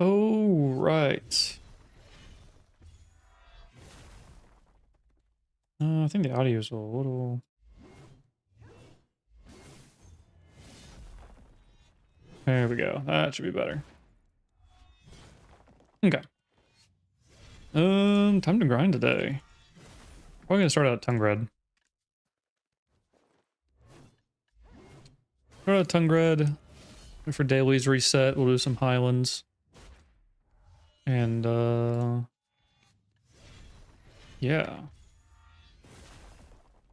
Oh, right. I think the audio is a little... There we go. That should be better. Okay. Time to grind today. Probably gonna start out tongue red. Start out tongue red. Wait for dailies reset. We'll do some highlands. And yeah.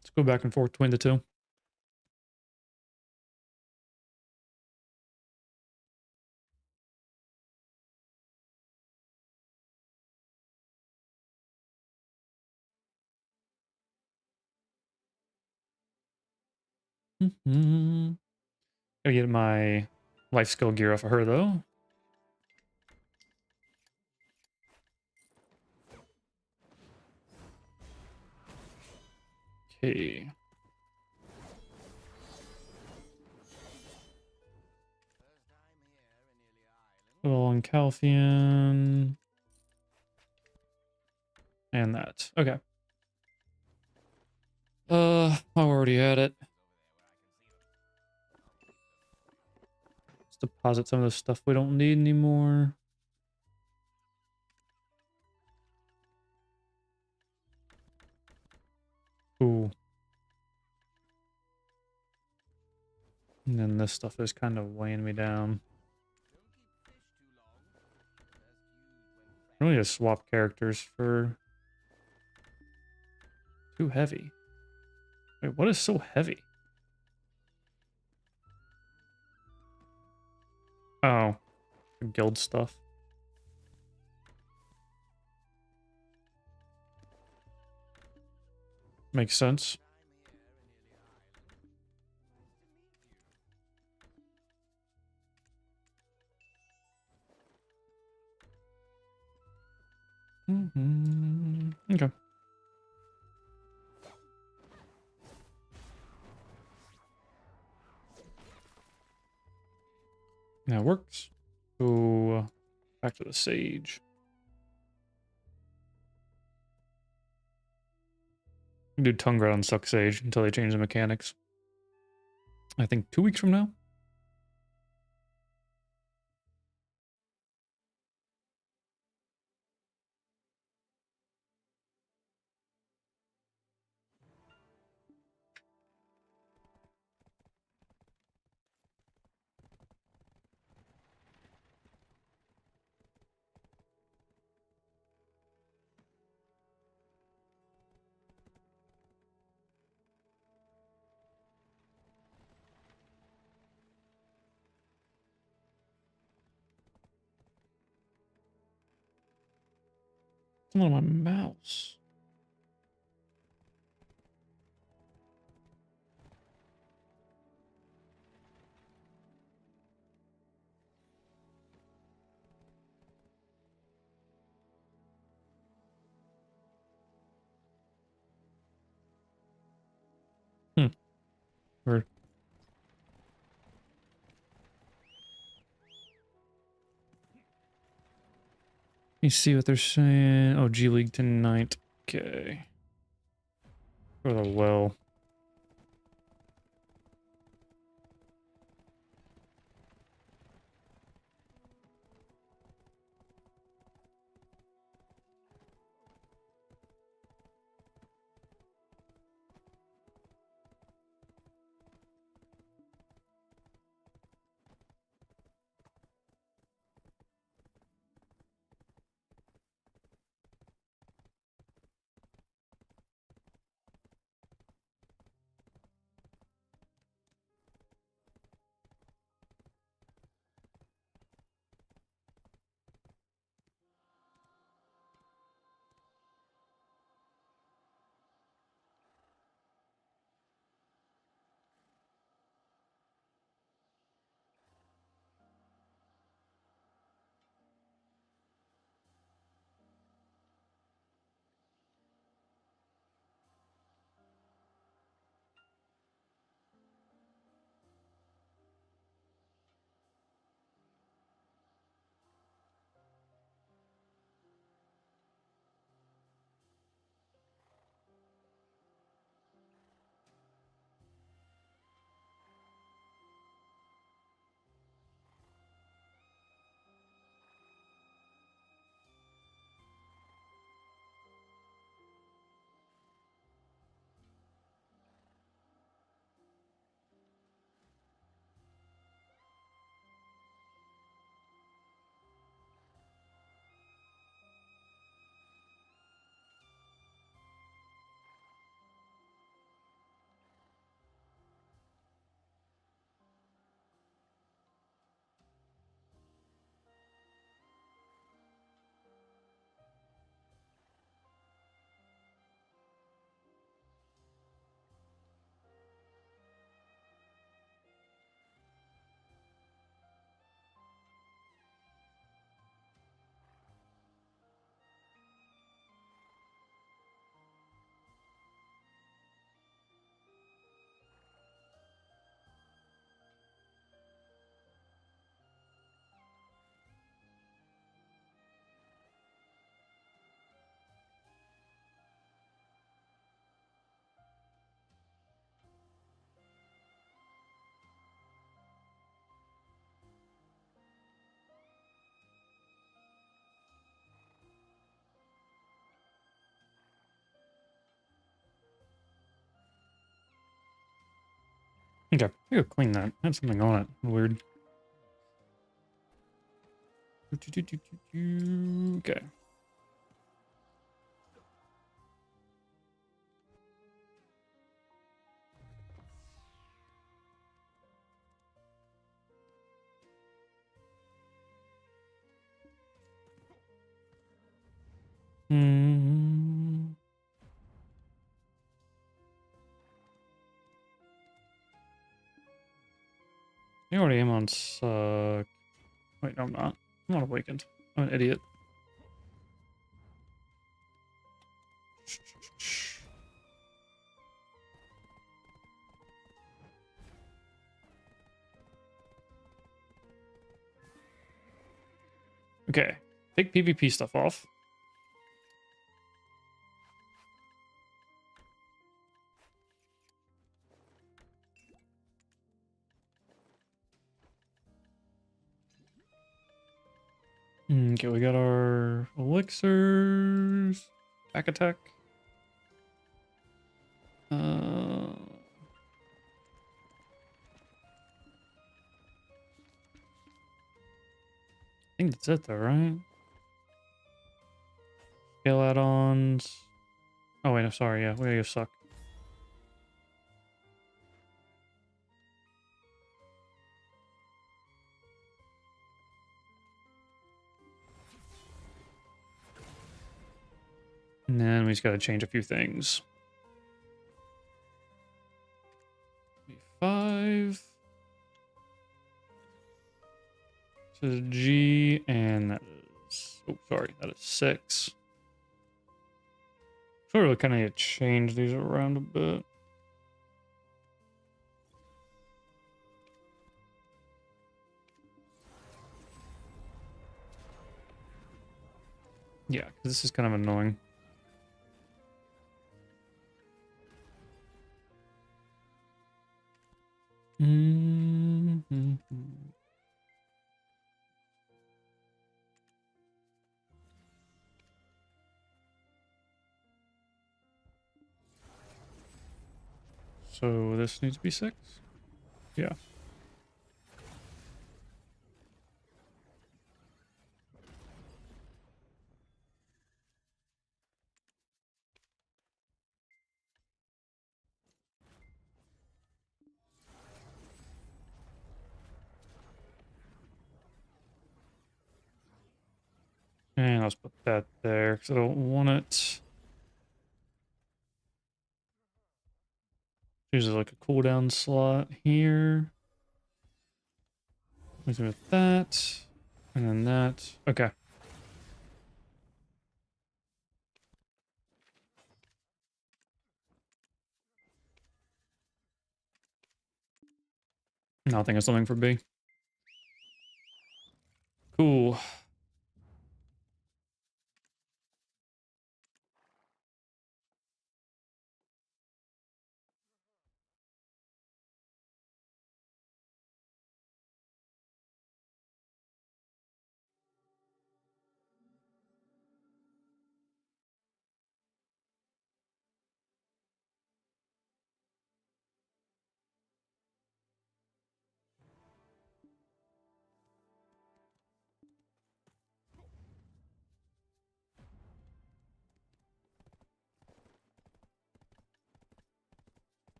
Let's go back and forth between the two. Gotta get my life skill gear off of her though. Okay. Well, on Calphian. And that. Okay. I already had it. Let's deposit some of the stuff we don't need anymore. Ooh. And then this stuff is kind of weighing me down. I really just swap characters for... Too heavy. Wait, what is so heavy? Oh. Guild stuff. Makes sense. Okay. That works. Go back to the sage. We can do tongue ground on Succ Sage until they change the mechanics. I think 2 weeks from now. Something on my mouse. Weird. Let me see what they're saying. Oh, G League tonight. Okay. For the well. Okay, I gotta clean that. Had something on it. Weird. Okay. Hmm. I already am on Succ. Wait, no, I'm not. I'm not awakened. I'm an idiot. Okay. Take PvP stuff off. Okay, we got our elixirs. Back attack. I think that's it though, right? Scale add-ons. Oh wait, no, sorry, yeah, we gotta go Succ. And then we just gotta change a few things. 5. This is G, and that is... Oh, sorry, that is 6. So I really kind of need to change these around a bit. Yeah, because this is kind of annoying. Mm-hmm. So this needs to be 6? Yeah. And let's put that there, because I don't want it. Uses like a cooldown slot here. Let's do that. And then that. Okay. Now I think of something for B. Cool.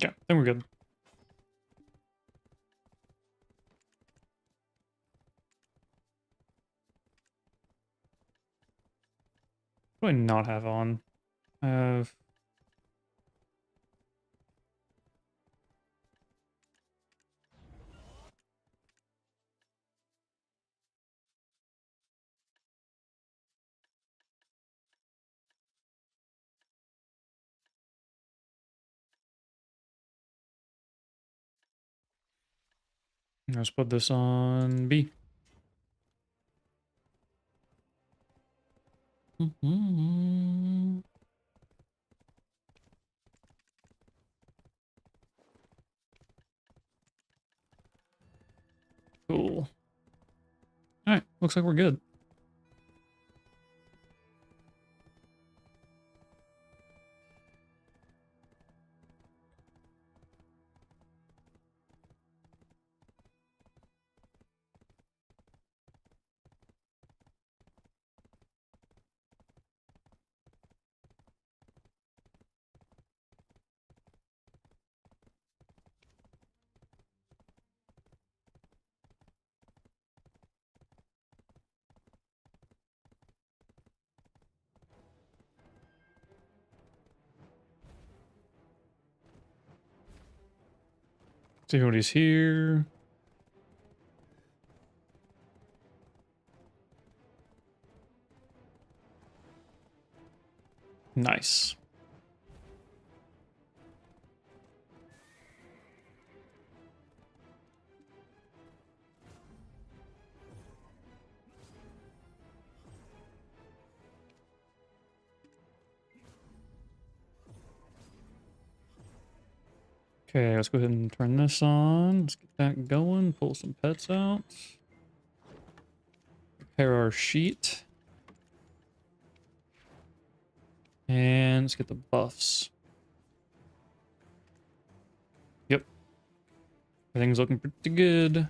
Yeah, then we're good. What do I not have on? I have... Let's put this on B. Cool. Alright, looks like we're good. See what he's here. Nice. Okay, let's go ahead and turn this on. Let's get that going. Pull some pets out. Prepare our sheet. And let's get the buffs. Yep. Everything's looking pretty good.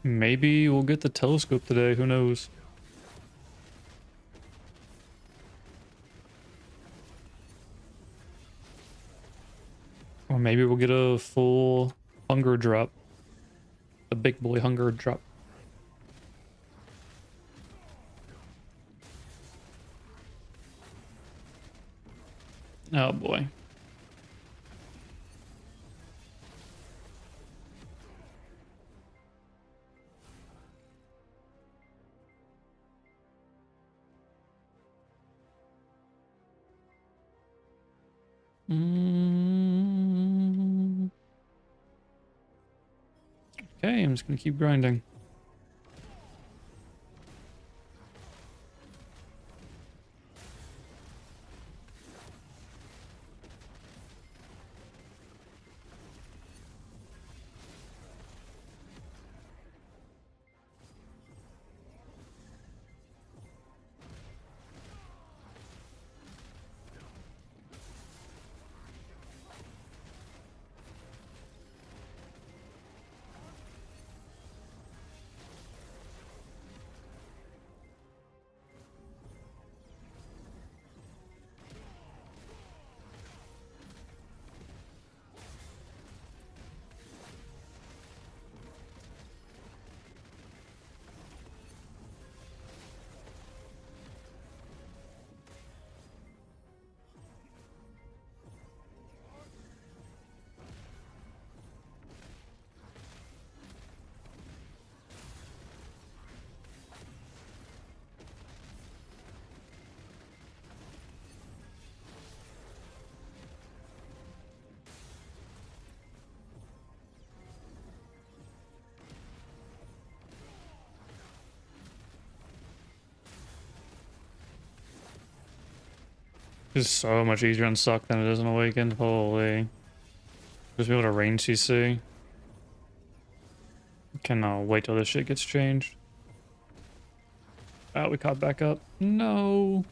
Maybe we'll get the telescope today, who knows? Or maybe we'll get a full hunger drop. The big boy hunger drop. Oh boy. Okay, I'm just gonna keep grinding. It's so much easier on Succ than it is on Awaken. Holy. Just be able to range CC. Cannot wait till this shit gets changed. Oh, we caught back up. No.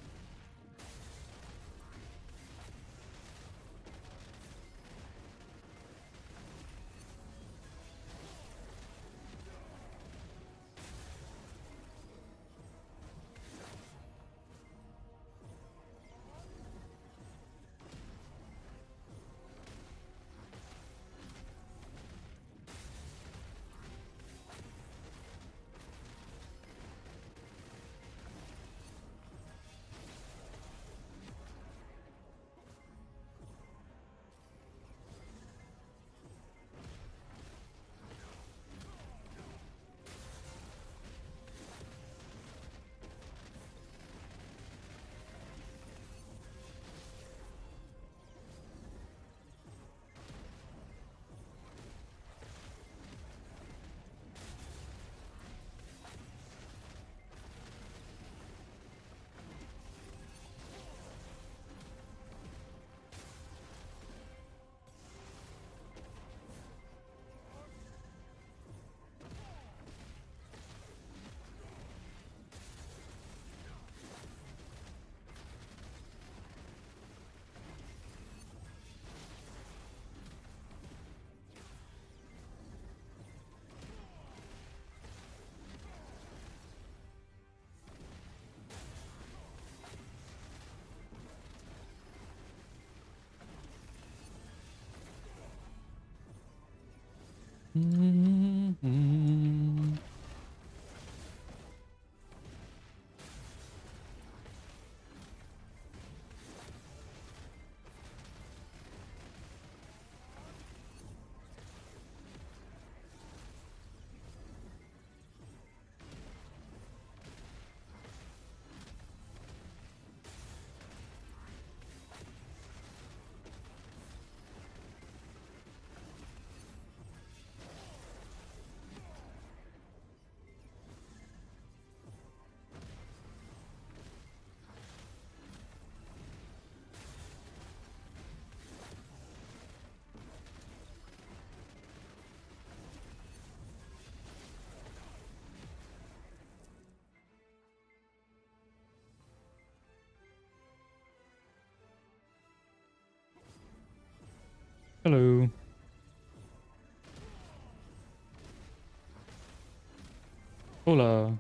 Hello. Hola.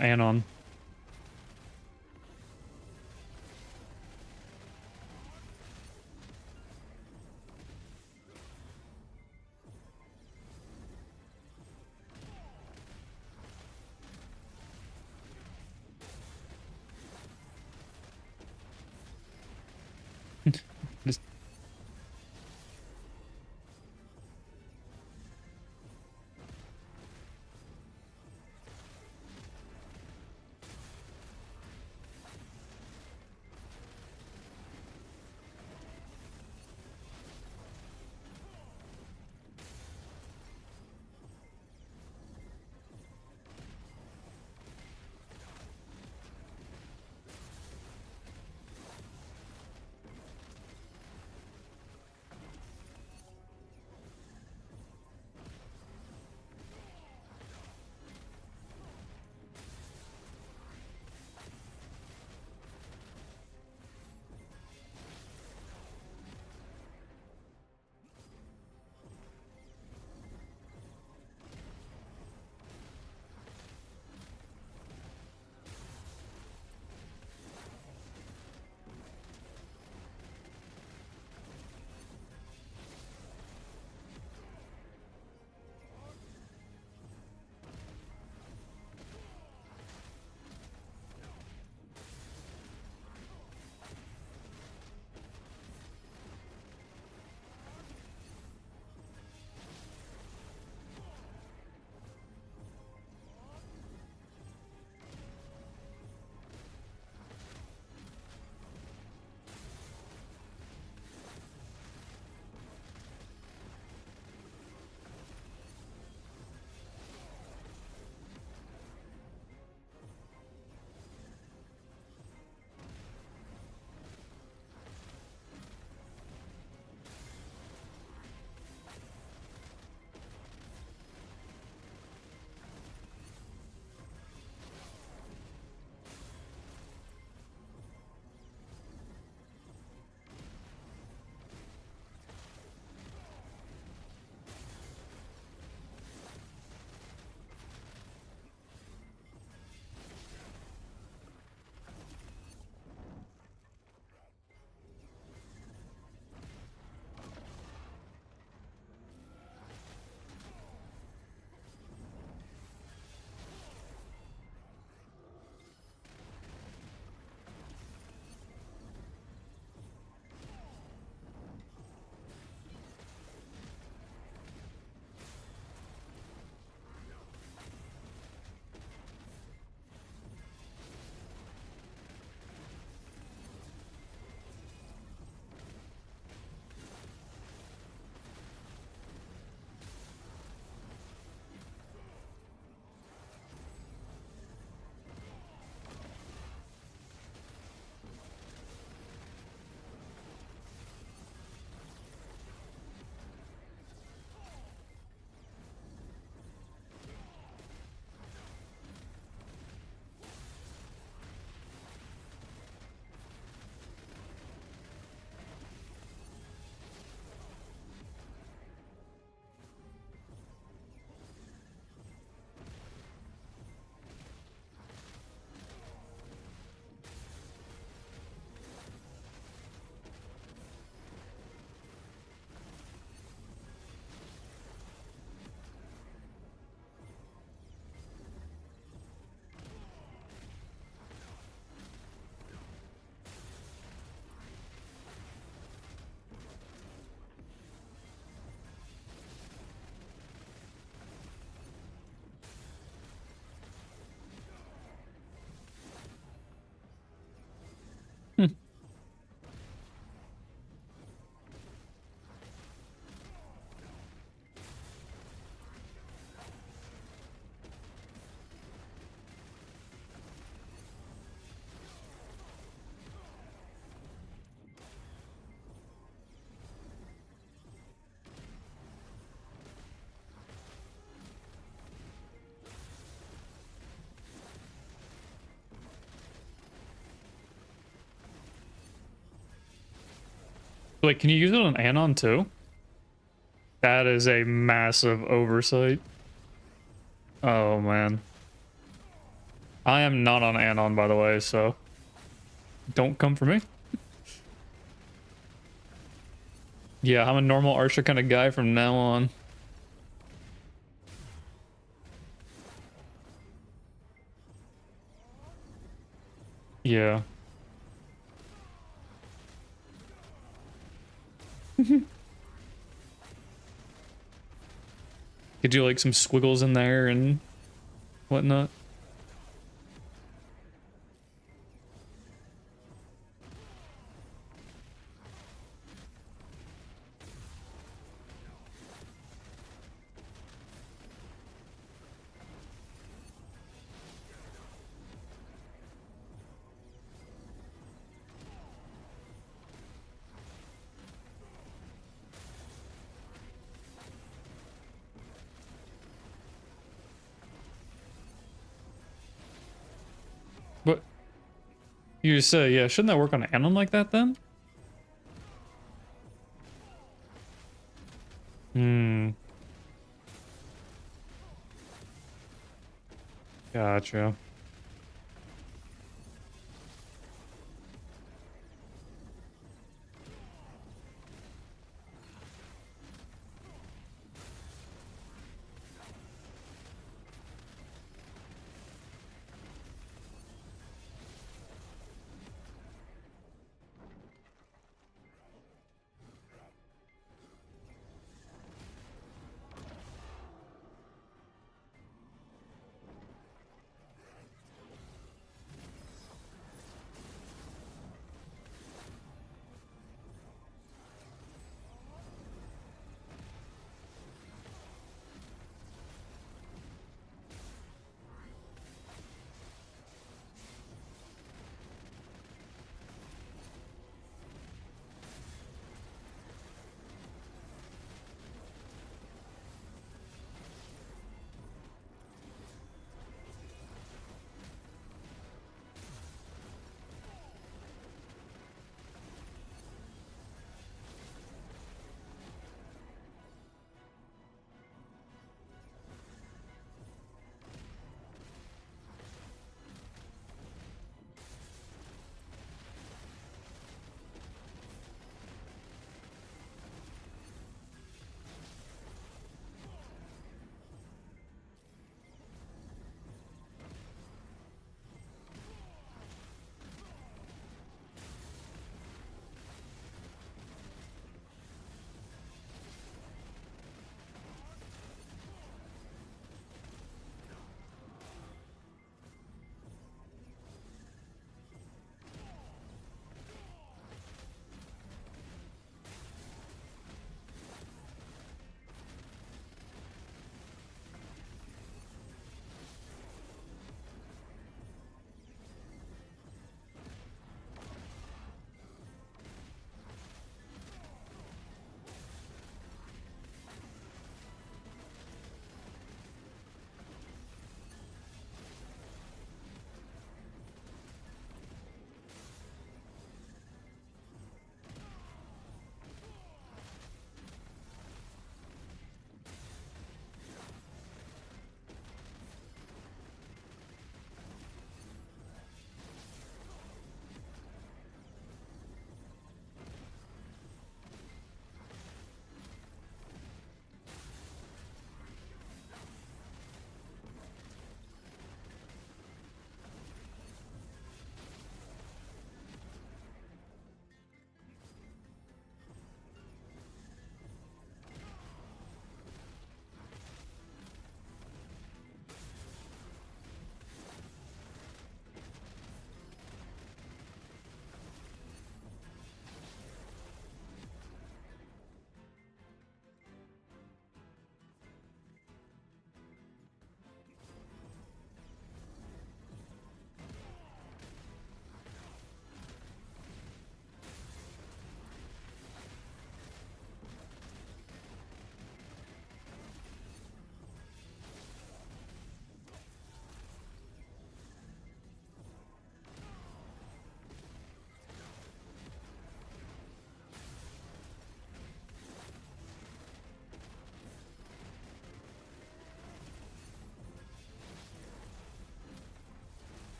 Anon. Just Wait, can you use it on Anon too? That is a massive oversight. Oh man. I am not on Anon, by the way, so don't come for me. Yeah, I'm a normal Archer kind of guy from now on. Yeah. Could do like some squiggles in there and whatnot. But you say, yeah, shouldn't that work on Anon like that then? Hmm. Gotcha.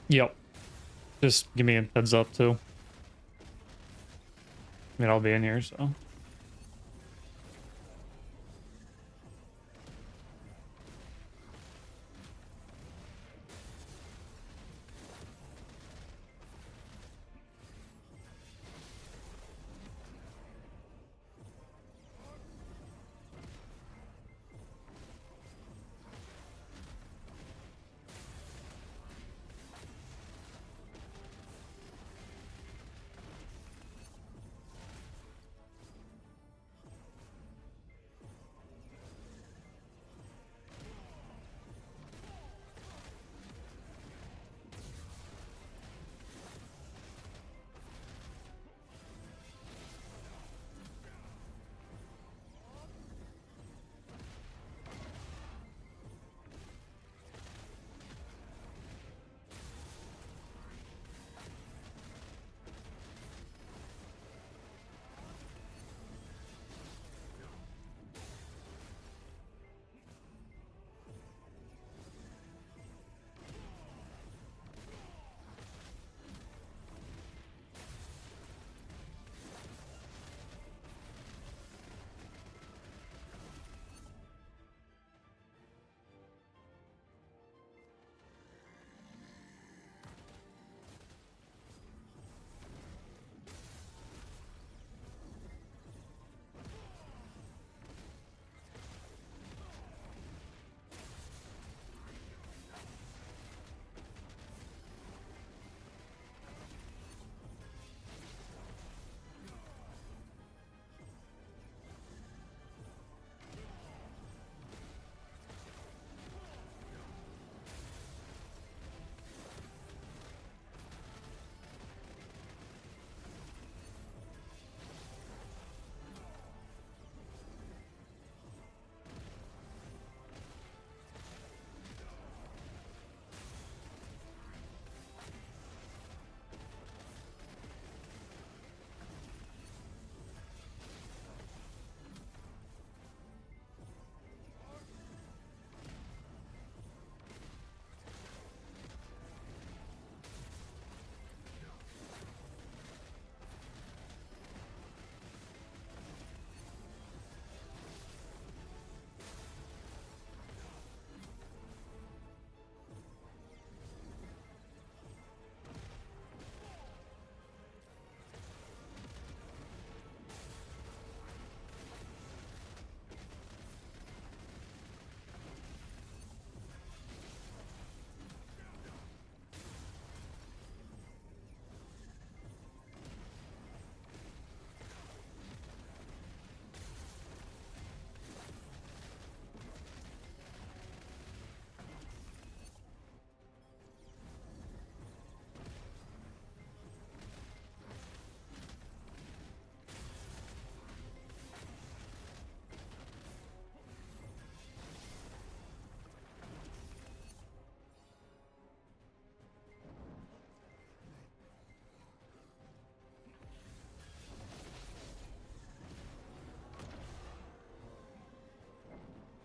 Yep. Just give me a heads up too. I mean, I'll be in here, so.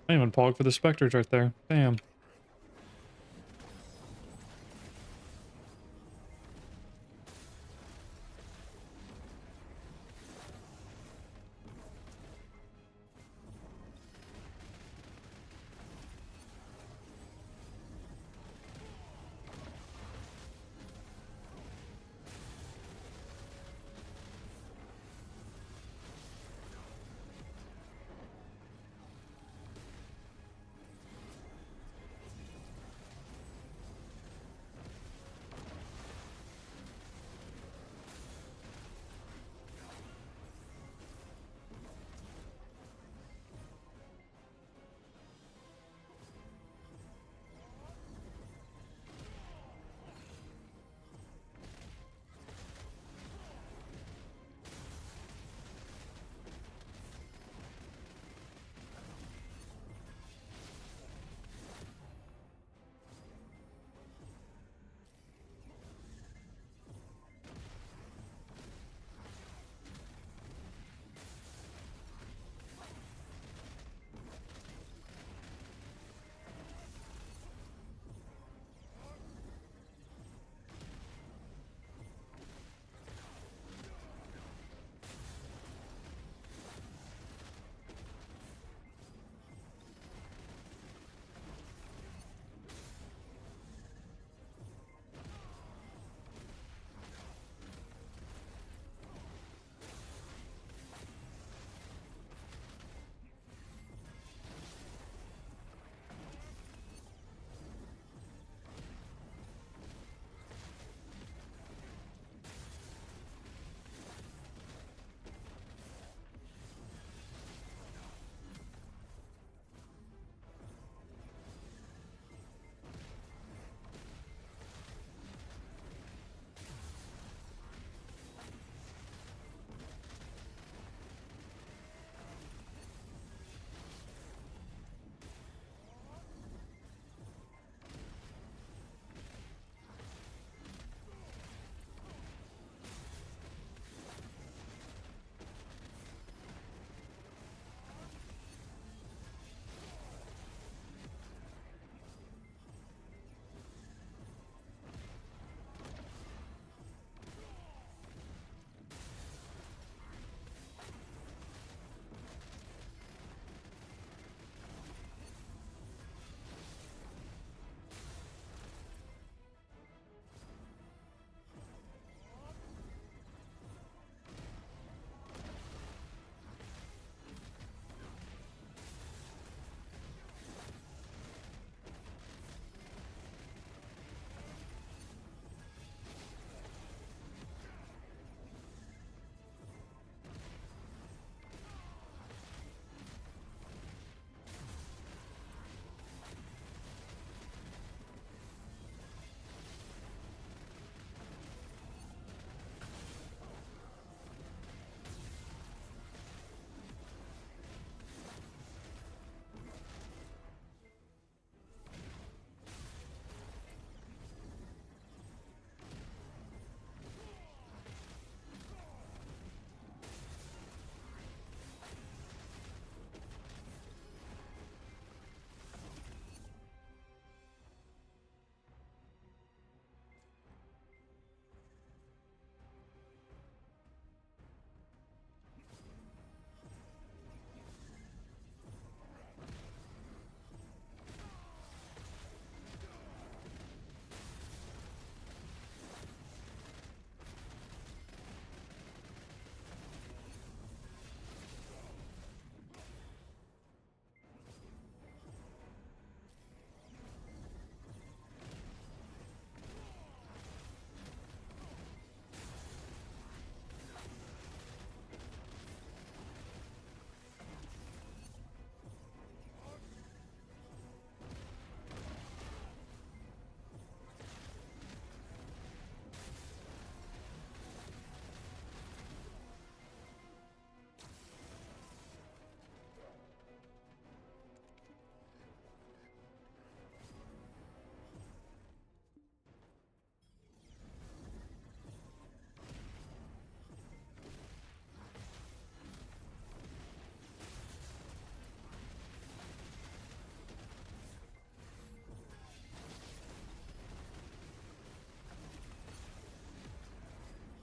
I even pog for the specters right there. Damn.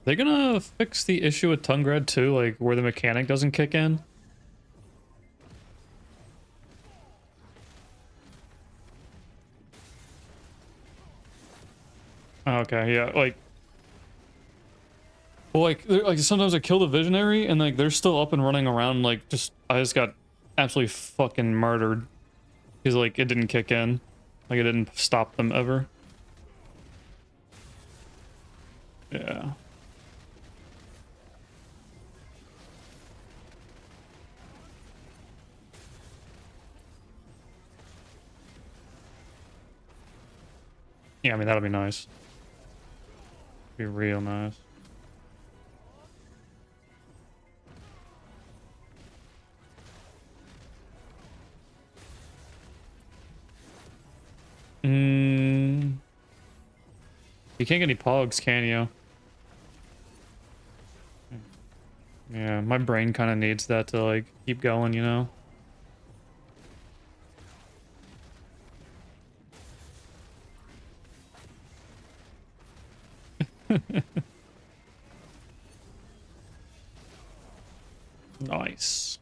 They're gonna fix the issue with Tungred too, like where the mechanic doesn't kick in. Okay, yeah, like, well, like sometimes I kill the visionary and like they're still up and running around. Like, I just got absolutely fucking murdered because like it didn't kick in, like it didn't stop them ever. Yeah. Yeah, I mean that'll be nice. Be real nice. You can't get any pogs, can you? Yeah, my brain kind of needs that to like keep going, you know? Nice.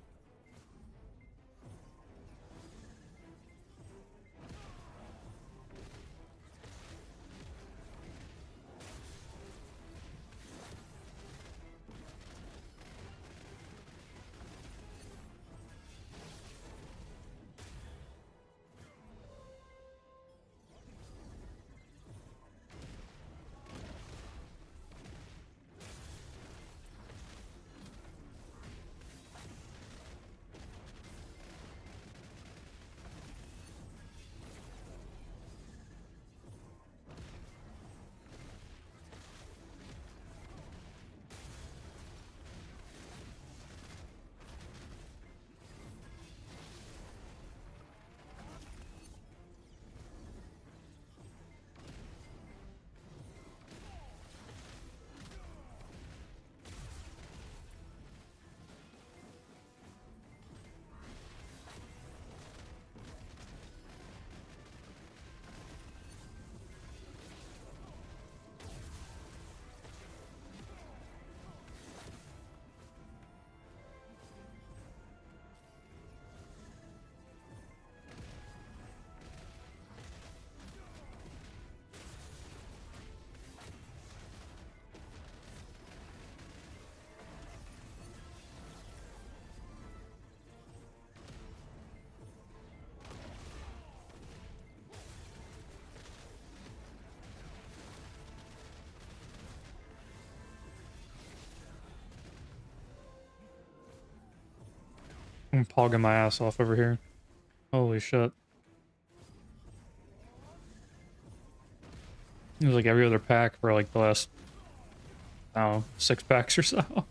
I'm pogging my ass off over here. Holy shit. It was like every other pack for like the last, I don't know, 6 packs or so.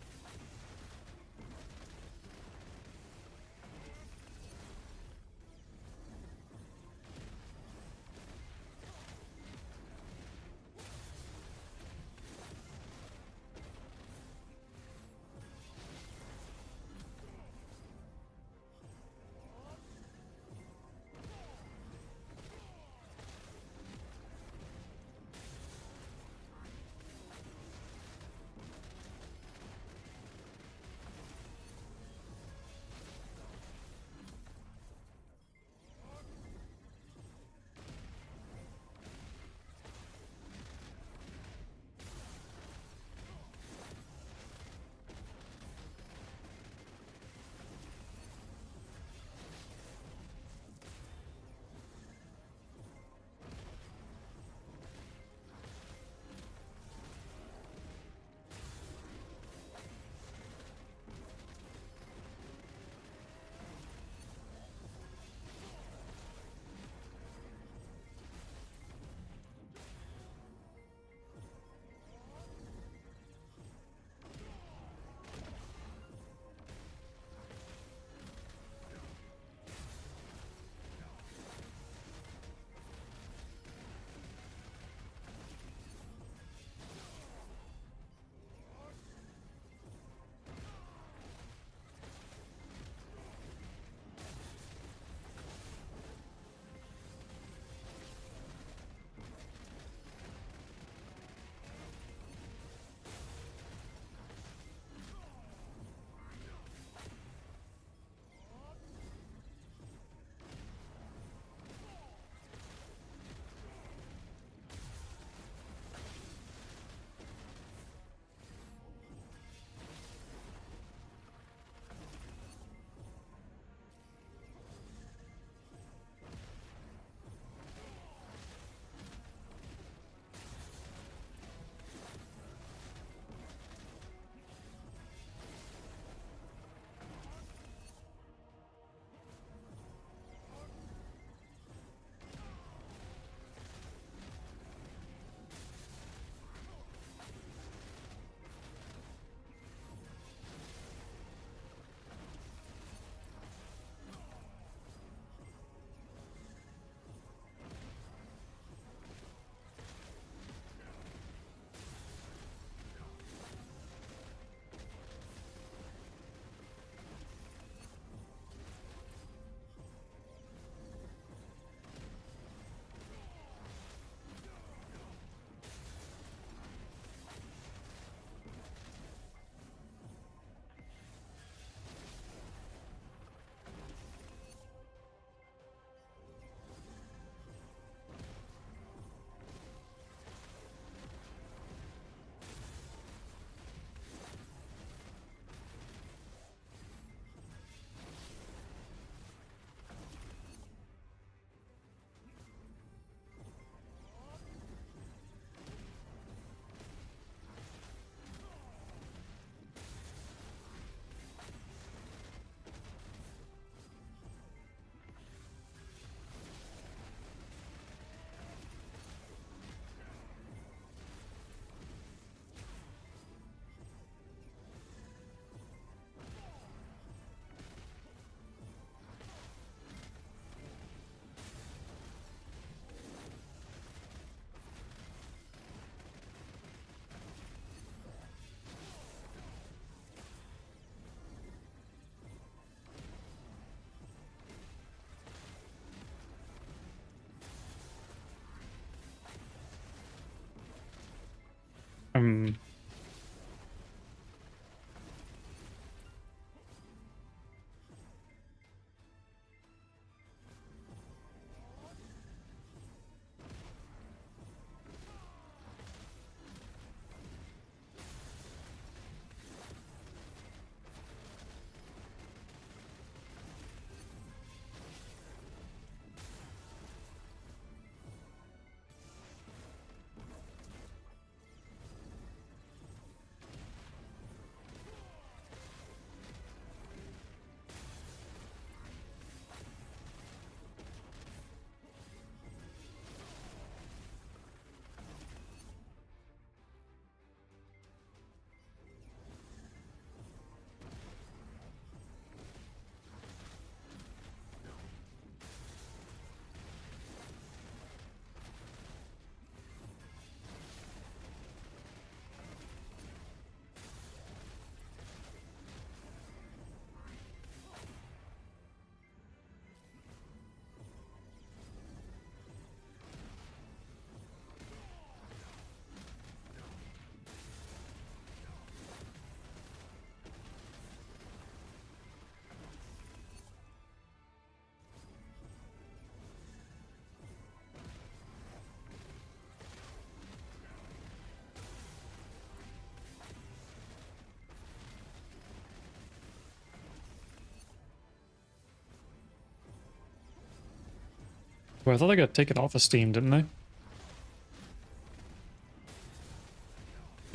Well, I thought they got taken off of Steam, didn't they?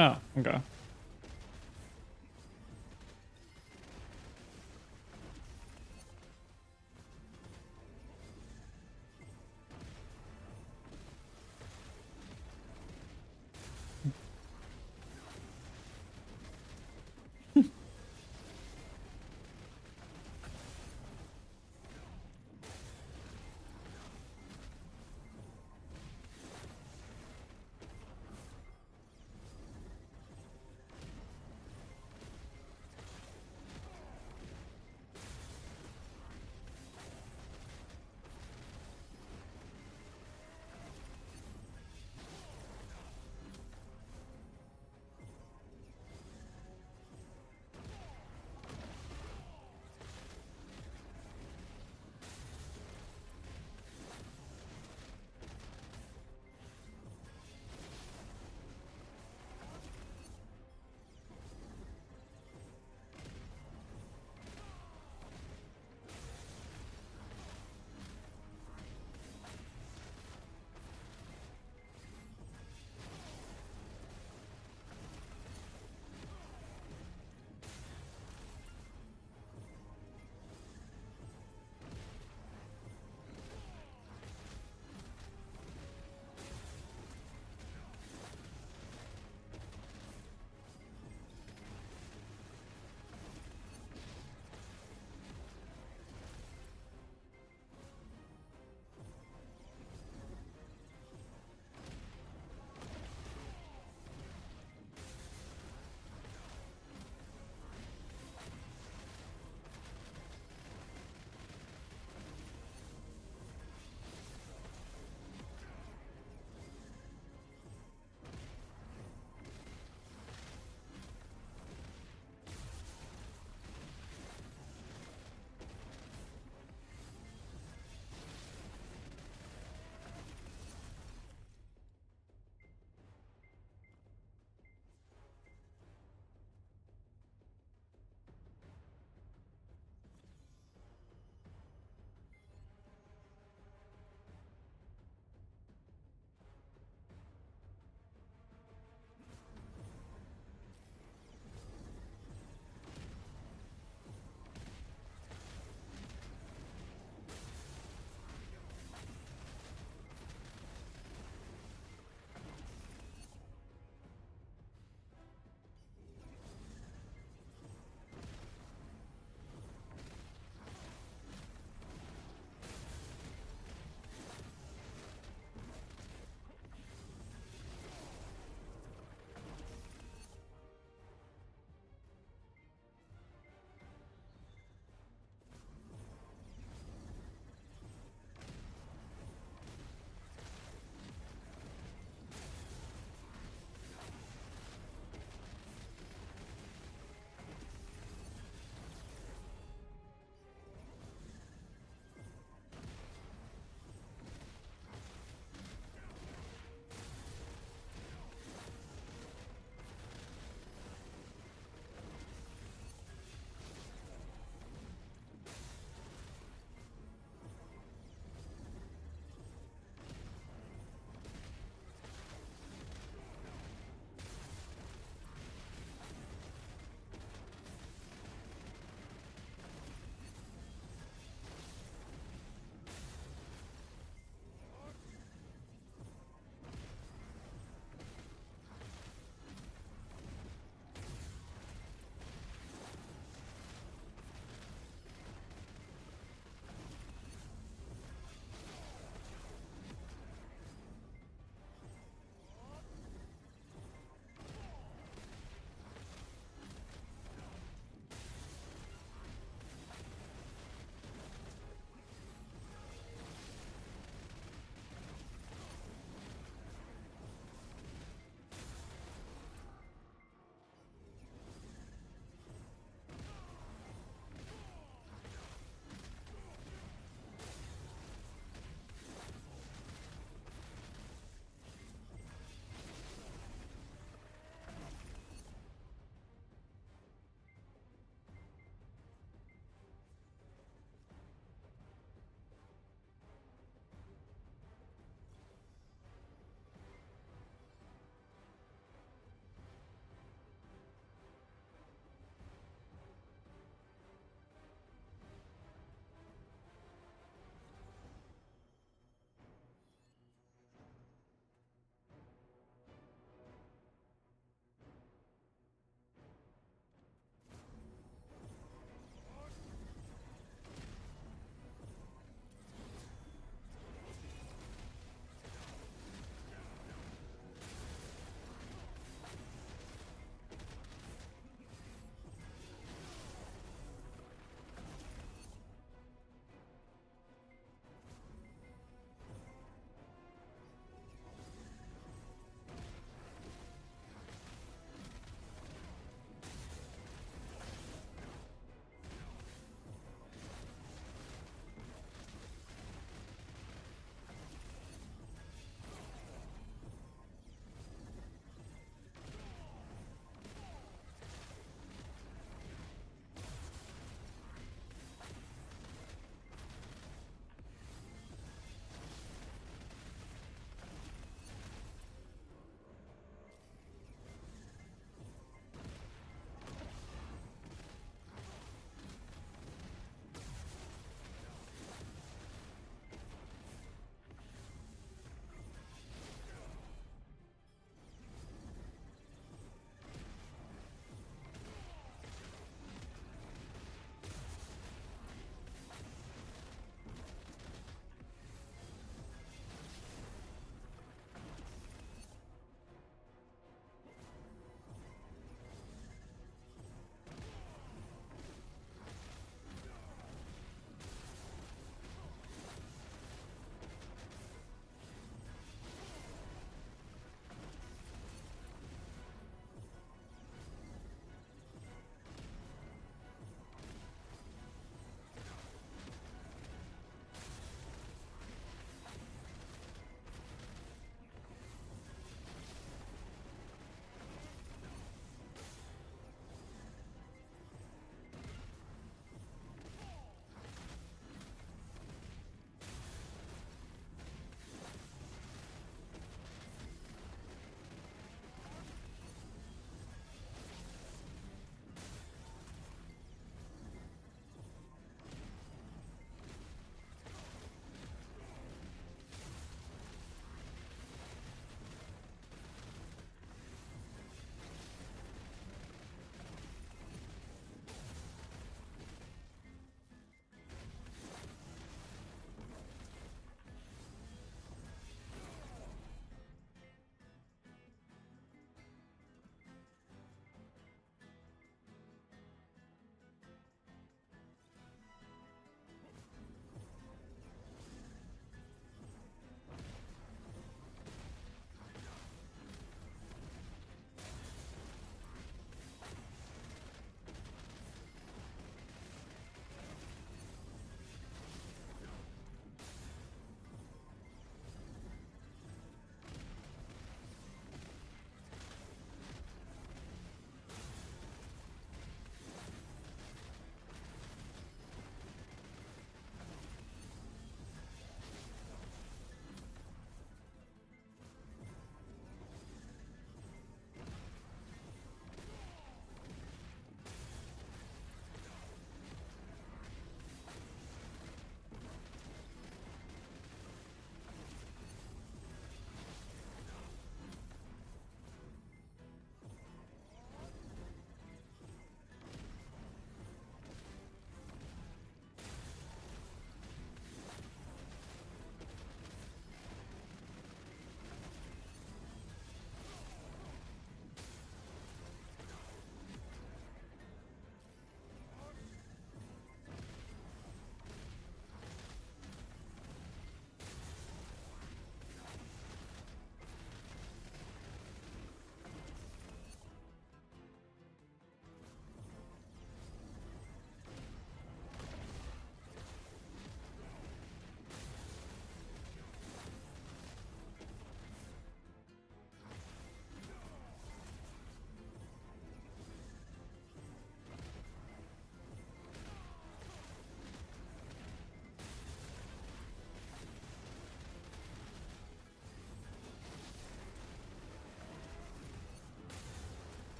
Oh, okay.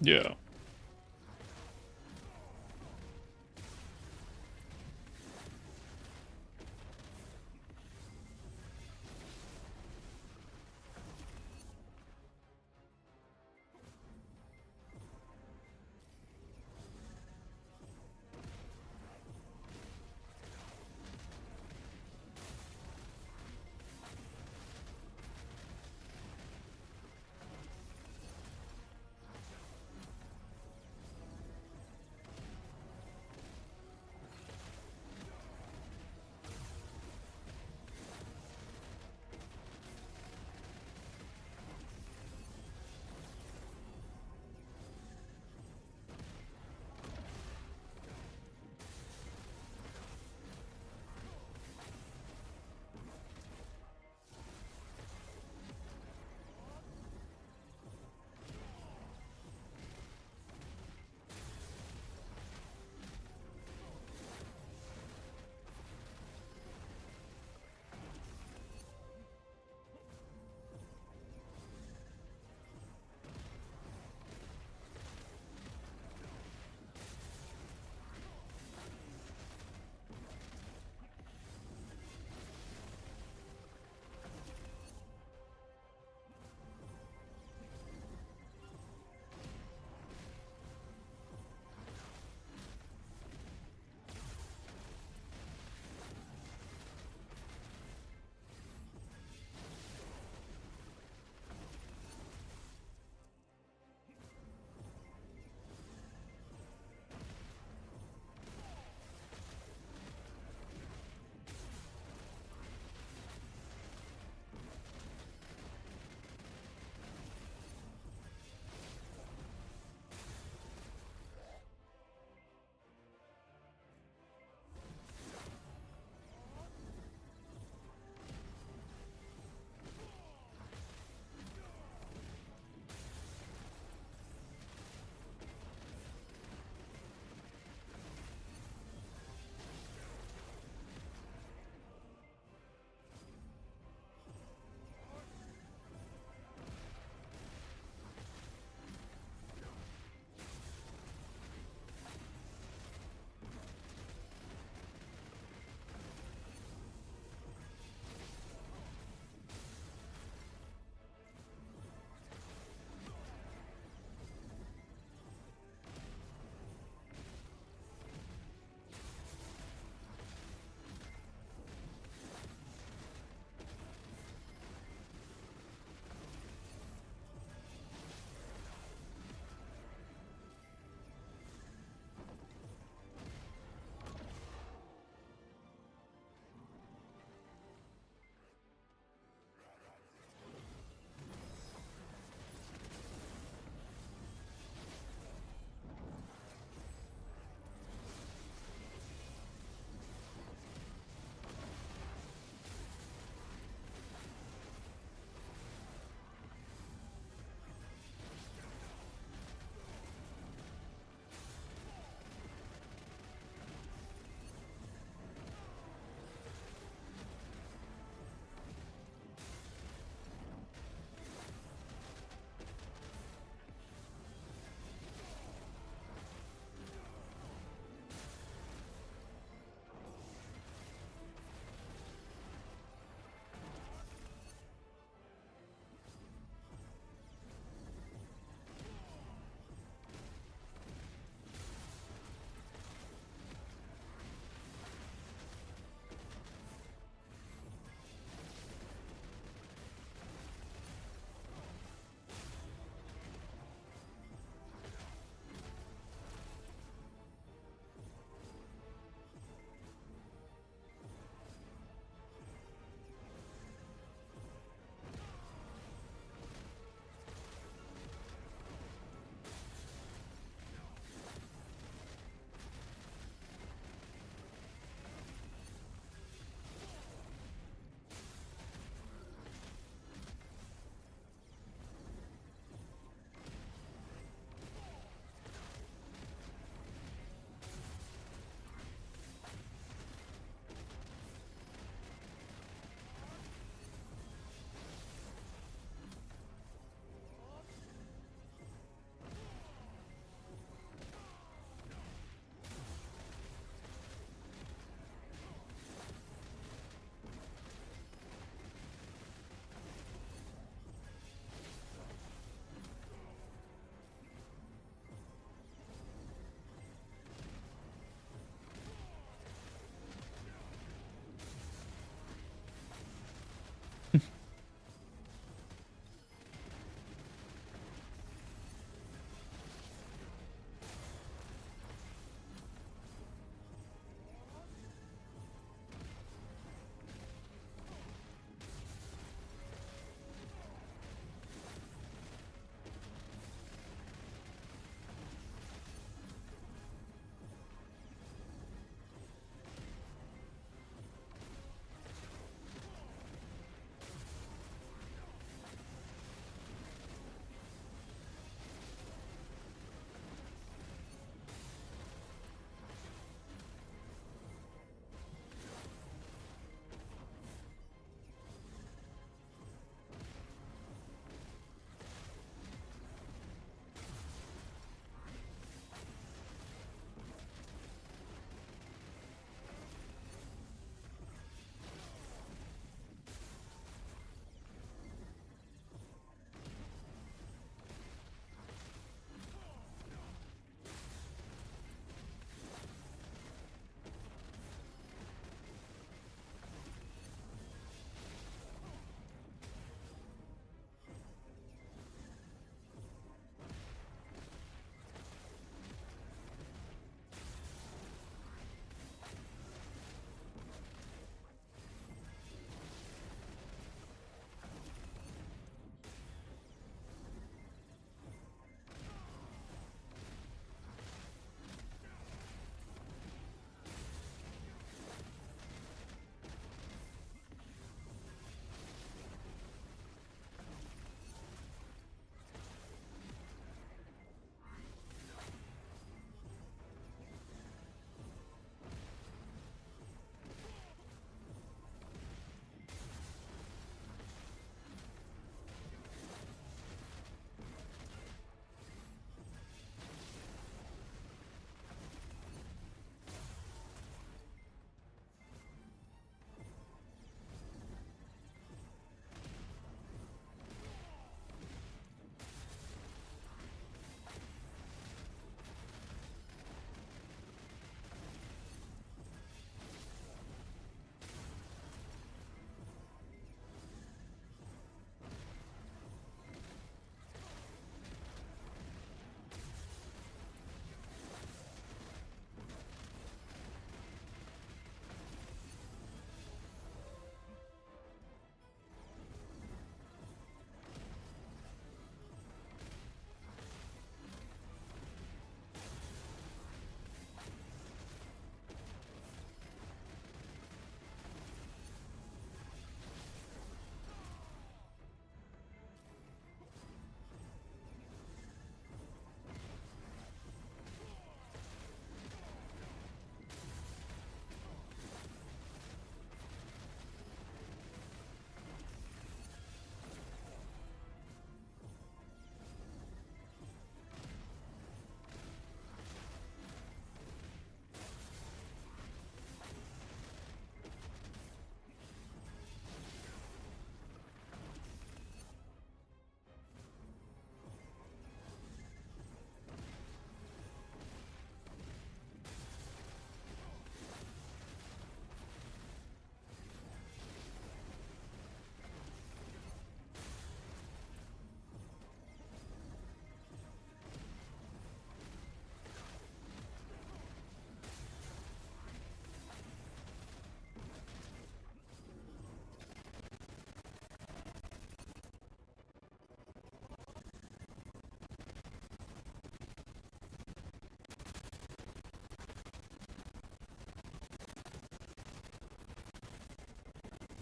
Yeah.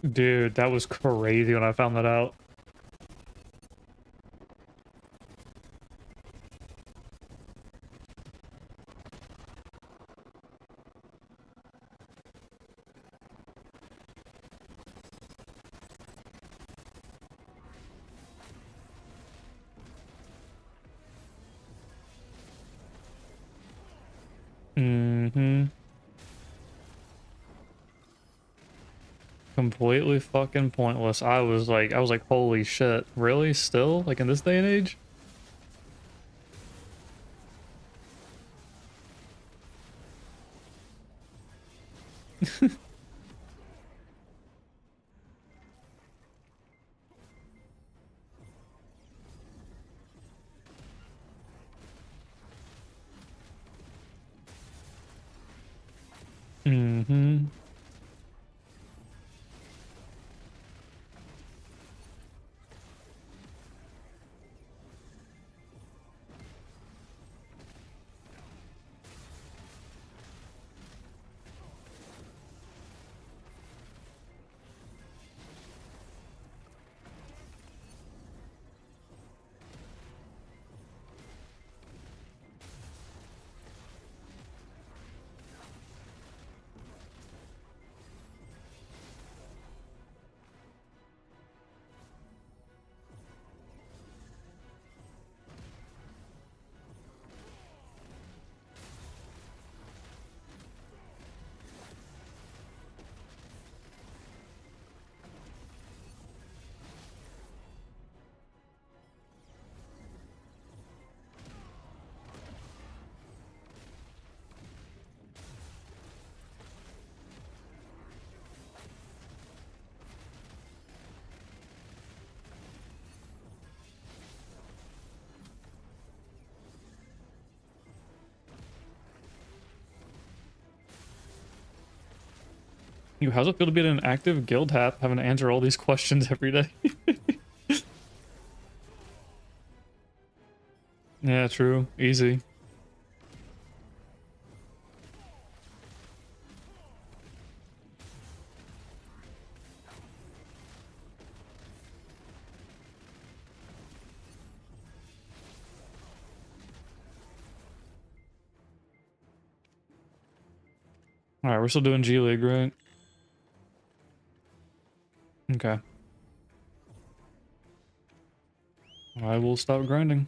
Dude, that was crazy when I found that out. Mm-hmm. Completely fucking pointless. I was like, holy shit, really? Still? Like in this day and age? Mm-hmm. How's it feel to be in an active guild hap, having to answer all these questions every day? Yeah, true. Easy. Alright, we're still doing G League, right? Okay. I will stop grinding.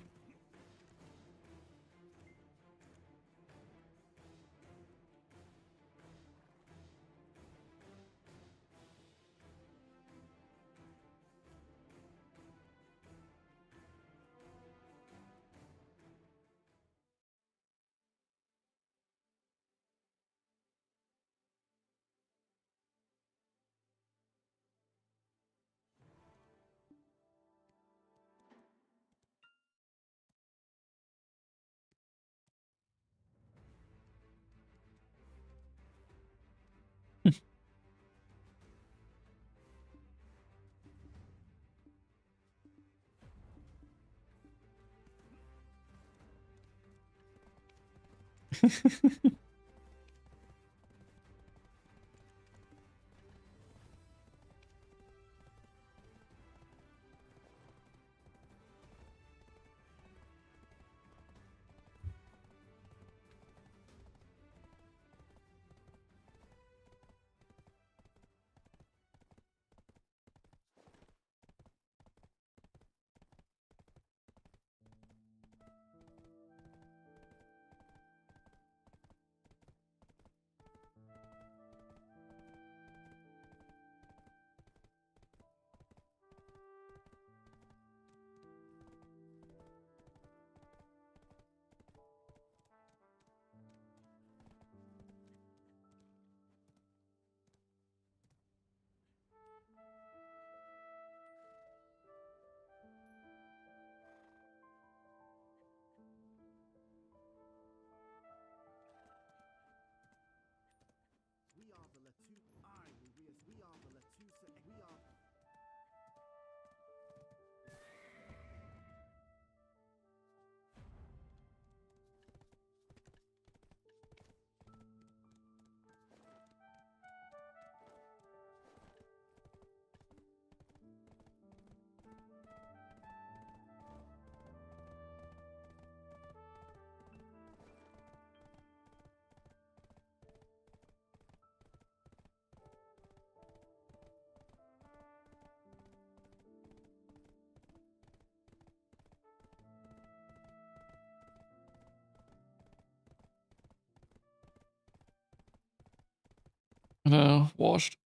No, washed.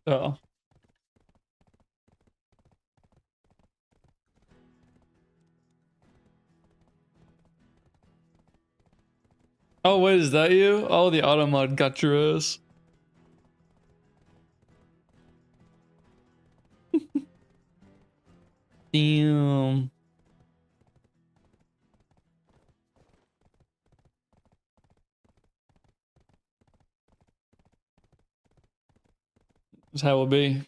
Oh. Oh, wait, is that you? Oh, the auto mod got your ass. Damn. That's how it be.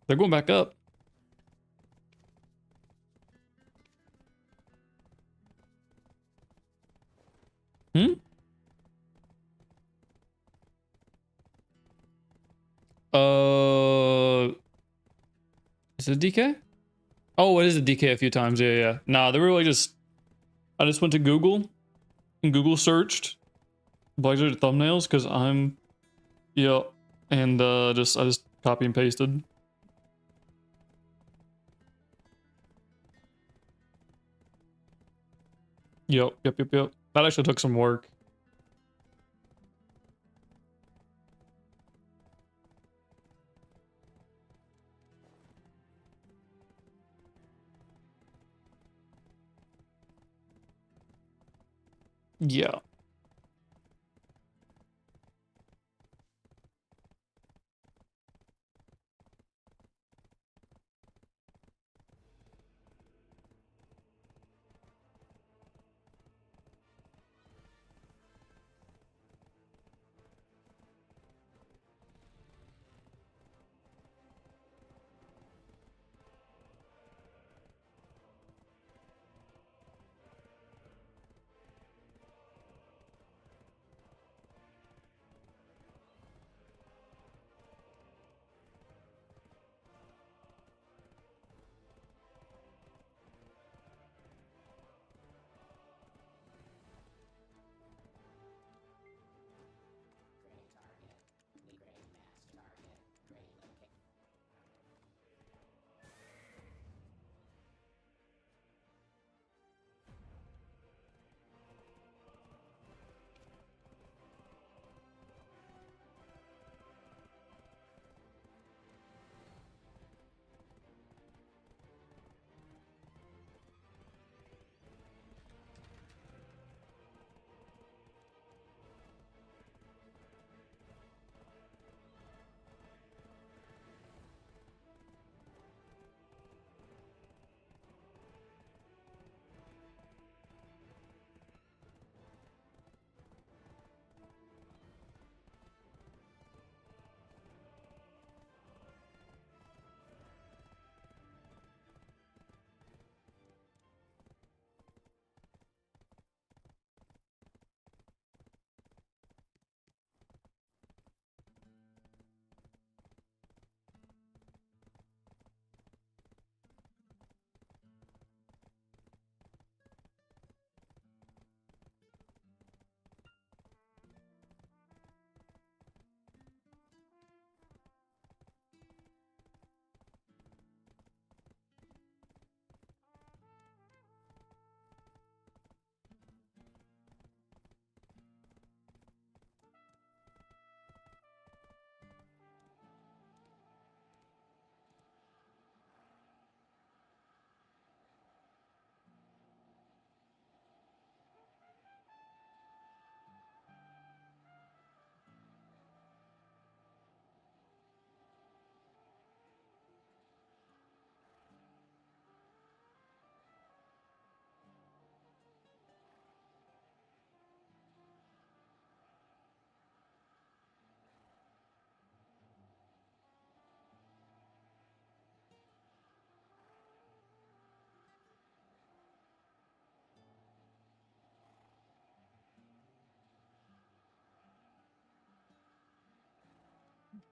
They're going back up. Hmm? Is it DK? Oh, it is a DK a few times. Yeah, yeah. Nah, they were really just. I just went to Google and Google searched budget thumbnails because I'm. Yeah. And I just copy and pasted. Yep. That actually took some work. Yeah.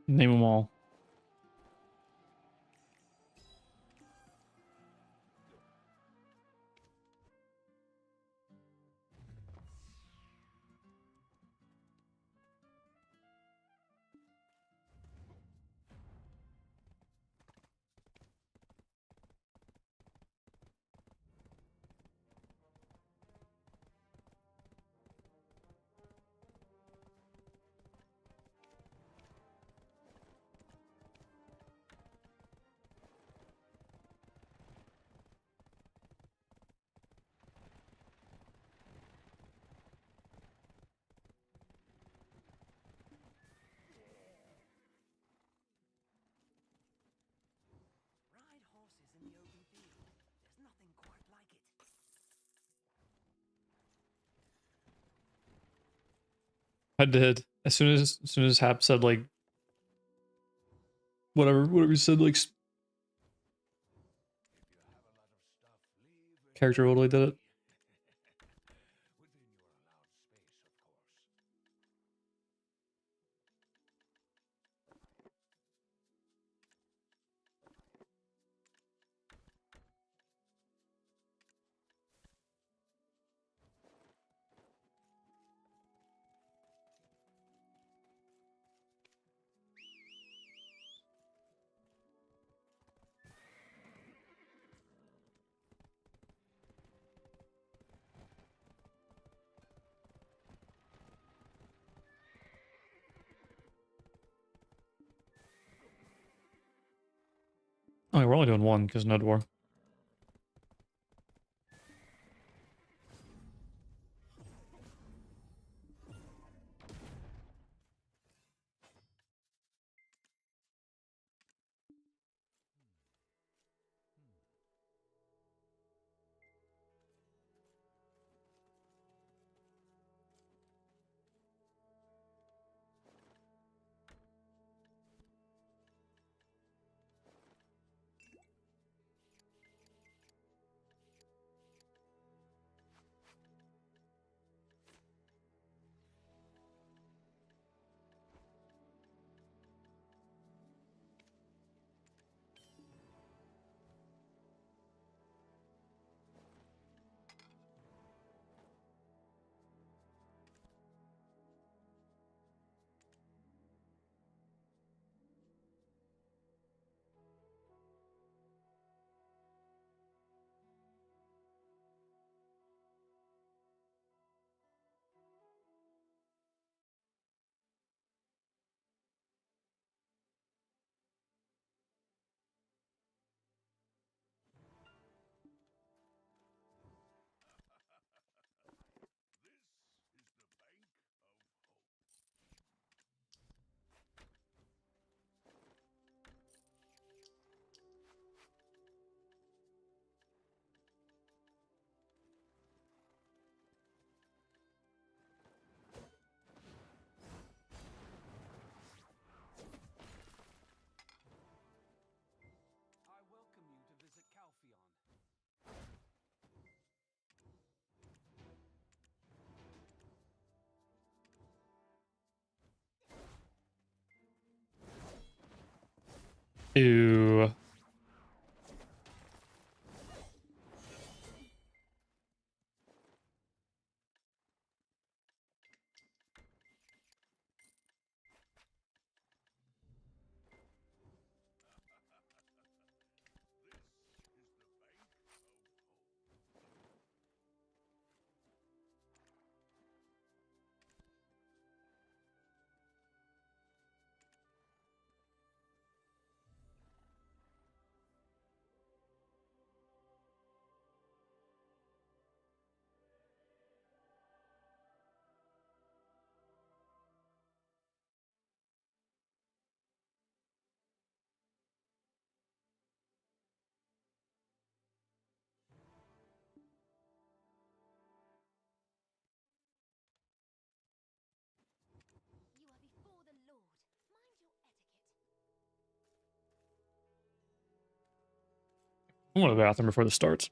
Name them all. I did. As soon as Hap said like whatever he said, like character totally did it. Oh, we're only doing one because Node War. Ew. I'm going to the bathroom before this starts.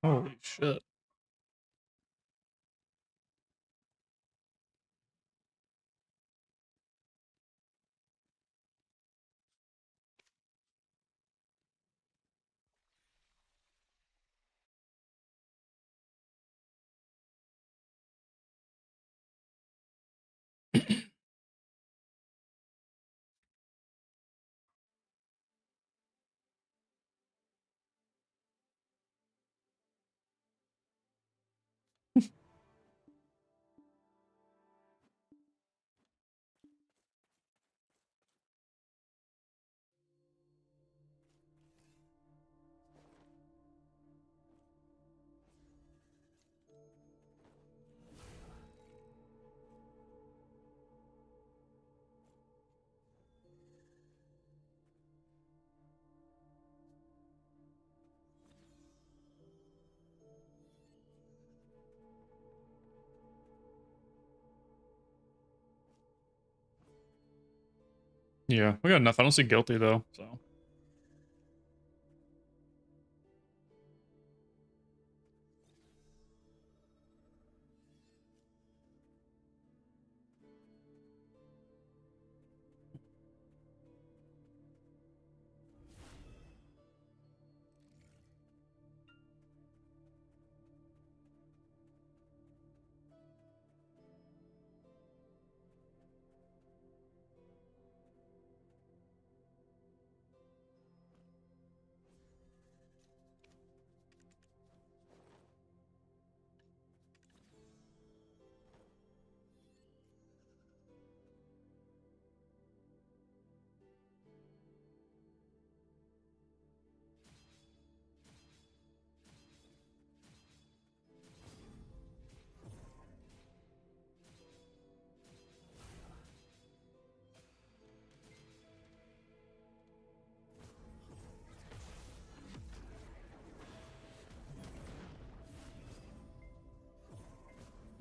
Holy shit. Yeah, we got enough. I don't see guilty though, so.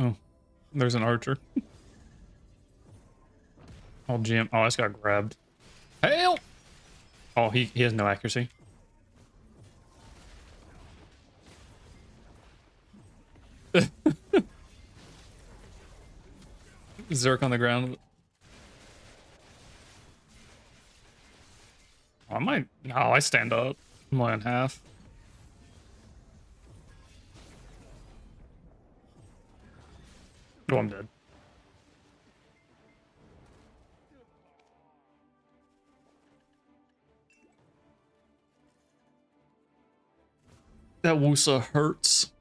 Oh, there's an archer. Oh, GM. Oh, I just got grabbed. Hail! Oh, he has no accuracy. Zerk on the ground. Oh, I might. No, I stand up. I'm only on half. Oh, I'm dead. That Wusa hurts.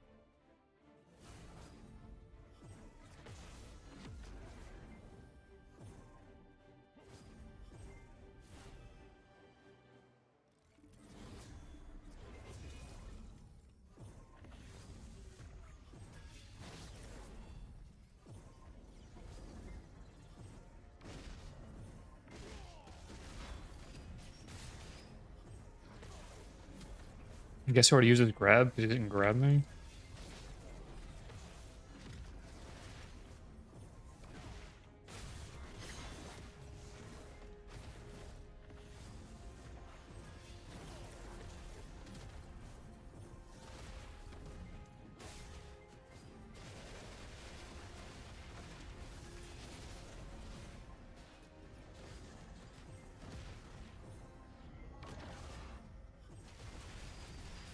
I guess he already used his grab because he didn't grab me.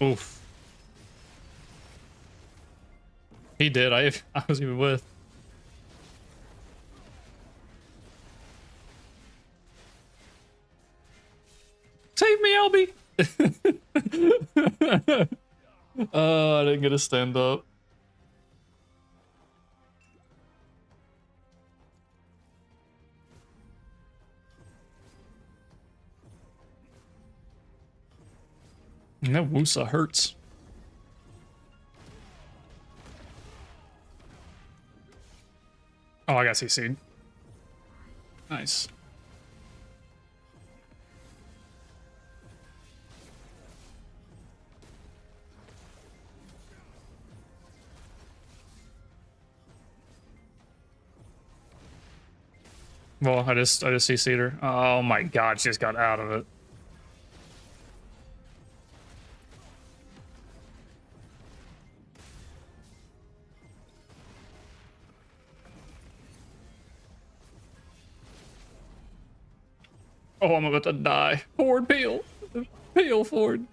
Oof. He did. I was even with. Save me, Albie! Oh, I didn't get a stand up. That Wusa hurts. Oh, I got CC'd. Nice. Well, I just CC'd her. Oh my god, she just got out of it. Oh, I'm about to die. Ford, peel. Peel, Ford.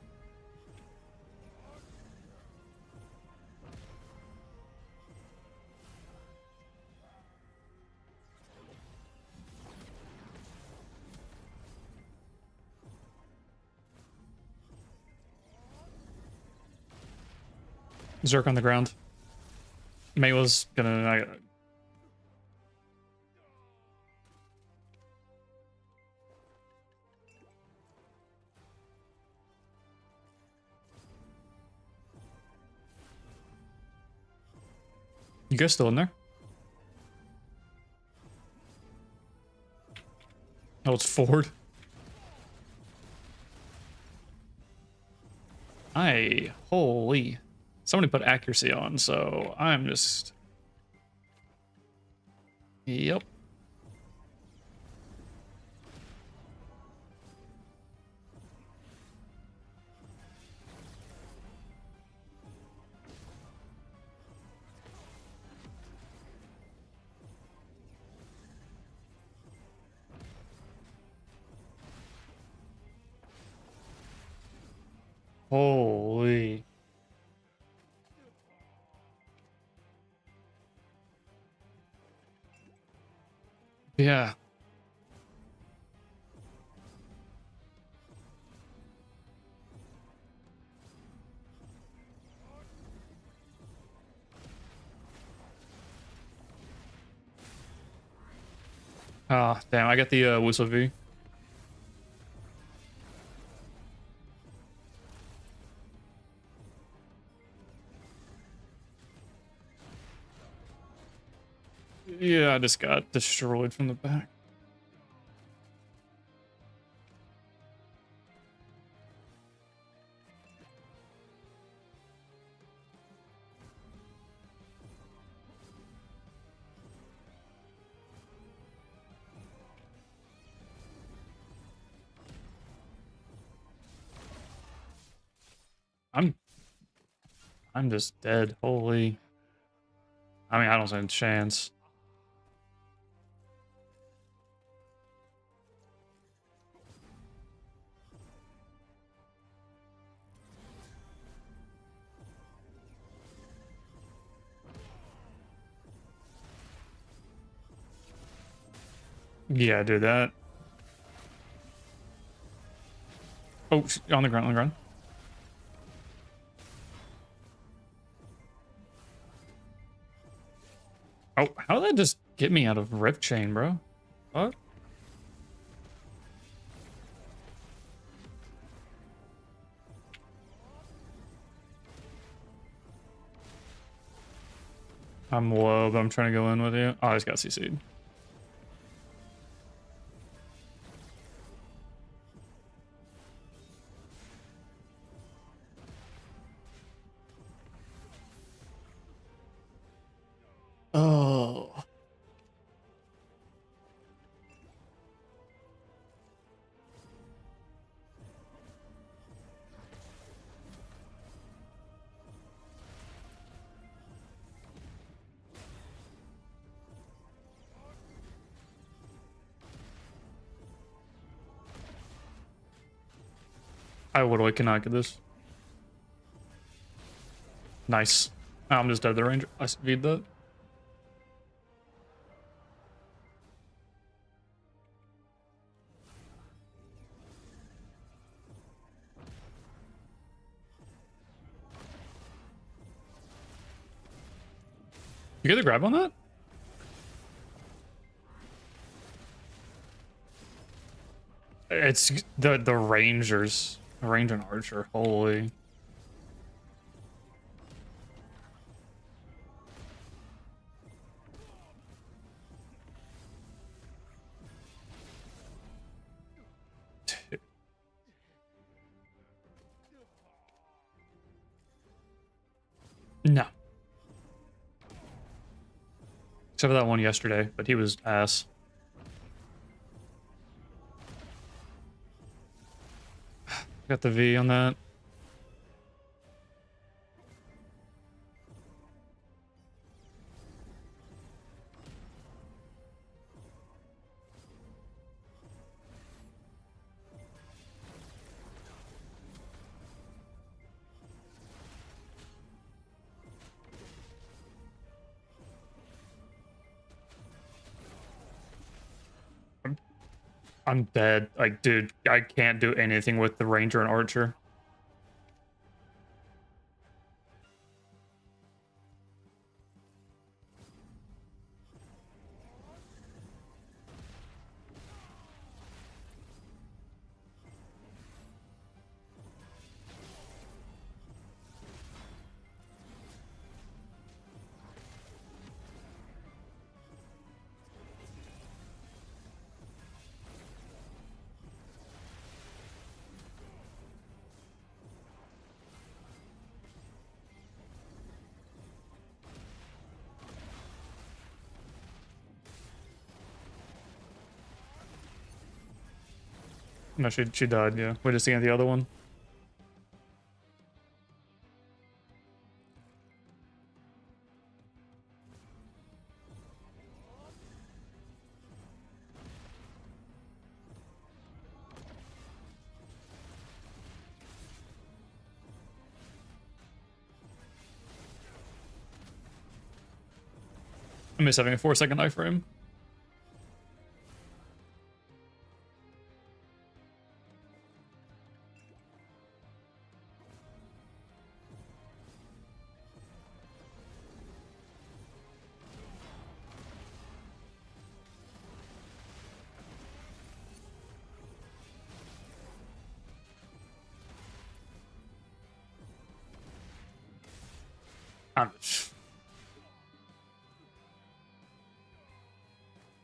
Zerk on the ground. May was gonna... You guys still in there? Oh, it's Ford. Holy. Somebody put accuracy on, so I'm just... Yep. Holy. Yeah. Ah, damn, I got the Whistle V. Yeah, I just got destroyed from the back. I'm just dead. Holy. I mean, I don't stand a chance. Yeah, do that. Oh, on the ground, on the ground. Oh, how did that just get me out of Rift Chain, bro? What? I'm low, but I'm trying to go in with you. Oh, I just got CC'd. Oh. I literally cannot get this. Nice. I'm just dead to the ranger. I speed that. You get a grab on that? It's the rangers. A ranger and archer, holy. No. Except for that one yesterday, but he was ass. Got the V on that. I'm dead. Like, dude, I can't do anything with the ranger and archer. No, she died, yeah. We're just seeing the other one. I miss having a 4-second iframe.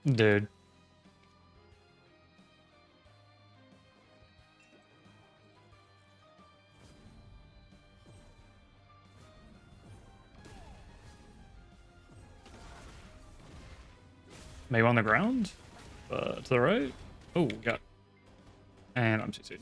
Dude. Maybe on the ground? To the right? Oh, got it. And I'm CC'd.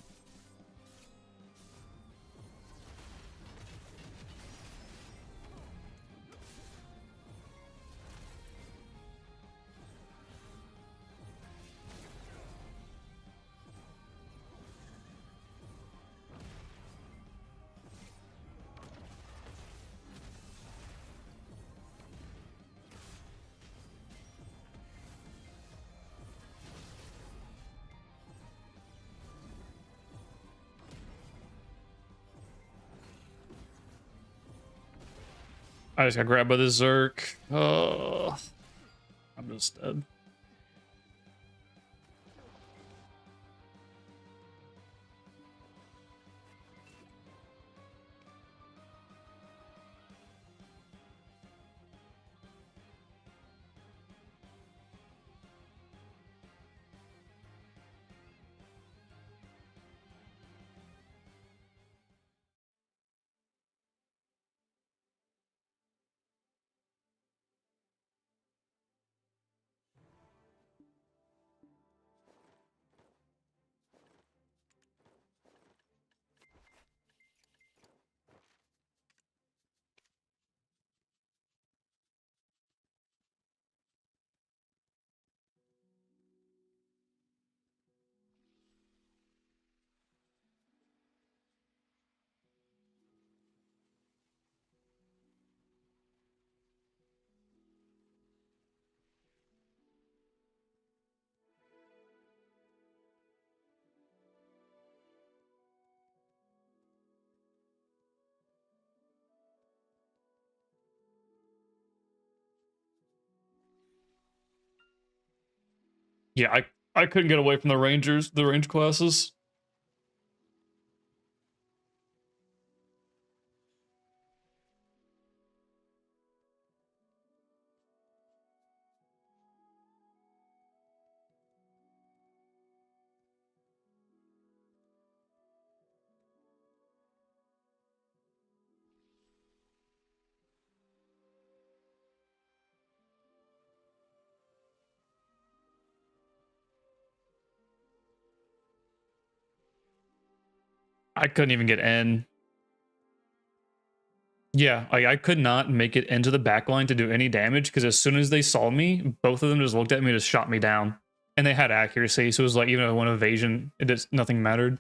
I just got grabbed by the Zerk. Oh, I'm just dead. Yeah, I couldn't get away from the Rangers, the range classes. I couldn't even get in. Yeah, like I could not make it into the backline to do any damage because as soon as they saw me, both of them just looked at me and just shot me down. And they had accuracy, so it was like even if I went evasion, it just nothing mattered.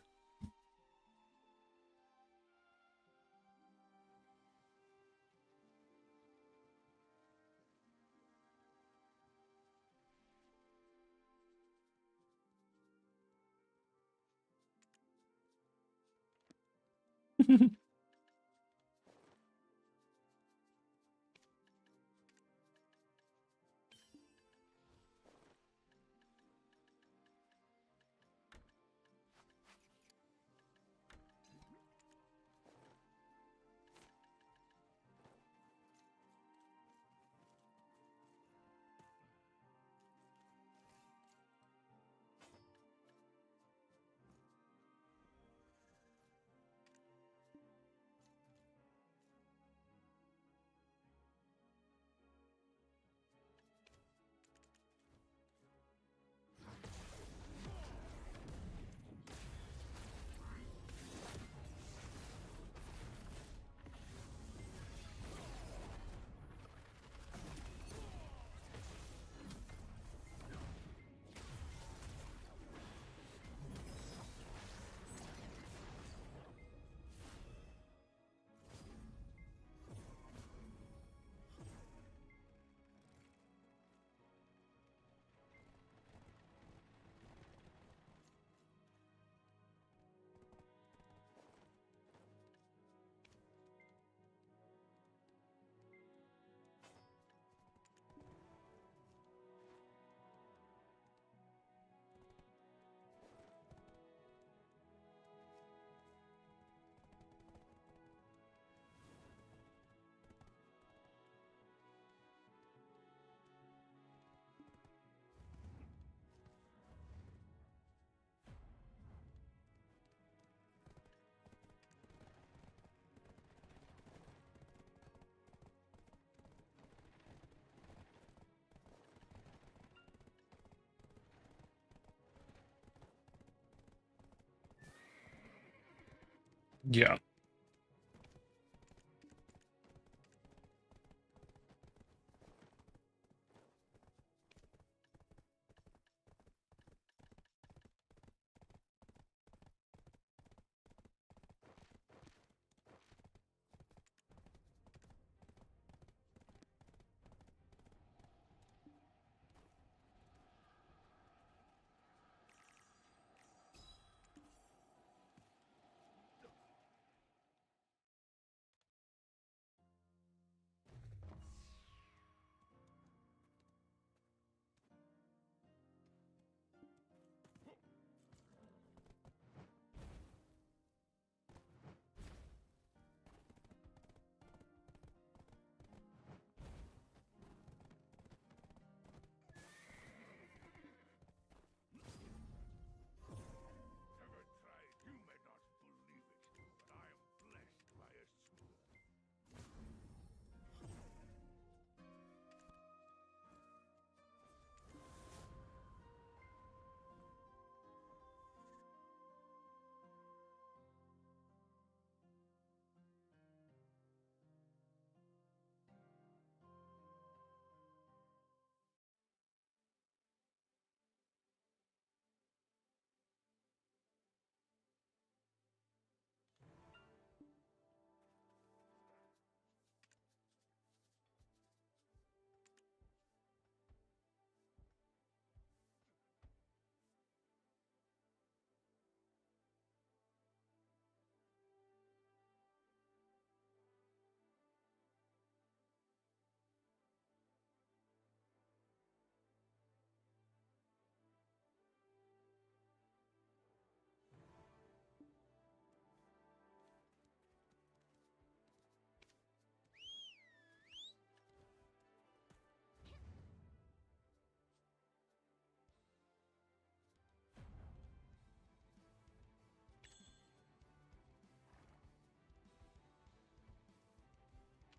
Yeah.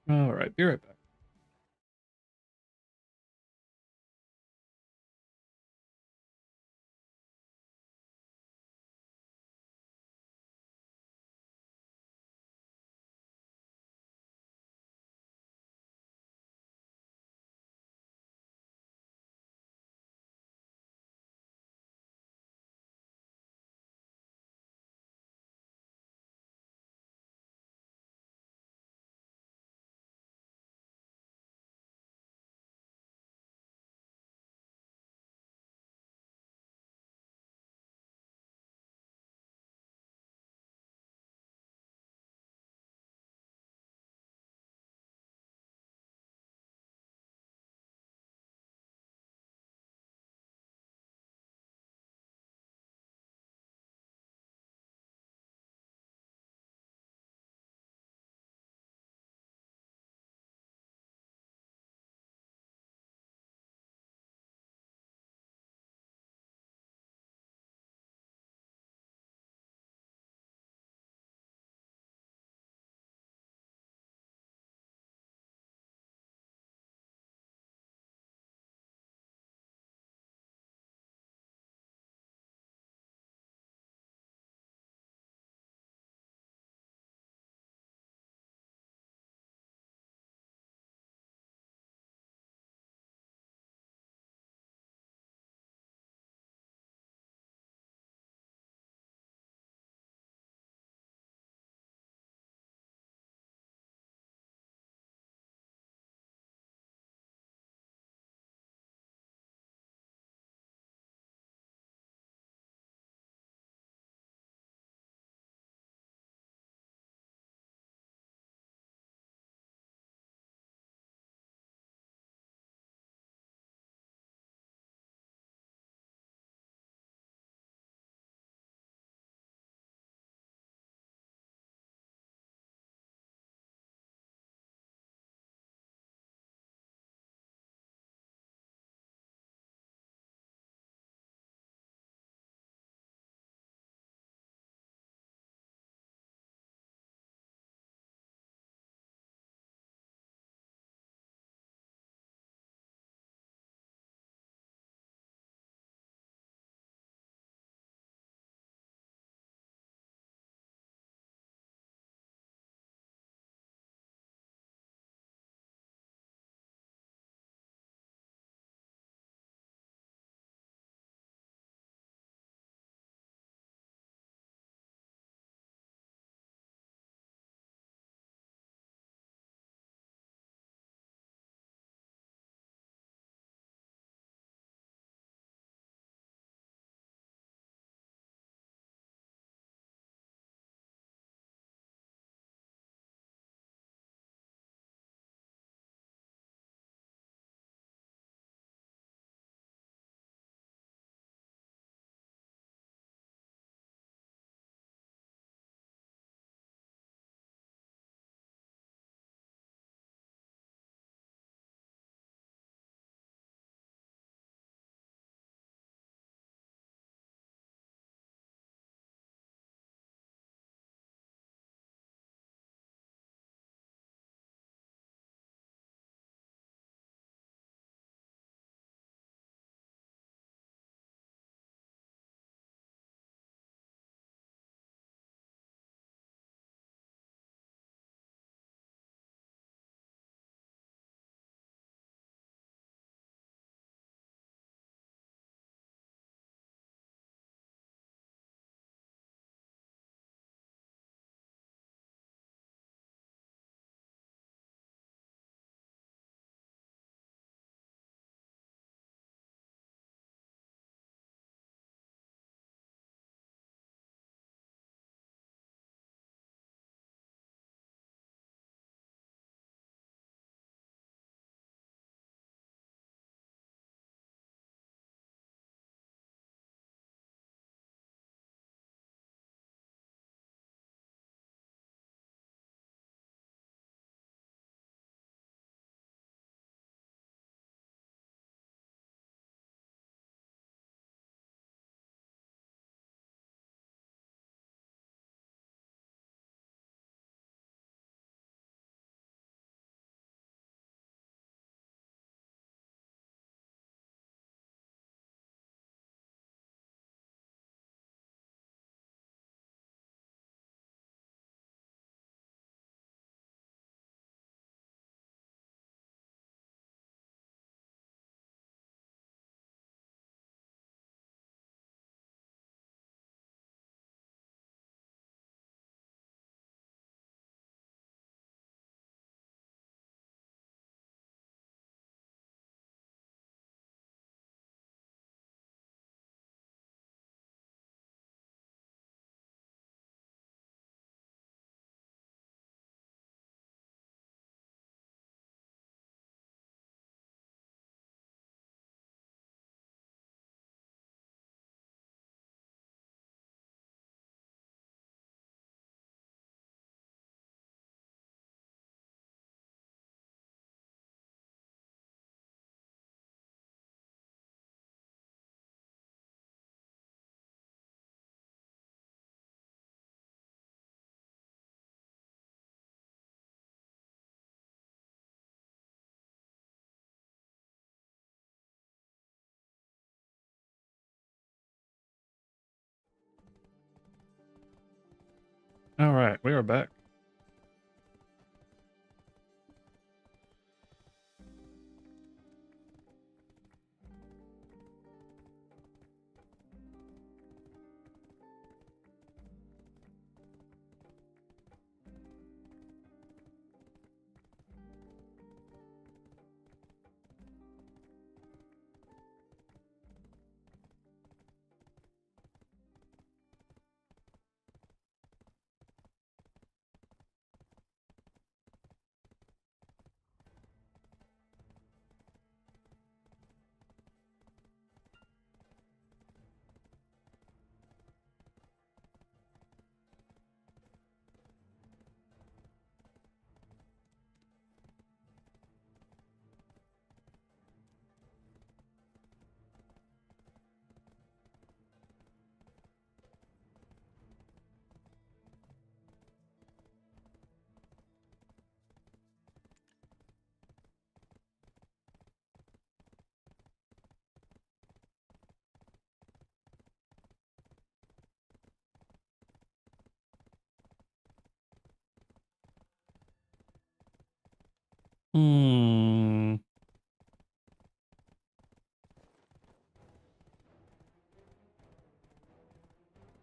All right, be right back. All right, we are back.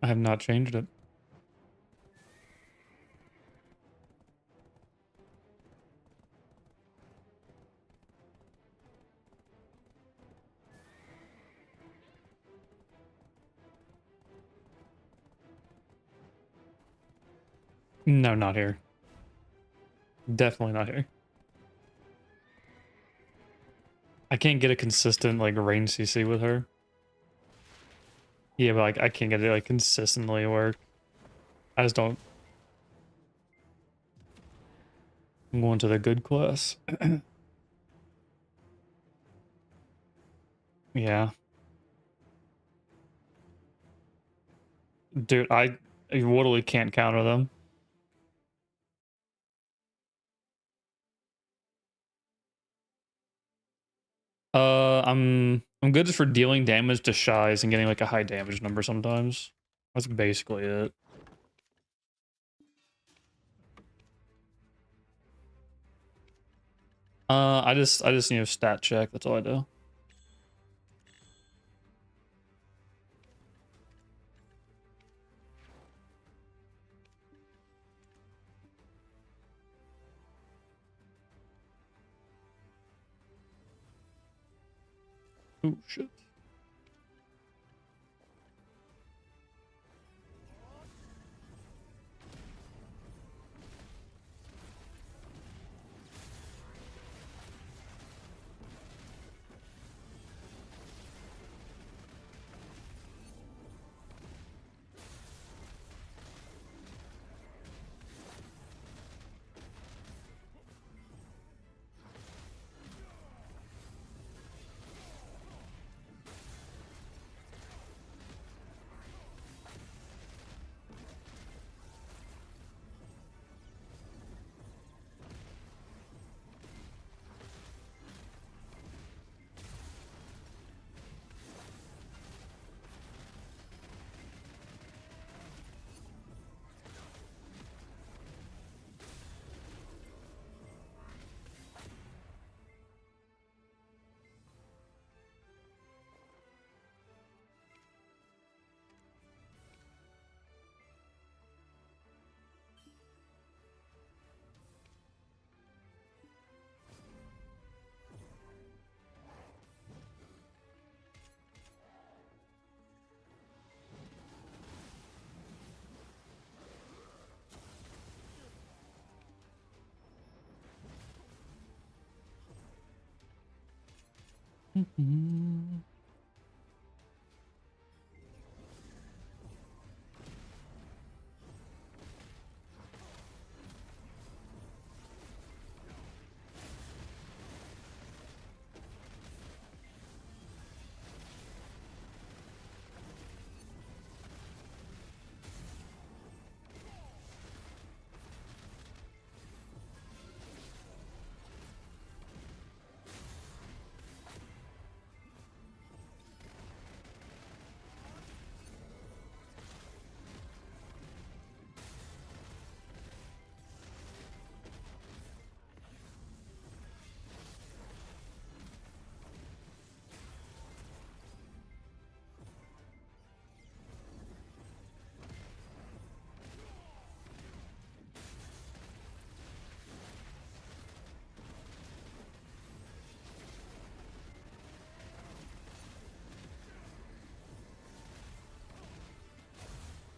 I have not changed it. No, not here. Definitely not here. I can't get a consistent like range CC with her. Yeah, but like I can't get it like consistently work. I just don't. I'm going to the good class. Yeah. Dude, I literally can't counter them. I'm good just for dealing damage to shies and getting like a high damage number sometimes. That's basically it. I just need a stat check. That's all I do. Oh shit.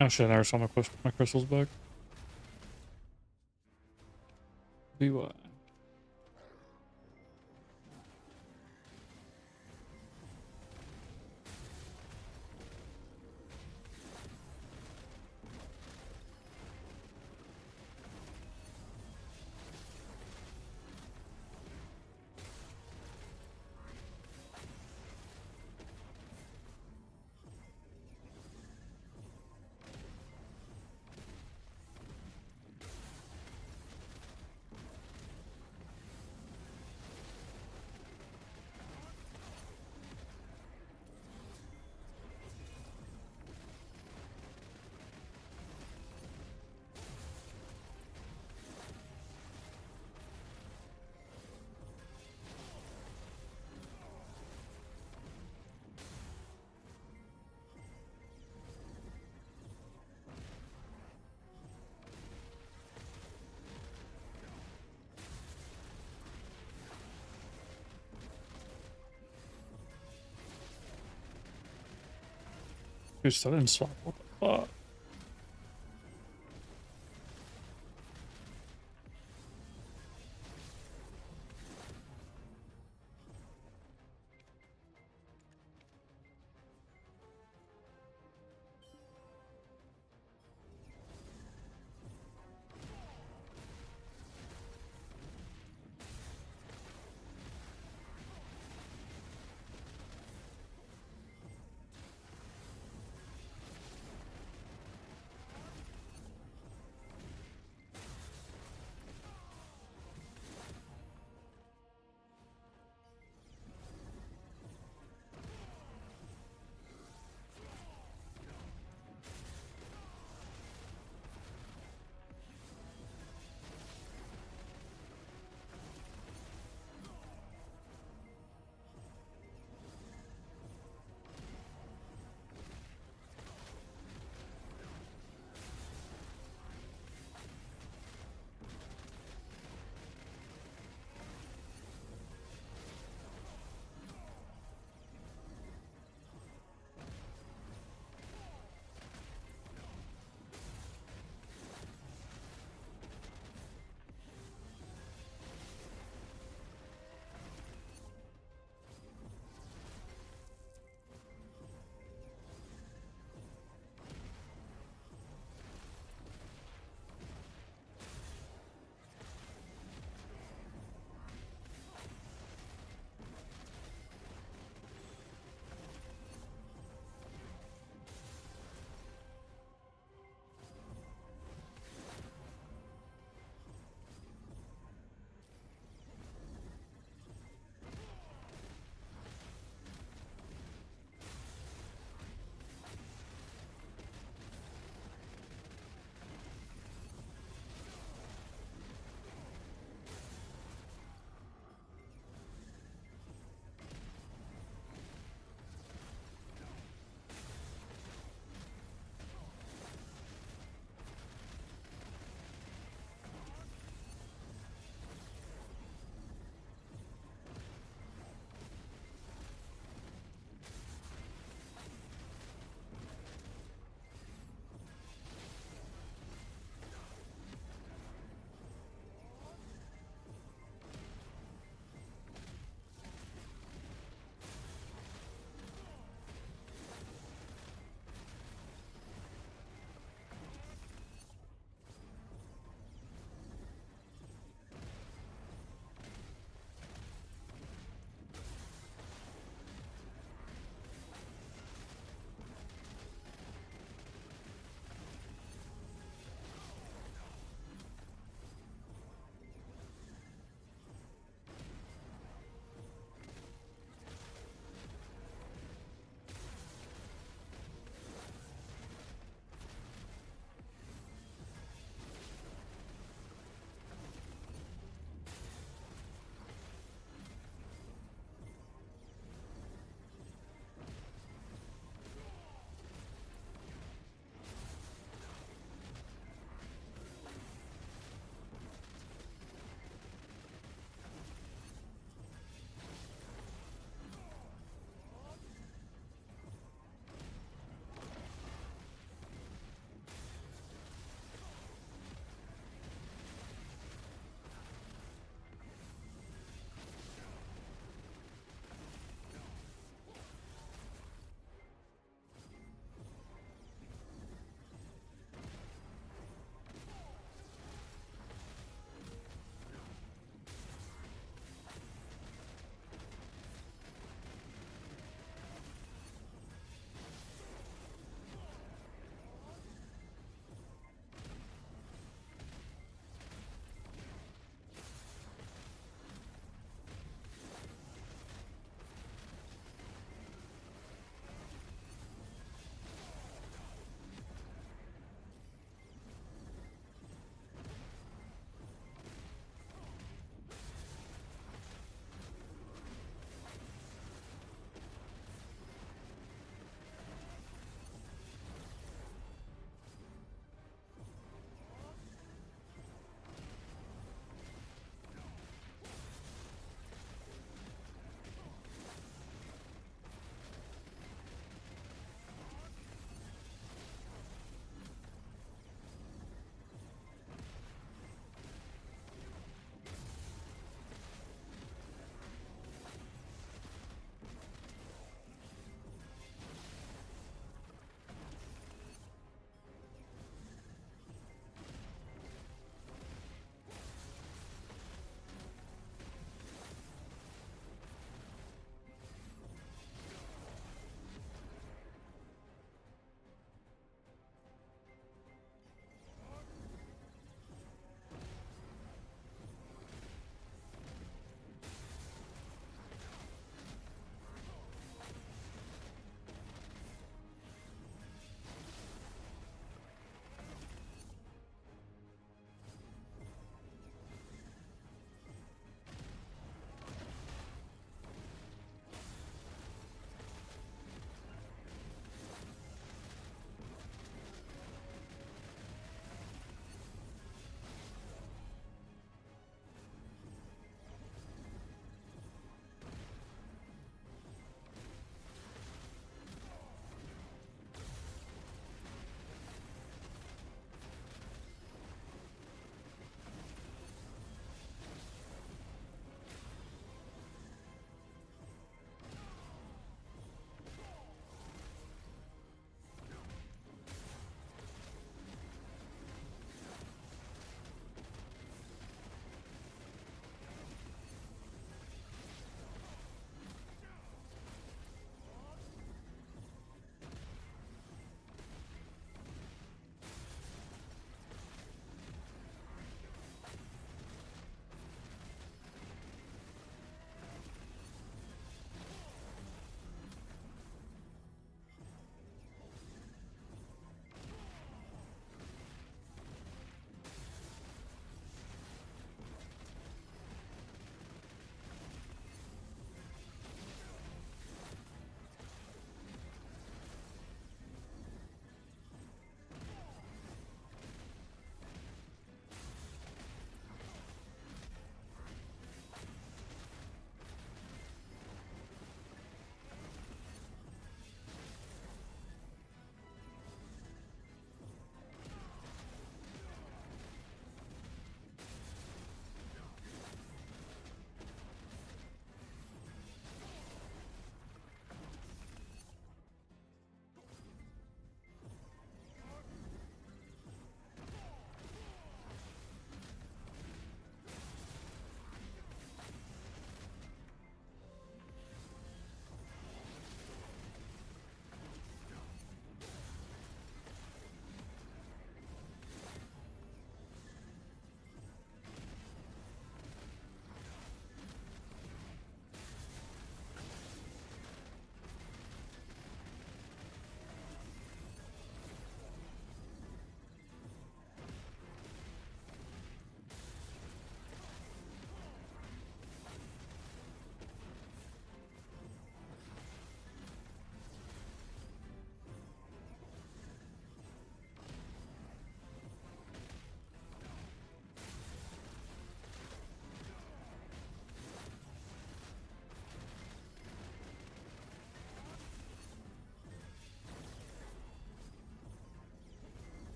Oh shit, I never saw my crystals back. BY. Dude, still didn't swap. What the fuck?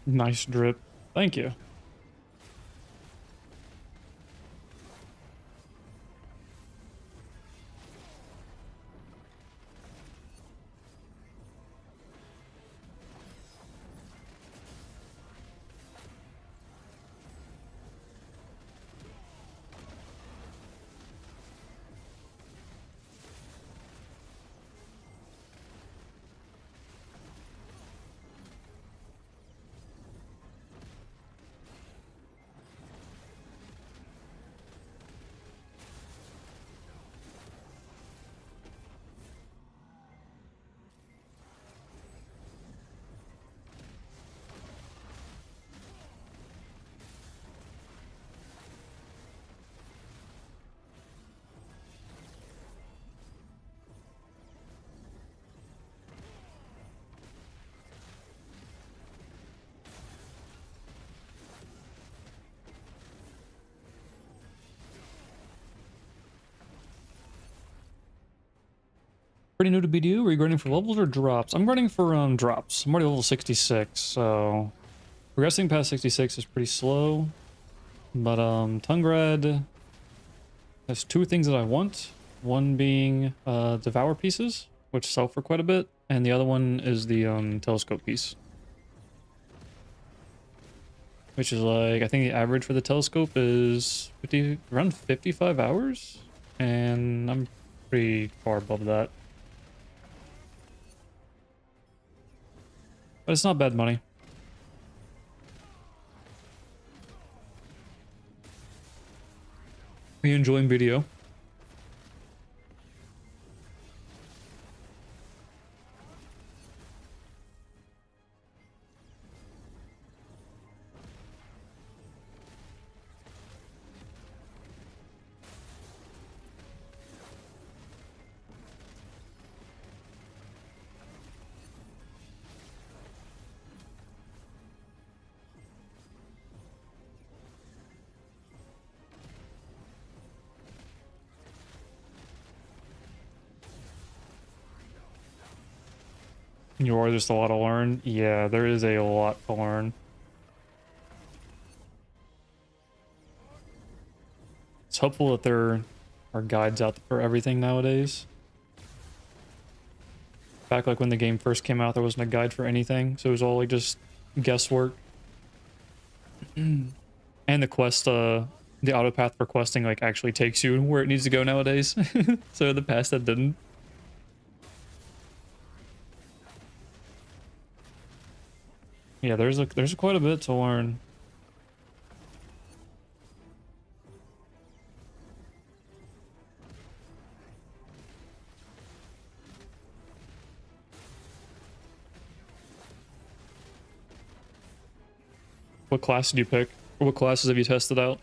Nice drip. Thank you. Pretty new to BDU. Are you grinding for levels or drops? I'm grinding for drops. I'm already level 66, so progressing past 66 is pretty slow. But Tungrad has two things that I want. One being Devour pieces, which sell for quite a bit, and the other one is the telescope piece. Which is like, I think the average for the telescope is around 55 hours, and I'm pretty far above that. But it's not bad money. Are you enjoying video? You are just a lot to learn. Yeah, there is a lot to learn. It's helpful that there are guides out for everything nowadays. Back like when the game first came out, there wasn't a guide for anything, so it was all like just guesswork. And the quest, the auto path for questing like actually takes you where it needs to go nowadays. So in the past that didn't. Yeah, there's quite a bit to learn. What class did you pick? Or what classes have you tested out?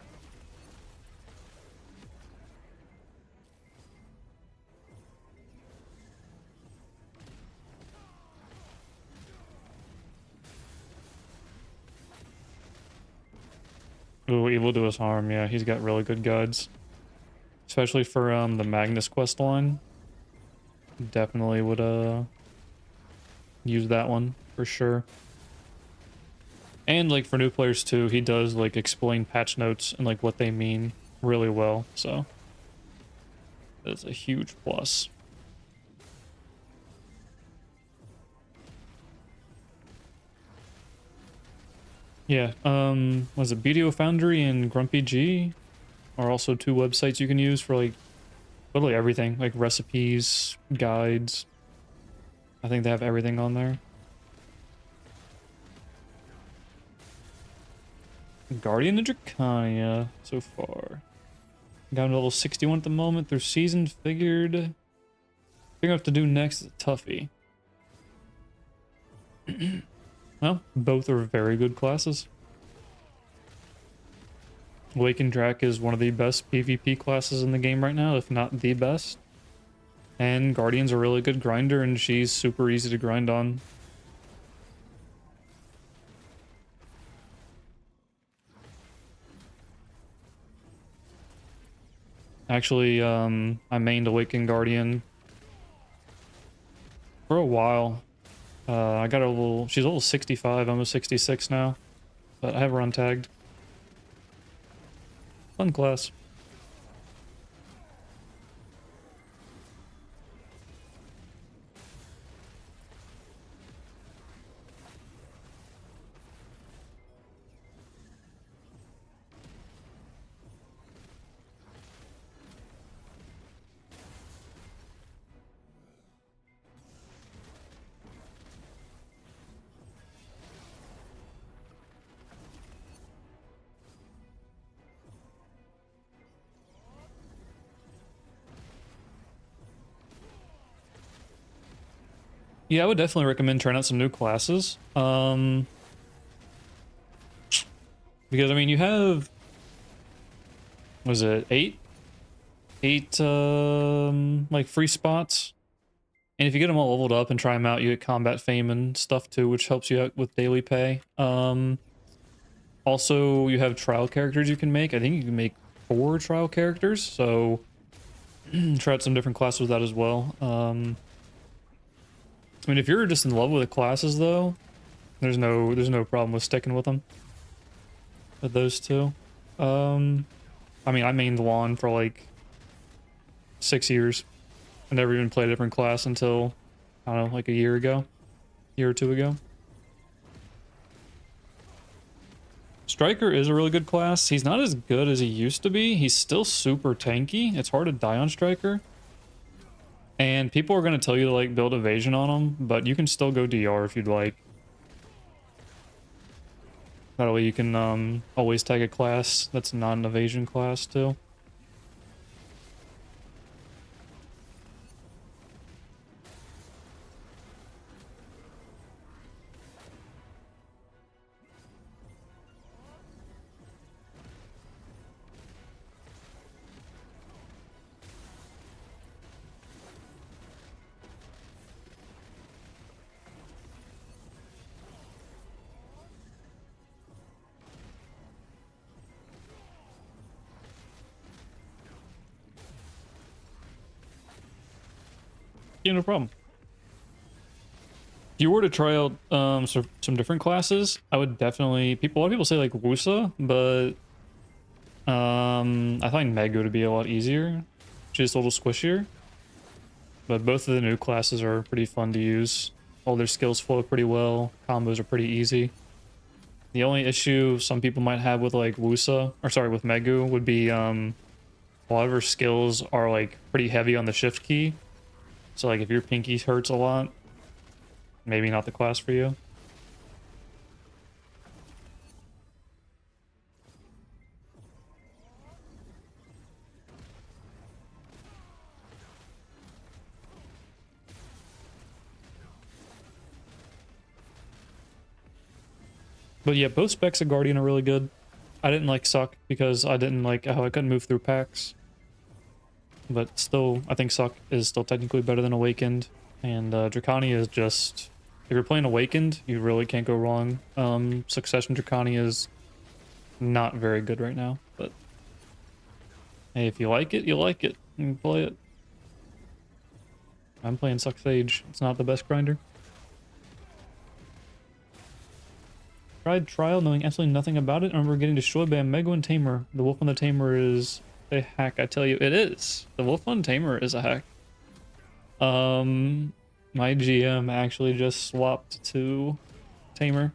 Ooh, Evil do us harm. Yeah, he's got really good guides. Especially for the Magnus quest line. Definitely would use that one for sure. And like for new players too, he does like explain patch notes and like what they mean really well. So that's a huge plus. Yeah, was it BDO Foundry and Grumpy G are also two websites you can use for like literally everything, like recipes, guides. I think they have everything on there. Guardian of Dracania so far. Down to level 61 at the moment. They're seasoned, figured. Figuring out to do next is a toughie. Well, both are very good classes. Awaken Drac is one of the best PvP classes in the game right now, if not the best. And Guardian's a really good grinder, and she's super easy to grind on. Actually, I mained Awaken Guardian for a while. I got a little, she's a level 65, almost 66 now, but I have her untagged. Fun class. Yeah, I would definitely recommend trying out some new classes. Because I mean, you have, was it eight like free spots, and if you get them all leveled up and try them out, you get combat fame and stuff too, which helps you out with daily pay. Also, you have trial characters you can make. I think you can make 4 trial characters, so try out some different classes with that as well. I mean, if you're just in love with the classes, though, there's no problem with sticking with them. With those two, I mean, I mained Lawn for like 6 years. I never even played a different class until, I don't know, like a year or two ago. Striker is a really good class. He's not as good as he used to be. He's still super tanky. It's hard to die on Striker. And people are going to tell you to like build evasion on him, but you can still go DR if you'd like. That way you can always tag a class that's not an evasion class too. Yeah, no problem. If you were to try out some different classes, I would definitely, a lot of people say like Wusa, but I find Maegu to be a lot easier. Just a little squishier. But both of the new classes are pretty fun to use. All their skills flow pretty well. Combos are pretty easy. The only issue some people might have with like Wusa, or sorry, with Maegu would be a lot of her skills are like pretty heavy on the shift key. So like if your pinky hurts a lot, maybe not the class for you. But yeah, both specs of Guardian are really good. I didn't like Succ because I didn't like how I couldn't move through packs. But still, I think Succ is still technically better than Awakened. And Dracania is just... If you're playing Awakened, you really can't go wrong. Succession Dracania is not very good right now. But hey, if you like it, you like it. You can play it. I'm playing Succ Sage. It's not the best grinder. Tried Trial knowing absolutely nothing about it. I remember getting destroyed by a Maegu and Tamer. The Wolf on the Tamer is a hack, I tell you. It is. The Wolf on Tamer is a hack. My GM actually just swapped to Tamer.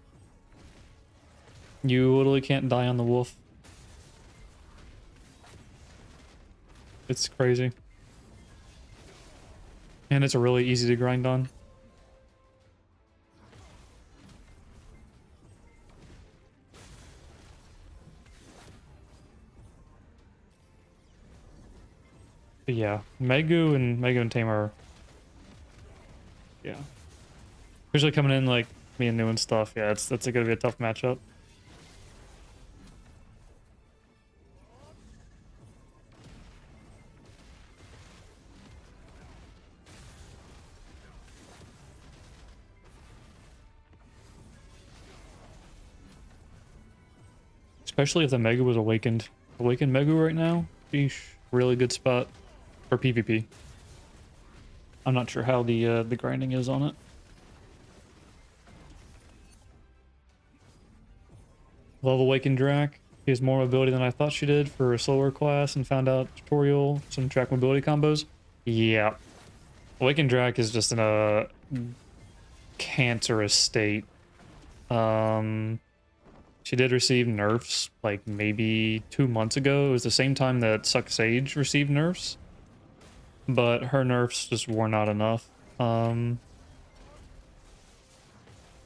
You literally can't die on the Wolf. It's crazy. And it's really easy to grind on. But yeah, Maegu and Tamer, yeah. Especially coming in like being new and stuff, yeah, that's gonna be a tough matchup. Especially if the Maegu was awakened. Awakened Maegu right now, sheesh, really good spot for PvP. I'm not sure how the grinding is on it. Love Awaken Drac. She has more mobility than I thought she did for a slower class, and found out tutorial some track mobility combos. Yeah. Awaken Drac is just in a cancerous state. She did receive nerfs like maybe 2 months ago. It was the same time that Succ Sage received nerfs, but her nerfs just were not enough.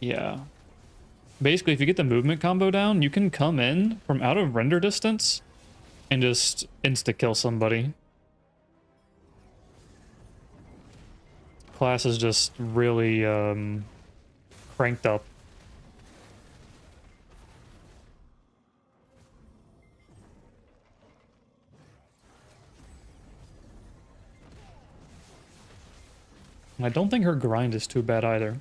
Yeah. Basically, if you get the movement combo down, you can come in from out of render distance and just insta-kill somebody. Class is just really cranked up. I don't think her grind is too bad either.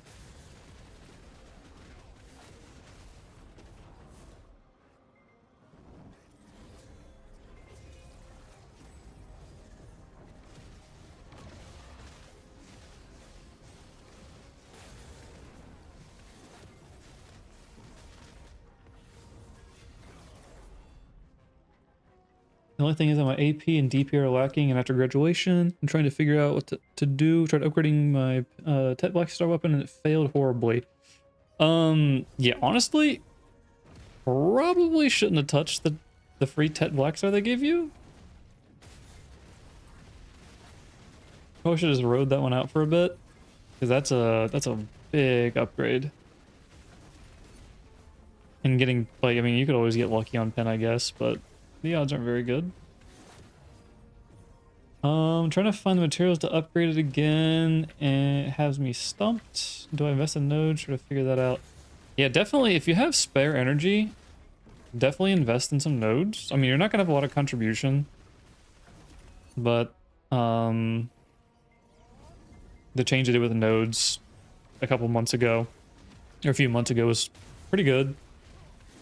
The only thing is that my AP and DP are lacking, and after graduation, I'm trying to figure out what to do. Tried upgrading my Tet Black Star weapon, and it failed horribly. Yeah, honestly, probably shouldn't have touched the free Tet Black Star they gave you. Probably should have just rode that one out for a bit, because that's a big upgrade. And getting, like, I mean, you could always get lucky on pen, I guess, but the odds aren't very good. I'm trying to find the materials to upgrade it again, and it has me stumped. Do I invest in nodes? Try to figure that out. Yeah, definitely, if you have spare energy, definitely invest in some nodes. I mean, you're not gonna have a lot of contribution, but the change I did with the nodes a couple months ago, or a few months ago, was pretty good.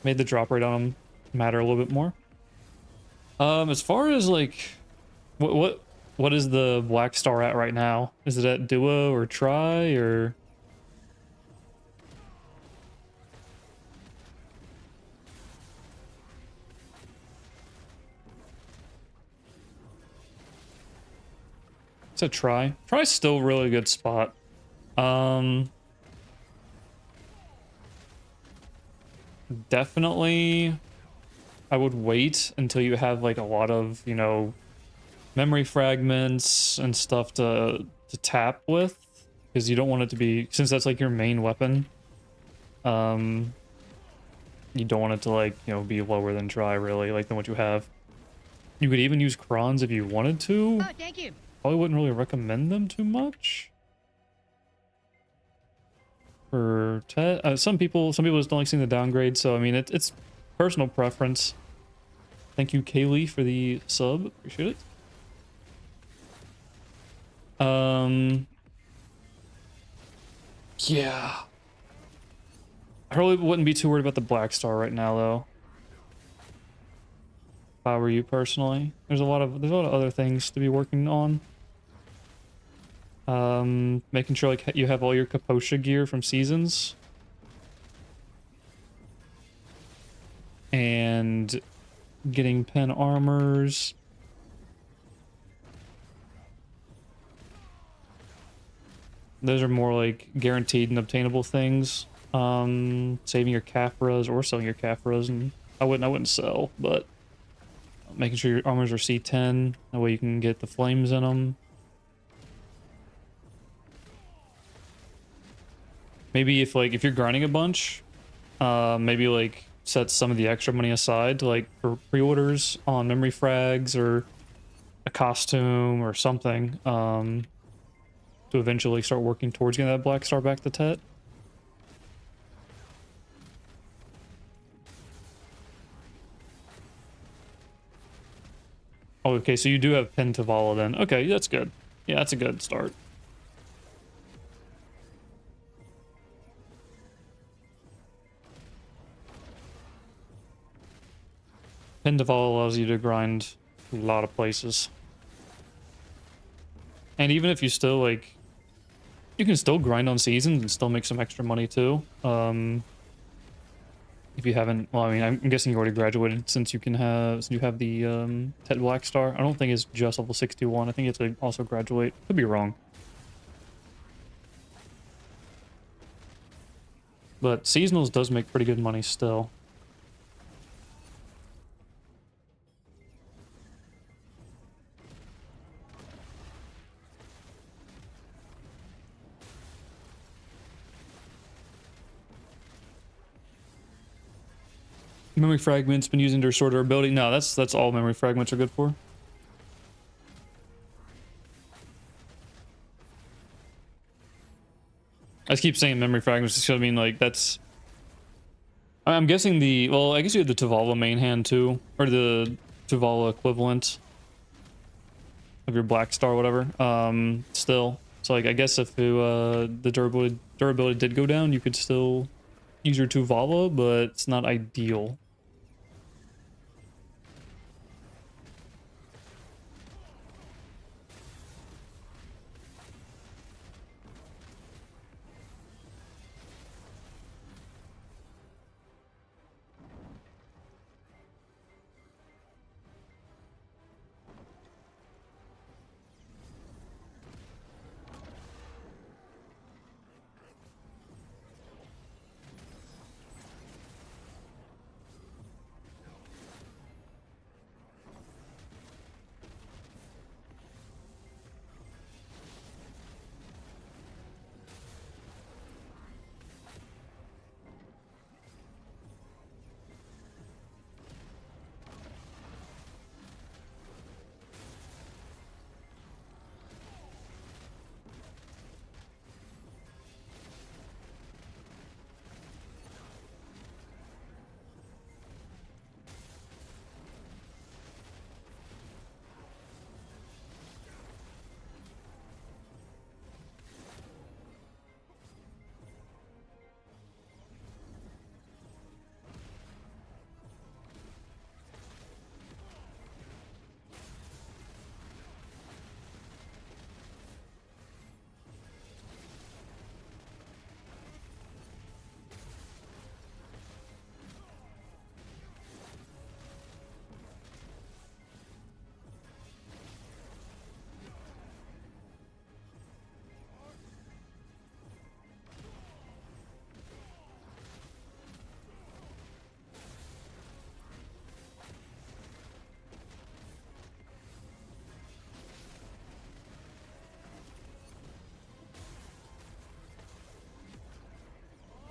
Made the drop rate on them matter a little bit more. As far as like, what is the Black Star at right now? Is it at Duo or Tri or? It's a Tri. Tri's still a really good spot. Definitely, I would wait until you have like a lot of, you know, memory fragments and stuff to tap with, because you don't want it to be, since that's like your main weapon, you don't want it to, like, you know, be lower than Tri, really, like, than what you have. You could even use Krons if you wanted to. Oh, thank you. Probably wouldn't really recommend them too much. For some people just don't like seeing the downgrade, so I mean, it's personal preference. Thank you, Kaylee, for the sub. Appreciate it. Yeah. I probably wouldn't be too worried about the Black Star right now, though. If I were you personally, there's a lot of other things to be working on. Making sure like you have all your Kaposha gear from seasons, and getting pen armors. Those are more like guaranteed and obtainable things. Saving your Caphras or selling your Caphras, and I wouldn't sell, but making sure your armors are C10, that way you can get the flames in them. Maybe if you're grinding a bunch, maybe like set some of the extra money aside to like for pre-orders on memory frags or a costume or something, to eventually start working towards getting that Black Star back to Tet. Oh, okay, so you do have Pin Tavala then. Okay, that's good. Yeah, that's a good start. Pin Tavala allows you to grind a lot of places. And even if you still like, you can still grind on seasons and still make some extra money too. If you haven't, well, I mean, I'm guessing you already graduated since you have the Tet Black Star. I don't think it's just level 61. I think you have to also graduate. Could be wrong. But seasonals does make pretty good money still. Memory fragments been using to restore durability. No, that's all memory fragments are good for. I just keep saying memory fragments just 'cause I mean, like, that's... I'm guessing the... Well, I guess you have the Tuvala main hand, too. Or the Tuvala equivalent of your Black Star, whatever. Still. So, like, I guess if the durability did go down, you could still use your Tuvala, but it's not ideal.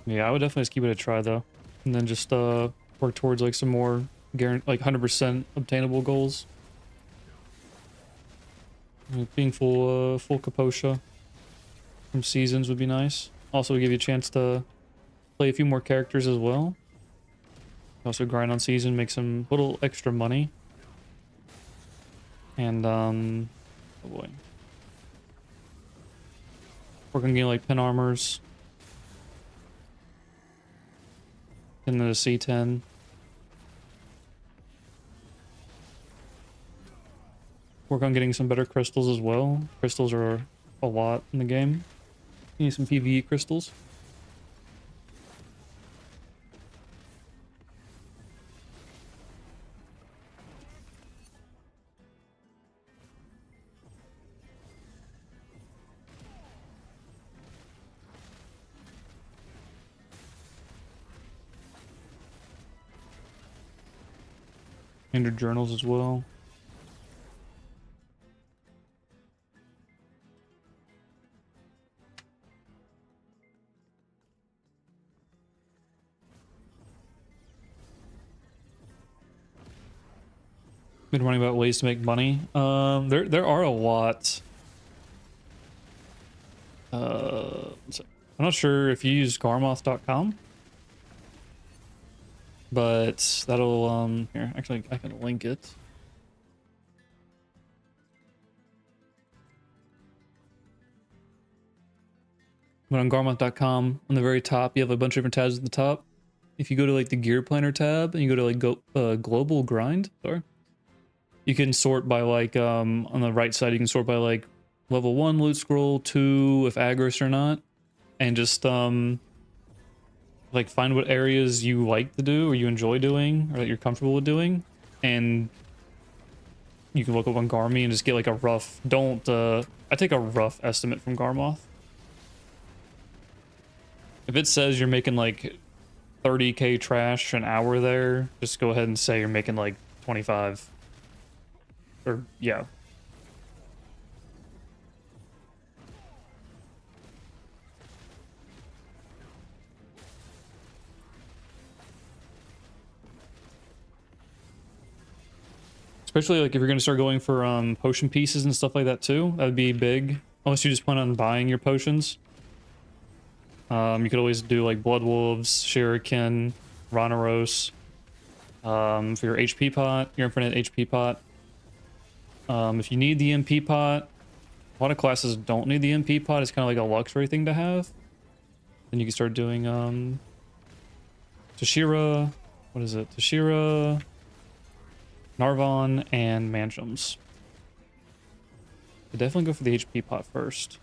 Yeah, I would definitely just keep it a try though, and then just work towards like some more like 100% obtainable goals. Like being full Kaposha from seasons would be nice. Also give you a chance to play a few more characters as well. Also grind on season, make some little extra money. And oh boy, work on getting like pin armors. And then a C10. Work on getting some better crystals as well. Crystals are a lot in the game. You need some PvE crystals. And your journals as well. Been wondering about ways to make money. There are a lot. I'm not sure if you use garmoth.com, but that'll here, actually I can link it. But on garmoth.com, on the very top, you have a bunch of different tabs at the top. If you go to like the gear planner tab and you go to like global grind, sorry, you can sort by like on the right side you can sort by like level 1 loot scroll, 2 if aggro's or not, and just Like, find what areas you like to do or you enjoy doing or that you're comfortable with doing, and you can look up on Garmy and just get like a rough, I take a rough estimate from Garmoth. If it says you're making like 30k trash an hour there, just go ahead and say you're making like 25. Or, yeah. Especially like if you're going to start going for potion pieces and stuff like that too, that would be big. Unless you just plan on buying your potions. You could always do like Blood Wolves, Shuriken, Ranaros. For your HP pot, your infinite HP pot. If you need the MP pot, a lot of classes don't need the MP pot. It's kind of like a luxury thing to have. Then you can start doing Tashira. What is it? Tashira, Narvon, and Manchums. But definitely go for the HP pot first.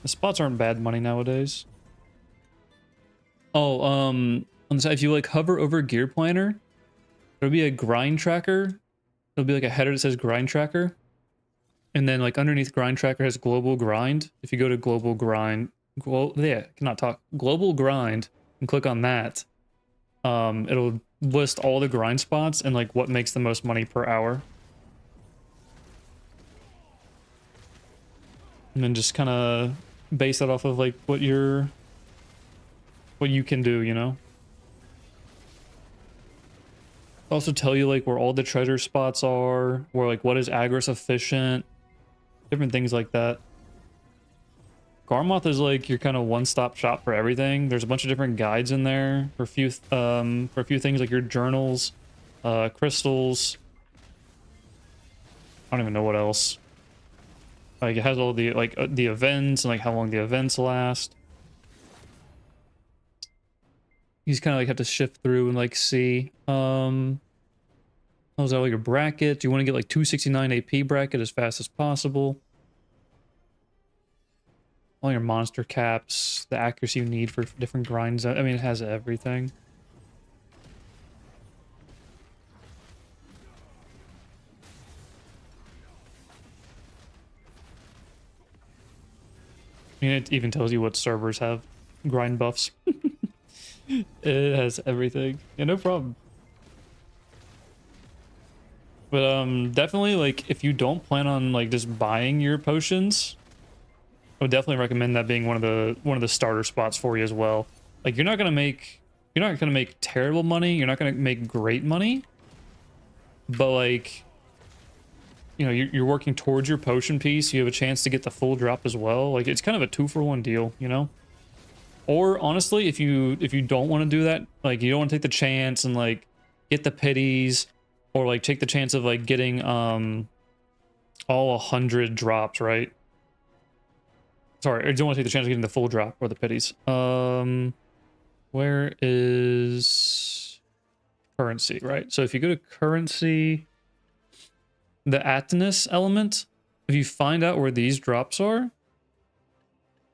The spots aren't bad money nowadays. Oh, on the side, if you like hover over Gear Planner, there'll be a grind tracker. There'll be like a header that says grind tracker. And then like underneath grind tracker has global grind. If you go to global grind, global grind and click on that, it'll list all the grind spots and like what makes the most money per hour. And then just kind of base that off of like what you can do, you know? Also tell you like where all the treasure spots are, where like what is aggro efficient, different things like that. Garmoth is like your kind of one-stop shop for everything. There's a bunch of different guides in there for a few things like your journals, crystals. I don't even know what else. Like it has all the like the events and like how long the events last. You just kind of like have to shift through and like see. How's all your brackets? You want to get like 269 AP bracket as fast as possible. All your monster caps, the accuracy you need for different grinds. I mean, it has everything. I mean, it even tells you what servers have grind buffs. It has everything. Yeah, no problem. But definitely like if you don't plan on like just buying your potions, I would definitely recommend that being one of the starter spots for you as well. Like you're not gonna make terrible money, you're not gonna make great money, but like, you know, you're working towards your potion piece, you have a chance to get the full drop as well. Like it's kind of a 2-for-1 deal, you know? Or honestly, if you don't want to do that, like you don't want to take the chance and like get the pities, or like take the chance of like getting all 100 drops, right? Sorry, I don't want to take the chance of getting the full drop or the pities. Where is currency, right? So if you go to currency, the Atenus element, if you find out where these drops are,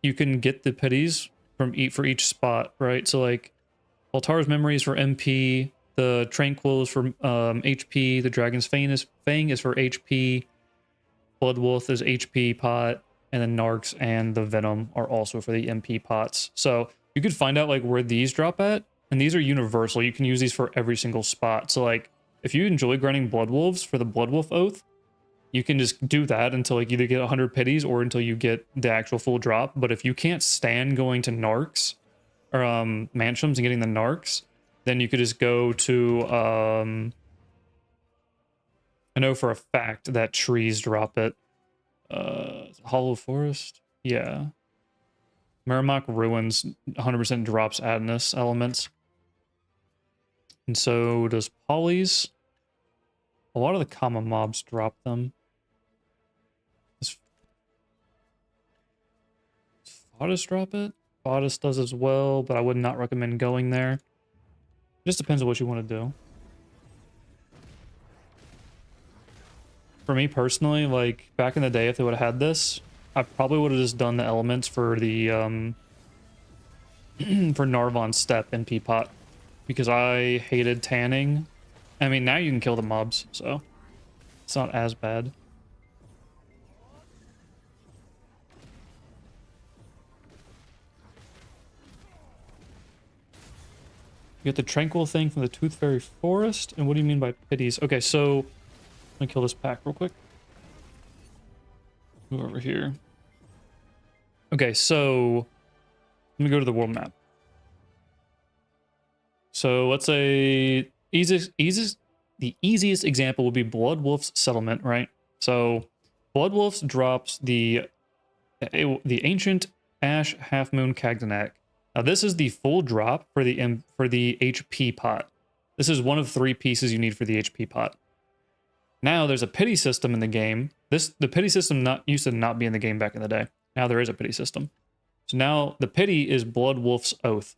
you can get the pities for each spot, right? So like Altara's Memory is for MP, the Tranquil is for HP, the Dragon's Fang is for HP, Bloodwolf is HP pot, and then Narcs and the Venom are also for the MP pots. So you could find out like where these drop at, and these are universal. You can use these for every single spot. So like if you enjoy grinding Bloodwolves for the Bloodwolf Oath, you can just do that until like either get 100 pities or until you get the actual full drop. But if you can't stand going to Narcs or Manchums and getting the Narcs, then you could just go to I know for a fact that trees drop it. Hollow Forest? Yeah. Merrimack Ruins 100% drops Adenus elements. And so does Polys. A lot of the common mobs drop them. Does Fodus drop it? Fodus does as well, but I would not recommend going there. It just depends on what you want to do. For me personally, like back in the day, if they would have had this, I probably would have just done the elements for the for Narvon Step and Peapot because I hated tanning. I mean, now you can kill the mobs, so it's not as bad. You get the Tranquil thing from the Tooth Fairy Forest. And what do you mean by pities? Okay, so let me kill this pack real quick. Move over here. Okay, so let me go to the world map. So let's say the easiest example would be Blood Wolf's settlement, right? So Blood Wolf's drops the ancient Ash Half Moon Cagdanak. Now this is the full drop for the HP pot. This is one of 3 pieces you need for the HP pot. Now there's a pity system in the game. The pity system used to not be in the game back in the day. Now there is a pity system. So now the pity is Blood Wolf's Oath.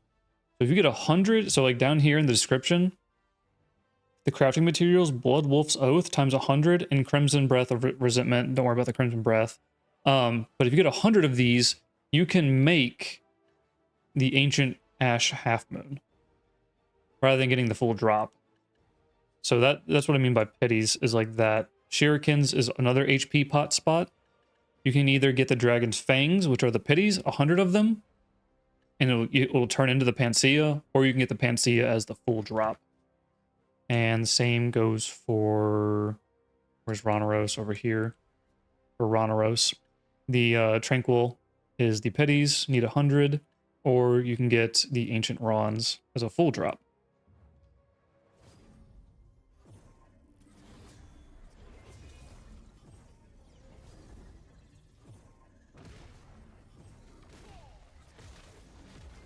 So if you get 100, so like down here in the description, the crafting materials, Blood Wolf's Oath times 100 and Crimson Breath of Resentment. Don't worry about the Crimson Breath. But if you get 100 of these, you can make the Ancient Ash Half Moon rather than getting the full drop. So that's what I mean by pities, is like that. Shurikens is another HP pot spot. You can either get the Dragon's Fangs, which are the pities, 100 of them, and it'll turn into the Panacea, or you can get the Panacea as the full drop. And the same goes for... Where's Ronaros? Over here. For Ronaros. The Tranquil is the pities, need 100, or you can get the Ancient Rons as a full drop.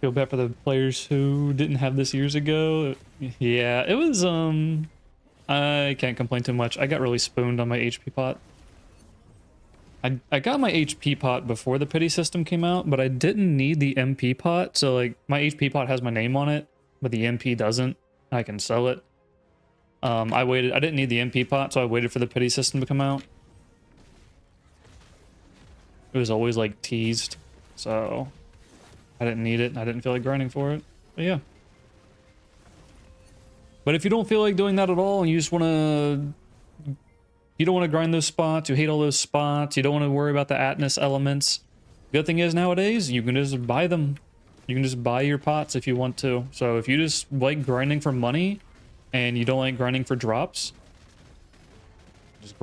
Feel bad for the players who didn't have this years ago. Yeah, it was, I can't complain too much. I got really spooned on my HP pot. I got my HP pot before the pity system came out, but I didn't need the MP pot. So like my HP pot has my name on it, but the MP doesn't. I can sell it. I didn't need the MP pot, so I waited for the pity system to come out. It was always like teased, so I didn't need it, and I didn't feel like grinding for it. But yeah. But if you don't feel like doing that at all, and you just want to... You don't want to grind those spots, you hate all those spots, you don't want to worry about the Atnus elements. The good thing is nowadays, you can just buy them. You can just buy your pots if you want to. So if you just like grinding for money, and you don't like grinding for drops, just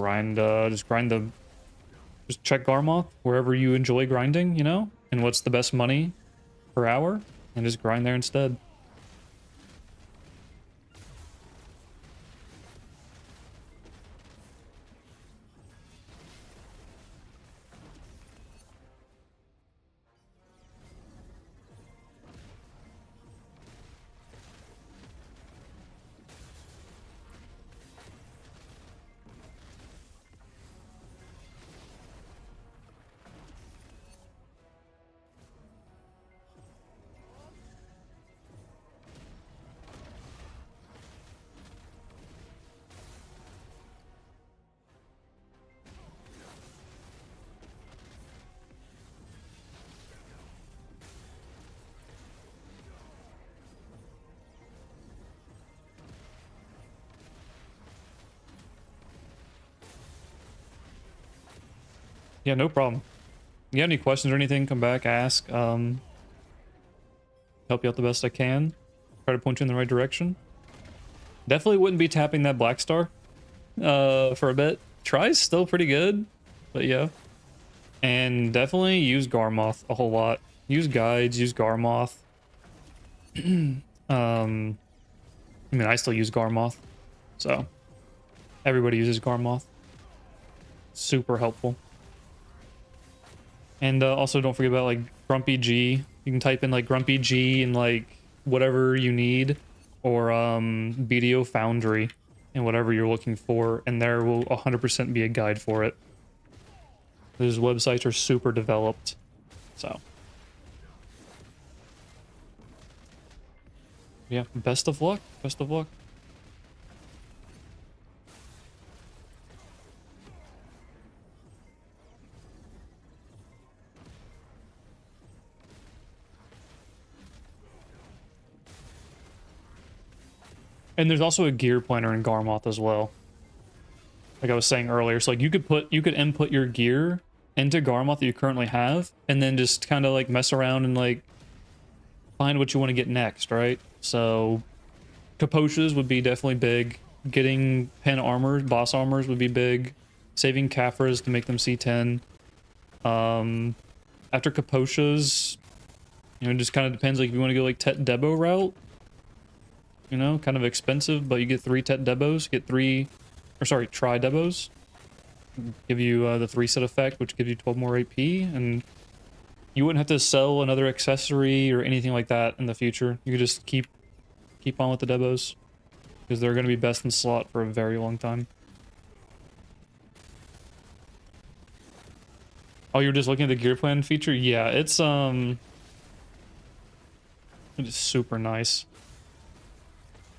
check Garmoth wherever you enjoy grinding, you know? And what's the best money per hour, and just grind there instead. Yeah, no problem. You got any questions or anything, come back, ask. Help you out the best I can. Try to point you in the right direction. Definitely wouldn't be tapping that Black Star for a bit. Try's still pretty good, but yeah. And definitely use Garmoth a whole lot. Use guides, use Garmoth. I mean, I still use Garmoth, so everybody uses Garmoth. Super helpful. And also don't forget about like Grumpy G. You can type in like Grumpy G and like whatever you need, or BDO Foundry and whatever you're looking for, and there will 100% be a guide for it. Those websites are super developed, so yeah, best of luck. Best of luck. And there's also a gear planner in Garmoth as well. Like I was saying earlier, so like you could input your gear into Garmoth that you currently have, and then just kind of like mess around and like find what you want to get next, right? So Capoches would be definitely big. Getting pen armors, boss armors would be big. Saving Caphras to make them C10. After Capoches, you know, it just kind of depends. Like if you want to go like Tet Debo route, you know, kind of expensive, but you get 3 Tet Debos, get 3, or sorry, Tri Debos. Give you the 3 set effect, which gives you 12 more AP, and you wouldn't have to sell another accessory or anything like that in the future. You could just keep on with the Debos, because they're going to be best in slot for a very long time. Oh, you're just looking at the gear plan feature? Yeah, it is super nice.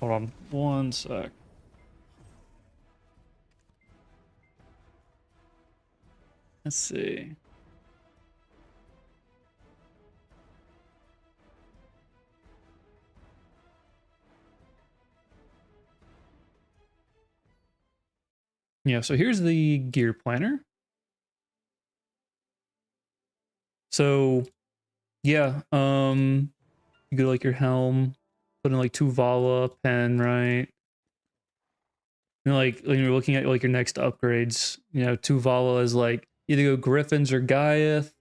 Hold on one sec. Let's see. Yeah, so here's the gear planner. So yeah, you go like your helm, put in like 2 Vala, pen, right? You know, like when you're looking at like your next upgrades, you know, 2 Vala is like either go Griffins or Gaiath.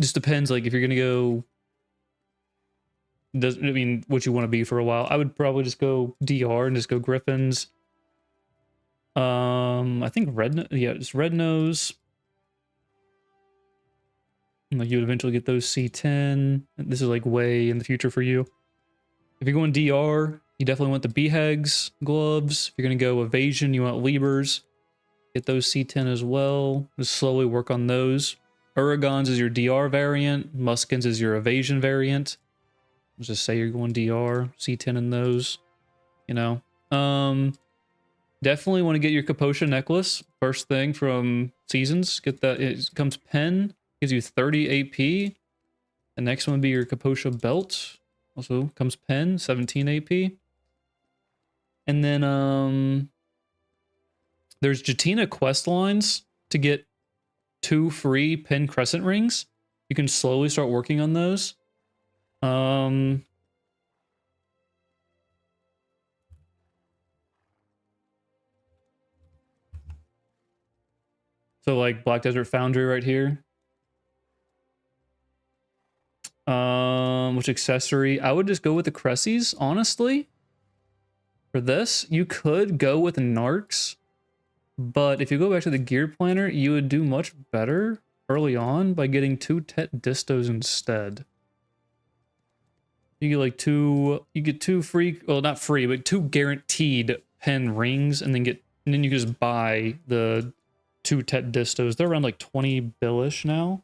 Just depends, like if you're gonna go, doesn't, I mean, what you want to be for a while. I would probably just go DR and just go Griffins. I think just Red Nose. Like you would eventually get those C10. This is like way in the future for you. If you're going DR, you definitely want the BHEGs gloves. If you're going to go evasion, you want Libers. Get those C10 as well. Just slowly work on those. Uragons is your DR variant. Muskins is your evasion variant. Let's just say you're going DR, C10 in those. You know. Definitely want to get your Capotia necklace. First thing from Seasons. Get that. It comes pen. Gives you 30 AP. The next one would be your Capotia belt. Also comes pen, 17 AP. And then there's Jatina quest lines to get 2 free pen crescent rings. You can slowly start working on those. So like Black Desert Foundry right here. Which accessory? I would just go with the Cressies, honestly. For this, you could go with Narcs, but if you go back to the gear planner, you would do much better early on by getting 2 Tet Distos instead. You get like 2, you get 2 free, well not free, but 2 guaranteed pen rings, and then you can just buy the 2 Tet Distos. They're around like 20 billish now.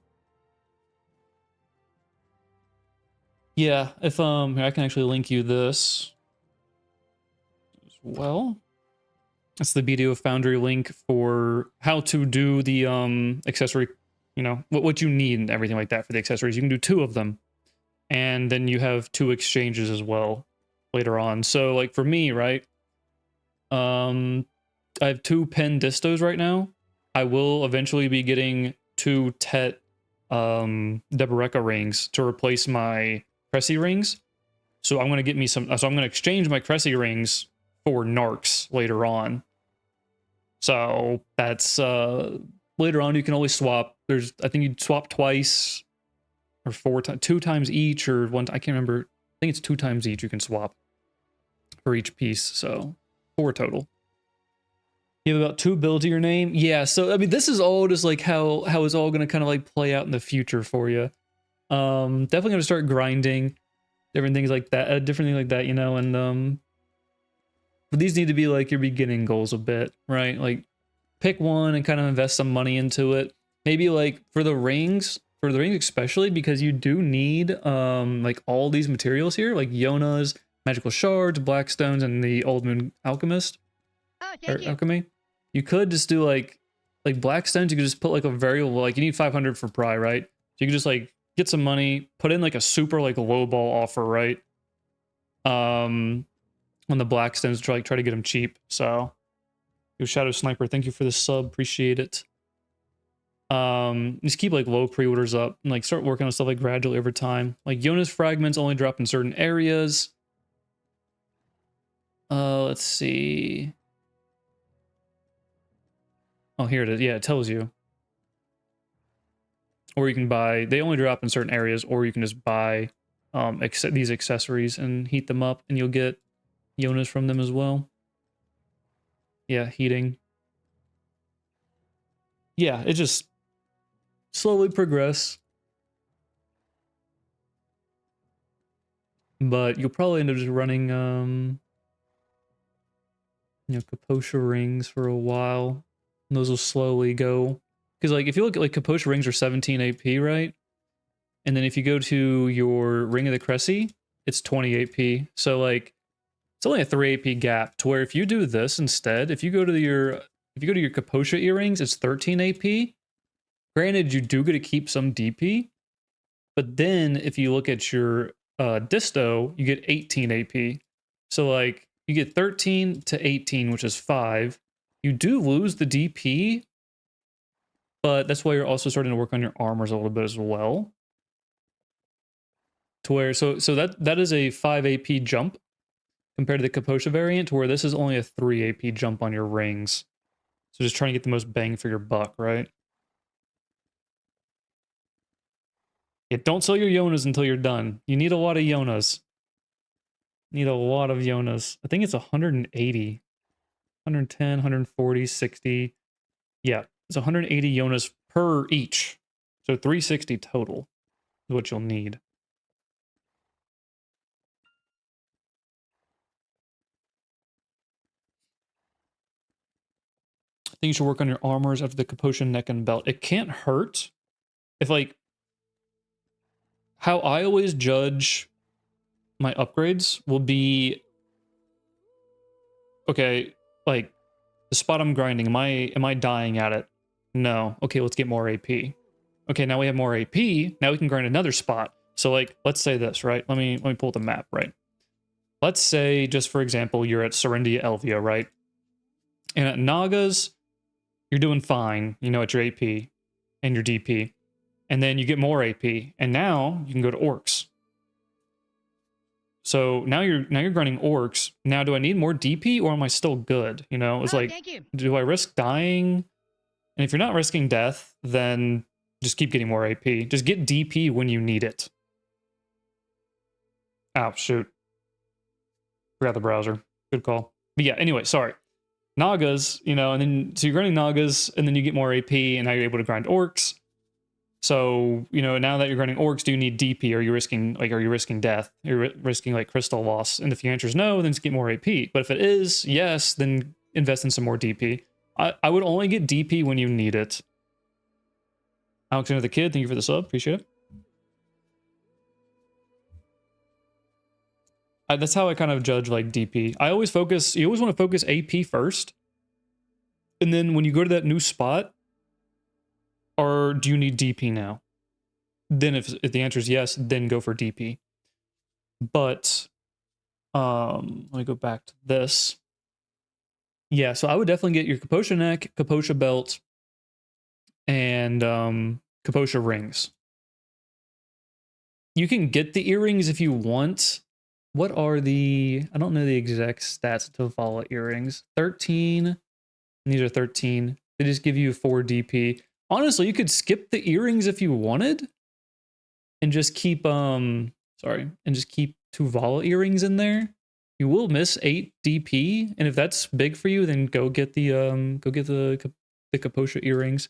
Yeah, if here, I can actually link you this as well. That's the BDO Foundry link for how to do the accessory, you know, what you need and everything like that for the accessories. You can do 2 of them. And then you have 2 exchanges as well later on. So like for me, right? I have 2 pen distos right now. I will eventually be getting 2 Tet Deboreka rings to replace my Cressy rings. So I'm going to get me some, so I'm going to exchange my Cressy rings for Narcs later on. So that's later on you can always swap. There's, I think you swap twice or 4 times, 2 times each, or one, I can't remember. I think it's 2 times each you can swap for each piece. So 4 total. You have about 2 builds to your name. Yeah, so I mean this is all just like how it's all gonna kind of like play out in the future for you. Definitely gonna start grinding, different things like that, you know, and but these need to be like your beginning goals a bit, right? Like pick one and kind of invest some money into it. Maybe like for the rings especially, because you do need like all these materials here, like Yona's, magical shards, blackstones, and the Old Moon Alchemist. Oh, thank you. Alchemy. You could just do like blackstones. You could just put like a variable, like you need 500 for pry, right? So you could just like get some money, put in like a super like low ball offer, right? When the black stems try to get them cheap. So, yo, Shadow Sniper, thank you for the sub. Appreciate it. Just keep like low pre-orders up and like start working on stuff like gradually over time. Like Jonas fragments only drop in certain areas. Let's see. Oh, here it is. Yeah, it tells you. Or you can buy, they only drop in certain areas, or you can just buy these accessories and heat them up and you'll get Jonas from them as well. Yeah, heating. Yeah, it just slowly progress. But you'll probably end up just running, you know, Kaposha rings for a while. And those will slowly go. Because, like, if you look at, like, Kaposha rings are 17 AP, right? And then if you go to your Ring of the Cressy, it's 20 AP. So, like, it's only a 3 AP gap. To where if you do this instead, if you go to your Kaposha earrings, it's 13 AP. Granted, you do get to keep some DP. But then, if you look at your Disto, you get 18 AP. So, like, you get 13 to 18, which is 5. You do lose the DP, but that's why you're also starting to work on your armors a little bit as well. To where, so that is a 5 AP jump compared to the Kaposha variant, to where this is only a 3 AP jump on your rings. So just trying to get the most bang for your buck, right? Yeah, don't sell your Yonas until you're done. You need a lot of Yonas. Need a lot of Yonas. I think it's 180. 110, 140, 60. Yeah, it's 180 Yonas per each. So 360 total is what you'll need. I think you should work on your armors after the Kaposha neck and belt. It can't hurt if, like, how I always judge my upgrades will be, okay, like, the spot I'm grinding, am I dying at it? No. Okay, let's get more AP. Okay, now we have more AP. Now we can grind another spot. So, like, let's say this, right? Let me pull the map, right? Let's say, just for example, you're at Serendia Elvia, right? And at Nagas, you're doing fine, you know, at your AP and your DP. And then you get more AP. And now you can go to Orcs. So now you're grinding Orcs. Now, do I need more DP or am I still good? You know, it's like, do I risk dying? And if you're not risking death, then just keep getting more AP. Just get DP when you need it. Oh, shoot. Forgot the browser. Good call. But yeah, anyway, sorry. Nagas, you know, and then, so you're grinding Nagas, and then you get more AP, and now you're able to grind Orcs. So, you know, now that you're grinding Orcs, do you need DP? Are you risking death? You're risking, like, crystal loss. And if the answer is no, then just get more AP. But if it is yes, then invest in some more DP. I would only get DP when you need it. Alexander the Kid, thank you for the sub. Appreciate it. That's how I kind of judge, like, DP. You always want to focus AP first. And then when you go to that new spot, or do you need DP now? Then if the answer is yes, then go for DP. But, let me go back to this. Yeah, so I would definitely get your Kaposha neck, Kaposha belt, and Kaposha rings. You can get the earrings if you want. What are the... I don't know the exact stats to Vala earrings. 13. And these are 13. They just give you 4 DP. Honestly, you could skip the earrings if you wanted. And just keep... and just keep 2 Vala earrings in there. You will miss 8 DP. And if that's big for you, then go get the Kaposha earrings.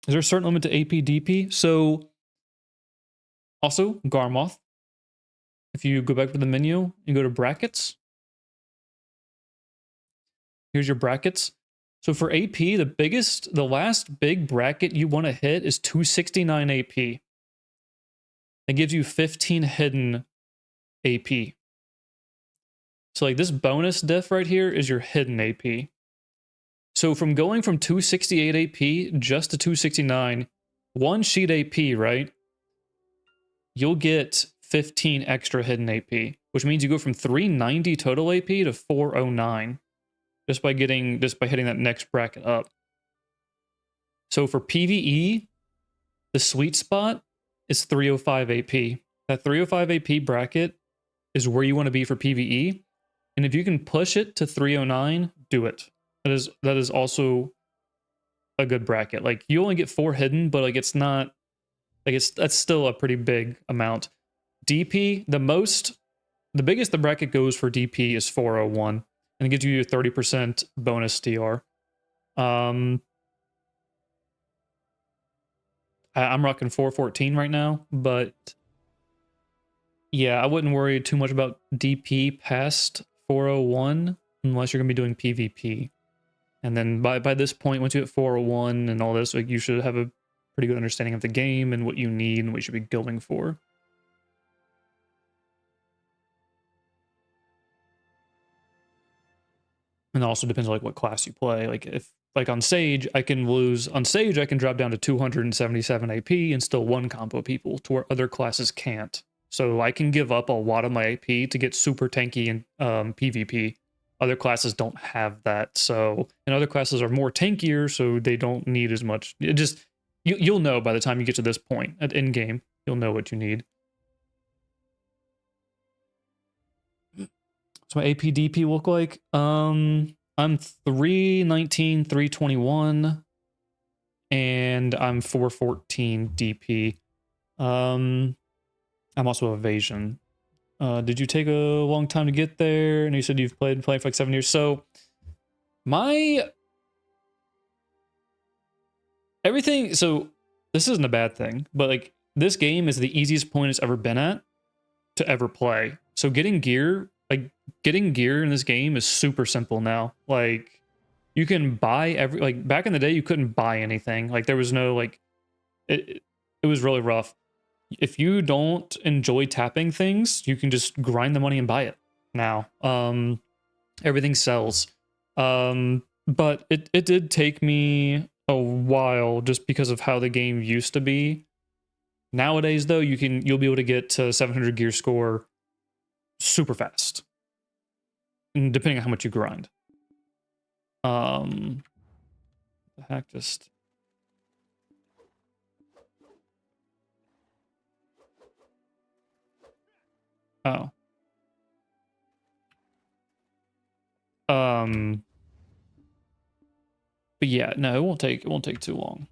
Is there a certain limit to AP DP? So... Also, Garmoth. If you go back to the menu, you go to brackets. Here's your brackets. So for AP, the last big bracket you want to hit is 269 AP. It gives you 15 hidden AP. So like this bonus diff right here is your hidden AP. So from going from 268 AP just to 269, 1 sheet AP, right? you'll get 15 extra hidden AP, which means you go from 390 total AP to 409 just by hitting that next bracket up. So for PvE, the sweet spot is 305 AP. That 305 AP bracket is where you want to be for PvE. And if you can push it to 309, do it. That is also a good bracket. Like, you only get 4 hidden, but like it's not like that's still a pretty big amount. DP, the biggest the bracket goes for DP is 401, and it gives you a 30% bonus DR. I'm rocking 414 right now, but yeah, I wouldn't worry too much about DP past 401 unless you're gonna be doing PvP. And then by this point, once you hit 401 and all this, like, you should have a pretty good understanding of the game and what you need and what you should be going for. And it also depends on like what class you play. Like, if like on Sage, I can drop down to 277 AP and still one combo people to where other classes can't. So I can give up a lot of my AP to get super tanky in PvP. Other classes don't have that. So, and other classes are more tankier, so they don't need as much. It just, you'll know by the time you get to this point at end game, you'll know what you need. So my AP DP look like, I'm 319, 321, and I'm 414 DP. I'm also evasion. Did you take a long time to get there? And you said you've played for like 7 years. So so this isn't a bad thing, but like, this game is the easiest point it's ever been at to ever play. So getting gear in this game is super simple now. like, you can buy like, back in the day you couldn't buy anything. Like, there was no like, it was really rough. If you don't enjoy tapping things, you can just grind the money and buy it now. Everything sells. But it did take me a while just because of how the game used to be. Nowadays though, you'll be able to get to 700 gear score super fast, depending on how much you grind. The hack just... Oh. But yeah, no, it won't take too long.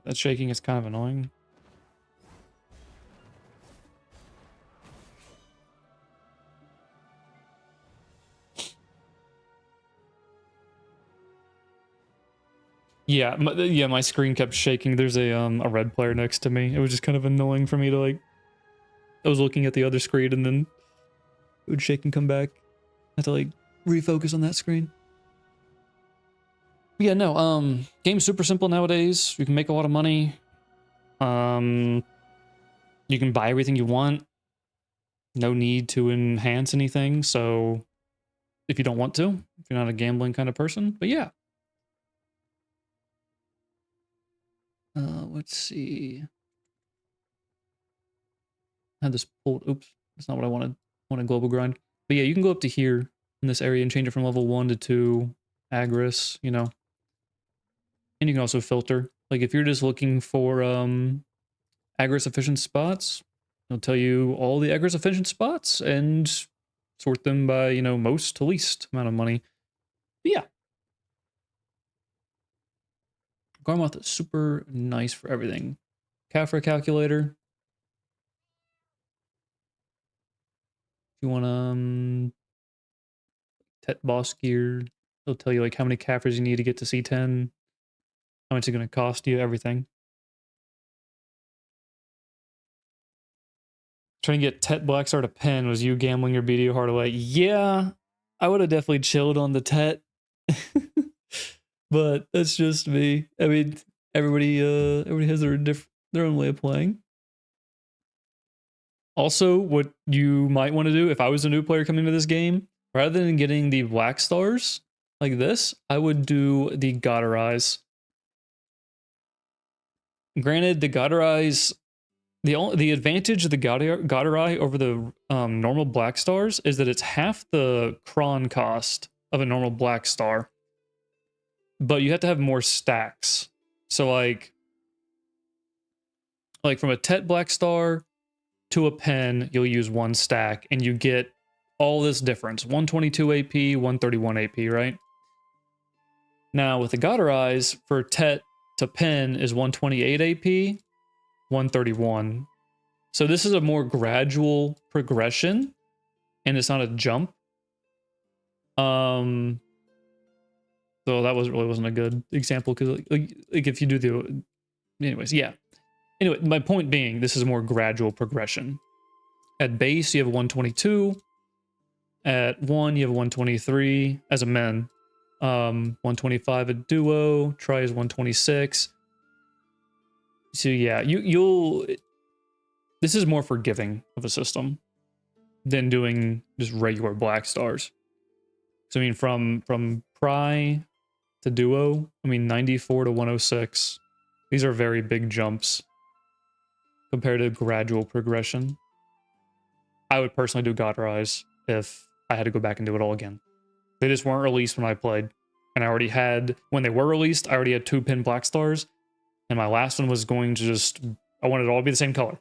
That shaking is kind of annoying. Yeah, my screen kept shaking. There's a red player next to me. It was just kind of annoying for me to like... I was looking at the other screen and then it would shake and come back. I had to like refocus on that screen. But yeah, no, game's super simple nowadays. You can make a lot of money. You can buy everything you want. No need to enhance anything. So if you don't want to, if you're not a gambling kind of person, but yeah. Let's see. I had this pulled. Oops, that's not what I wanted. I wanted global grind. But yeah, you can go up to here in this area and change it from level 1 to 2, Agris, you know. And you can also filter. Like, if you're just looking for Agris efficient spots, it'll tell you all the Agris efficient spots and sort them by, you know, most to least amount of money. But yeah. Garmoth is super nice for everything. Kafra calculator. If you want Tet boss gear, it'll tell you like how many Kafras you need to get to C10, how much it's going to cost you, everything. Trying to get Tet Blackstar to pen was you gambling your BDO hard away. Yeah, I would have definitely chilled on the Tet. But that's just me. I mean, everybody has their own way of playing. Also, what you might want to do, if I was a new player coming to this game, rather than getting the black stars like this, I would do the Godder Eyes. Granted, the Godder Eyes The advantage of the Godderi over the normal black stars is that it's half the cron cost of a normal black star, but you have to have more stacks. So like from a Tet black star to a pen, you'll use one stack and you get all this difference: 122 AP, 131 AP, right? Now with the Godderi's, for Tet to pen is 128 AP, 131. So this is a more gradual progression, and it's not a jump. So that wasn't a good example, because like if you do the, anyways, yeah. Anyway, my point being, this is a more gradual progression. At base, you have 122. At 1, you have 123 as a men. 125 a duo. Try is 126. So yeah, you'll. This is more forgiving of a system than doing just regular black stars. So I mean, from Pry to duo, I mean 94 to 106. These are very big jumps compared to gradual progression. I would personally do Godderi's if I had to go back and do it all again. They just weren't released when I played. And I already had, when they were released, I already had 2 pin black stars. And my last one was going to just, I wanted it all to be the same color.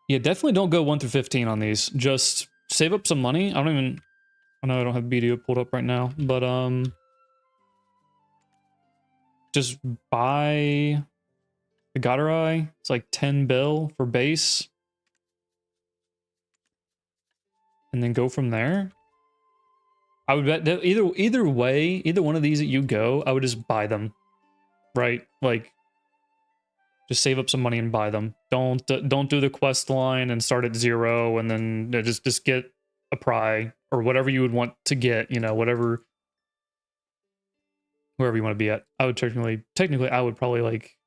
Yeah, definitely don't go 1 through 15 on these. Just save up some money. I know I don't have BDO pulled up right now, but just buy the Godderi. It's like 10 bill for base. And then go from there. I would bet that either way, either one of these that you go, I would just buy them. Right? Like, just save up some money and buy them. Don't do the quest line and start at 0 and then just get a pry or whatever you would want to get, you know, wherever you want to be at. I would technically I would probably like,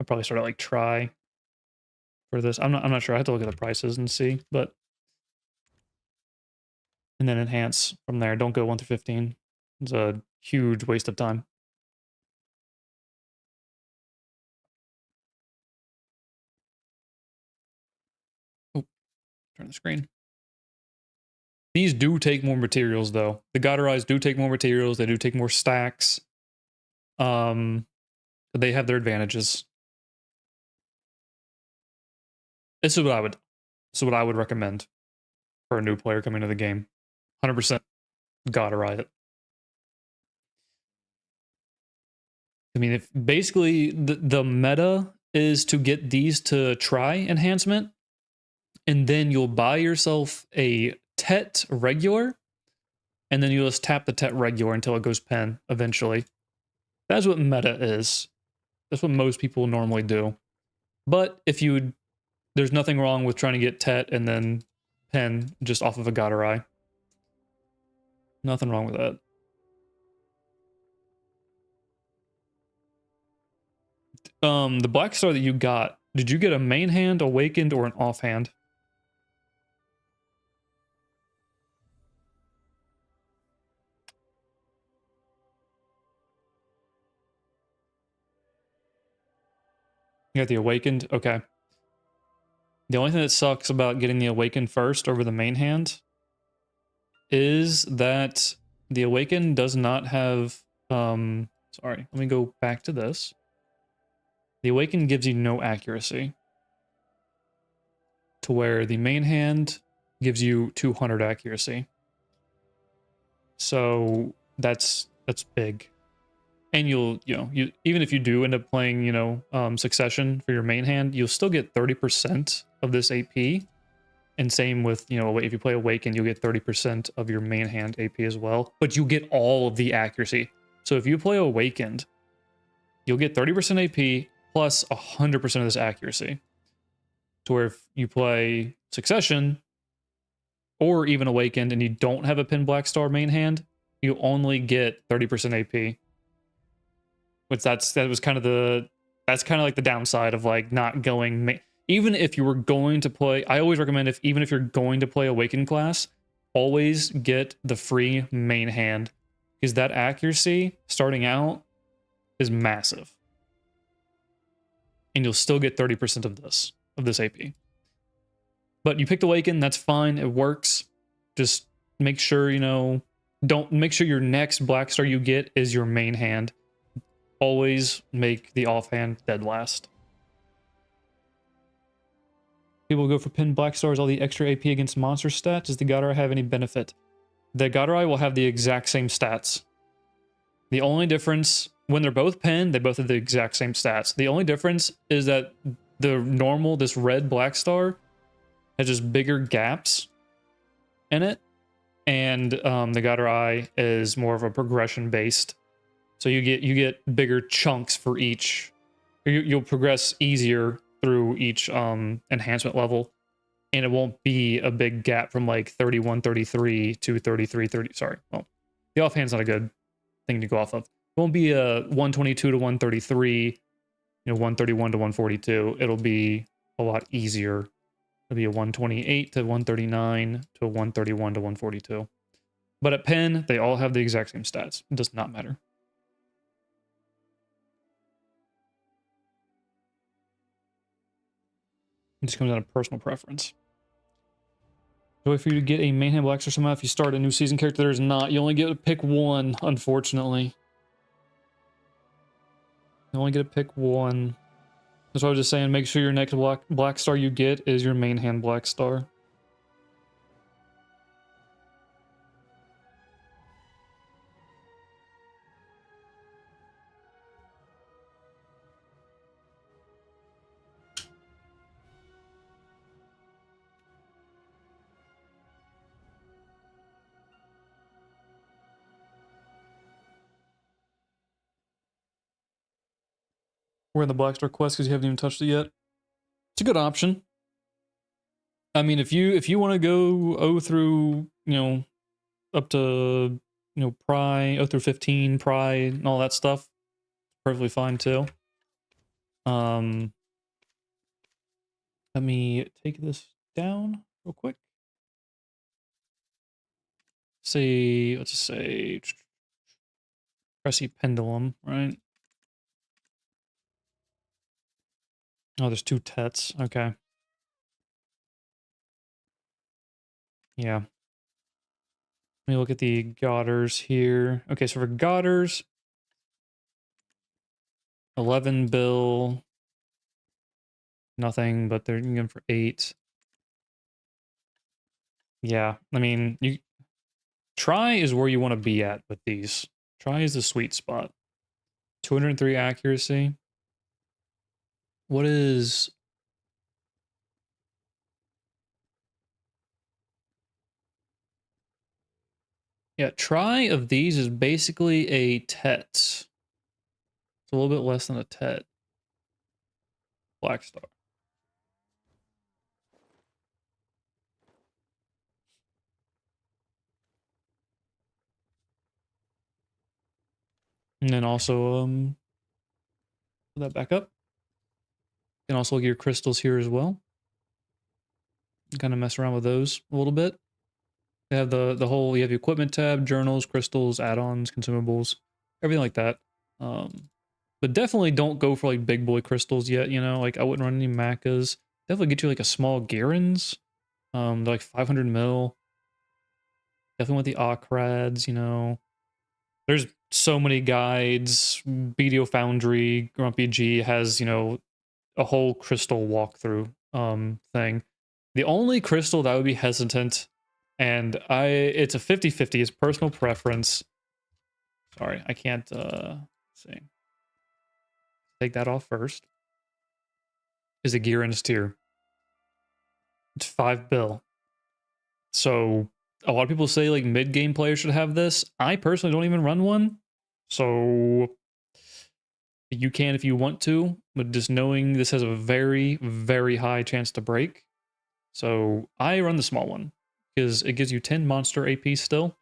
I'd probably start at like try for this. I'm not sure. I have to look at the prices and see, but and then enhance from there. Don't go 1 through 15. It's a huge waste of time. Oh, turn the screen. These do take more materials, though. The Godderi's do take more materials. They do take more stacks. But they have their advantages. This is what I would recommend for a new player coming to the game. 100% Godderi it. I mean, if basically the meta is to get these to try enhancement, and then you'll buy yourself a Tet regular, and then you'll just tap the Tet regular until it goes pen eventually. That's what meta is. That's what most people normally do. But if you, there's nothing wrong with trying to get Tet and then pen just off of a Godderi. Nothing wrong with that. The black star that you got, did you get a main hand, awakened, or an offhand? You got the awakened? Okay. The only thing that sucks about getting the awakened first over the main hand is that the awakened does not have, sorry, let me go back to this. The awakened gives you no accuracy, to where the main hand gives you 200 accuracy. So that's big. And you even if you do end up playing, Succession for your main hand, you'll still get 30% of this AP. And same with, if you play Awaken, you'll get 30% of your main hand AP as well. But you get all of the accuracy. So if you play Awakened, you'll get 30% AP plus 100% of this accuracy. To where if you play Succession, or even Awakened, and you don't have a pin black star main hand, you only get 30% AP. Which that's kind of like the downside of like not going. Even if you were going to play, I always recommend even if you're going to play Awakened class, always get the free main hand, because that accuracy starting out is massive. And you'll still get 30% of this AP. But you picked Awaken, that's fine, it works. Just make sure, you know, don't make sure your next black star you get is your main hand. Always make the offhand dead last. People go for pinned black stars, all the extra AP against monster stats. Does the Godrai have any benefit? The Godrai will have the exact same stats. The only difference, when they're both pinned, they both have the exact same stats. The only difference is that the normal, this red black star, has just bigger gaps in it. And the Godrai is more of a progression based. So you get bigger chunks for each. You'll progress easier through each enhancement level, and it won't be a big gap from like 3133 to 3330. Sorry, well, the offhand's not a good thing to go off of. It won't be a 122 to 133, you know, 131 to 142. It'll be a lot easier. It'll be a 128 to 139 to a 131 to 142. But at pen, they all have the exact same stats. It does not matter. It just comes down to personal preference. So if you get a main hand black star somehow, if you start a new season character, there's not. You only get to pick one, unfortunately. You only get to pick one. That's what I was just saying. Make sure your next black star you get is your main hand black star. We're in the black star quest because you haven't even touched it yet. It's a good option. I mean, if you want to go O through, you know, up to, you know, Pry, O through 15, Pry, and all that stuff, perfectly fine too. Let me take this down real quick. Say, let's just say, Cressy Pendulum, right? Oh, there's two Tets. Okay. Yeah. Let me look at the Godders here. Okay, so for Godders, 11 bill, nothing, but they're going for 8. Yeah, I mean, you try is where you want to be at with these. Try is the sweet spot. 203 accuracy. What is... Yeah, try of these is basically a Tet. It's a little bit less than a Tet. Black Star. And then also, put that back up. You can also look at your crystals here as well. Kind of mess around with those a little bit. They have the whole, you have the equipment tab, journals, crystals, add-ons, consumables, everything like that. But definitely don't go for like big boy crystals yet, you know, like I wouldn't run any Macas. Definitely get you like a small Garens. They're like 500 mil. Definitely want the Okrads, you know. There's so many guides. BDO Foundry, Grumpy G has, you know, a whole crystal walkthrough thing. The only crystal that I would be hesitant, and it's a 50-50, it's personal preference. Sorry, I can't see. Take that off first. Is a Gearin's tier. It's 5 bill. So a lot of people say like mid-game players should have this. I personally don't even run one. So you can if you want to, but just knowing this has a very, very high chance to break. So I run the small one because it gives you 10 monster AP still.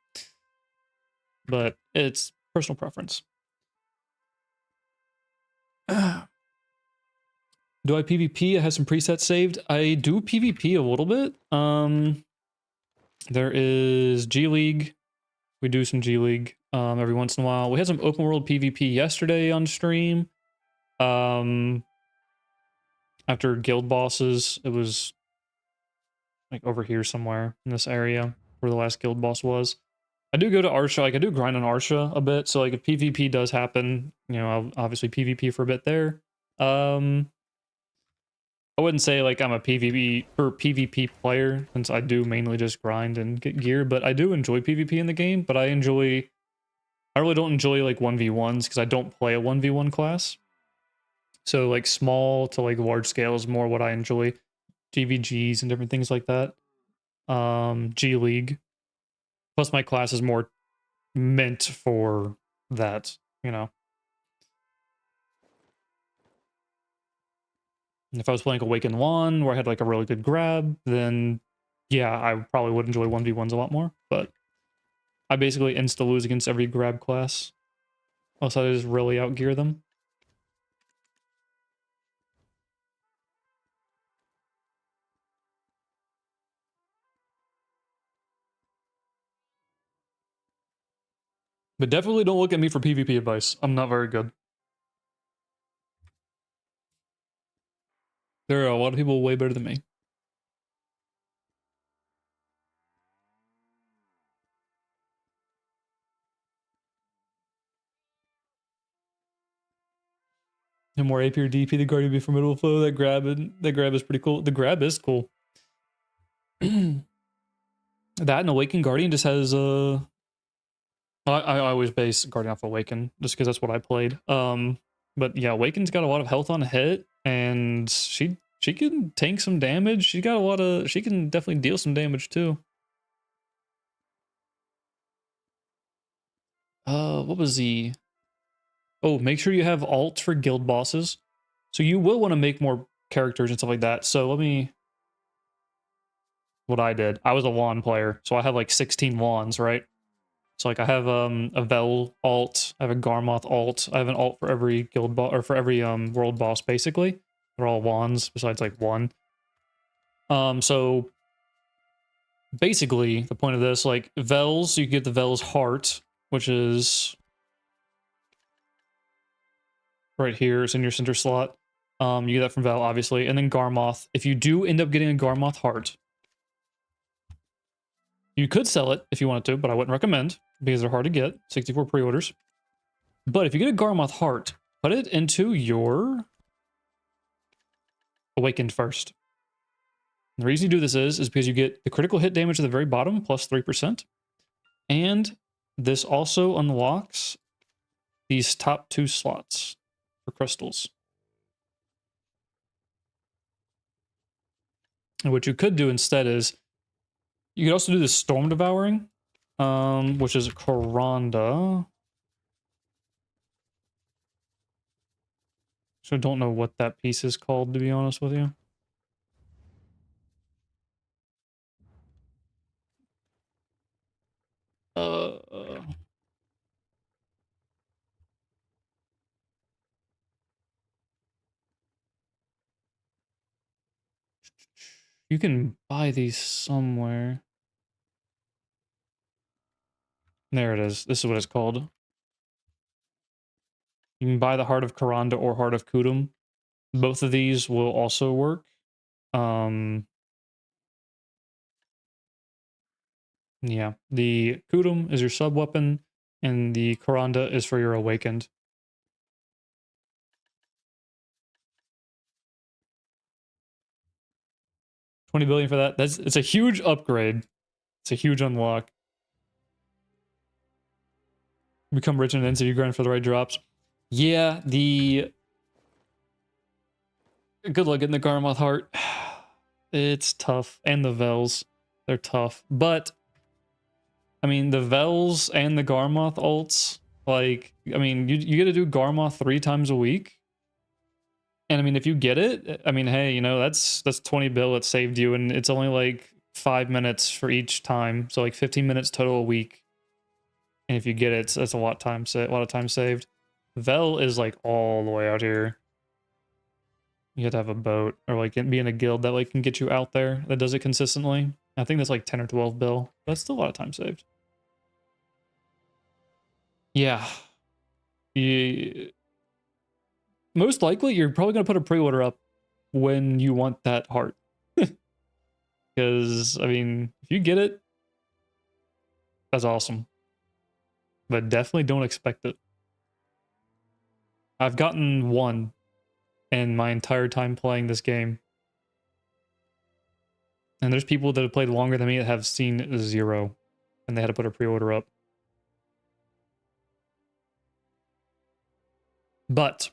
But it's personal preference. Do I PvP? I have some presets saved. I do PvP a little bit. There is G League. We do some G League every once in a while. We had some open world PvP yesterday on stream. After guild bosses, it was like over here somewhere in this area where the last guild boss was. I do go to Arsha, like I do grind on Arsha a bit, so like if PvP does happen, you know, I'll obviously PvP for a bit there. I wouldn't say like I'm a PvP player, since I do mainly just grind and get gear, but I do enjoy PvP in the game, but I really don't enjoy like 1v1s because I don't play a 1v1 class. So like small to like large scale is more what I enjoy. GVGs and different things like that. G League. Plus my class is more meant for that, you know. And if I was playing Awaken 1 where I had like a really good grab, then yeah, I probably would enjoy 1v1s a lot more. But I basically insta-lose against every grab class. Also, I just really outgear them. But definitely don't look at me for PvP advice. I'm not very good. There are a lot of people way better than me. And more AP or DP, the Guardian be formidable flow. That grab is pretty cool. The grab is cool. That and Awaken Guardian just has I always base Guardian off Awaken just because that's what I played. But yeah, Awaken's got a lot of health on hit, and she can tank some damage. She can definitely deal some damage too. What was the? Oh, make sure you have alt for guild bosses. So you will want to make more characters and stuff like that. So let me. What I did, I was a wand player, so I have like 16 wands, right? So like I have a Vel alt, I have a Garmoth alt, I have an alt for every guild boss or for every world boss basically. They're all wands besides like one. So basically the point of this, like Vels, you get the Vel's heart, which is right here. It's in your center slot. You get that from Vel, obviously, and then Garmoth. If you do end up getting a Garmoth heart, you could sell it if you wanted to, but I wouldn't recommend because they're hard to get. 64 pre-orders. But if you get a Garmoth heart, put it into your Awakened first. And the reason you do this is because you get the critical hit damage at the very bottom, plus 3%. And this also unlocks these top 2 slots for crystals. And what you could do instead is, you could also do the Storm Devouring, which is Karanda. So I don't know what that piece is called, to be honest with you. You can buy these somewhere. There it is. This is what it's called. You can buy the Heart of Karanda or Heart of Kudum. Both of these will also work. Yeah, the Kudum is your sub weapon, and the Karanda is for your Awakened. $20 billion for that. It's a huge upgrade. It's a huge unlock. Become rich and then so you grind for the right drops. Yeah, the good luck getting the Garmoth heart. It's tough. And the Vels. They're tough. But I mean the Vels and the Garmoth ults, like, I mean, you get to do Garmoth 3 times a week. And I mean, if you get it, I mean, hey, you know, that's 20 bill that saved you, and it's only like 5 minutes for each time. So like 15 minutes total a week. And if you get it, that's a lot of time saved. Vel is like all the way out here. You have to have a boat or like be in a guild that like can get you out there that does it consistently. I think that's like 10 or 12 bill. That's still a lot of time saved. Yeah. Most likely you're probably going to put a pre-order up when you want that heart. Because, I mean, if you get it, that's awesome. But definitely don't expect it. I've gotten one in my entire time playing this game. And there's people that have played longer than me that have seen 0. And they had to put a pre-order up. But,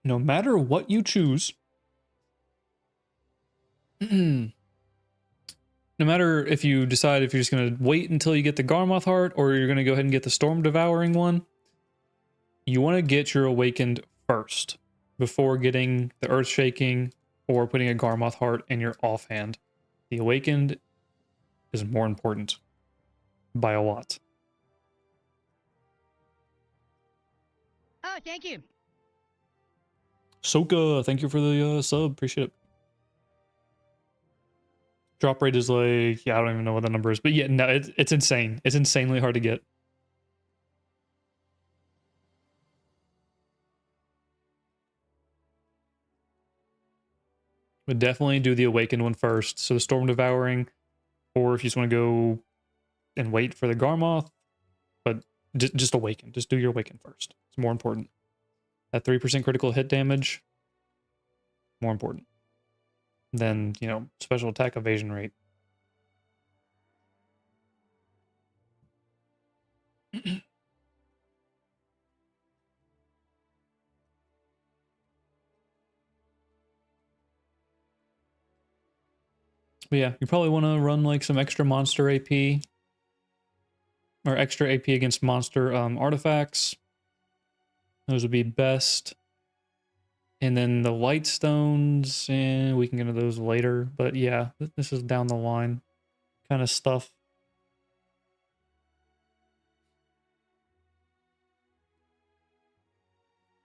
no matter what you choose... No matter if you decide if you're just going to wait until you get the Garmoth heart or you're going to go ahead and get the Storm Devouring one, you want to get your Awakened first before getting the Earth Shaking or putting a Garmoth heart in your offhand. The Awakened is more important by a lot. Oh, thank you. Succ, thank you for the sub. Appreciate it. Drop rate is like, yeah, I don't even know what the number is, but yeah, no, it's insane. It's insanely hard to get. But definitely do the Awakened one first. So the Storm Devouring, or if you just want to go and wait for the Garmoth, but just Awaken. Just do your Awaken first. It's more important. That 3% critical hit damage, more important than, you know, special attack evasion rate. But yeah, you probably want to run like some extra monster AP or extra AP against monster artifacts. Those would be best. And then the light stones, and we can get into those later. But yeah, this is down the line kind of stuff.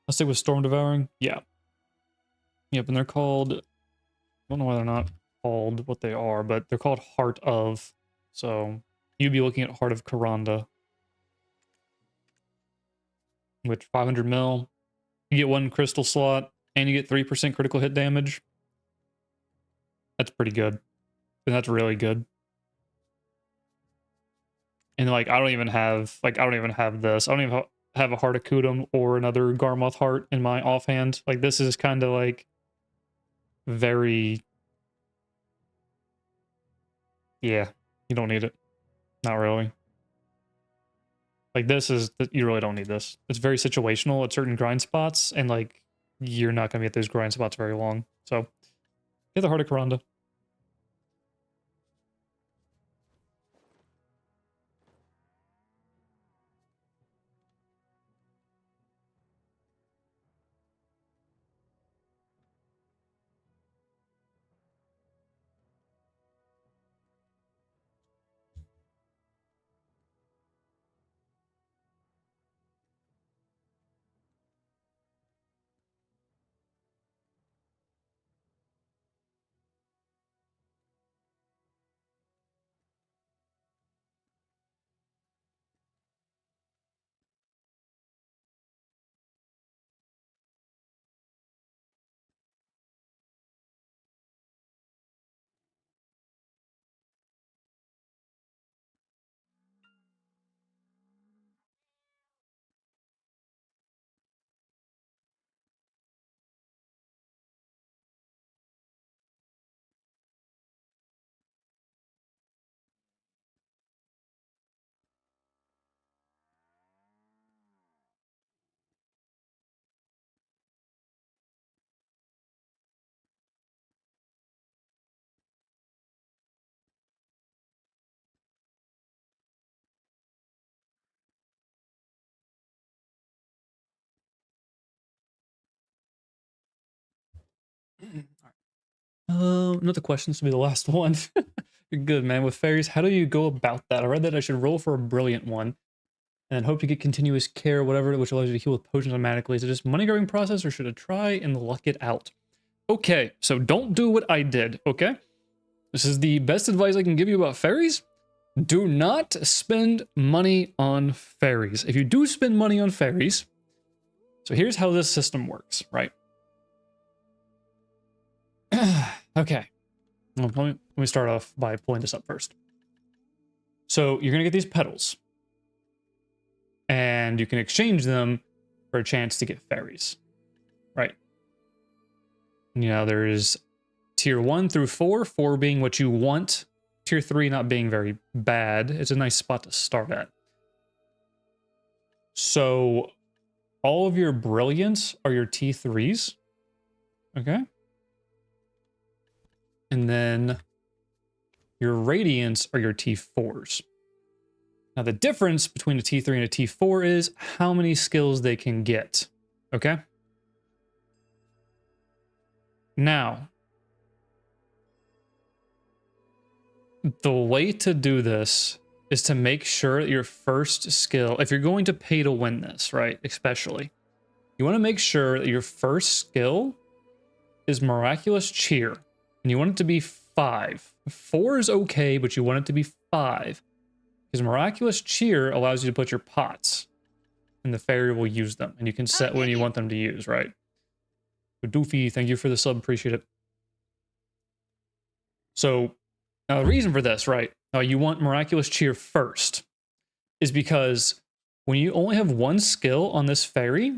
Let's stick with Storm Devouring. Yeah. Yep, and they're called, I don't know why they're not called what they are, but they're called Heart of. So you'd be looking at Heart of Karanda, which 500 mil. You get 1 crystal slot, and you get 3% critical hit damage. That's pretty good. And that's really good. And like, I don't even have this. I don't even have a Heart of Kudum or another Garmoth heart in my offhand. Like, this is kind of like very, yeah, you don't need it. Not really. Like, this is, you really don't need this. It's very situational at certain grind spots, and like, you're not going to be at those grind spots very long. So, get the Heart of Karanda. Another question to be the last one. You're good, man. With fairies, how do you go about that? I read that I should roll for a brilliant one and hope to get continuous care, whatever, which allows you to heal with potions automatically. Is it just money growing process, or should I try and luck it out? Okay, so don't do what I did, okay? This is the best advice I can give you about fairies. Do not spend money on fairies. If you do spend money on fairies, so here's how this system works, right? Okay, well, let me start off by pulling this up first. So you're gonna get these petals, and you can exchange them for a chance to get fairies, right? You know, there's tier 1 through 4, 4 being what you want, tier 3 not being very bad. It's a nice spot to start at. So all of your brilliance are your T3s, okay? And then your radiance are your T4s. Now the difference between a T3 and a T4 is how many skills they can get, okay? Now, the way to do this is to make sure that your first skill, if you're going to pay to win this, right, especially, you want to make sure that your first skill is Miraculous Cheer, and you want it to be 5. 4 is okay, but you want it to be 5, because Miraculous Cheer allows you to put your pots, and the fairy will use them, and you can set when you want them to use, right? Doofy, thank you for the sub, appreciate it. So, now the reason for this, right, you want Miraculous Cheer first, is because when you only have one skill on this fairy,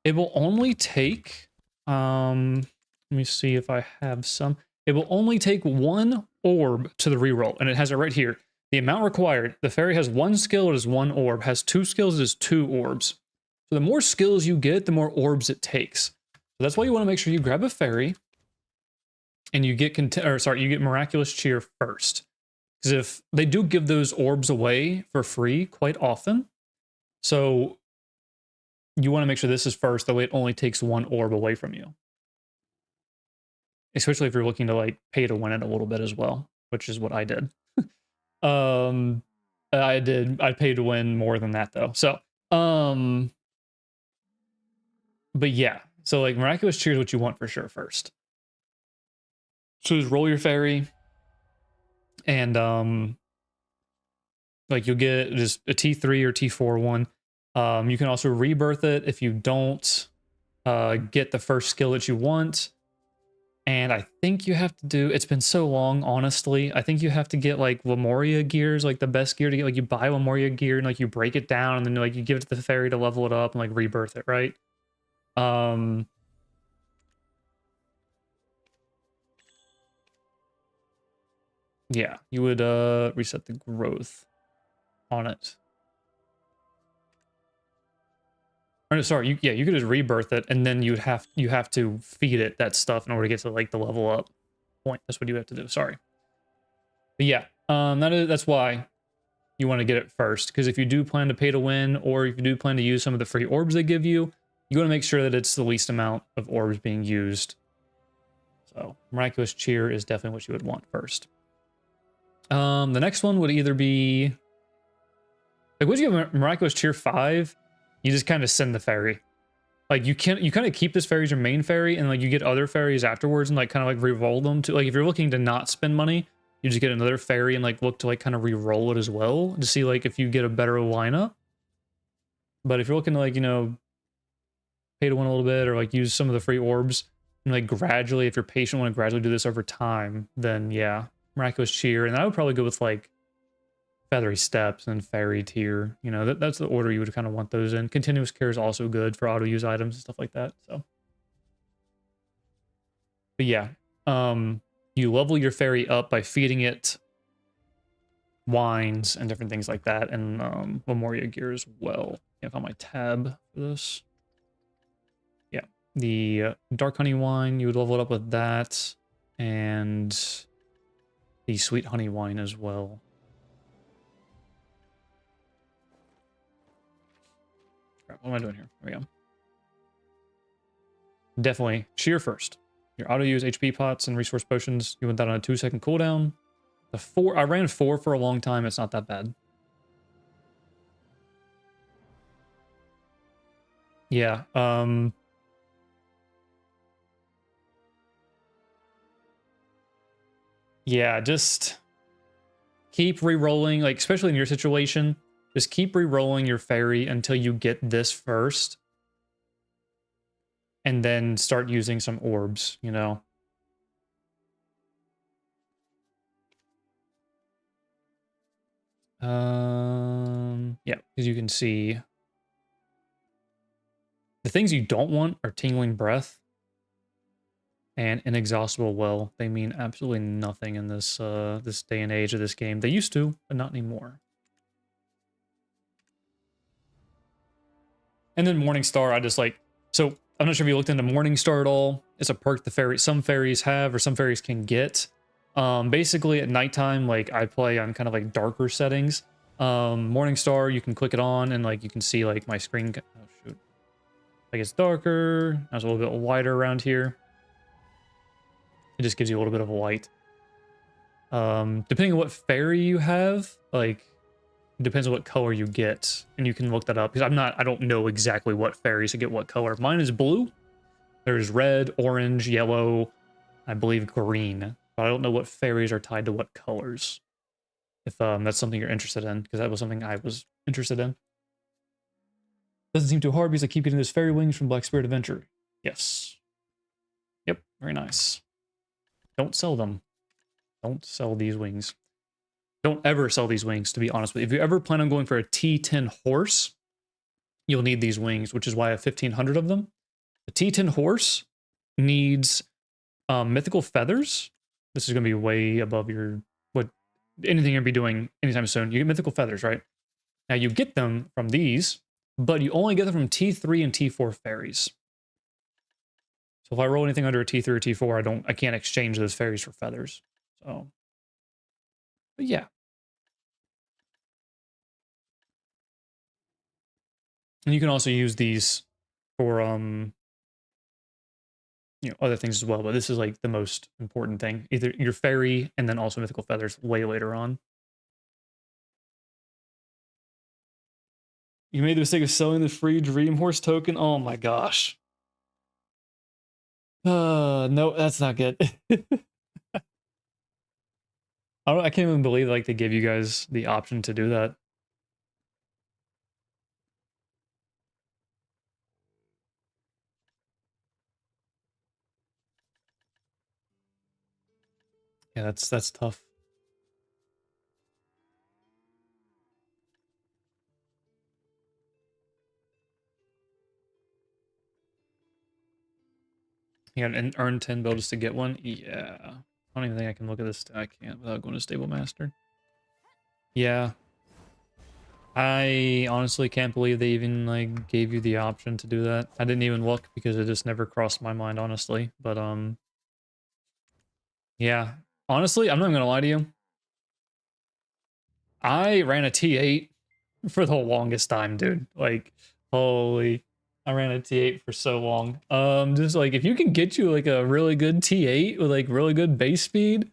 it will only take, let me see if I have some, it will only take 1 orb to the reroll, and it has it right here. The amount required, the fairy has 1 skill, it is 1 orb, has 2 skills, it is 2 orbs. So the more skills you get, the more orbs it takes. So that's why you want to make sure you grab a fairy, and you get you get Miraculous Cheer first. Because if they do give those orbs away for free quite often, so you want to make sure this is first, that way it only takes 1 orb away from you. Especially if you're looking to like pay to win it a little bit as well, which is what I did. I paid to win more than that though. So, but yeah, so like Miraculous Cheer is what you want for sure first. So just roll your fairy, and like you'll get just a T3 or T4 one. You can also rebirth it if you don't get the first skill that you want. And I think you have to do, it's been so long, honestly, I think you have to get like Lemuria gears, like the best gear to get, like you buy Lemuria gear and like you break it down and then like you give it to the fairy to level it up and like rebirth it, right? Yeah, you would reset the growth on it. Or no, sorry, you could just rebirth it, and then you have to feed it that stuff in order to get to like the level up point. That's what you have to do. Sorry, but yeah, that's why you want to get it first, because if you do plan to pay to win, or if you do plan to use some of the free orbs they give you, you want to make sure that it's the least amount of orbs being used. So Miraculous Cheer is definitely what you would want first. The next one would either be like, would you have Miraculous Cheer 5? You just kind of send the fairy. Like you kind of keep this fairy as your main fairy, and like you get other fairies afterwards and like kind of like re-roll them to, like if you're looking to not spend money, you just get another fairy and like look to like kind of re-roll it as well to see like if you get a better lineup. But if you're looking to like, you know, pay to win a little bit or like use some of the free orbs and like gradually, if you're patient, want to gradually do this over time, then yeah, Miraculous Cheer. And I would probably go with like Feathery Steps and Fairy Tier. You know, that's the order you would kind of want those in. Continuous Care is also good for auto use items and stuff like that. So, but yeah, you level your fairy up by feeding it wines and different things like that, and Lemuria gear as well. Can't find my tab for this. Yeah, the Dark Honey wine, you would level it up with that, and the Sweet Honey wine as well. Crap, what am I doing here? There we go. Definitely cheer first. Your auto use HP pots and resource potions, you want that on a 2-second cooldown. The 4, I ran 4 for a long time, it's not that bad. Yeah, yeah, just keep re-rolling, like, especially in your situation, just keep re-rolling your fairy until you get this first. And then start using some orbs, you know? Yeah, because you can see the things you don't want are Tingling Breath and Inexhaustible Well. They mean absolutely nothing in this this day and age of this game. They used to, but not anymore. And then Morningstar, I just like, so I'm not sure if you looked into Morningstar at all. It's a perk the some fairies have or some fairies can get. Basically at nighttime, like I play on kind of like darker settings. Morningstar, you can click it on and like you can see like my screen. Oh shoot. Like it's darker. It's a little bit wider around here. It just gives you a little bit of light. Depending on what fairy you have, like it depends on what color you get, and you can look that up because I don't know exactly what fairies to get what color. Mine is blue. There's red, orange, yellow, I believe green, but I don't know what fairies are tied to what colors. If that's something you're interested in, because that was something I was interested in. Doesn't seem too hard because I keep getting those fairy wings from Black Spirit Adventure. Yes. Yep, very nice. Don't sell them. Don't sell these wings. Don't ever sell these wings, to be honest with you. If you ever plan on going for a T10 horse, you'll need these wings, which is why I have 1,500 of them. The T10 horse needs mythical feathers. This is going to be way above your anything you're going to be doing anytime soon. You get mythical feathers, right? Now you get them from these, but you only get them from T3 and T4 fairies. So if I roll anything under a T3 or T4, I can't exchange those fairies for feathers. So, but yeah. And you can also use these for you know, other things as well, but this is like the most important thing. Either your fairy and then also mythical feathers way later on. You made the mistake of selling the free Dream Horse token. Oh my gosh. No, that's not good. I can't even believe like they give you guys the option to do that. Yeah, that's tough. You got an earn 10 bill just to get one? Yeah. I don't even think I can look at this. I can't without going to Stable Master. Yeah. I honestly can't believe they even like gave you the option to do that. I didn't even look because it just never crossed my mind, honestly. But yeah. Honestly, I'm not gonna lie to you. I ran a T8 for the longest time, dude. Like, holy, I ran a T8 for so long. Just like if you can get you like a really good T8 with like really good base speed,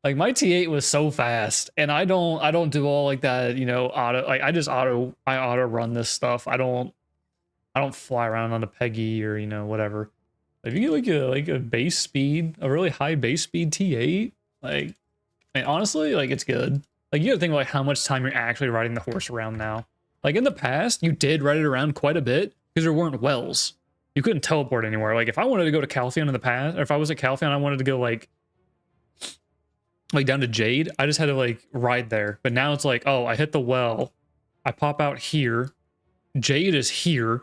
like my T8 was so fast, and I don't do all like that, you know, auto. Like I auto run this stuff. I don't fly around on a Peggy or you know whatever. If you get like a base speed, a really high base speed T8, like, and honestly, like it's good. Like you gotta think about how much time you're actually riding the horse around now. Like in the past, you did ride it around quite a bit because there weren't wells. You couldn't teleport anywhere. Like if I wanted to go to Caltheon in the past, or if I was at Caltheon, I wanted to go like down to Jade, I just had to like ride there. But now it's like, oh, I hit the well, I pop out here, Jade is here.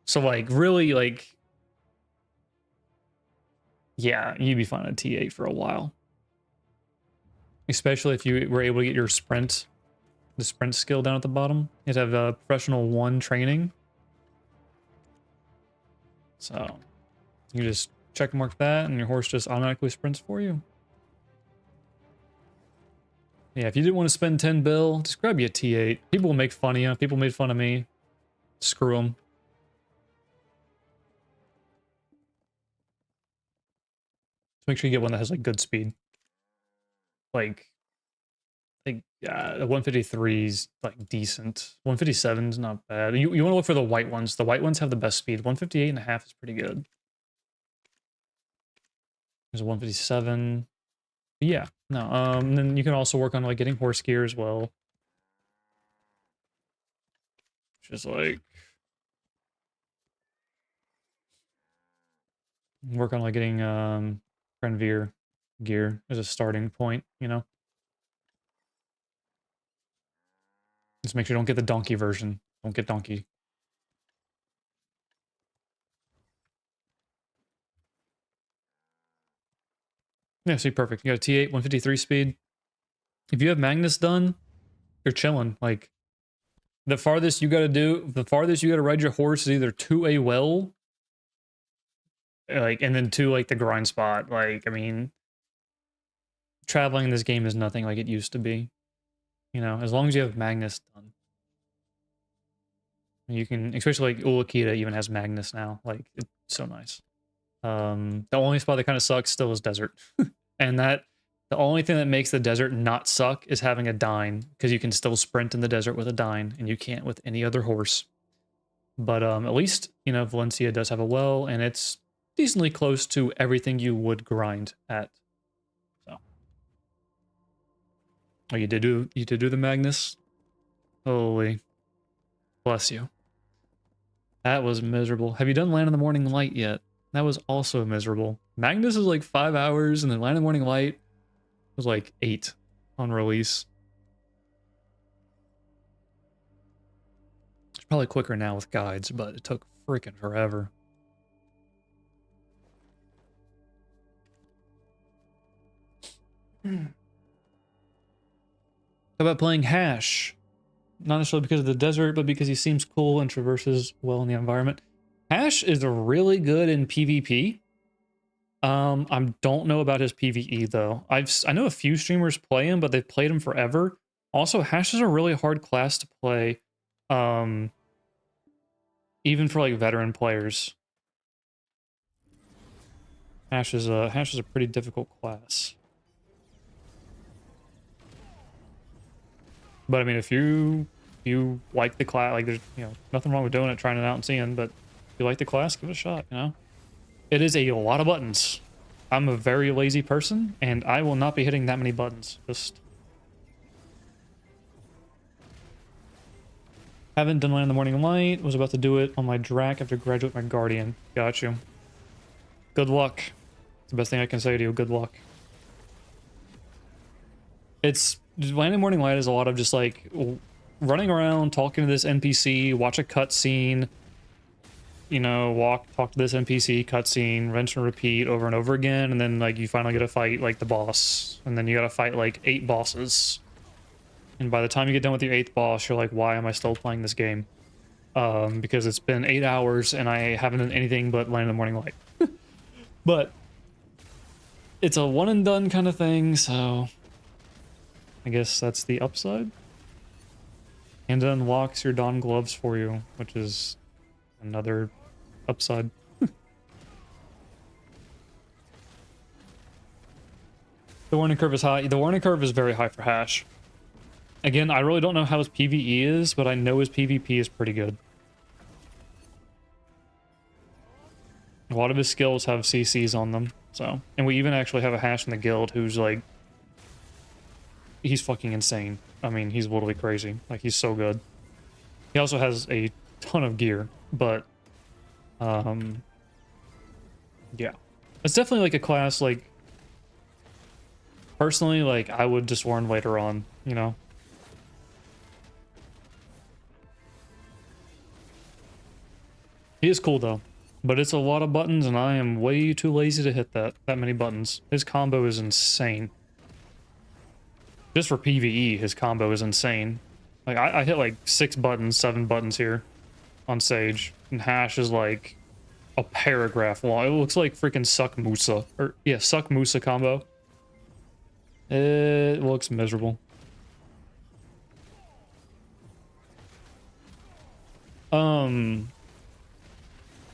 So like really like, yeah, you'd be fine at T8 for a while. Especially if you were able to get your sprint, the sprint skill down at the bottom. You have a professional 1 training. So you just check mark that and your horse just automatically sprints for you. Yeah, if you didn't want to spend 10 bill, just grab you a T8. People will make fun of you. People made fun of me. Screw them. Just make sure you get one that has like good speed. Like the 153 is like decent. 157 is not bad. You want to look for the white ones. The white ones have the best speed. 158.5 is pretty good. There's a 157. Yeah, no. And then you can also work on like getting horse gear as well. Just like work on like getting Grenvere gear as a starting point, you know. Just make sure you don't get the donkey version. Don't get donkey. Yeah, see, perfect. You got a T8, 153 speed. If you have Magnus done, you're chilling. Like, the farthest you gotta ride your horse is either to a well, like, and then to, like, the grind spot. Like, I mean, traveling in this game is nothing like it used to be. You know, as long as you have Magnus done. You can, especially like Ulakita even has Magnus now. Like, it's so nice. The only spot that kind of sucks still is desert. And that, the only thing that makes the desert not suck is having a Dine, because you can still sprint in the desert with a Dine, and you can't with any other horse. But at least, you know, Valencia does have a well, and it's decently close to everything you would grind at. So, oh, you did do the Magnus? Holy, bless you. That was miserable. Have you done Land in the Morning Light yet? That was also miserable. Magnus is like 5 hours, and then Land in the Morning Light was like 8 on release. It's probably quicker now with guides, but it took freaking forever. How about playing Hash? Not necessarily because of the desert, but because he seems cool and traverses well in the environment. Hash is really good in PvP. I don't know about his PvE though. I know a few streamers play him, but they've played him forever. Also, Hash is a really hard class to play, even for like veteran players. Hash is a pretty difficult class. But I mean, if you like the class, like there's, you know, nothing wrong with doing it, trying it out and seeing, but if you like the class, give it a shot, you know? It is a lot of buttons. I'm a very lazy person, and I will not be hitting that many buttons. Just haven't done Land in the Morning Light. Was about to do it on my Drac after graduate my Guardian. Got you. Good luck. It's the best thing I can say to you. Good luck. It's Land in the Morning Light is a lot of just like running around, talking to this NPC, watch a cutscene. You know, talk to this NPC, cutscene, rinse and repeat over and over again, and then like you finally get to fight like the boss, and then you gotta fight like 8 bosses. And by the time you get done with your 8th boss, you're like, why am I still playing this game? Because it's been 8 hours and I haven't done anything but Land in the Morning Light. But it's a one and done kind of thing, so I guess that's the upside. And it unlocks your Dawn gloves for you, which is another upside. The warning curve is high. The warning curve is very high for Hash. Again, I really don't know how his PvE is, but I know his PvP is pretty good. A lot of his skills have CCs on them, so. And we even actually have a Hash in the guild who's like, he's fucking insane. I mean, he's literally crazy. Like, he's so good. He also has a ton of gear, but yeah, it's definitely like a class, like, personally, like, I would just warn later on, you know. He is cool though, but it's a lot of buttons, and I am way too lazy to hit that many buttons. His combo is insane. Just for PvE, his combo is insane. Like, I hit like 6 buttons, 7 buttons here on Sage, and Hash is like a paragraph long. It looks like freaking Succ Musa, or yeah, Succ Musa combo. It looks miserable. I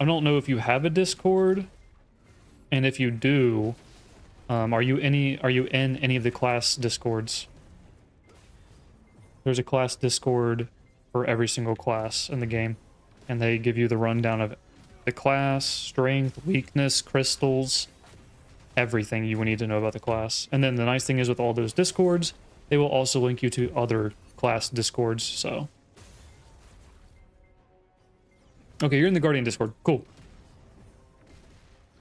don't know if you have a Discord, and if you do, are you in any of the class Discords? There's a class Discord for every single class in the game, and they give you the rundown of the class, strength, weakness, crystals, everything you would need to know about the class. And then the nice thing is with all those discords, they will also link you to other class discords, so. Okay, you're in the Guardian Discord. Cool.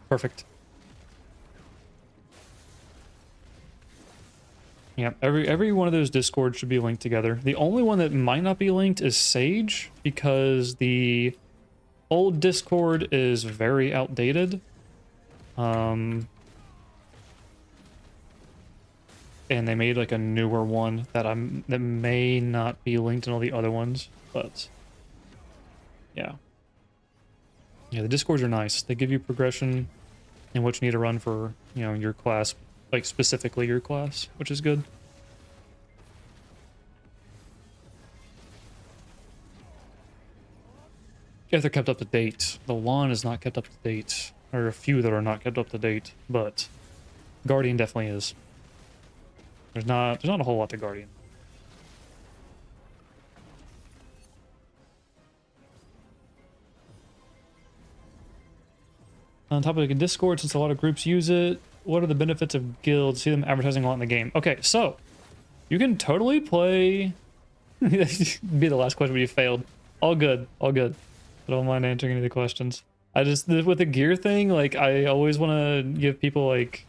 Perfect. Yeah, every one of those discords should be linked together. The only one that might not be linked is Sage, because the old Discord is very outdated. And they made like a newer one that may not be linked in all the other ones, but yeah. Yeah, the Discords are nice. They give you progression and what you need to run for, you know, your class, like specifically your class, which is good. If they're kept up to date. The lawn is not kept up to date. There are a few that are not kept up to date, but Guardian definitely is. There's not a whole lot to Guardian. On topic of Discord, since a lot of groups use it, what are the benefits of guilds? See them advertising a lot in the game. Okay, so you can totally play. Be the last question, but you failed. All good, all good. I don't mind answering any of the questions. I just, with the gear thing, like I always want to give people like,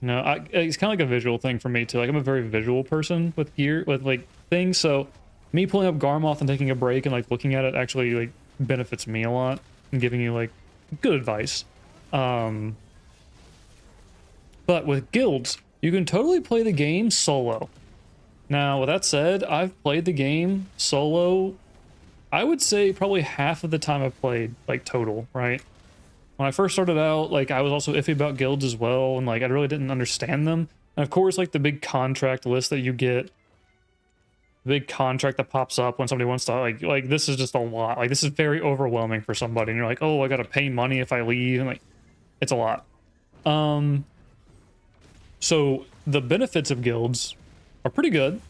you know, it's kind of like a visual thing for me too. Like I'm a very visual person with gear, with like things. So me pulling up Garmoth and taking a break and like looking at it actually like benefits me a lot and giving you like good advice. But with guilds, you can totally play the game solo. Now, with that said, I've played the game solo, I would say probably half of the time I've played, like total, right? When I first started out, like I was also iffy about guilds as well, and like I really didn't understand them. And of course, like the big contract list that you get, the big contract that pops up when somebody wants to, like this is just a lot. Like this is very overwhelming for somebody, and you're like, oh, I gotta pay money if I leave, and like, it's a lot. So the benefits of guilds are pretty good.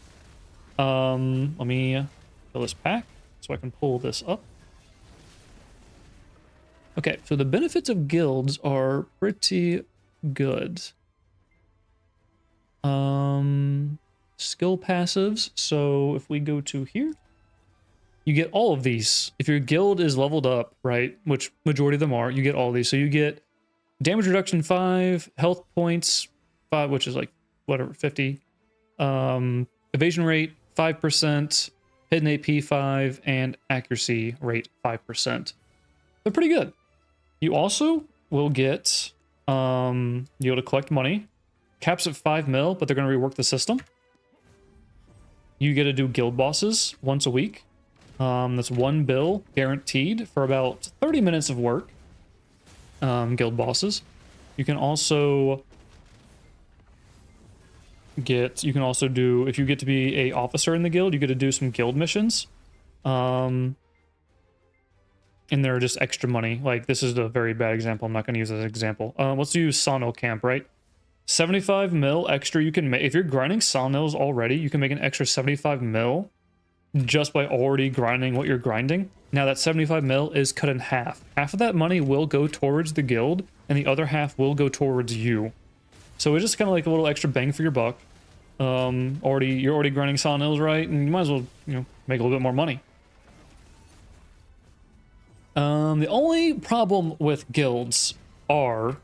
Let me fill this pack so I can pull this up. Okay, so the benefits of guilds are pretty good. Skill passives. So if we go to here, you get all of these. If your guild is leveled up, right, which majority of them are, you get all these. So you get damage reduction 5, health points 5, which is like whatever, 50. Evasion rate 5%, hidden AP 5, and accuracy rate 5%. They're pretty good. You also will get you'll be able to collect money. Caps at 5 mil, but they're going to rework the system. You get to do guild bosses once a week. That's 1 bill guaranteed for about 30 minutes of work. Guild bosses. You can also do, if you get to be a officer in the guild, you get to do some guild missions. And they're just extra money. Like, this is a very bad example. I'm not going to use this example. Let's use Sawmill Camp, right? 75 mil extra you can make. If you're grinding sawmills already, you can make an extra 75 mil just by already grinding what you're grinding. Now, that 75 mil is cut in half. Half of that money will go towards the guild, and the other half will go towards you. So it's just kind of like a little extra bang for your buck. You're already grinding sawmills, right? And you might as well, you know, make a little bit more money. The only problem with guilds are, and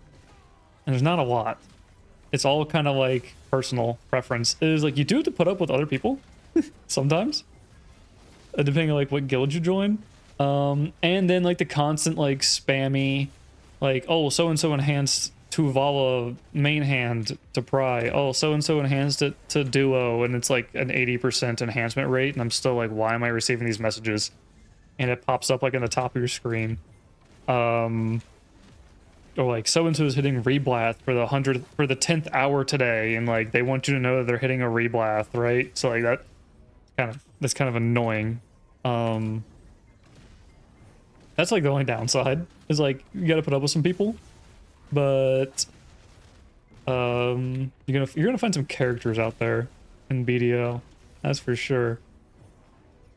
there's not a lot, it's all kind of like personal preference, is like you do have to put up with other people sometimes, depending on like what guild you join. And then like the constant like spammy, like, oh, so-and-so enhanced Tuvala main hand to pry. Oh, so-and-so enhanced it to duo, and it's like an 80% enhancement rate, and I'm still like, why am I receiving these messages? And it pops up like in the top of your screen. Or like so-and-so is hitting reblath for the 10th hour today, and like they want you to know that they're hitting a reblath, right? So like that's kind of annoying. That's like the only downside, is like you gotta put up with some people. But you're gonna find some characters out there in BDO, that's for sure.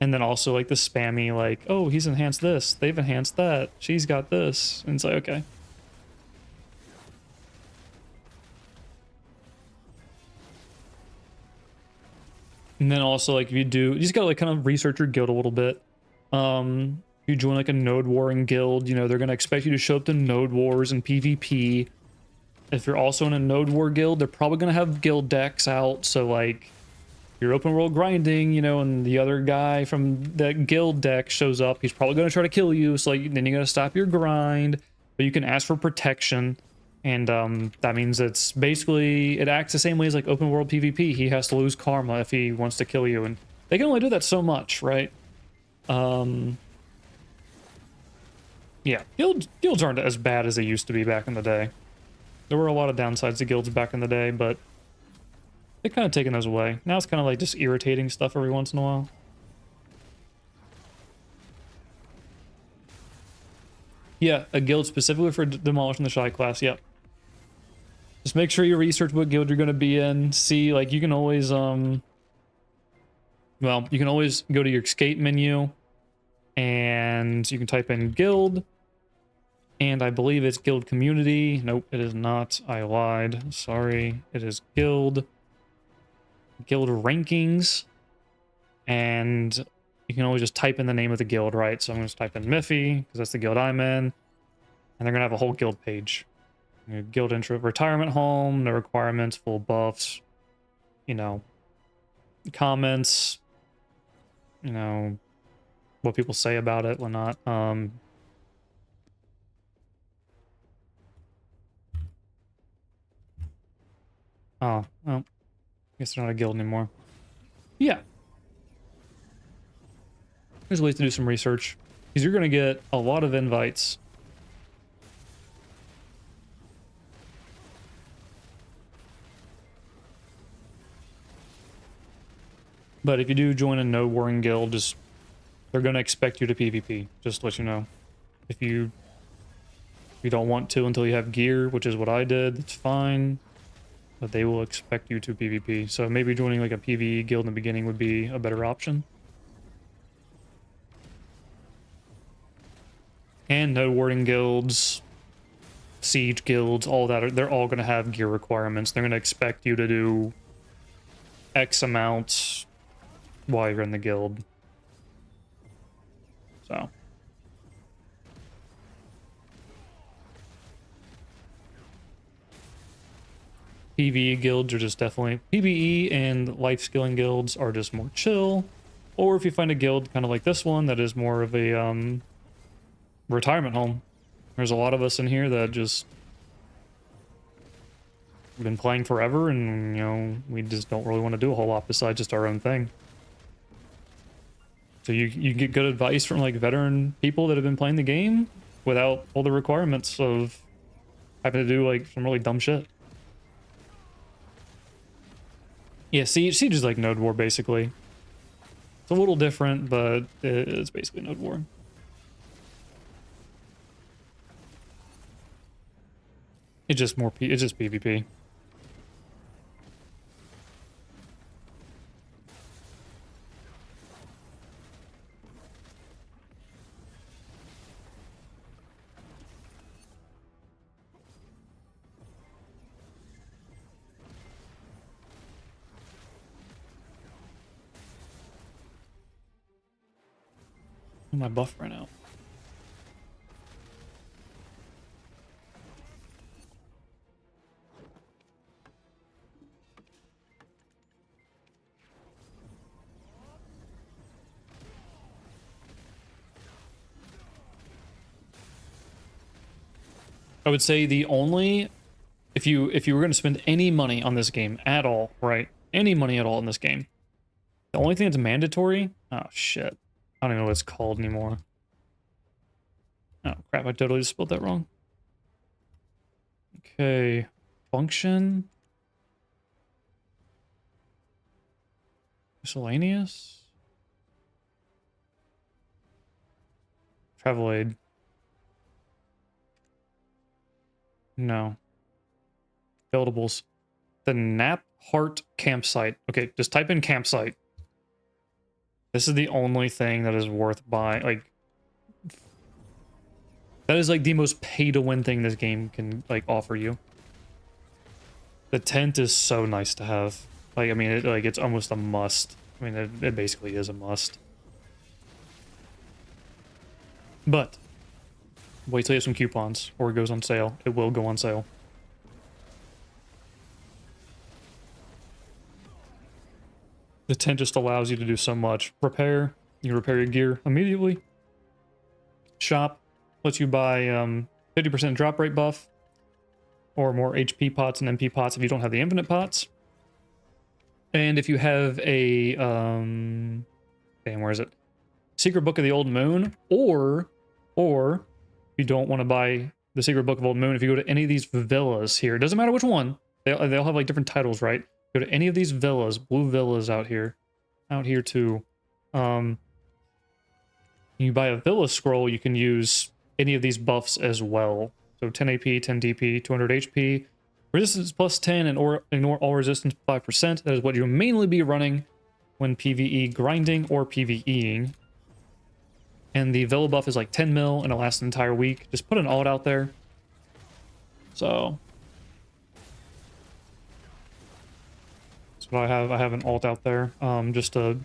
And then also like the spammy, like, oh, he's enhanced this, they've enhanced that, she's got this, and it's like, okay. And then also, like, if you do, you just gotta like kind of research your guild a little bit. If you join like a node warring guild, you know, they're gonna expect you to show up to node wars and PvP. If you're also in a node war guild, they're probably gonna have guild decks out. So like, you're open world grinding, you know, and the other guy from that guild deck shows up, he's probably gonna try to kill you. So like, then you gotta stop your grind, but you can ask for protection. And that means it's basically, it acts the same way as like open world PvP. He has to lose karma if he wants to kill you, and they can only do that so much, right? Yeah, guilds aren't as bad as they used to be back in the day. There were a lot of downsides to guilds back in the day, but they've kind of taken those away. Now it's kind of like just irritating stuff every once in a while. Yeah, a guild specifically for demolishing the shy class, yep. Just make sure you research what guild you're going to be in. See, like, you can always, well, you can always go to your escape menu, and you can type in guild, and I believe it's guild community. Nope, it is not. I lied. Sorry. It is guild rankings, and you can always just type in the name of the guild, right? So I'm going to type in Miffy, because that's the guild I'm in, and they're going to have a whole guild page. Guild intro, retirement home, no requirements, full buffs, you know, comments, you know, what people say about it, whatnot. Oh, well, I guess they're not a guild anymore. Yeah. There's ways to do some research, because you're going to get a lot of invites. But if you do join a no warring guild, just they're going to expect you to PvP, just to let you know. If you don't want to until you have gear, which is what I did, it's fine. But they will expect you to PvP. So maybe joining like a PvE guild in the beginning would be a better option. And no warring guilds, siege guilds, all that, they're all going to have gear requirements. They're going to expect you to do X amount while you're in the guild. So. PvE guilds are just definitely... PvE and life skilling guilds are just more chill. Or if you find a guild kind of like this one that is more of a retirement home. There's a lot of us in here that just been playing forever, and, you know, we just don't really want to do a whole lot besides just our own thing. So you get good advice from like veteran people that have been playing the game without all the requirements of having to do like some really dumb shit. Yeah, Siege is like Node War basically. It's a little different, but it's basically Node War. It's just PvP. My buff ran out. I would say the only, if you were going to spend any money on this game at all, right? Any money at all in this game, the only thing that's mandatory, oh shit, I don't even know what it's called anymore. Oh crap, I totally just spelled that wrong. Okay, function. Miscellaneous. Travel aid. No. Buildables. The Nap Heart campsite. Okay, just type in campsite. This is the only thing that is worth buying. Like, that is like the most pay-to-win thing this game can like offer you. The tent is so nice to have. Like, I mean, it's almost a must. I mean, it basically is a must. But wait till you have some coupons, or it goes on sale. It will go on sale. The tent just allows you to do so much. Repair, you repair your gear immediately. Shop lets you buy 50% drop rate buff, or more HP pots and MP pots if you don't have the infinite pots. And if you have a damn, where is it? Secret Book of the Old Moon, or you don't want to buy the Secret Book of Old Moon, if you go to any of these villas here, it doesn't matter which one, they all have like different titles, right? Go to any of these villas, blue villas out here too. You buy a villa scroll, you can use any of these buffs as well. So 10 AP, 10 DP, 200 HP, resistance plus 10, and ignore all resistance 5%. That is what you'll mainly be running when PvE grinding or PvEing. And the villa buff is like 10 mil and it lasts an entire week. Just put an alt out there. So that's what I have. I have an alt out there. Just to,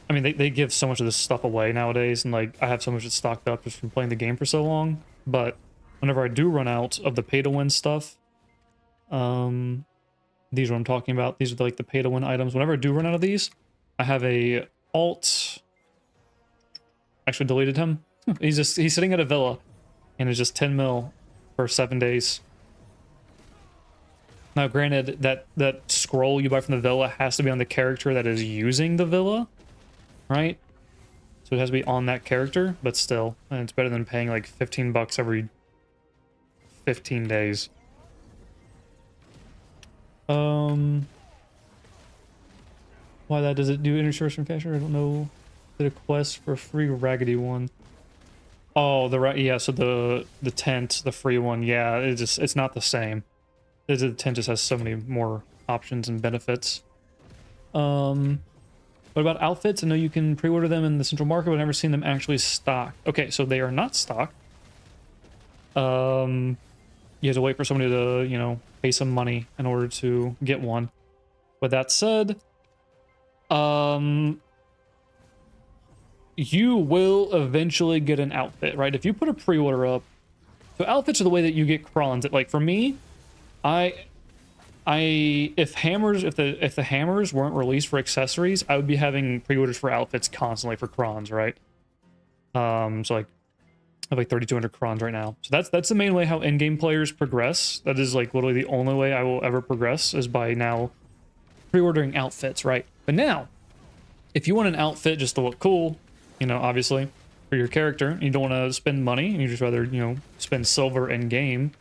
I mean, they give so much of this stuff away nowadays, and like I have so much it's stocked up just from playing the game for so long. But whenever I do run out of the pay-to-win stuff, these are what I'm talking about. These are like the pay-to-win items. Whenever I do run out of these, I have a alt. Actually deleted him. He's sitting at a villa, and it's just 10 mil for 7 days. Now, granted, that scroll you buy from the villa has to be on the character that is using the villa, right? So it has to be on that character, but still, and it's better than paying like 15 bucks every 15 days. Why that does it do intersection fashion? I don't know. Did a quest for a free raggedy one. Oh, yeah. So the tent, the free one, yeah. It's not the same. The tent just has so many more options and benefits. What about outfits? I know you can pre-order them in the central market, but I've never seen them actually stocked. Okay, so they are not stocked. You have to wait for somebody to, you know, pay some money in order to get one. With that said, you will eventually get an outfit, right? If you put a pre-order up, so outfits are the way that you get crons. Like for me, if the hammers weren't released for accessories, I would be having pre-orders for outfits constantly for crons, right? So like I have like 3,200 crons right now. So that's the main way how in-game players progress. That is like literally the only way I will ever progress, is by now pre-ordering outfits, right? But now, if you want an outfit just to look cool, you know, obviously, for your character, you don't want to spend money, you just rather, you know, spend silver in game,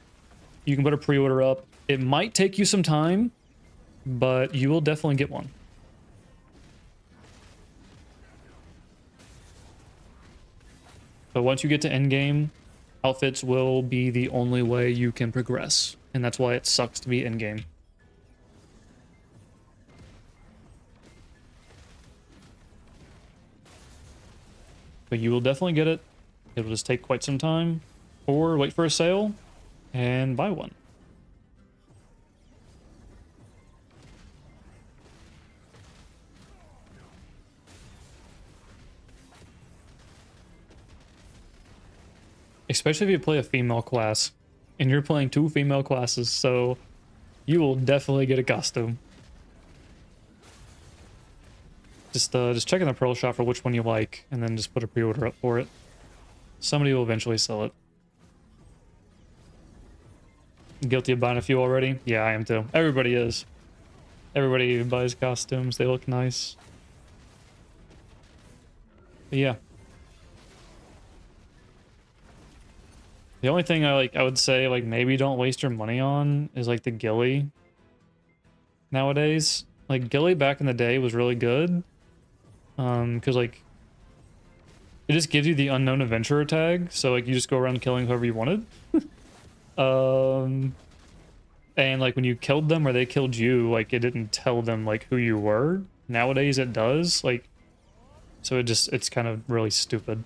you can put a pre-order up. It might take you some time, but you will definitely get one. But once you get to endgame, outfits will be the only way you can progress, and that's why it sucks to be endgame. But you will definitely get it. It'll just take quite some time, or wait for a sale and buy one. Especially if you play a female class, and you're playing 2 female classes, so you will definitely get a costume. Just check in the Pearl shop for which one you like, and then just put a pre-order up for it. Somebody will eventually sell it. Guilty of buying a few already? Yeah, I am too. Everybody is. Everybody buys costumes. They look nice. But yeah. The only thing I would say, like, maybe don't waste your money on is like the ghillie nowadays. Like, ghillie back in the day was really good. Because like it just gives you the unknown adventurer tag, so like you just go around killing whoever you wanted. And like when you killed them or they killed you, like it didn't tell them like who you were. Nowadays it does, like, so it's kind of really stupid.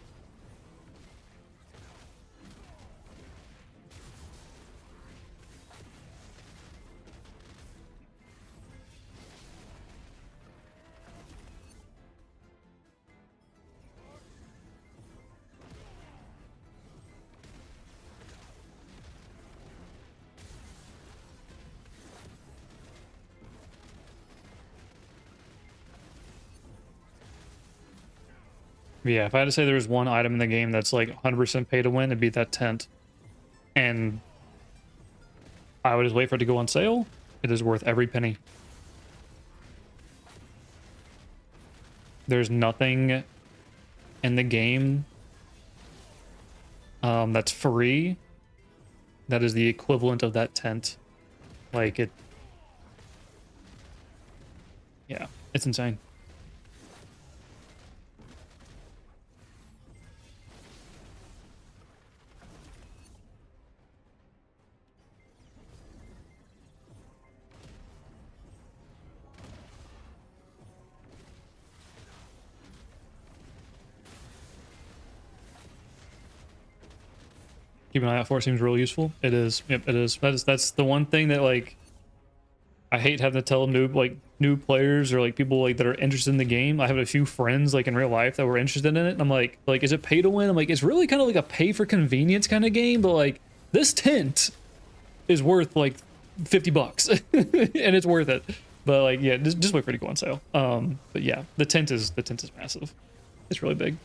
Yeah, if I had to say there's one item in the game that's like 100% pay to win, it'd be that tent. And I would just wait for it to go on sale. It is worth every penny. There's nothing in the game that's free that is the equivalent of that tent. Like it, yeah, it's insane. Keep an eye out for it. Seems really useful. It is. Yep, it is. That's the one thing that like I hate having to tell new players or like people like that are interested in the game. I have a few friends like in real life that were interested in it, and I'm like is it pay to win? I'm like, it's really kind of like a pay for convenience kind of game, but like this tent is worth like $50 and it's worth it. But like, yeah, just wait for it to go on sale. But yeah, the tent is massive. It's really big.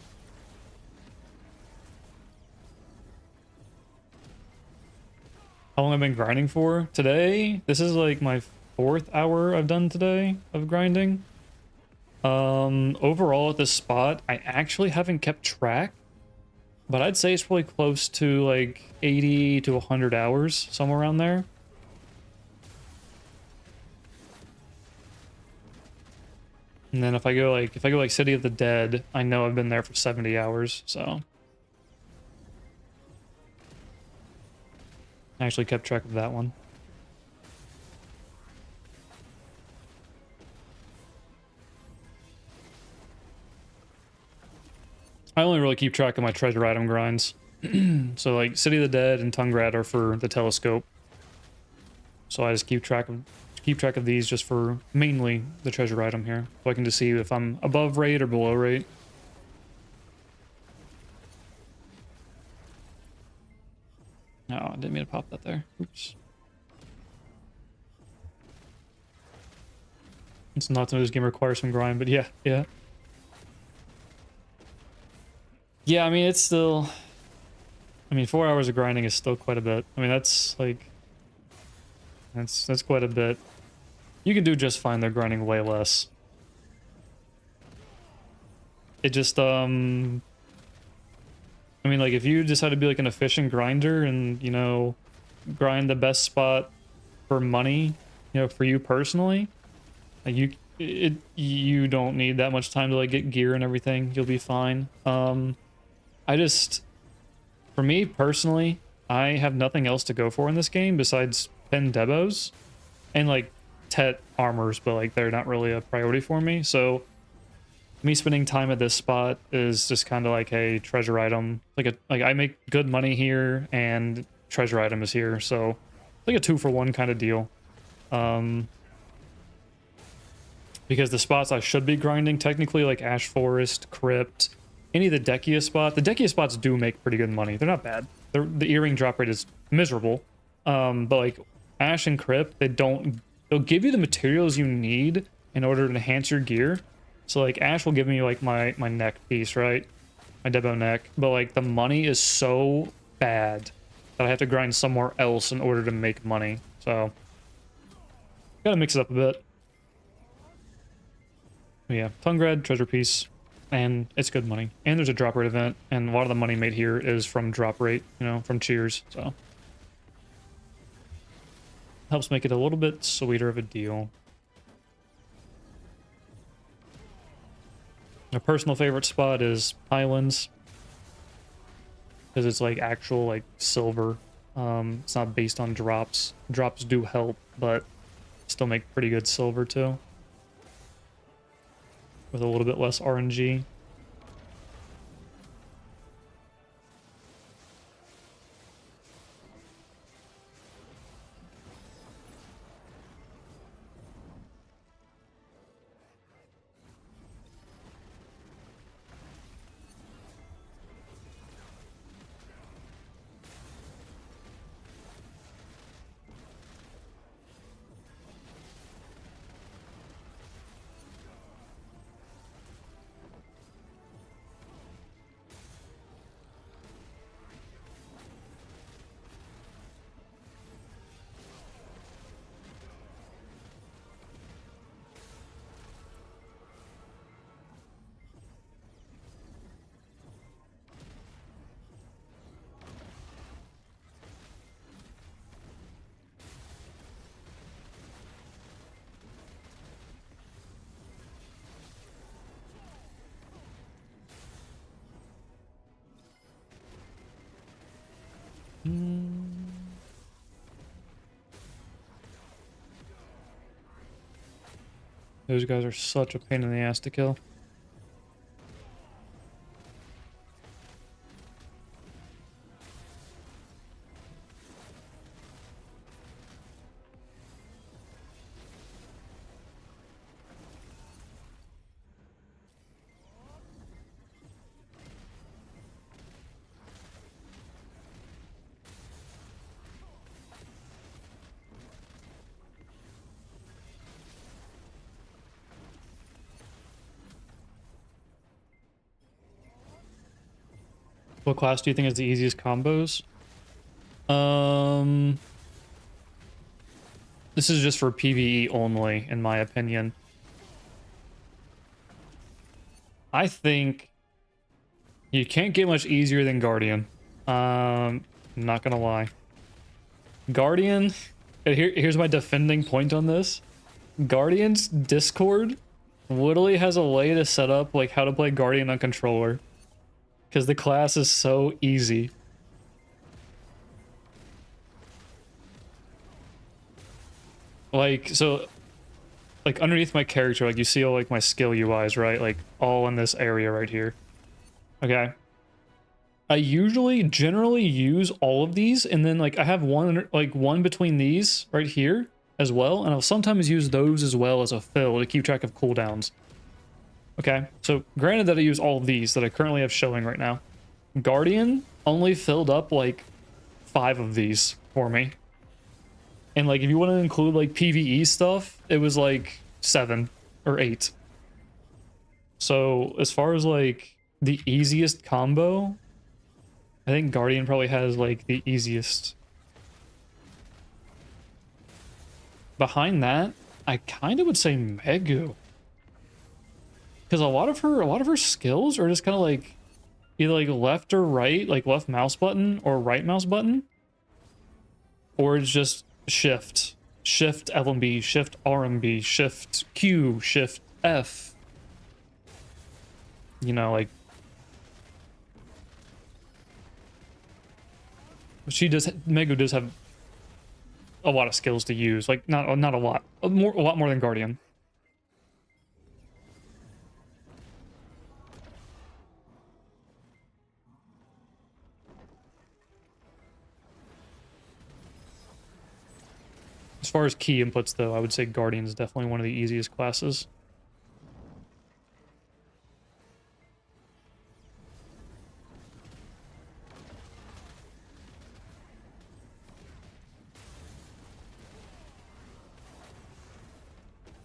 How long I've been grinding for today? This is like my 4th hour I've done today of grinding. Overall at this spot, I actually haven't kept track, but I'd say it's probably close to like 80 to 100 hours, somewhere around there. And then if I go like City of the Dead, I know I've been there for 70 hours, so I actually kept track of that one. I only really keep track of my treasure item grinds. So like City of the Dead and Tungrad are for the telescope. So I just keep track of these just for mainly the treasure item here. So I can just see if I'm above rate or below rate. No, I didn't mean to pop that there. Oops. It's not that this game requires some grind, but yeah. Yeah, I mean, it's still... I mean, 4 hours of grinding is still quite a bit. I mean, that's like... That's quite a bit. You can do just fine. They're grinding way less. It just, I mean, like, if you decide to be like an efficient grinder and, you know, grind the best spot for money, you know, for you personally, like you don't need that much time to like get gear and everything. You'll be fine. For me personally, I have nothing else to go for in this game besides pin Debos and like Tet armors, but like they're not really a priority for me. So me spending time at this spot is just kind of like a treasure item. Like I make good money here and treasure item is here. So like a 2-for-1 kind of deal. Because the spots I should be grinding technically, like Ash Forest, Crypt, any of the Dekia spots. The Dekia spots do make pretty good money. They're not bad. The earring drop rate is miserable. But like Ash and Crypt, they'll give you the materials you need in order to enhance your gear. So like Ash will give me like my neck piece, right? My Debo neck. But like the money is so bad that I have to grind somewhere else in order to make money. So gotta mix it up a bit. But yeah, Tungrad, treasure piece, and it's good money. And there's a drop rate event, and a lot of the money made here is from drop rate, you know, from cheers, so. Helps make it a little bit sweeter of a deal. My personal favorite spot is Highlands, because it's like actual like silver. It's not based on drops. Drops do help, but still make pretty good silver too. With a little bit less RNG. Those guys are such a pain in the ass to kill. What class do you think is the easiest combos? This is just for PvE only, in my opinion. I think you can't get much easier than Guardian. Not gonna lie. Guardian, here's my defending point on this. Guardian's Discord literally has a way to set up like how to play Guardian on controller. Because the class is so easy. Like, so, like underneath my character, like you see all like my skill UIs, right? Like all in this area right here. Okay. I generally use all of these, and then like I have one between these right here as well, and I'll sometimes use those as well as a fill to keep track of cooldowns. Okay, so granted that I use all of these that I currently have showing right now. Guardian only filled up like 5 of these for me. And like if you want to include like PvE stuff, it was like 7 or 8. So as far as like the easiest combo, I think Guardian probably has like the easiest. Behind that, I kind of would say Maegu. Because a lot of her skills are just kind of like either like left or right, like left mouse button or right mouse button, or it's just shift LMB, shift RMB, shift Q, shift F. You know, like Maegu does have a lot of skills to use, like not a lot, a lot more than Guardian. As far as key inputs, though, I would say Guardian is definitely one of the easiest classes.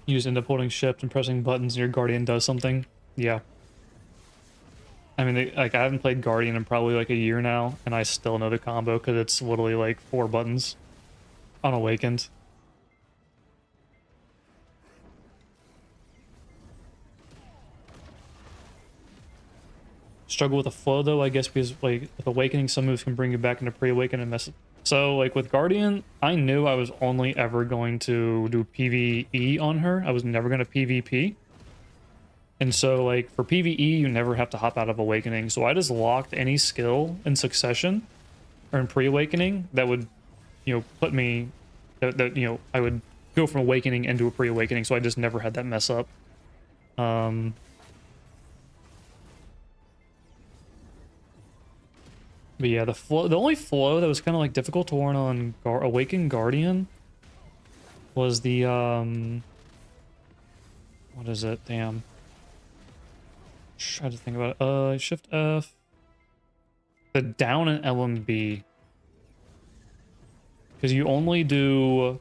You just end up holding shift and pressing buttons and your Guardian does something. Yeah. I mean, like, I haven't played Guardian in probably like a year now, and I still know the combo because it's literally like 4 buttons on Awakened. Struggle with the flow though, I guess, because like with Awakening, some moves can bring you back into pre-awaken and mess it. So like with Guardian, I knew I was only ever going to do PvE on her. I was never going to PvP. And so like for PvE, you never have to hop out of Awakening. So I just locked any skill in succession or in pre-awakening that would, you know, put me that you know, I would go from Awakening into a pre-awakening. So I just never had that mess up. But yeah, the only flow that was kind of like difficult to warn on Awaken Guardian was the what is it? Damn. Try to think about it. Shift F. The down and LMB. Because you only do,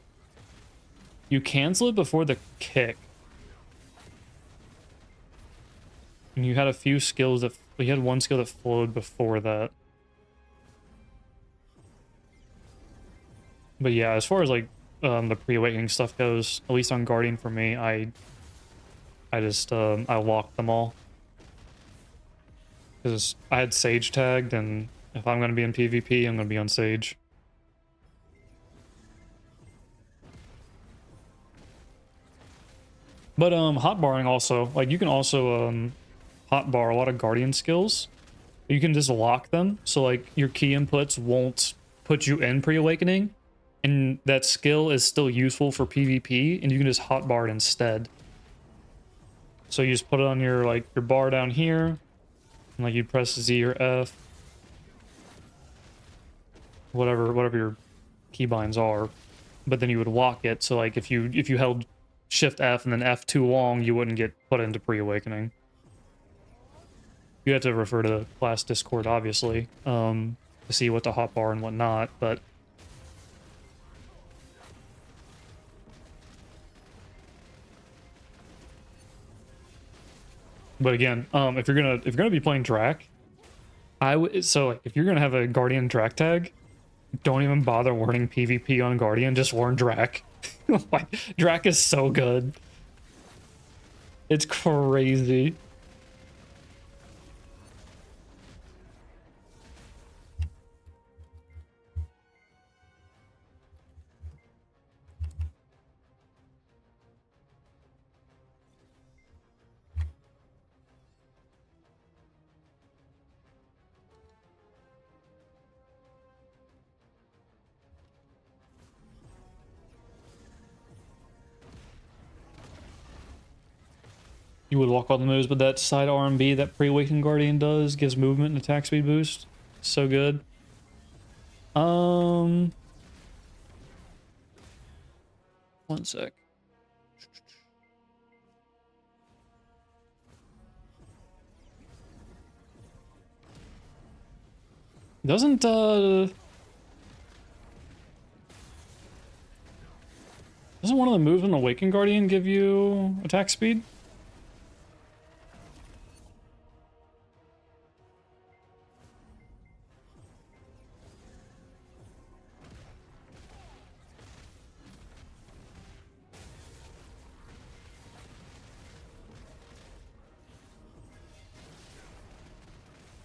you cancel it before the kick. And you had a few skills that, you had one skill that flowed before that. But yeah, as far as like the pre-awakening stuff goes, at least on Guardian for me, I just I locked them all because I had Sage tagged, and if I'm gonna be in PvP, I'm gonna be on Sage. But hotbarring also, like you can also hotbar a lot of Guardian skills. You can just lock them, so like your key inputs won't put you in pre-awakening. And that skill is still useful for PvP, and you can just hotbar it instead. So you just put it on your like your bar down here, and like you press Z or F, whatever your keybinds are, but then you would lock it. So like if you held Shift F and then F too long, you wouldn't get put into pre-awakening. You have to refer to class Discord, obviously, to see what to hotbar and what not, but again, if you're gonna be playing Drac, I would so like if you're gonna have a Guardian Drac tag, don't even bother warning PvP on Guardian, just warn Drac. Like, Drac is so good. It's crazy. You would walk all the moves, but that side RMB that pre-awakened Guardian does gives movement and attack speed boost. So good. One sec. Doesn't one of the moves on Awakened Guardian give you attack speed?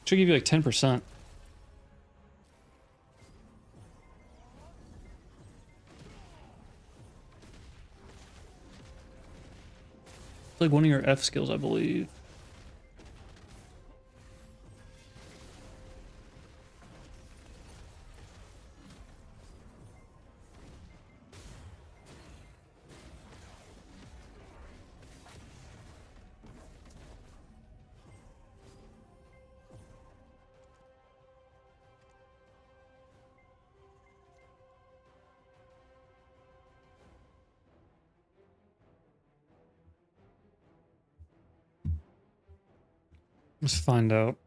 Should give you like 10%. It's like one of your F skills, I believe. Let's find out.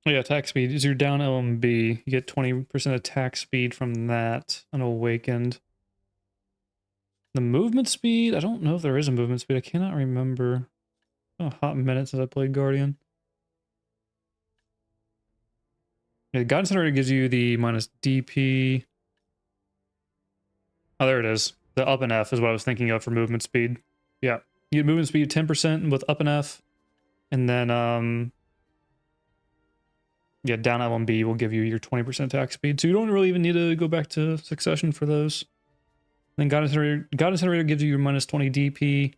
Oh yeah, attack speed. Is your down LMB. You get 20% attack speed from that unawakened. The movement speed? I don't know if there is a movement speed. I cannot remember. A hot minute since I played Guardian. Yeah, the Guidance Generator gives you the minus DP. Oh, there it is. The up and F is what I was thinking of for movement speed. Yeah. You get movement speed 10% with up and F. And then, yeah, down LMB will give you your 20% attack speed. So you don't really even need to go back to Succession for those. Then Guidance Generator gives you your minus 20 DP.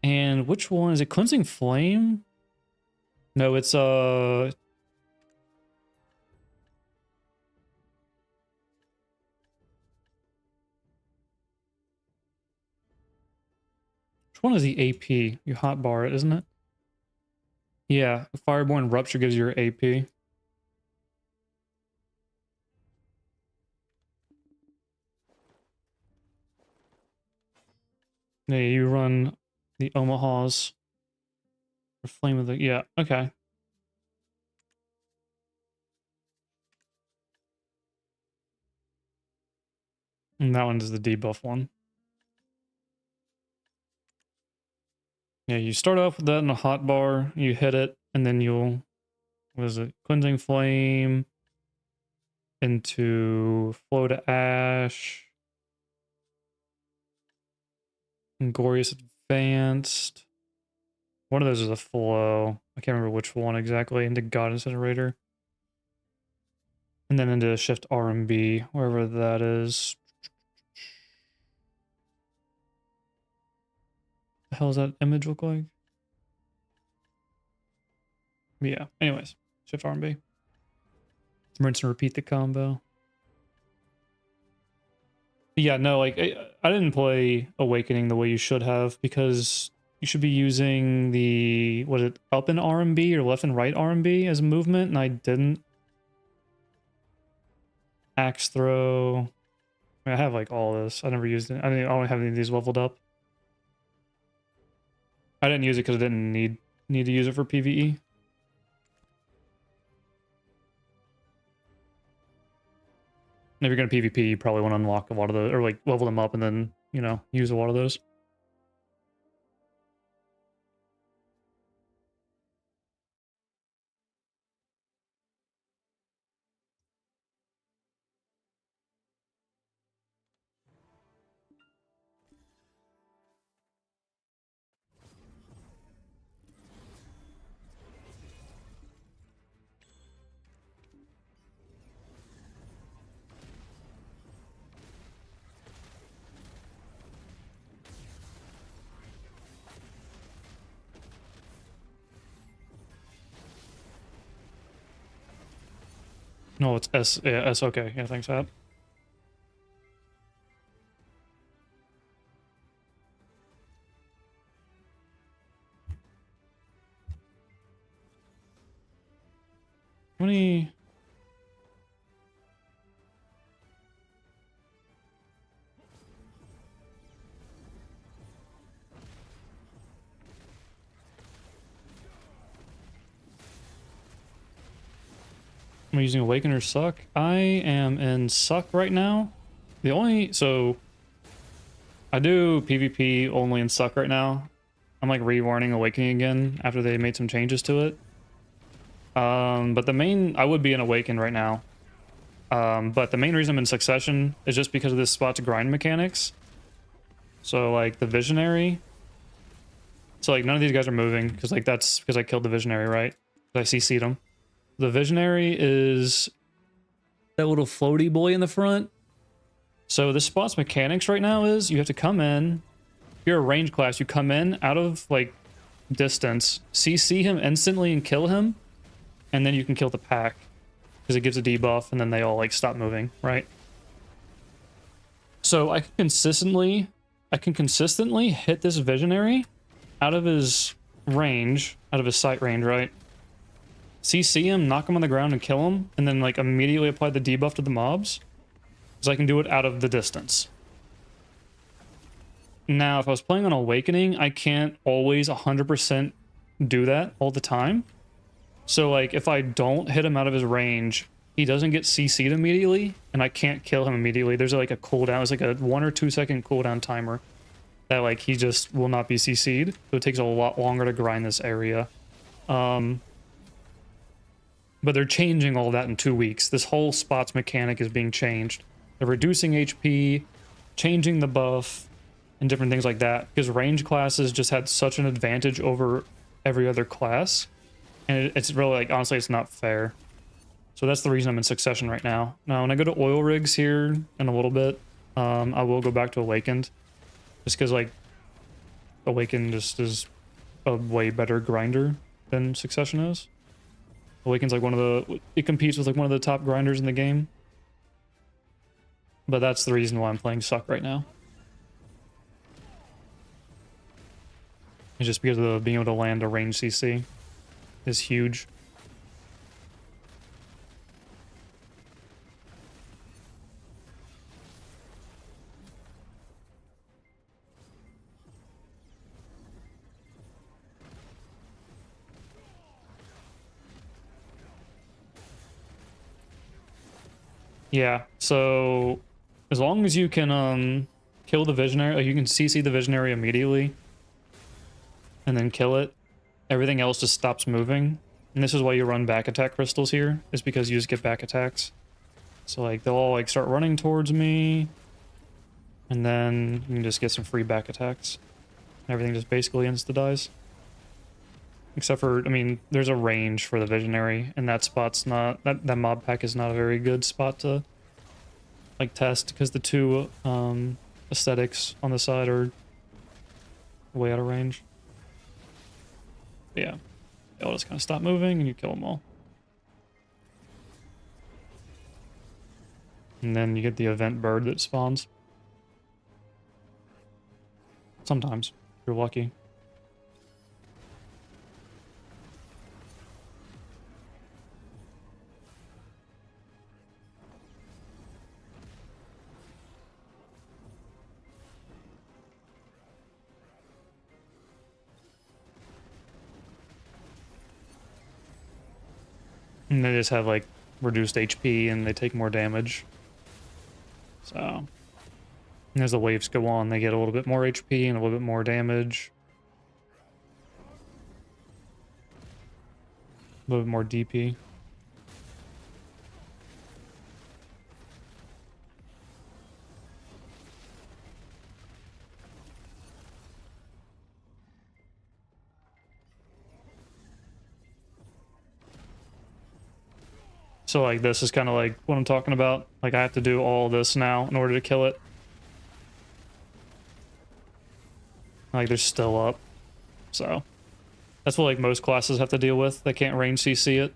And which one? Is it Cleansing Flame? No, it's, which one is the AP? You hotbar it, isn't it? Yeah, Fireborn Rupture gives you your AP. Yeah, you run the Omahas. Or Flame of the... Yeah, okay. And that one is the debuff one. Yeah, you start off with that in a hotbar, you hit it, and then you'll... What is it? Cleansing Flame into Flow to Ash. Glorious Advanced. One of those is a flow. I can't remember which one exactly. Into God Incinerator. And then into shift RMB, wherever that is. The hell does that image look like? Yeah, anyways, shift RMB. Rinse and repeat the combo. Yeah, no, like I didn't play Awakening the way you should have, because you should be using the, what is it, up and RMB or left and right RMB as a movement, and I didn't. Axe throw. I mean, I have like all this. I never used it. I don't have any of these leveled up. I didn't use it because I didn't need to use it for PvE. If you're gonna PvP, you probably want to unlock a lot of those, or like level them up and then, you know, use a lot of those. No, it's S. Yeah, S. Okay. Yeah, thanks, Ab. How many? Am I using Awaken or Succ? I am in Succ right now. So I do PvP only in Succ right now. I'm like rewarning Awakening again after they made some changes to it. But I would be in Awaken right now. But the main reason I'm in Succession is just because of this spot to grind mechanics. So like the Visionary. So like none of these guys are moving because like that's because I killed the Visionary, right? I CC'd him. The Visionary is that little floaty boy in the front. So this spot's mechanics right now is you have to come in. If you're a range class, you come in out of like distance, CC him instantly and kill him, and then you can kill the pack because it gives a debuff and then they all like stop moving, right? So I can consistently hit this Visionary out of his range, out of his sight range, right? CC him, knock him on the ground and kill him, and then like immediately apply the debuff to the mobs. Because I can do it out of the distance. Now, if I was playing on Awakening, I can't always 100% do that all the time. So like if I don't hit him out of his range, he doesn't get CC'd immediately, and I can't kill him immediately. There's like a cooldown, it's like a 1 or 2 second cooldown timer that like he just will not be CC'd. So it takes a lot longer to grind this area. But they're changing all that in 2 weeks. This whole spots mechanic is being changed. They're reducing HP, changing the buff, and different things like that. Because range classes just had such an advantage over every other class. And it's really, like, honestly, it's not fair. So that's the reason I'm in Succession right now. Now, when I go to oil rigs here in a little bit, I will go back to Awakened. Just because, like, Awakened just is a way better grinder than Succession is. Awaken's like it competes with like one of the top grinders in the game. But that's the reason why I'm playing Succ right now. It's just because of being able to land a range CC is huge. Yeah, so as long as you can kill the Visionary, like you can CC the Visionary immediately and then kill it, everything else just stops moving. And this is why you run back attack crystals here, is because you just get back attacks. So like they'll all like start running towards me, and then you can just get some free back attacks. Everything just basically insta-dies. Except for, I mean, there's a range for the Visionary, and that spot's not, that mob pack is not a very good spot to, like, test, because the two aesthetics on the side are way out of range. But yeah, they'll just kind of stop moving, and you kill them all. And then you get the event bird that spawns. Sometimes, if you're lucky. And they just have, like, reduced HP, and they take more damage. So, and as the waves go on, they get a little bit more HP and a little bit more damage. A little bit more DP. So like this is kind of like what I'm talking about. Like I have to do all this now in order to kill it. Like they're still up. So that's what like most classes have to deal with. They can't range CC it.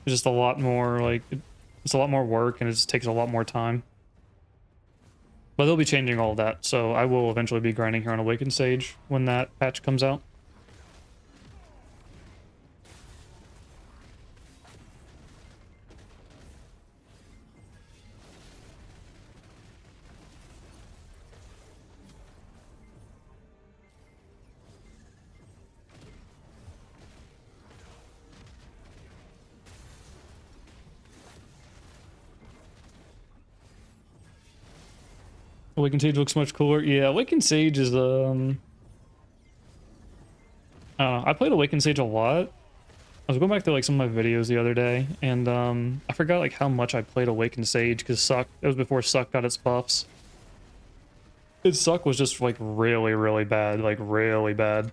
It's just a lot more like, it's a lot more work and it just takes a lot more time. But they'll be changing all of that. So I will eventually be grinding here on Awaken Sage when that patch comes out. Awaken Sage looks much cooler. Yeah, Awaken Sage is, I don't know, I played Awaken Sage a lot. I was going back to like some of my videos the other day, and I forgot like how much I played Awaken Sage, because Succ, it was before Succ got its buffs. Its Succ was just like really, really bad, like really bad.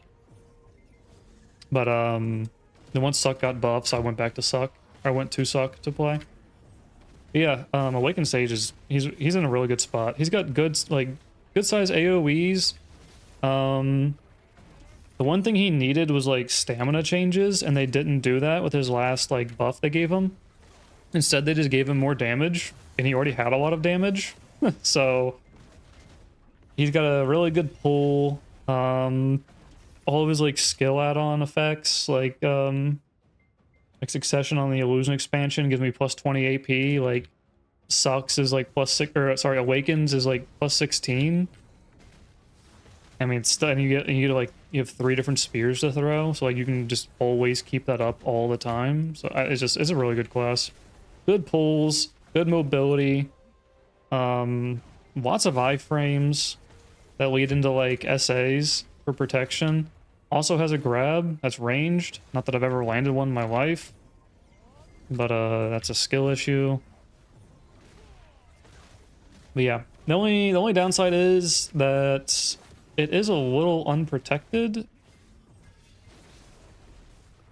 But then once Succ got buffs, I went back to Succ. I went to Succ to play. Yeah, Awaken Sage is he's in a really good spot. He's got good like good size AoEs. The one thing he needed was like stamina changes, and they didn't do that with his last like buff they gave him. Instead, they just gave him more damage, and he already had a lot of damage. So he's got a really good pull. All of his like skill add-on effects, like Succession on the Illusion expansion gives me plus 20 AP. Like Sucks is like plus 6, or sorry, Awakens is like plus 16. I mean, and you have 3 different spears to throw, so like you can just always keep that up all the time. So it's a really good class. Good pulls, good mobility, lots of iframes that lead into like SAs for protection. Also has a grab that's ranged. Not that I've ever landed one in my life, but that's a skill issue. But yeah, the only downside is that it is a little unprotected.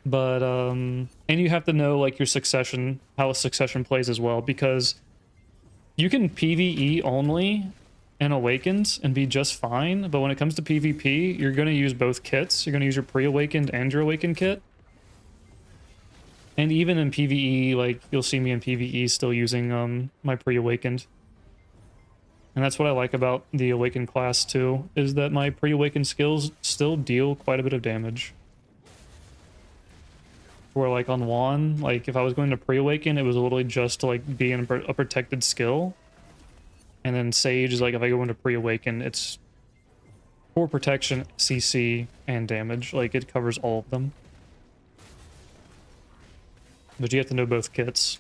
But and you have to know like your succession, how a succession plays as well, because you can PvE only and Awakens and be just fine, but when it comes to PvP, you're going to use both kits. You're going to use your pre-awakened and your awakened kit. And even in PvE, like you'll see me in PvE still using my pre-awakened. And that's what I like about the awakened class too, is that my pre-awakened skills still deal quite a bit of damage. Where like on Juan, like if I was going to pre-awaken, it was literally just to like be in a protected skill. And then Sage is like, if I go into pre-awaken, it's for protection, CC, and damage. Like, it covers all of them. But you have to know both kits.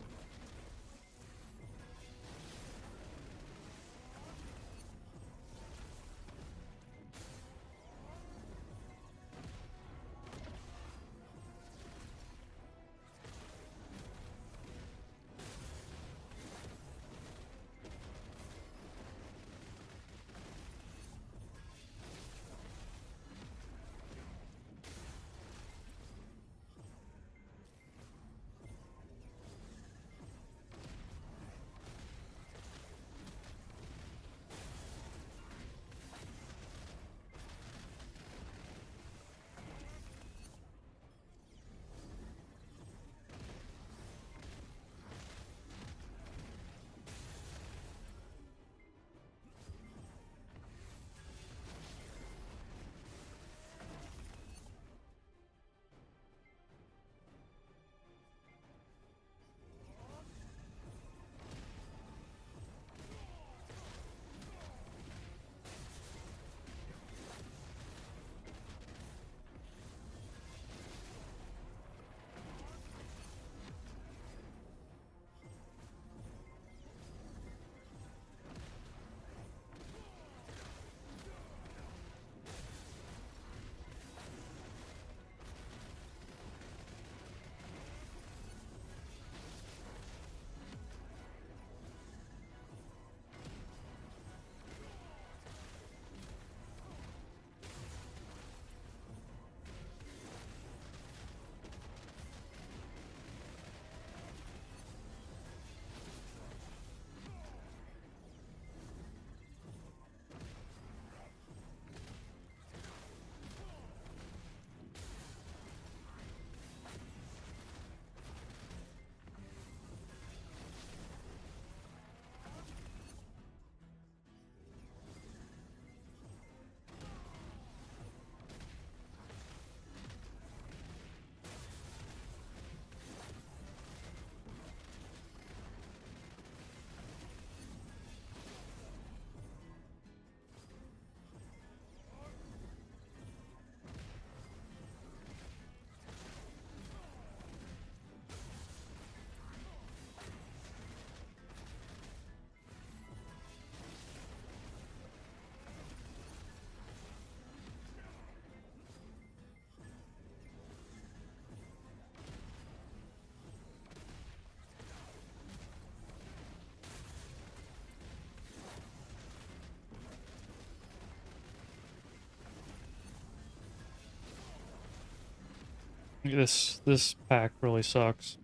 This pack really sucks.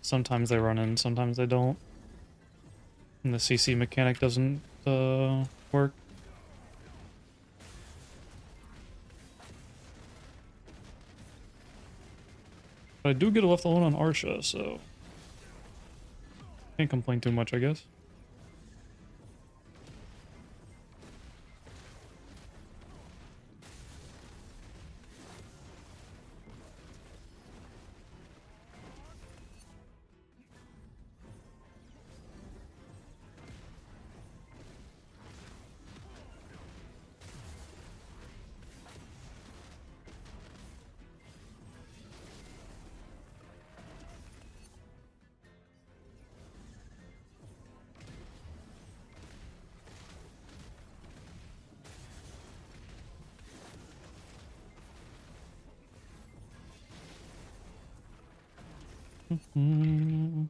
Sometimes they run in, sometimes they don't. And the CC mechanic doesn't work. But I do get left alone on Arsha, so can't complain too much, I guess. Mm.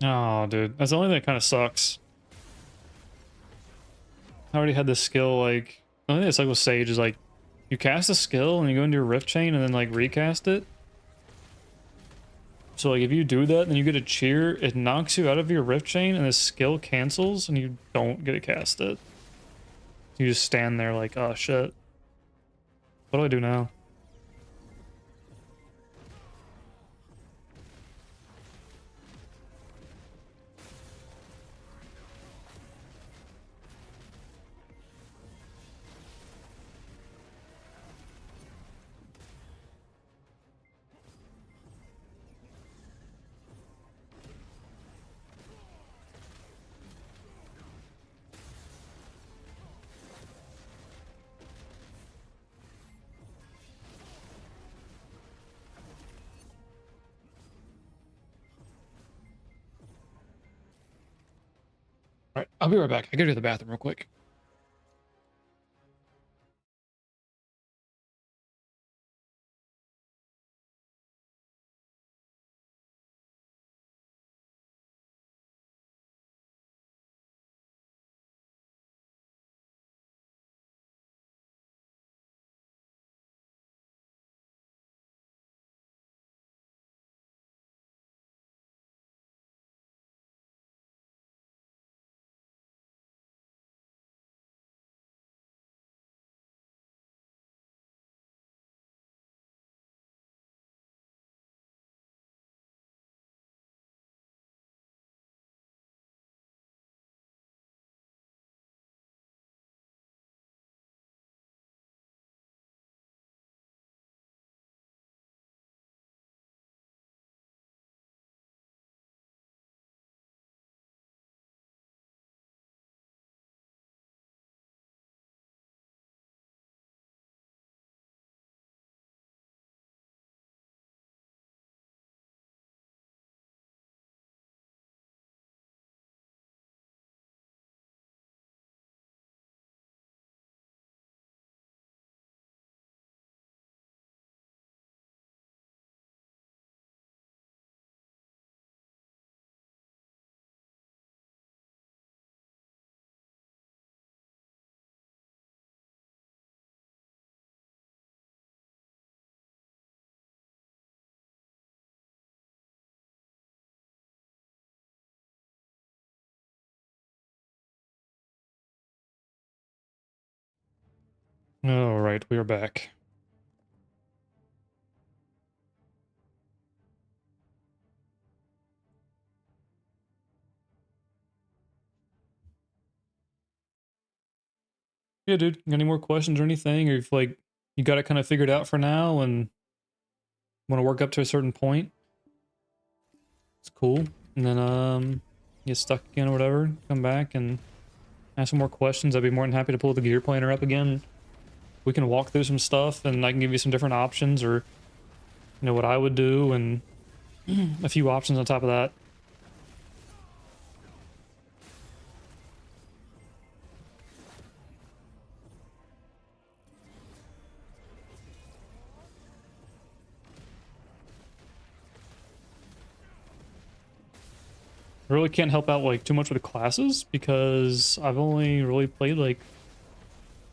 Oh, dude. That's the only thing that kind of sucks. I already had this skill, like... The only thing that sucks with Sage is, like, you cast a skill and you go into your Rift Chain and then, like, recast it. So, like, if you do that, then you get a cheer, it knocks you out of your Rift Chain, and the skill cancels, and you don't get to cast it. You just stand there like, oh, shit. What do I do now? All right, I'll be right back. I gotta go to the bathroom real quick. All right, we are back. Yeah, dude. Got any more questions or anything? Or if like you got it kind of figured out for now and want to work up to a certain point, it's cool. And then get stuck again or whatever, come back and ask some more questions. I'd be more than happy to pull the gear planner up again. We can walk through some stuff and I can give you some different options or you know what I would do and a few options on top of that. I really can't help out like too much with the classes because I've only really played like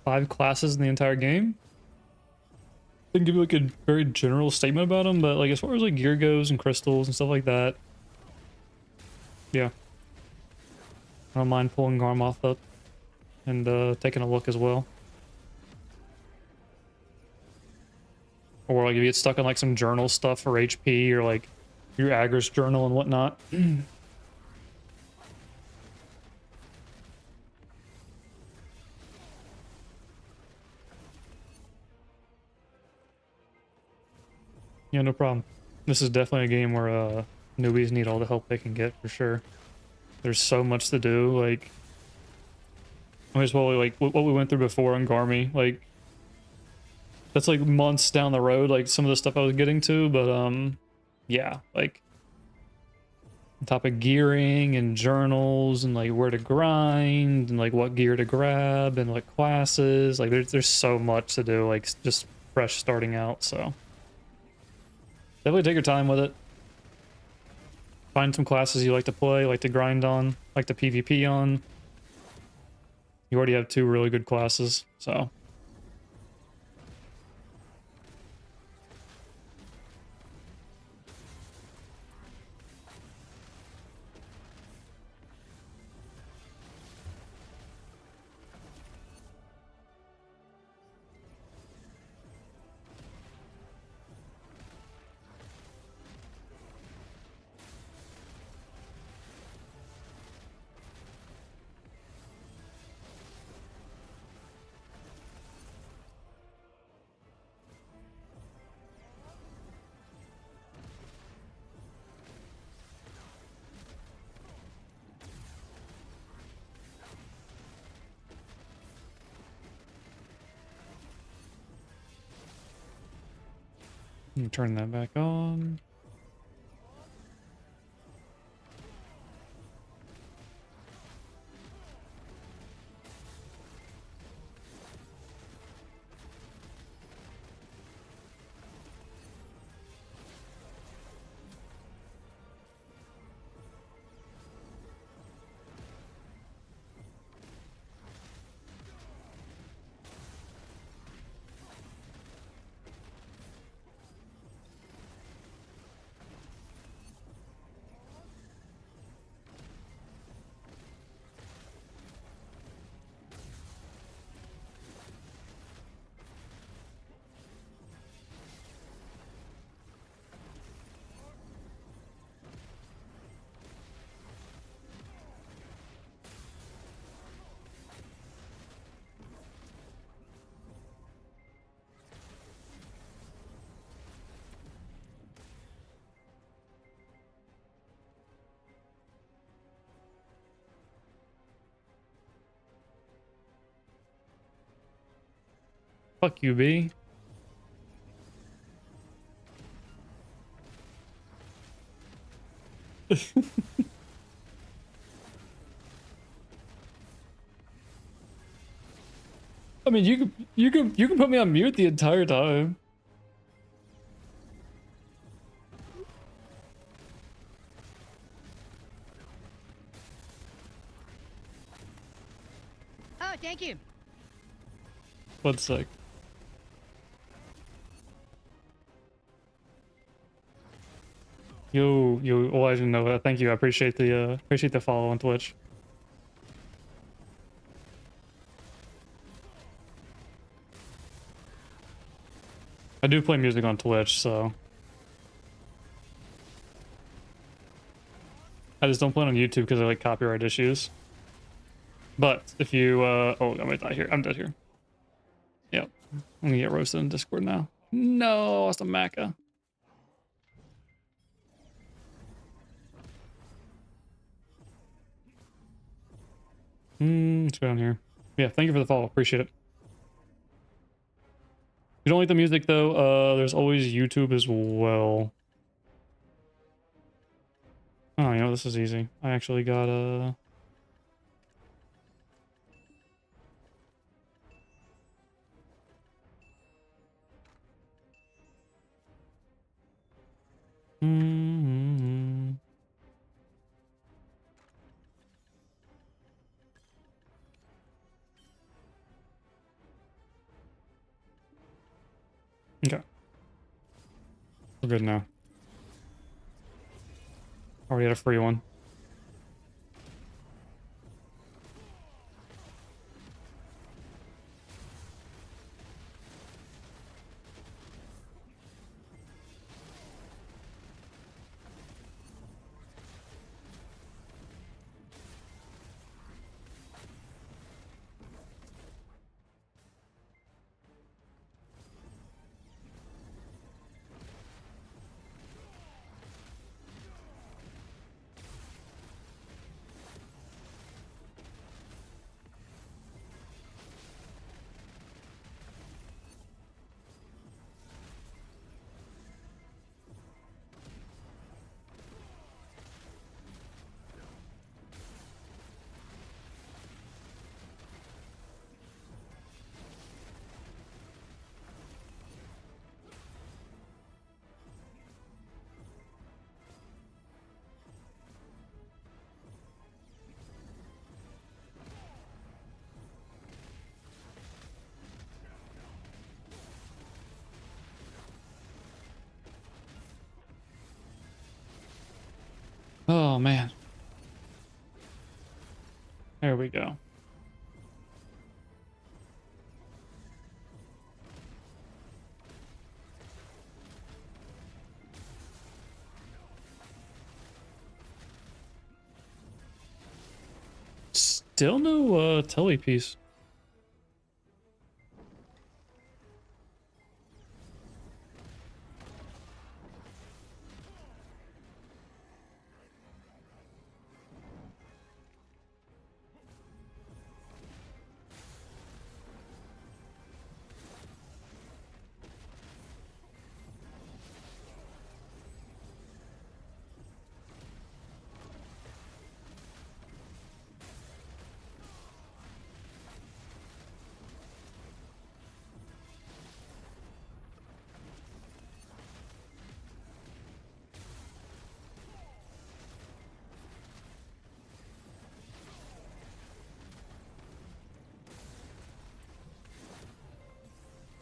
5 classes in the entire game. I can give you like a very general statement about them, but like as far as like gear goes and crystals and stuff like that, yeah, I don't mind pulling Garmoth up and taking a look as well. Or like if you get stuck on like some journal stuff for HP or like your Agris journal and whatnot. Yeah, no problem. This is definitely a game where newbies need all the help they can get for sure. There's so much to do, like I mean, as well like what we went through before on Garmy, like that's like months down the road, like some of the stuff I was getting to, but yeah, like on top of gearing and journals and like where to grind and like what gear to grab and like classes, like there's so much to do, like just fresh starting out, so definitely take your time with it. Find some classes you like to play, like to grind on, like to PvP on. You already have 2 really good classes, so. Let me turn that back on. Fuck you, B. I mean, you can put me on mute the entire time. Oh, thank you. 1 sec. Yo, well, I didn't know that. Thank you. I appreciate the follow on Twitch. I do play music on Twitch, so I just don't play it on YouTube because I like copyright issues. But if you, oh, I might die here. I'm dead here. Yep. I'm gonna get roasted in Discord now. No, it's a Maca. Let's go down here. Yeah, thank you for the follow. Appreciate it. You don't like the music though? There's always YouTube as well. Oh, you know, this is easy. I actually got a... Okay. We're good now. Already had a free one. Oh, man. There we go. Still no telly piece.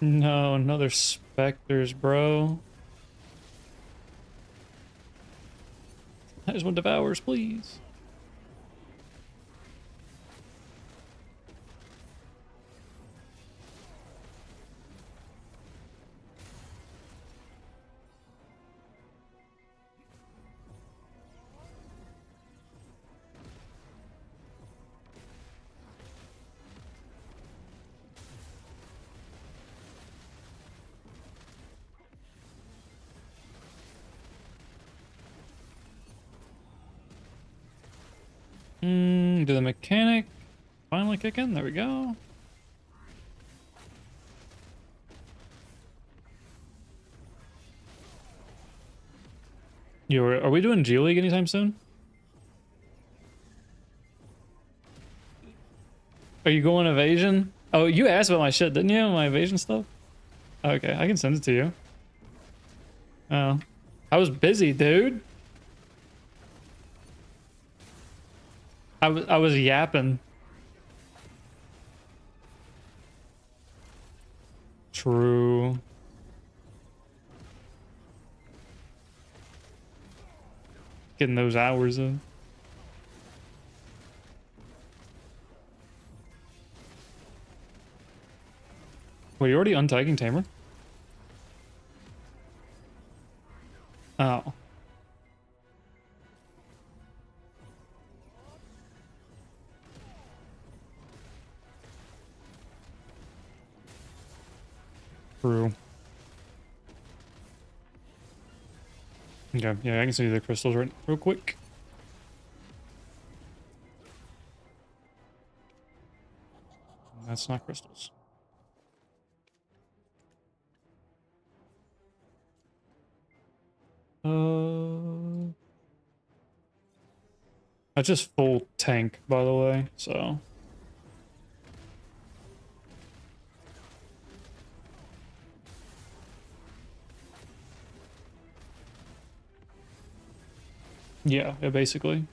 No, another specters, bro. I just want devours, please. Do the mechanic finally kick in? There we go. Are we doing G League anytime soon? Are you going evasion? Oh, you asked about my shit, didn't you? My evasion stuff? Okay, I can send it to you. Oh. I was busy, dude. I was yapping. True. Getting those hours in. Wait, you already untagging Tamer? True. Okay, yeah, I can see the crystals right real quick. That's not crystals. That's just full tank, by the way, so. Yeah, basically.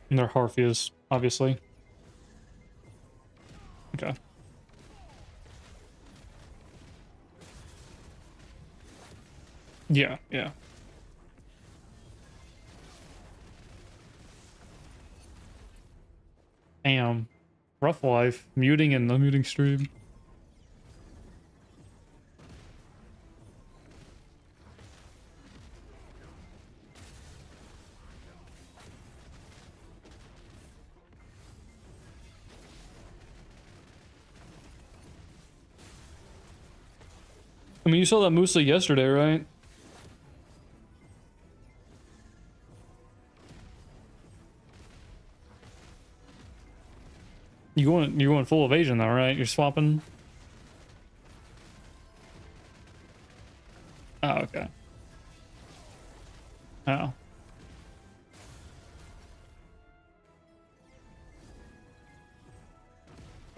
And they're Harfias, obviously. Okay. Yeah, yeah. Damn. Rough life. Muting and unmuting stream. I mean, you saw that Musa yesterday, right? You're going full evasion though, right? You're swapping. Oh, okay. Oh.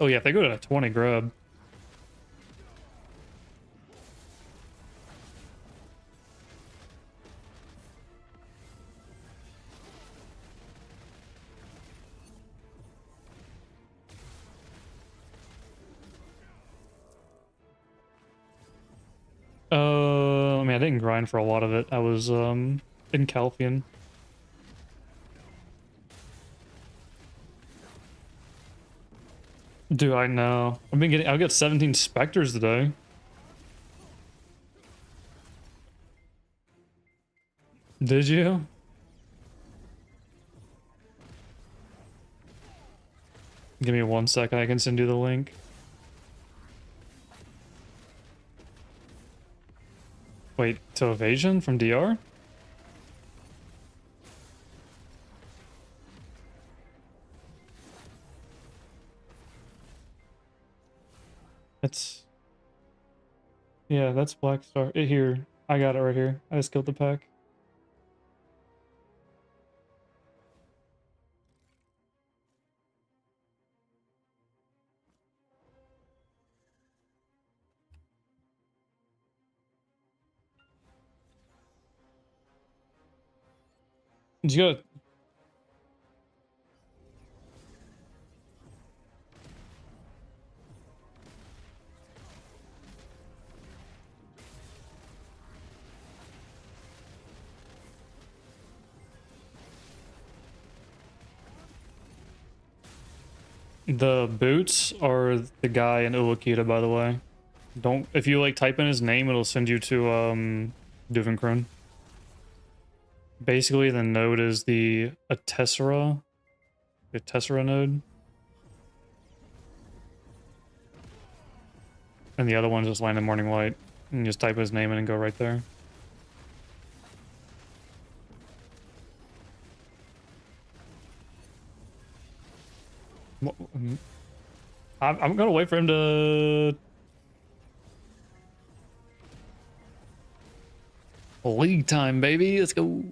Oh yeah, if they go to a 20 grub. I mean, I didn't grind for a lot of it. I was in Calphian. Do I know? I've got 17 specters today. Did you? Give me 1 second, I can send you the link. Wait, to evasion from DR? That's... Yeah, that's Black Star. Here, I got it right here. I just killed the pack. You got the boots are the guy in Uwakita, by the way. Don't, if you like type in his name, it'll send you to Duvenkron. Basically, the node is the Tessera node. And the other one's just land in Morning Light. And just type his name in and go right there. I'm gonna wait for him to... League time, baby. Let's go.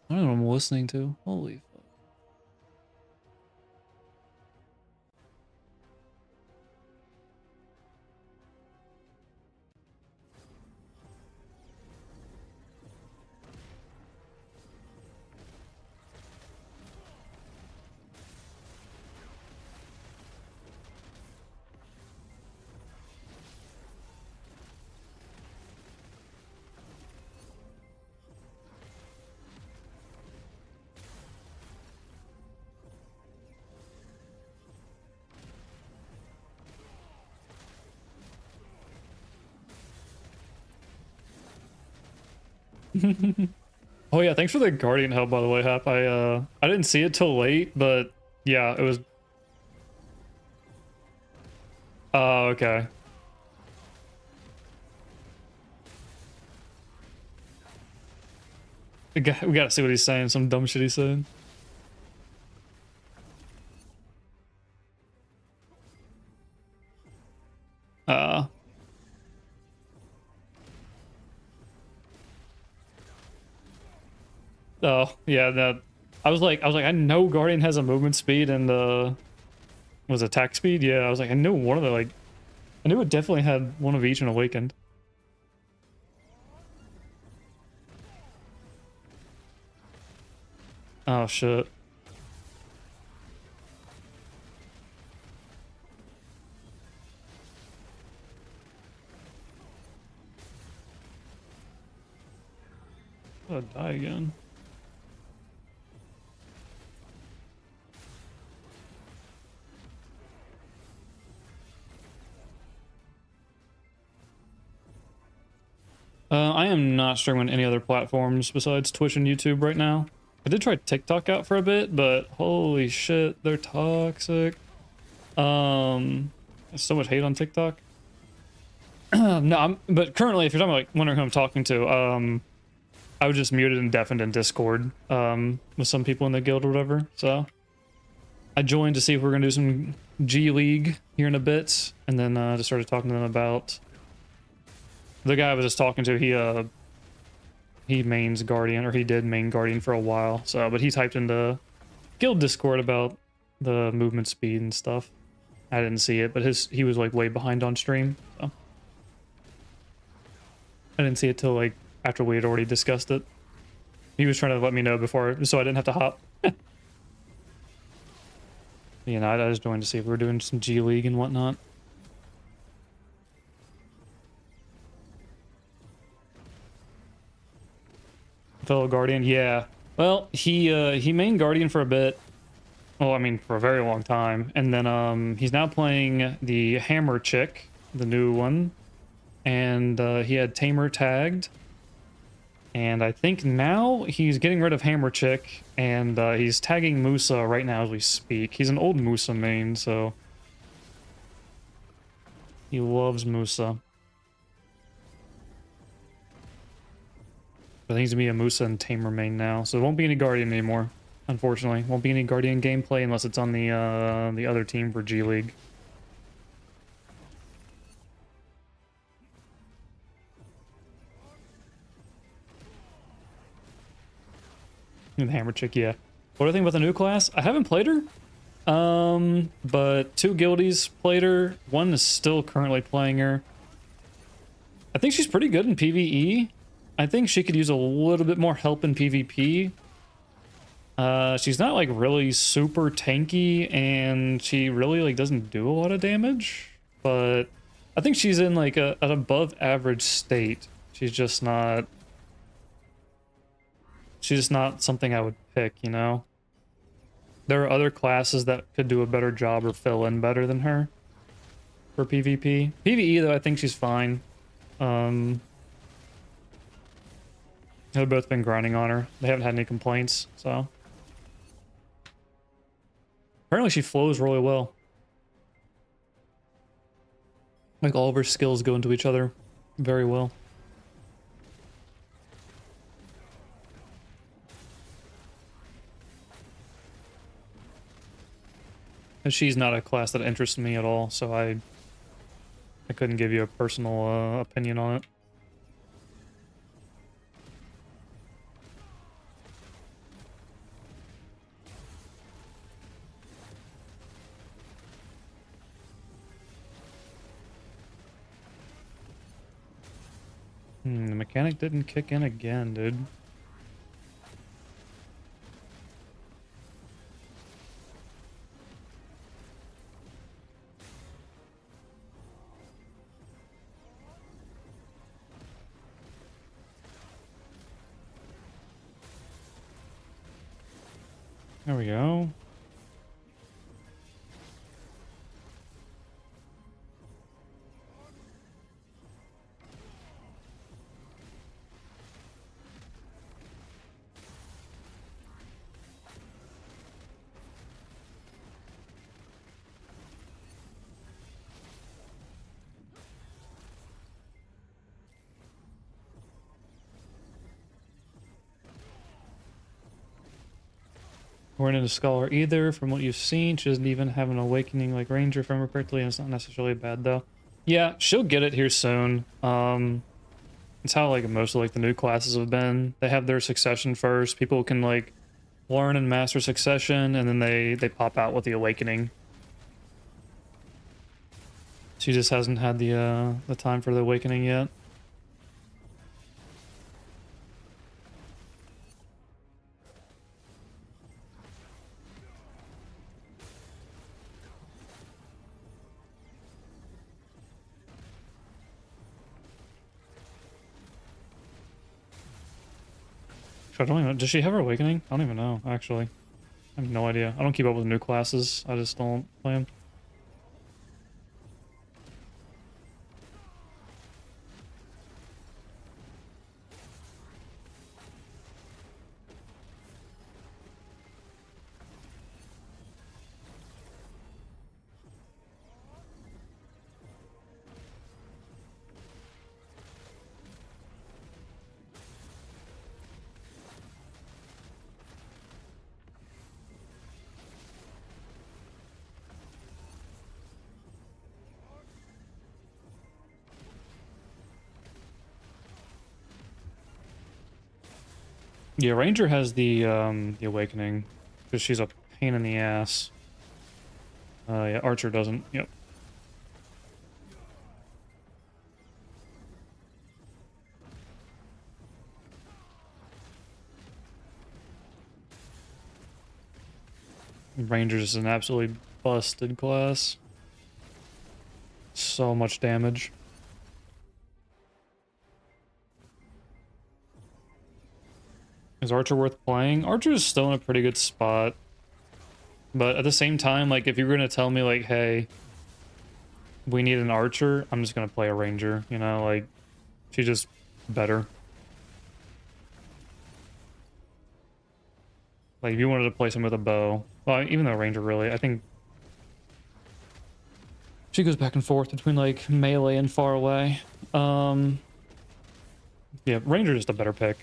I don't know what I'm listening to. Holy fuck. Oh yeah, thanks for the Guardian help, by the way, Hap. I didn't see it till late, but yeah, it was. Oh, okay. We gotta see what he's saying. Some dumb shit he's saying. Uh. Oh yeah, that. I know Guardian has a movement speed and was attack speed. Yeah, I was like, I knew one of the like, I knew it definitely had one of each in Awakened. Oh shit. I'll die again. I am not streaming any other platforms besides Twitch and YouTube right now. I did try TikTok out for a bit, but holy shit, they're toxic. There's so much hate on TikTok. No, but currently, if you're talking about, like, wondering who I'm talking to, I was just muted and deafened in Discord, with some people in the guild or whatever, so. I joined to see if we're gonna do some G League here in a bit, and then, just started talking to them about... The guy I was just talking to, he mains Guardian, or he did main Guardian for a while, so, but he typed into guild Discord about the movement speed and stuff. I didn't see it, but he was like way behind on stream, so. I didn't see it till like after we had already discussed it. He was trying to let me know before, so I didn't have to hop. You know, I just joined to see if we were doing some G League and whatnot. Fellow Guardian, yeah. Well, he mained Guardian for a bit. Well, I mean, for a very long time. And then he's now playing the Hammer Chick, the new one. And he had Tamer tagged. And I think now he's getting rid of Hammer Chick, and he's tagging Musa right now as we speak. He's an old Musa main, so he loves Musa. I think he's gonna be a Musa and Tamer main now, so there won't be any Guardian anymore. Unfortunately, won't be any Guardian gameplay unless it's on the other team for G League. The Hammer Chick, yeah. What do I think about the new class? I haven't played her. But two guildies played her. One is still currently playing her. I think she's pretty good in PvE. I think she could use a little bit more help in PvP. She's not like really super tanky, and she really like doesn't do a lot of damage. But I think she's in like an above average state. She's just not something I would pick, you know? There are other classes that could do a better job or fill in better than her for PvP. PvE, though, I think she's fine. They've both been grinding on her. They haven't had any complaints, so. Apparently she flows really well. Like, all of her skills go into each other very well. And she's not a class that interests me at all, so I couldn't give you a personal opinion on it. The mechanic didn't kick in again, dude. There we go. weren't into Scholar either. From what you've seen, she doesn't even have an awakening like Ranger, if I remember correctly, and it's not necessarily bad though. Yeah, she'll get it here soon. It's how like most of like the new classes have been. They have their succession first. People can like learn and master succession, and then they pop out with the awakening. She just hasn't had the time for the awakening yet. I don't even. Does she have her awakening? I don't even know. Actually, I have no idea. I don't keep up with new classes. I just don't play them. Yeah, Ranger has the awakening because she's a pain in the ass. Yeah, Archer doesn't. Yep. Ranger's is an absolutely busted class. So much damage. Is Archer worth playing? Archer is still in a pretty good spot. But at the same time, like, if you're going to tell me, like, hey, we need an Archer, I'm just going to play a Ranger, you know? Like, she's just better. Like, if you wanted to play someone with a bow, well, even though Ranger really, I think she goes back and forth between, like, melee and far away. Yeah, Ranger is just a better pick.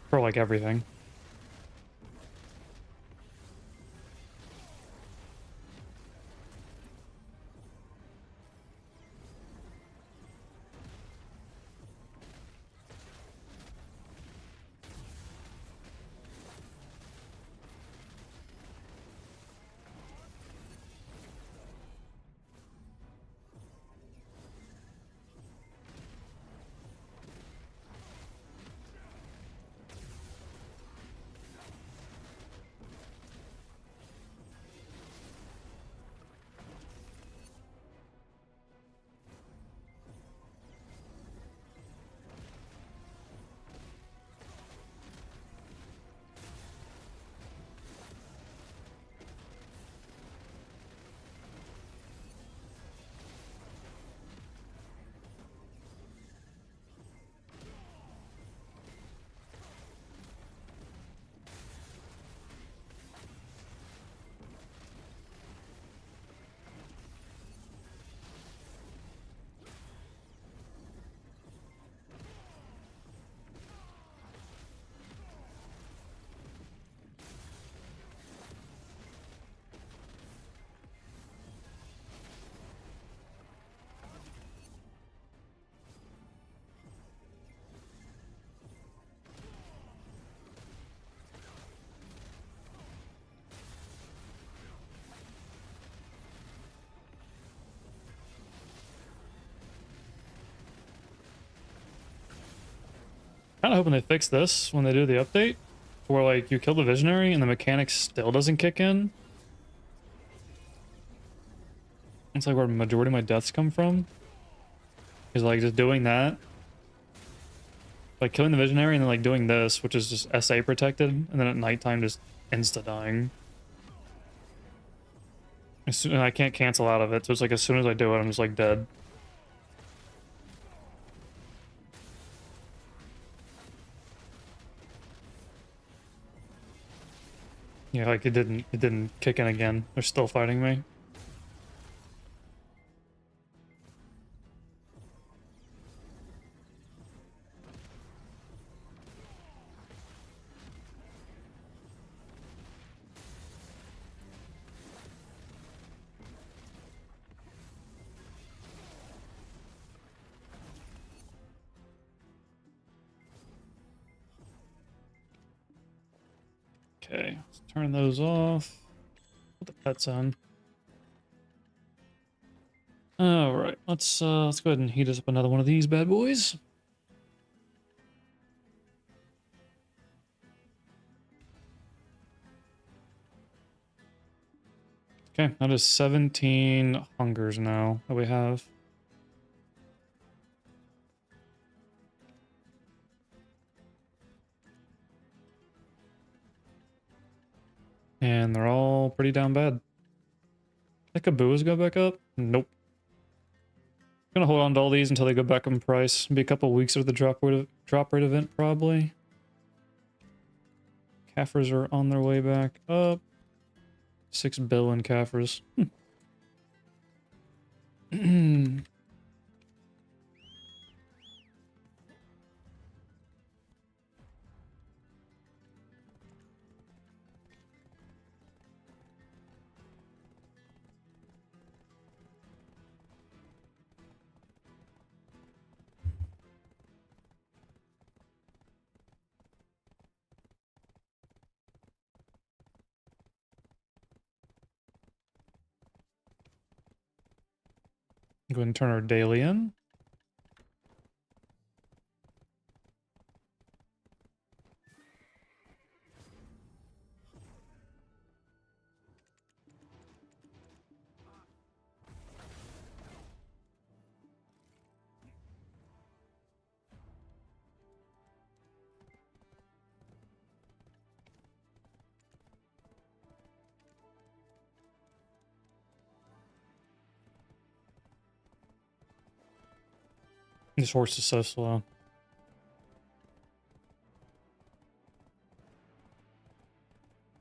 For, like, everything. Kind of hoping they fix this when they do the update, where like you kill the visionary and the mechanic still doesn't kick in. It's like where the majority of my deaths come from. Is like just doing that, like killing the visionary and then like doing this, which is just SA protected, and then at nighttime just insta dying. And I can't cancel out of it, so it's like as soon as I do it, I'm just like dead. Yeah, like it didn't kick in again. They're still fighting me. Okay, let's turn those off. Put the pets on. All right, let's go ahead and heat us up another one of these bad boys. Okay, that is 17 hungers now that we have. And they're all pretty down bad. I think Abuas go back up? Nope. Gonna hold on to all these until they go back in price. Be a couple weeks of the drop rate event probably. Kaffers are on their way back up. 6 billion Kaffers. Go ahead and turn our daily in. This horse is so slow.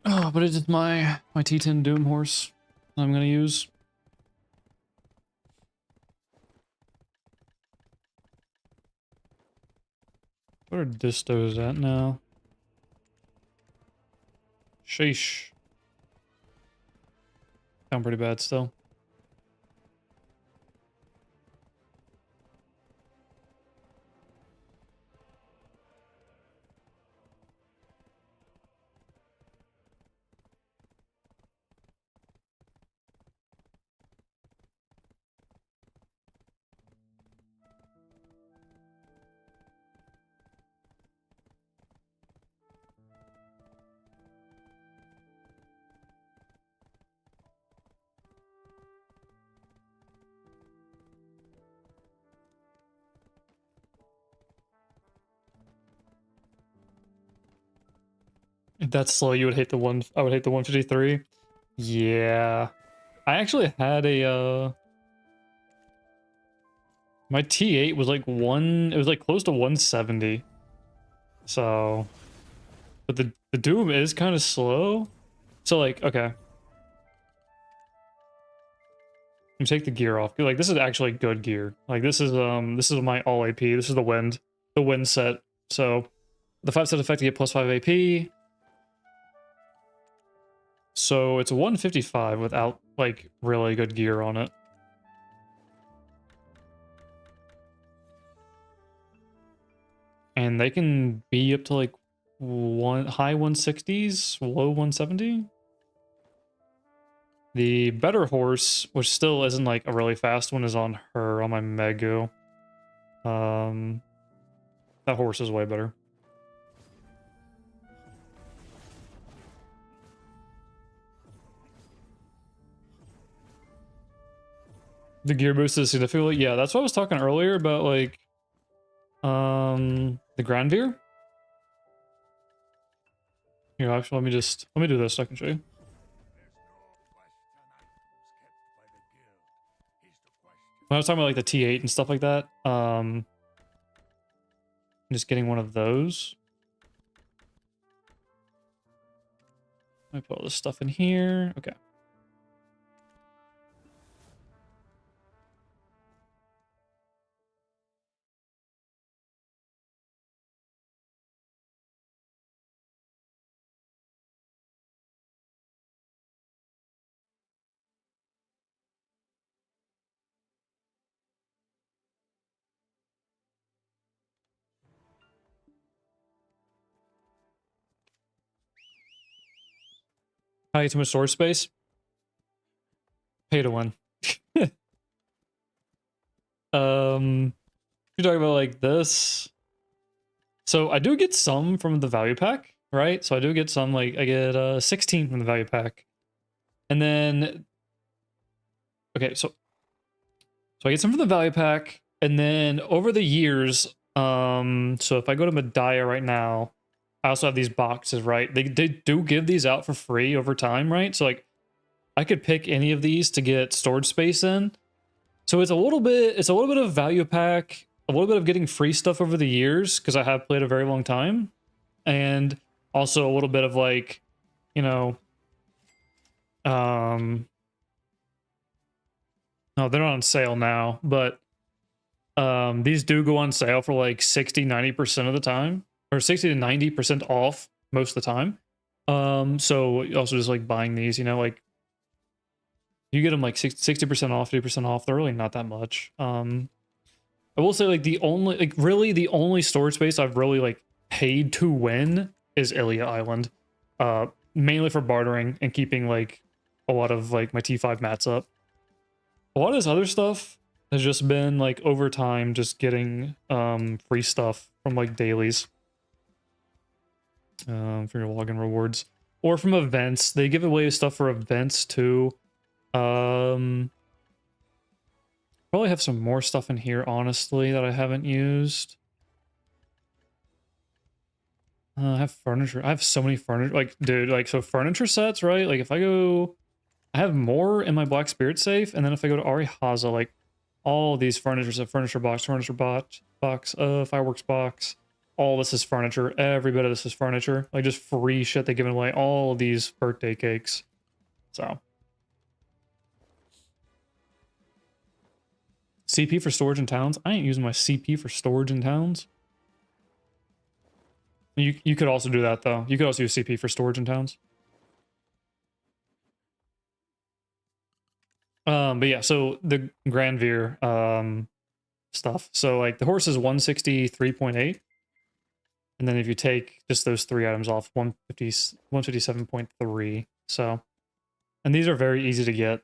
Oh, but it's my T10 Doom horse I'm gonna use. What are distos at now? Sheesh. Sound pretty bad still. If that's slow, you would hate the one. I would hate the 153. Yeah. I actually had a my T8 was like it was like close to 170. So, but the Doom is kind of slow. So like, okay. You take the gear off. Like this is actually good gear. Like this is my all AP. This is the wind set. So the 5-set effect to get +5 AP. So it's a 155 without like really good gear on it. And they can be up to like high 160s, low 170. The better horse, which still isn't like a really fast one, is on my Maegu. That horse is way better. The gear boost is significantly, yeah, that's what I was talking earlier about, like, the Grandveer. Here, actually, let me do this so I can show you. When I was talking about like the T8 and stuff like that, I'm just getting one of those. Let me put all this stuff in here. Okay. How do you get too much storage space? Pay to win. You're talking about like this. So I do get some from the value pack, right? So I do get some, like I get 16 from the value pack. And then, okay, so I get some from the value pack, and then over the years, so if I go to Medaya right now, I also have these boxes, right? They do give these out for free over time, right? So like I could pick any of these to get storage space in. So it's a little bit of value pack, a little bit of getting free stuff over the years, because I have played a very long time, and also a little bit of like, you know, no, they're not on sale now, but these do go on sale for like 60-90% of the time, or 60 to 90% off most of the time. So also just like buying these, you know, like you get them like 60% off, 50% off. They're really not that much. I will say like the only storage space I've really like paid to win is Ilia Island, mainly for bartering and keeping like a lot of like my T5 mats up. A lot of this other stuff has just been like over time, just getting free stuff from like dailies, for your login rewards, or from events. They give away stuff for events too. Probably have some more stuff in here, honestly, that I haven't used. I have furniture. I have so many furniture. Like, dude, like, so furniture sets, right? Like, if I go... I have more in my Black Spirit safe, and then if I go to Arihaza, like, all these furniture sets, furniture box, fireworks box, all this is furniture. Every bit of this is furniture. Like, just free shit they're giving away. All of these birthday cakes. So... CP for storage in towns? I ain't using my CP for storage in towns. You could also do that, though. You could also use CP for storage in towns. But yeah, so the Granvir stuff. So like the horse is 163.8. And then if you take just those three items off, 157.3. So, and these are very easy to get.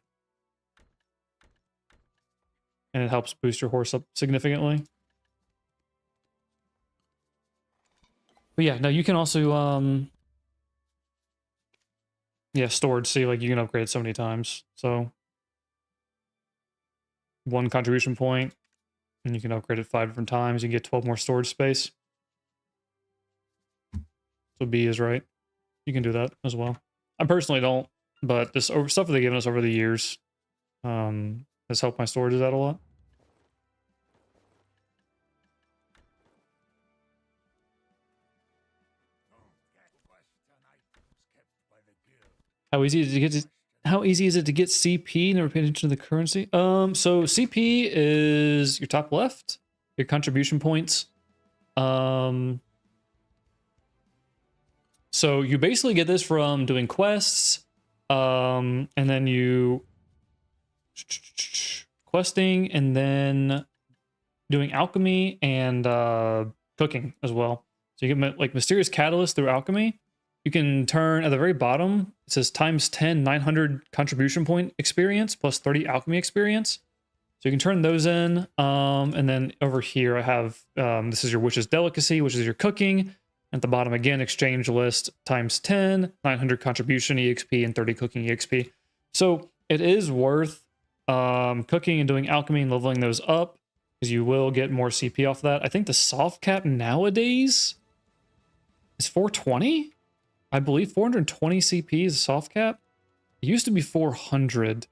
And it helps boost your horse up significantly. But yeah, no, you can also, yeah, storage. See, like, you can upgrade so many times. So, 1 contribution point, and you can upgrade it 5 different times. You get 12 more storage space. So B is right. You can do that as well. I personally don't, but this stuff that they've given us over the years has helped my storages out a lot. How easy is it to get CP? Never paid attention to the currency. So CP is your top left, your contribution points. So you basically get this from doing quests, and then you questing, and then doing alchemy and cooking as well. So you get like mysterious catalyst through alchemy. You can turn at the very bottom, it says times 10, 900 contribution point experience plus 30 alchemy experience. So you can turn those in. And then over here, I have, this is your witch's delicacy, which is your cooking. At the bottom again, exchange list times 10, 900 contribution EXP and 30 cooking EXP. So it is worth cooking and doing alchemy and leveling those up, because you will get more CP off that. I think the soft cap nowadays is 420. I believe 420 CP is soft cap. It used to be 400.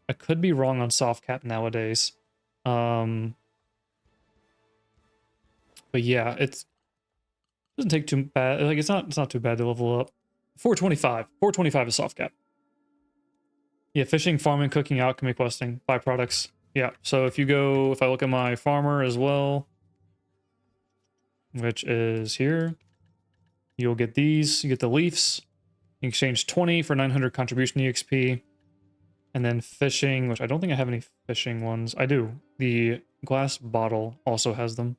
I could be wrong on soft cap nowadays. But yeah, it doesn't take too bad. Like it's not too bad to level up. 425. 425 is soft cap. Yeah, fishing, farming, cooking, alchemy, questing, byproducts. Yeah, so if I look at my farmer as well, which is here, you'll get these. You get the leaves. You exchange 20 for 900 contribution EXP. And then fishing, which I don't think I have any fishing ones. I do. The glass bottle also has them.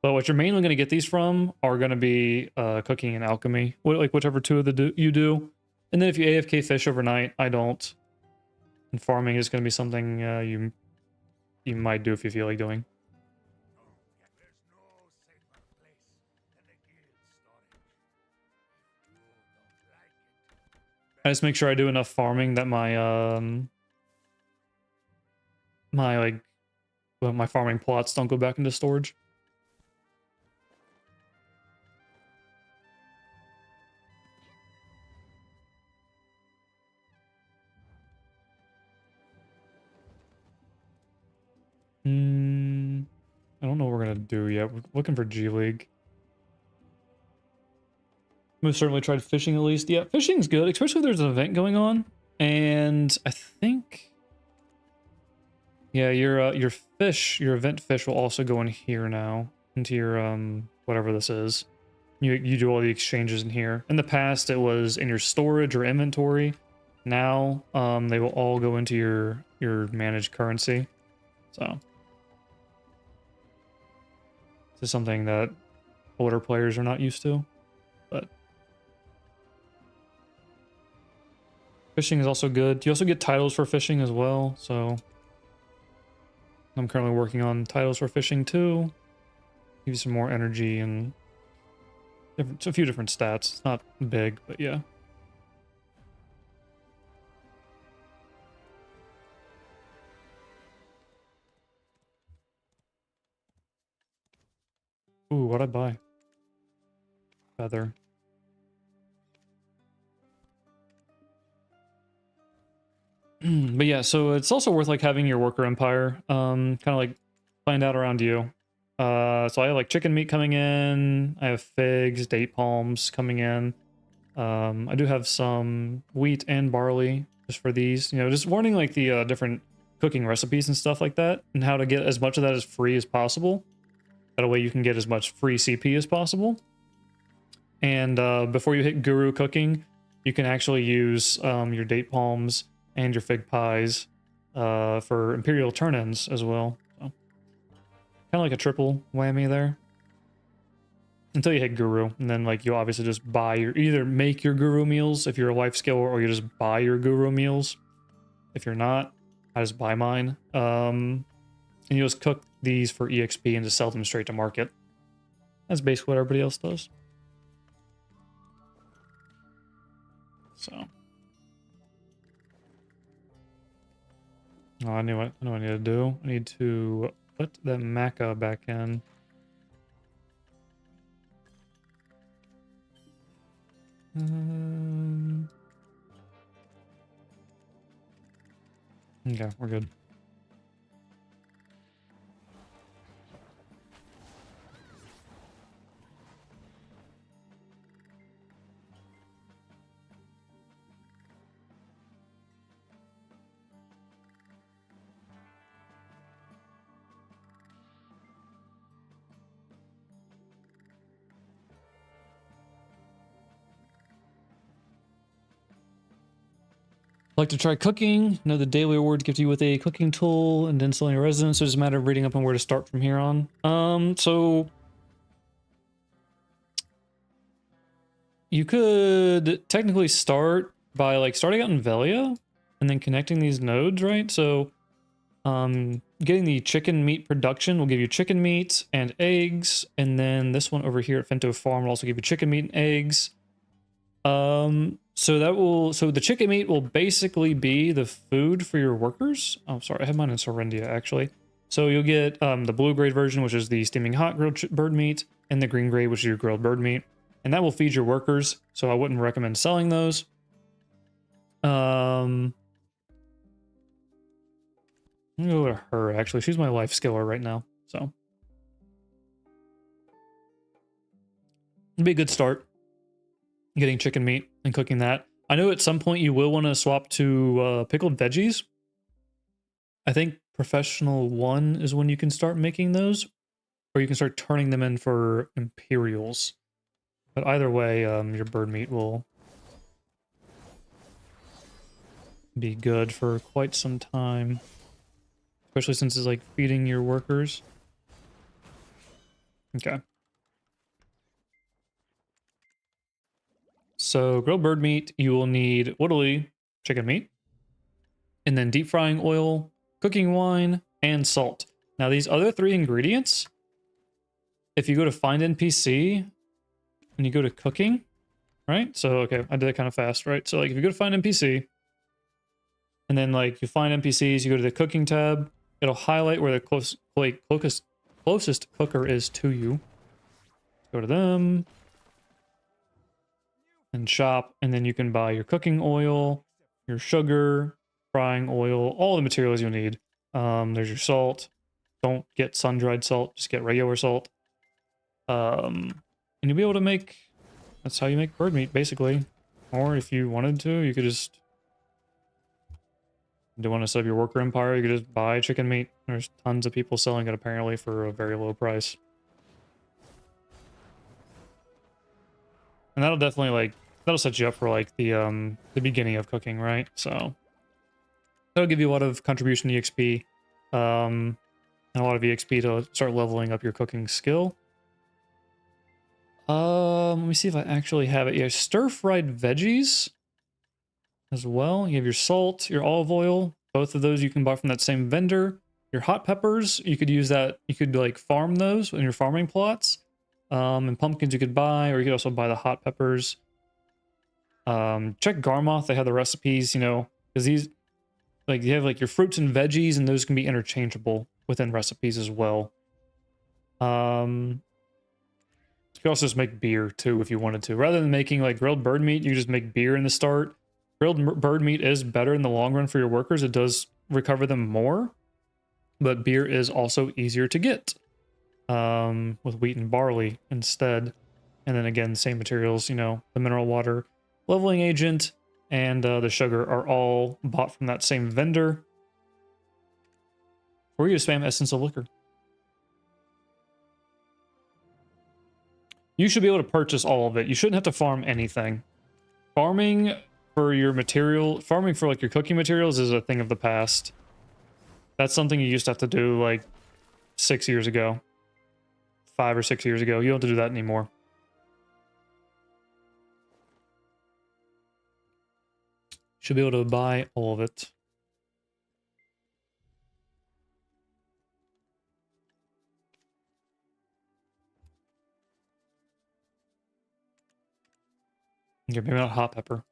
But what you're mainly going to get these from are going to be cooking and alchemy. Like whichever two of you do. And then if you AFK fish overnight, I don't. And farming is going to be something you might do if you feel like doing. I just make sure I do enough farming that my farming plots don't go back into storage. I don't know what we're gonna do yet. We're looking for G League. Most certainly tried fishing at least. Yeah, fishing's good, especially if there's an event going on. And I think, yeah, your fish, your event fish will also go in here now into your whatever this is. You do all the exchanges in here. In the past, it was in your storage or inventory. Now, they will all go into your managed currency. So this is something that older players are not used to, but fishing is also good. You also get titles for fishing as well, so I'm currently working on titles for fishing too. Give you some more energy and a few different stats. It's not big, but yeah. Ooh, what'd I buy? Feather. But yeah, so it's also worth like having your worker empire kind of like planned out around you. So I have like chicken meat coming in, I have figs, date palms coming in. I do have some wheat and barley just for these, you know, just warning like the different cooking recipes and stuff like that, and how to get as much of that as free as possible. That way you can get as much free CP as possible. And before you hit guru cooking, you can actually use your date palms and your fig pies for imperial turn-ins as well. So, kind of like a triple whammy there. Until you hit guru, and then like you obviously just buy your, either make your guru meals if you're a life skiller, or you just buy your guru meals. If you're not, I just buy mine. And you just cook these for EXP and just sell them straight to market. That's basically what everybody else does. So, oh, I know what I need to do. I need to put the maca back in. Okay, we're good. Like to try cooking? Know the daily rewards gives you with a cooking tool and installing a residence. So it's a matter of reading up on where to start from here on. So you could technically start by like starting out in Velia and then connecting these nodes, right? So getting the chicken meat production will give you chicken meat and eggs, and then this one over here at Fento Farm will also give you chicken meat and eggs. So the chicken meat will basically be the food for your workers. Oh, sorry, I have mine in Sorendia actually. So you'll get the blue grade version, which is the steaming hot grilled bird meat, and the green grade, which is your grilled bird meat, and that will feed your workers. So I wouldn't recommend selling those. I'm gonna go to her actually. She's my life skiller right now, so it'd be a good start. Getting chicken meat and cooking that. I know at some point you will want to swap to pickled veggies. I think Professional 1 is when you can start making those, or you can start turning them in for Imperials. But either way, your bird meat will be good for quite some time. Especially since it's like feeding your workers. Okay. So grilled bird meat, you will need woodley chicken meat, and then deep frying oil, cooking wine, and salt. Now these other 3 ingredients, if you go to find NPC and you go to cooking, right? So, okay, I did it kind of fast, right? So like if you go to find NPC and then like you find NPCs, you go to the cooking tab, it'll highlight where the closest cooker is to you. Go to them and shop, and then you can buy your cooking oil, your sugar, frying oil, all the materials you'll need. There's your salt. Don't get sun-dried salt, just get regular salt. And you'll be able to make, that's how you make bird meat, basically. Or if you wanted to, you could just do want to set up your worker empire, you could just buy chicken meat. There's tons of people selling it apparently for a very low price. And that'll definitely like, that'll set you up for like the beginning of cooking, right? So that'll give you a lot of contribution to EXP, and a lot of EXP to start leveling up your cooking skill. Let me see if I actually have it. Yeah, stir-fried veggies as well. You have your salt, your olive oil. Both of those you can buy from that same vendor. Your hot peppers, you could use that. You could like farm those in your farming plots. And pumpkins you could buy, or you could also buy the hot peppers. Check Garmoth. They have the recipes, you know, because these, like, you have like your fruits and veggies, and those can be interchangeable within recipes as well. You could also just make beer too if you wanted to. Rather than making like grilled bird meat, you just make beer in the start. Grilled bird meat is better in the long run for your workers. It does recover them more, but beer is also easier to get with wheat and barley instead. And then again, same materials, you know, the mineral water, leveling agent, and the sugar are all bought from that same vendor. Or you just spam essence of liquor. You should be able to purchase all of it. You shouldn't have to farm anything. Farming for your material, farming for like your cooking materials is a thing of the past. That's something you used to have to do like 6 years ago. 5 or 6 years ago. You don't have to do that anymore. Should be able to buy all of it. Okay, maybe not hot pepper.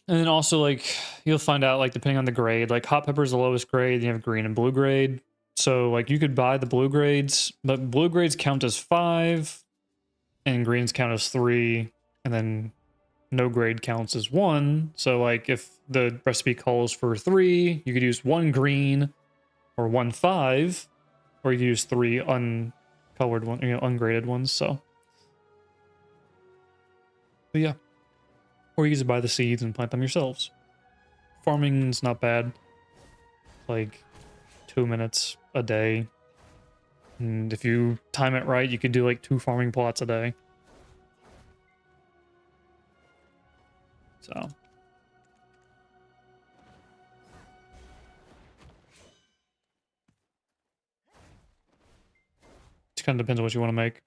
And then also, like, you'll find out, like, depending on the grade, like, hot pepper is the lowest grade, you have green and blue grade. So, like, you could buy the blue grades, but blue grades count as 5, and greens count as 3, and then no grade counts as 1. So, like, if the recipe calls for 3, you could use 1 green or 1 5, or you could use 3 uncolored one, you know, ungraded ones. So, but yeah. Or you can just buy the seeds and plant them yourselves. Farming's not bad. Like 2 minutes a day. And if you time it right, you could do like 2 farming plots a day. So. It kind of depends on what you want to make.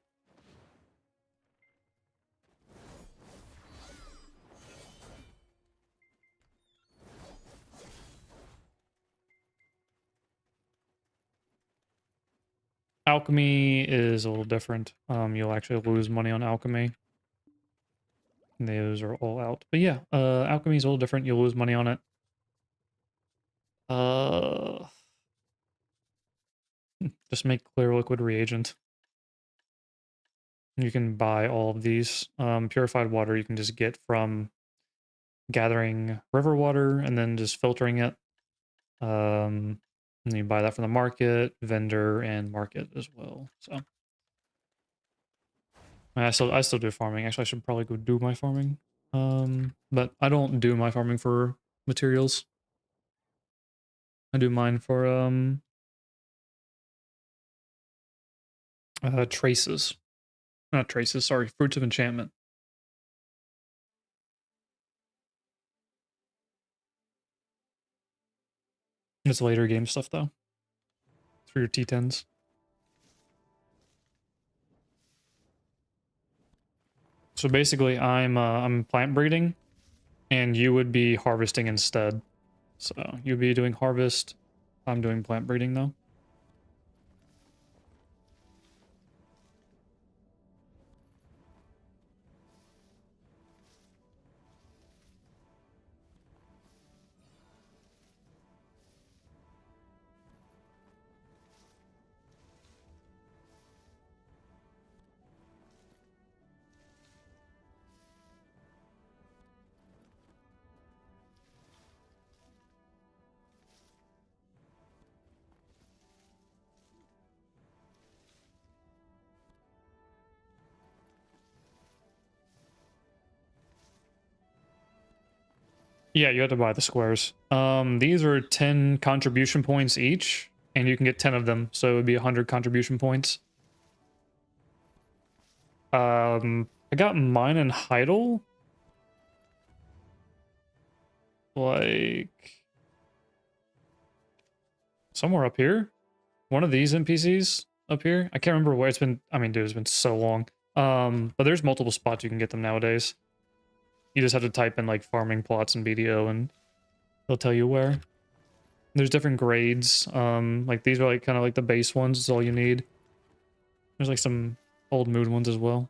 Alchemy is a little different. You'll actually lose money on alchemy. And those are all out. But yeah, alchemy is a little different. You'll lose money on it. Just make clear liquid reagent. You can buy all of these. Purified water you can just get from gathering river water and then just filtering it. And you buy that from the market, vendor, and market as well. So I still do farming. Actually, I should probably go do my farming. But I don't do my farming for materials. I do mine for traces. Not traces, sorry, fruits of enchantment. It's later game stuff though. It's for your T10s. So basically, I'm plant breeding, and you would be harvesting instead. So you'd be doing harvest. I'm doing plant breeding though. Yeah, you have to buy the squares. These are 10 contribution points each, and you can get 10 of them, so it would be 100 contribution points. I got mine in Heidel. Like somewhere up here. One of these NPCs up here. I can't remember where it's been. I mean, dude, it's been so long. But there's multiple spots you can get them nowadays. You just have to type in like farming plots in BDO and they'll tell you where. There's different grades. Like these are like kind of like the base ones. It's all you need. There's like some old mood ones as well.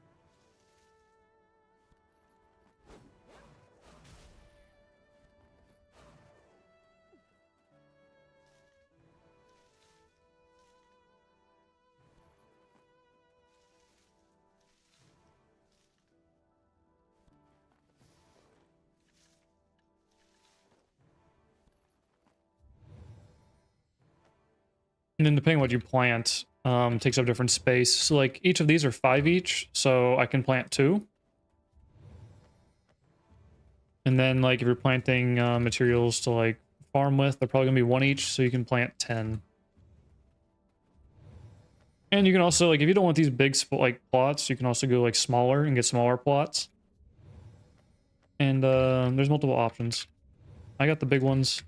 And then depending on what you plant, takes up different space. So like each of these are 5 each, so I can plant 2. And then like if you're planting materials to like farm with, they're probably gonna be 1 each, so you can plant 10. And you can also like if you don't want these big like plots, you can also go like smaller and get smaller plots. And there's multiple options. I got the big ones.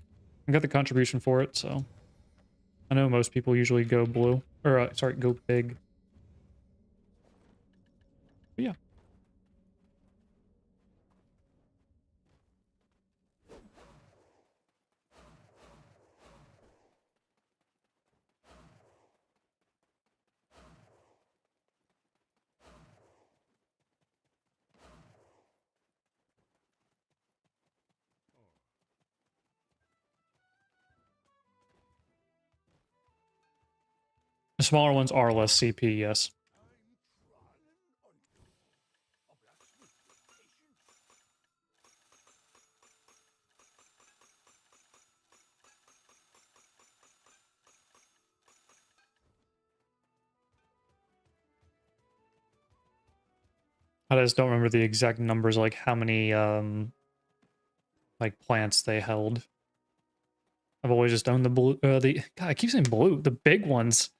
I got the contribution for it, so I know most people usually go blue or sorry, go big. But yeah. The smaller ones are less CP, yes. I just don't remember the exact numbers, like how many like plants they held. I've always just owned the blue, God, I keep saying blue, the big ones.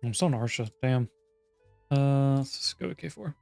I'm still in Arsha, damn. Let's just go to K4.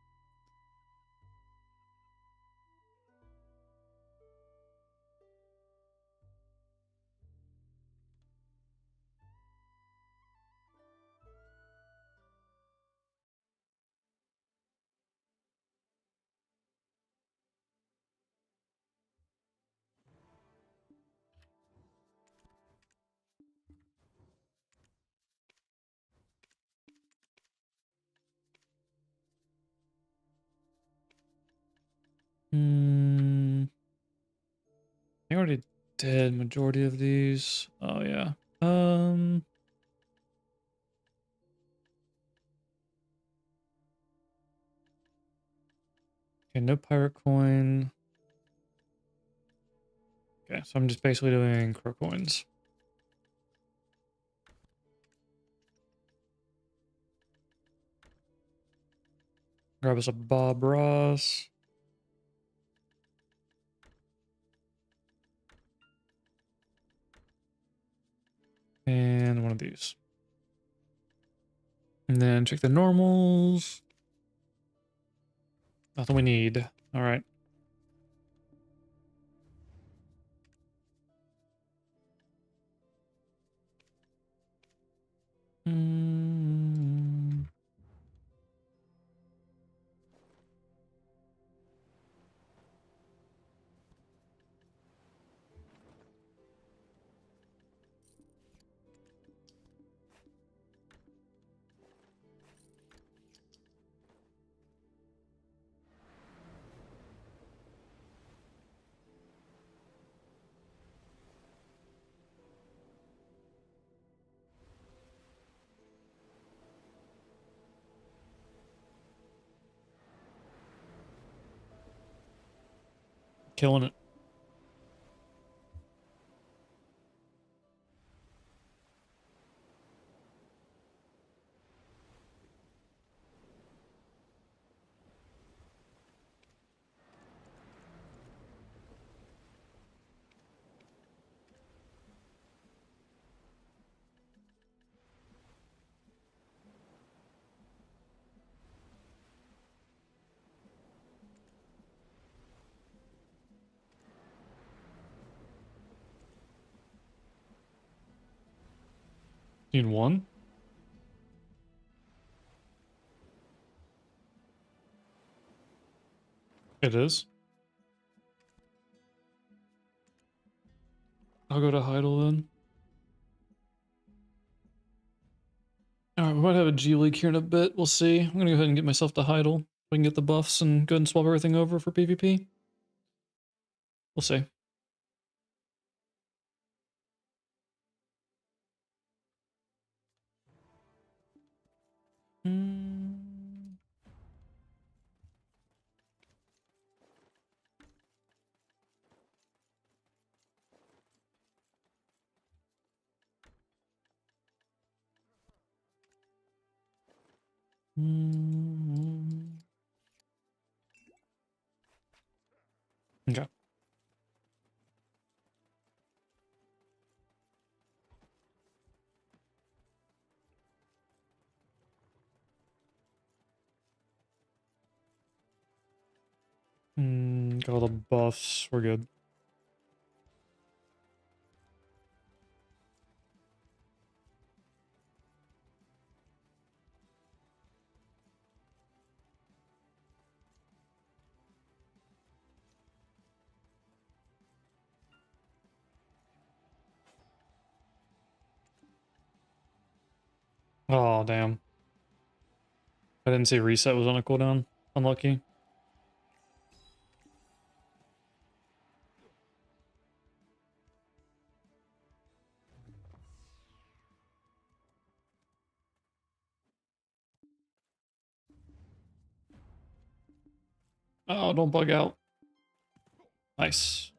I I already did majority of these. Oh yeah. Okay, no pirate coin. Okay, so I'm just basically doing crow coins. Grab us a Bob Ross. And one of these. And then check the normals. Nothing we need. All right. Mm. Killing it. Need one? It is. I'll go to Heidel then. Alright, we might have a G League here in a bit. We'll see. I'm gonna go ahead and get myself to Heidel. So I can get the buffs and go ahead and swap everything over for PvP. We'll see. Mm. Mm. Okay. Got all the buffs. We're good. Oh, damn. I didn't see reset was on a cooldown. Unlucky. Oh, don't bug out. Nice.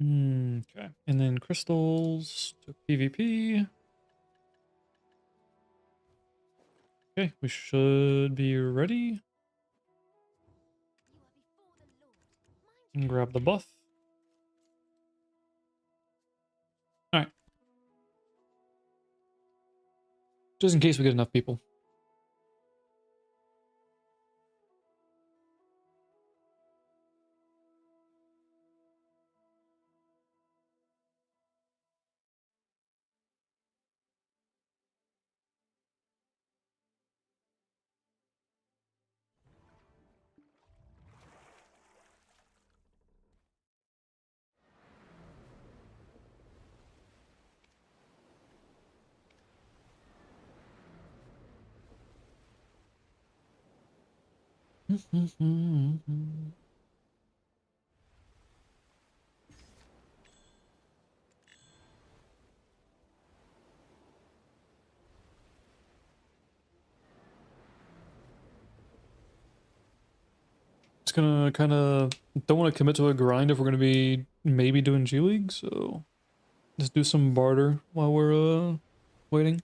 Okay, and then crystals to PvP. Okay, we should be ready. And grab the buff. Alright. Just in case we get enough people. It's gonna kind of don't want to commit to a grind if we're gonna be maybe doing G League, so just do some barter while we're waiting.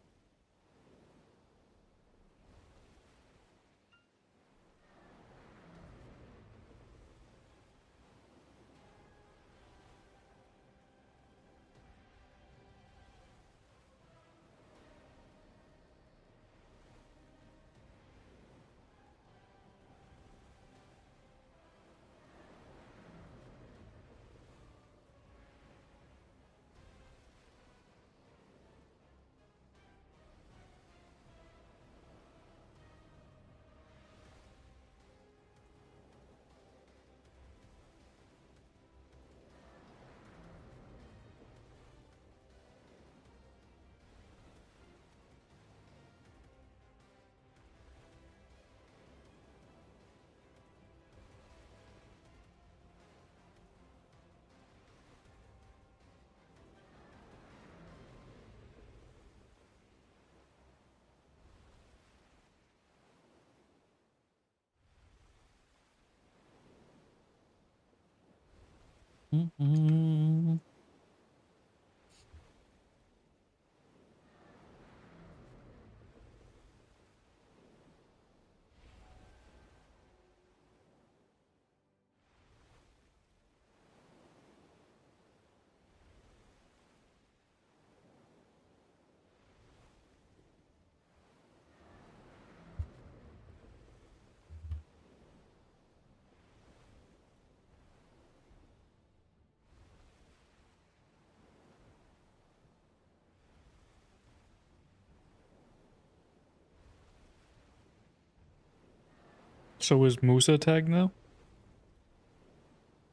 So is Musa tagged now?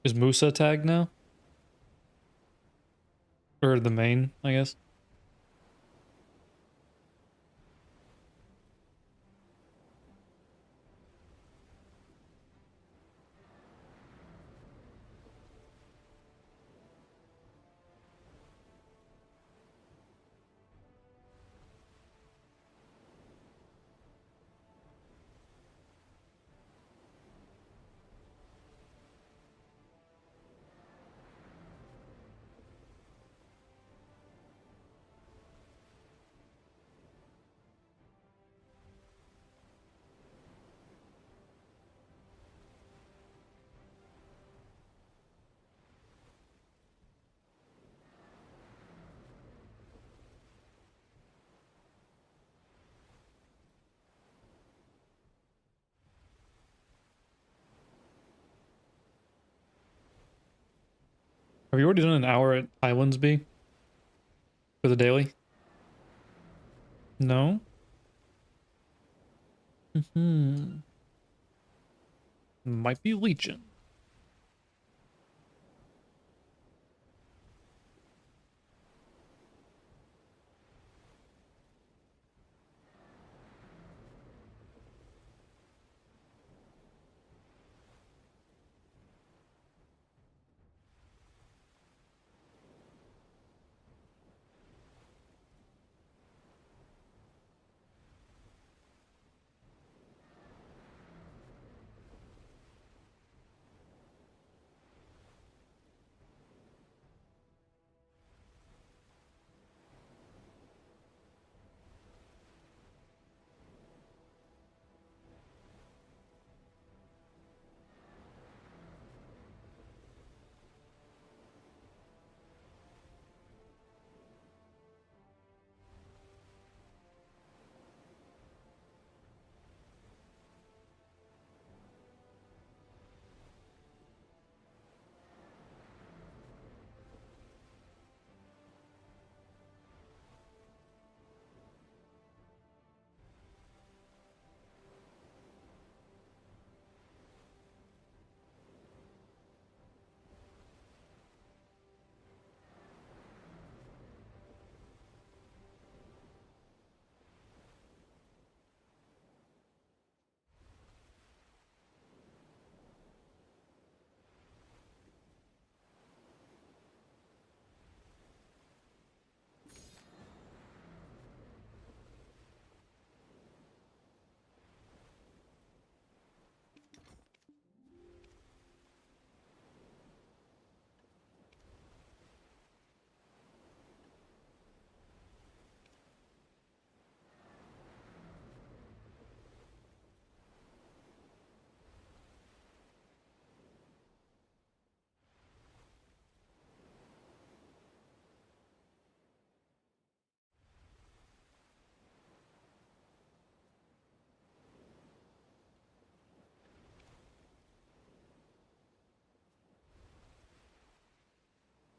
Is Musa tagged now? Or the main, I guess. Have you already done an hour at Islands B? For the daily? No? Might be Legion.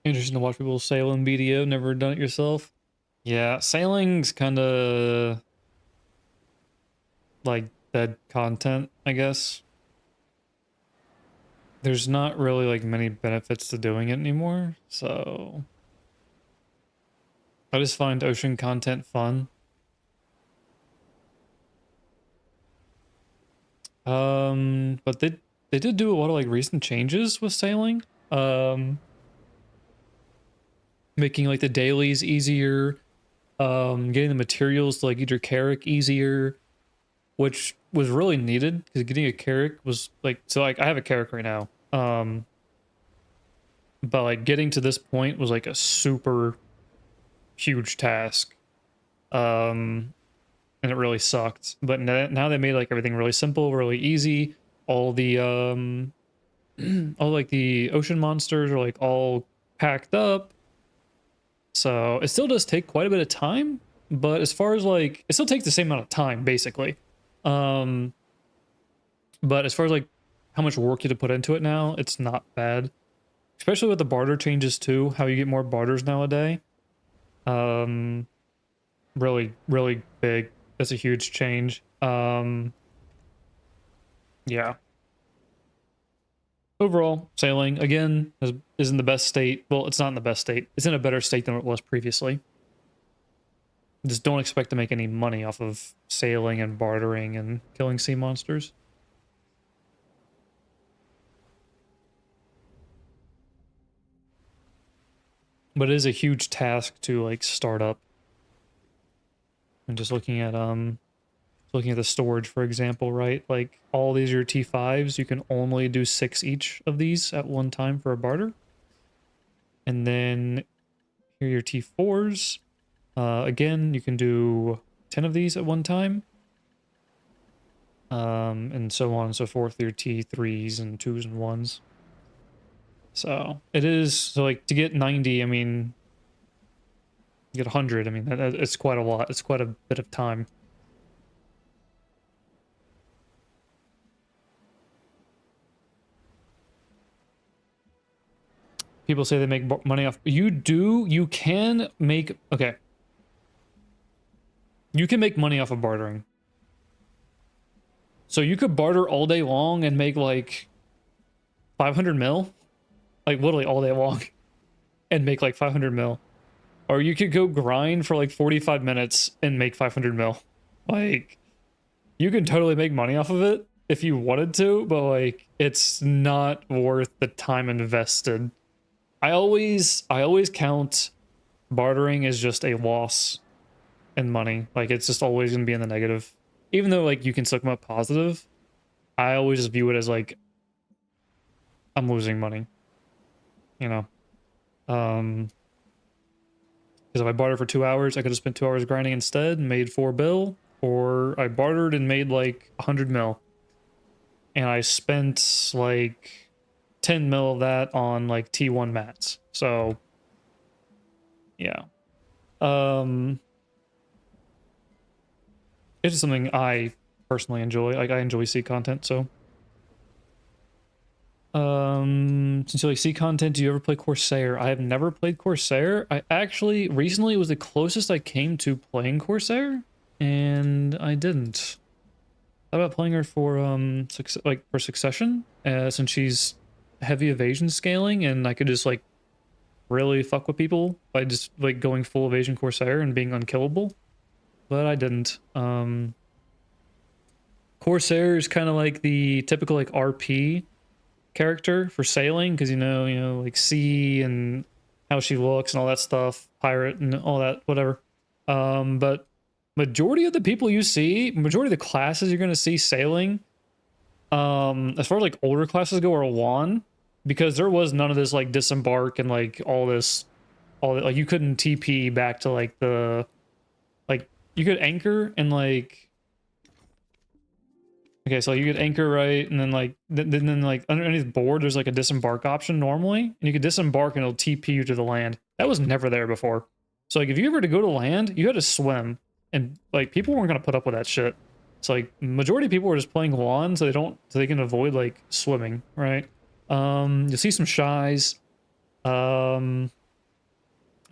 Interesting to watch people sail in BDO. Never done it yourself. Yeah, sailing's kind of like dead content, I guess. There's not really like many benefits to doing it anymore, so I just find ocean content fun. But they did do a lot of like recent changes with sailing. Making like the dailies easier, getting the materials to like get your carrack easier, which was really needed because getting a carrack was like, so like I have a carrack right now. But like getting to this point was like a super huge task. And it really sucked. But now they made like everything really simple, really easy. All the all like the ocean monsters are like all packed up. So it still does take quite a bit of time, but as far as like, it still takes the same amount of time basically. But as far as like how much work you have to put into it now, it's not bad. Especially with the barter changes too, how you get more barters nowadays. Really, really big. That's a huge change. Yeah. Overall, sailing, again, is in the best state. Well, it's not in the best state. It's in a better state than it was previously. Just don't expect to make any money off of sailing and bartering and killing sea monsters. But it is a huge task to, like, start up. And just looking at the storage, for example, right? Like, all these are T5s. You can only do 6 each of these at one time for a barter. And then here are your T4s. Again, you can do 10 of these at one time. And so on and so forth. Your T3s and 2s and 1s. So, it is... So, like, to get 90, I mean... You get 100, I mean, it's quite a lot. It's quite a bit of time. People say they make money off... You do. You can make... Okay. You can make money off of bartering. So you could barter all day long and make, like, 500 mil. Like, literally all day long. And make, like, 500 mil. Or you could go grind for, like, 45 minutes and make 500 mil. Like, you can totally make money off of it if you wanted to, but, like, it's not worth the time invested. I always count bartering as just a loss in money. Like, it's just always going to be in the negative. Even though, like, you can still come up positive, I always just view it as, like, I'm losing money. You know? Because if I bartered for 2 hours, I could have spent 2 hours grinding instead and made 4 bill. Or I bartered and made, like, 100 mil. And I spent, like... 10 mil of that on like T1 mats. So yeah. It's just something I personally enjoy. Like, I enjoy sea content, so since you like sea content, do you ever play Corsair? I have never played Corsair. I actually recently, it was the closest I came to playing Corsair, and I didn't. How about playing her for for Succession, since she's heavy evasion scaling, and I could just like really fuck with people by just like going full evasion Corsair and being unkillable, but I didn't. Corsair is kind of like the typical like RP character for sailing, because you know like sea and how she looks and all that stuff, pirate and all that, whatever. But majority of the people you see, majority of the classes you're gonna see sailing, as far as like older classes go, are WAN, because there was none of this like disembark and like all that, like you couldn't TP back to like the, like you could anchor and like, okay, so you could anchor right, and then like then like underneath board there's like a disembark option normally, and you could disembark and it'll TP you to the land. That was never there before. So like if you ever to go to land, you had to swim, and like people weren't gonna put up with that shit. So like majority of people are just playing WAN so they can avoid like swimming, right? You'll see some shies. I've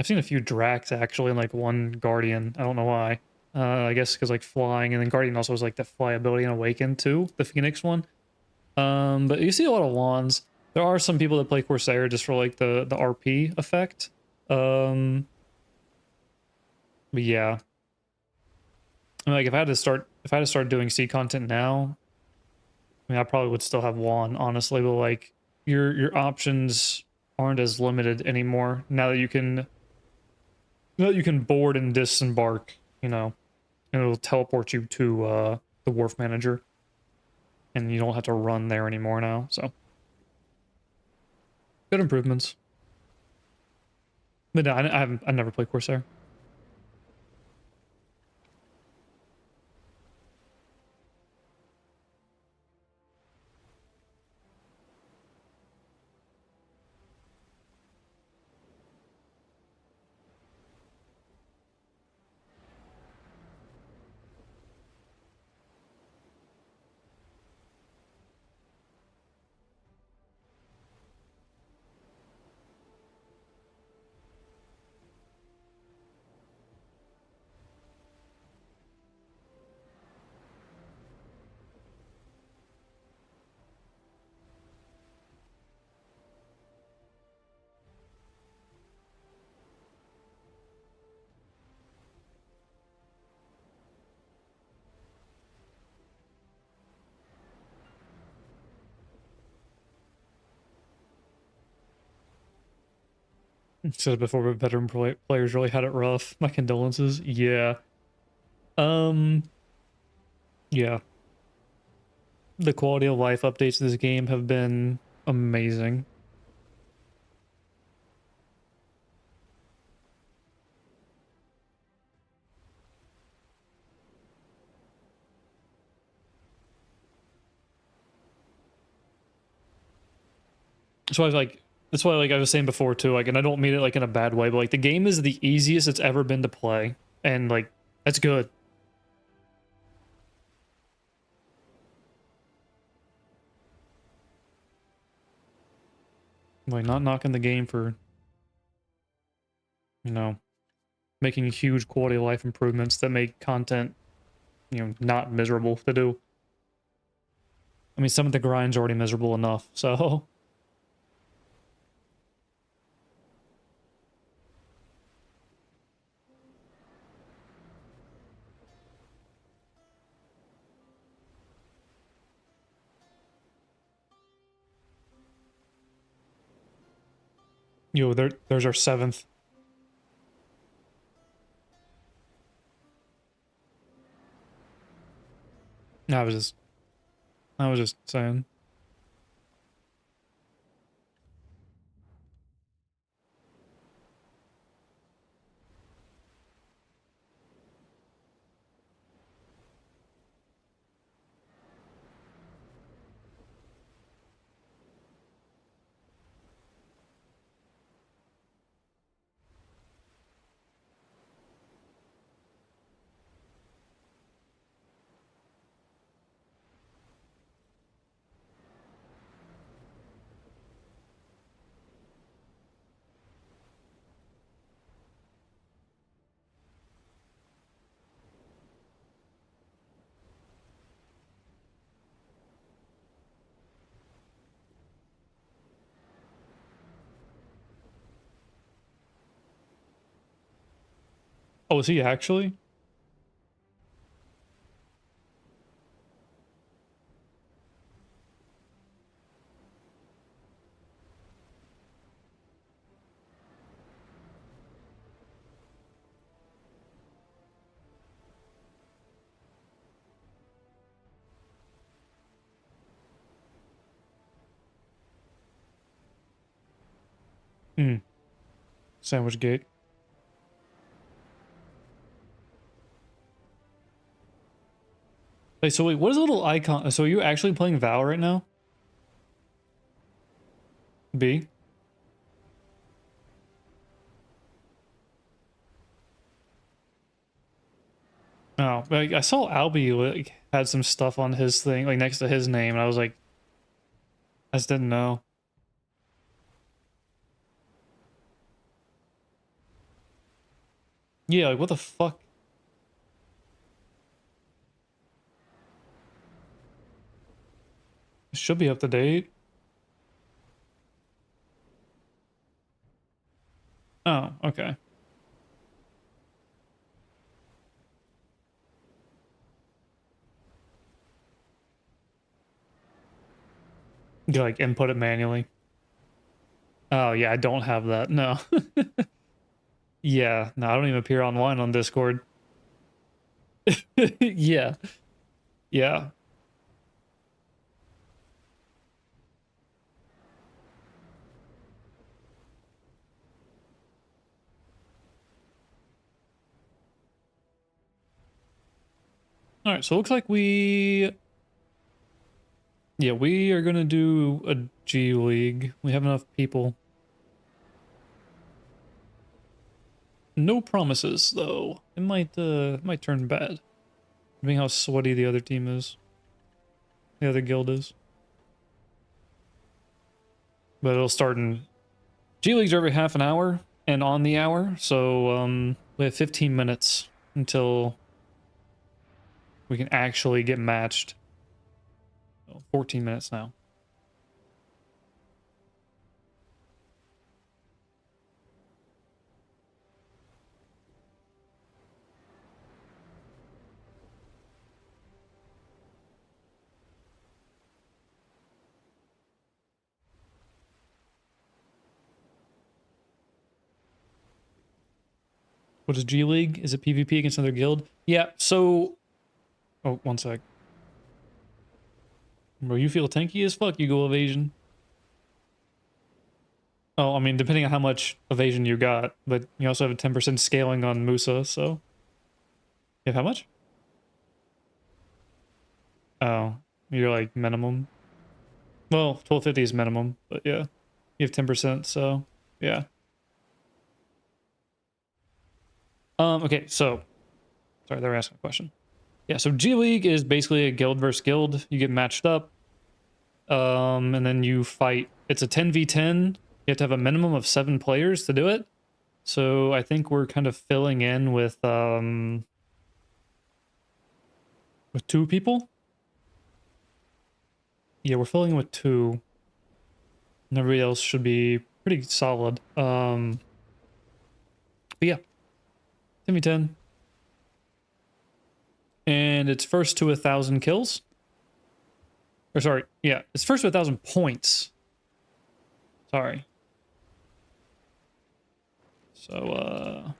seen a few Drax actually, and like one Guardian. I don't know why. I guess because like flying, and then Guardian also has like the fly ability in Awaken too, the Phoenix one. But you see a lot of wands. There are some people that play Corsair just for like the RP effect. But yeah, I mean, like if I had to start doing C content now, I mean, I probably would still have wand, honestly. But like your options aren't as limited anymore now that you can board and disembark. You know, and it'll teleport you to the wharf manager, and you don't have to run there anymore now. So good improvements. But no, I never played Corsair. Said it before, but veteran players really had it rough. My condolences. Yeah. Um. Yeah. The quality of life updates to this game have been amazing. So I was like, that's why like I was saying before too. Like, and I don't mean it like in a bad way, but like the game is the easiest it's ever been to play, and like that's good. Like not knocking the game for, you know, making huge quality of life improvements that make content, you know, not miserable to do. I mean, some of the grind's already miserable enough, so yo, there's our seventh. I was just saying. Oh, is he actually? Hmm. Sandwich Gate. Hey, so wait, what is a little icon? So are you actually playing Val right now? B? Oh, like I saw Albie like had some stuff on his thing, like next to his name, and I was like, I just didn't know. Yeah, like what the fuck? It should be up to date. Oh, okay. You like input it manually. Oh yeah, I don't have that. No. Yeah, no, I don't even appear online on Discord. Yeah. Yeah. All right, so it looks like we are gonna do a G League. We have enough people. No promises though. It might turn bad. Depending how sweaty the other team is. The other guild is. But it'll start in G Leagues are every half an hour and on the hour, so we have 15 minutes until we can actually get matched. 14 minutes now. What is G League? Is it PvP against another guild? Yeah, so... Oh, one sec. Bro, you feel tanky as fuck, you go evasion. Oh, I mean, depending on how much evasion you got, but you also have a 10% scaling on Musa, so... You have how much? Oh, you're like minimum. Well, 1250 is minimum, but yeah. You have 10%, so yeah. Okay, so sorry, they were asking a question. Yeah, so G League is basically a guild versus guild. You get matched up, and then you fight. It's a 10v10. You have to have a minimum of 7 players to do it. So I think we're kind of filling in with 2 people. Yeah, we're filling in with 2. And everybody else should be pretty solid. But yeah, 10v10. And it's first to 1,000 kills. Or sorry, yeah, it's first to 1,000 points. Sorry. So,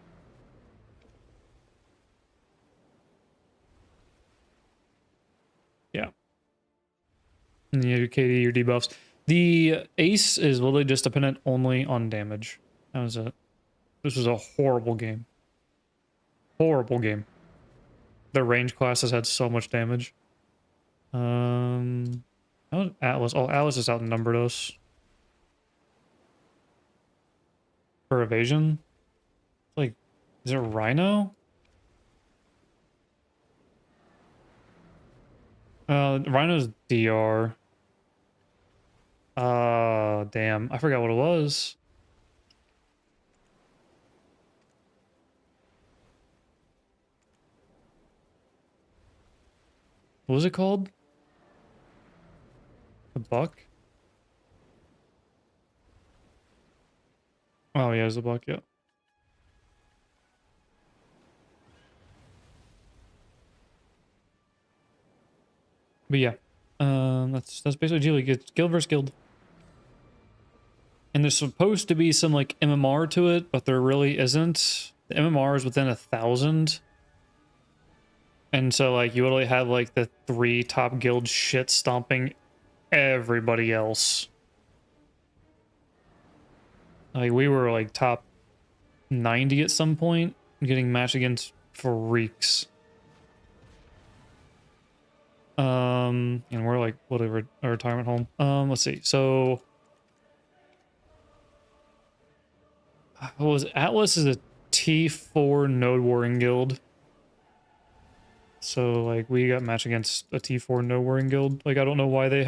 yeah. And you have your KD, your debuffs. The ace is literally just dependent only on damage. That was it. This was a horrible game. Horrible game. The range classes had so much damage. How was Atlas? Oh, Atlas has outnumbered us. For evasion? Like, is it Rhino? Rhino's DR. Damn. I forgot what it was. What was it called? The buck? Oh, yeah, it's a buck, yeah. But yeah. That's basically G League. It's guild versus guild. And there's supposed to be some like MMR to it, but there really isn't. The MMR is within 1,000. And so like you literally have like the 3 top guilds shit stomping everybody else. Like we were like top 90 at some point, getting matched against freaks. And we're like whatever a retirement home. Let's see. So what was it? Atlas is a T4 node warring guild. So like we got matched against a T4 node warring guild. Like I don't know why they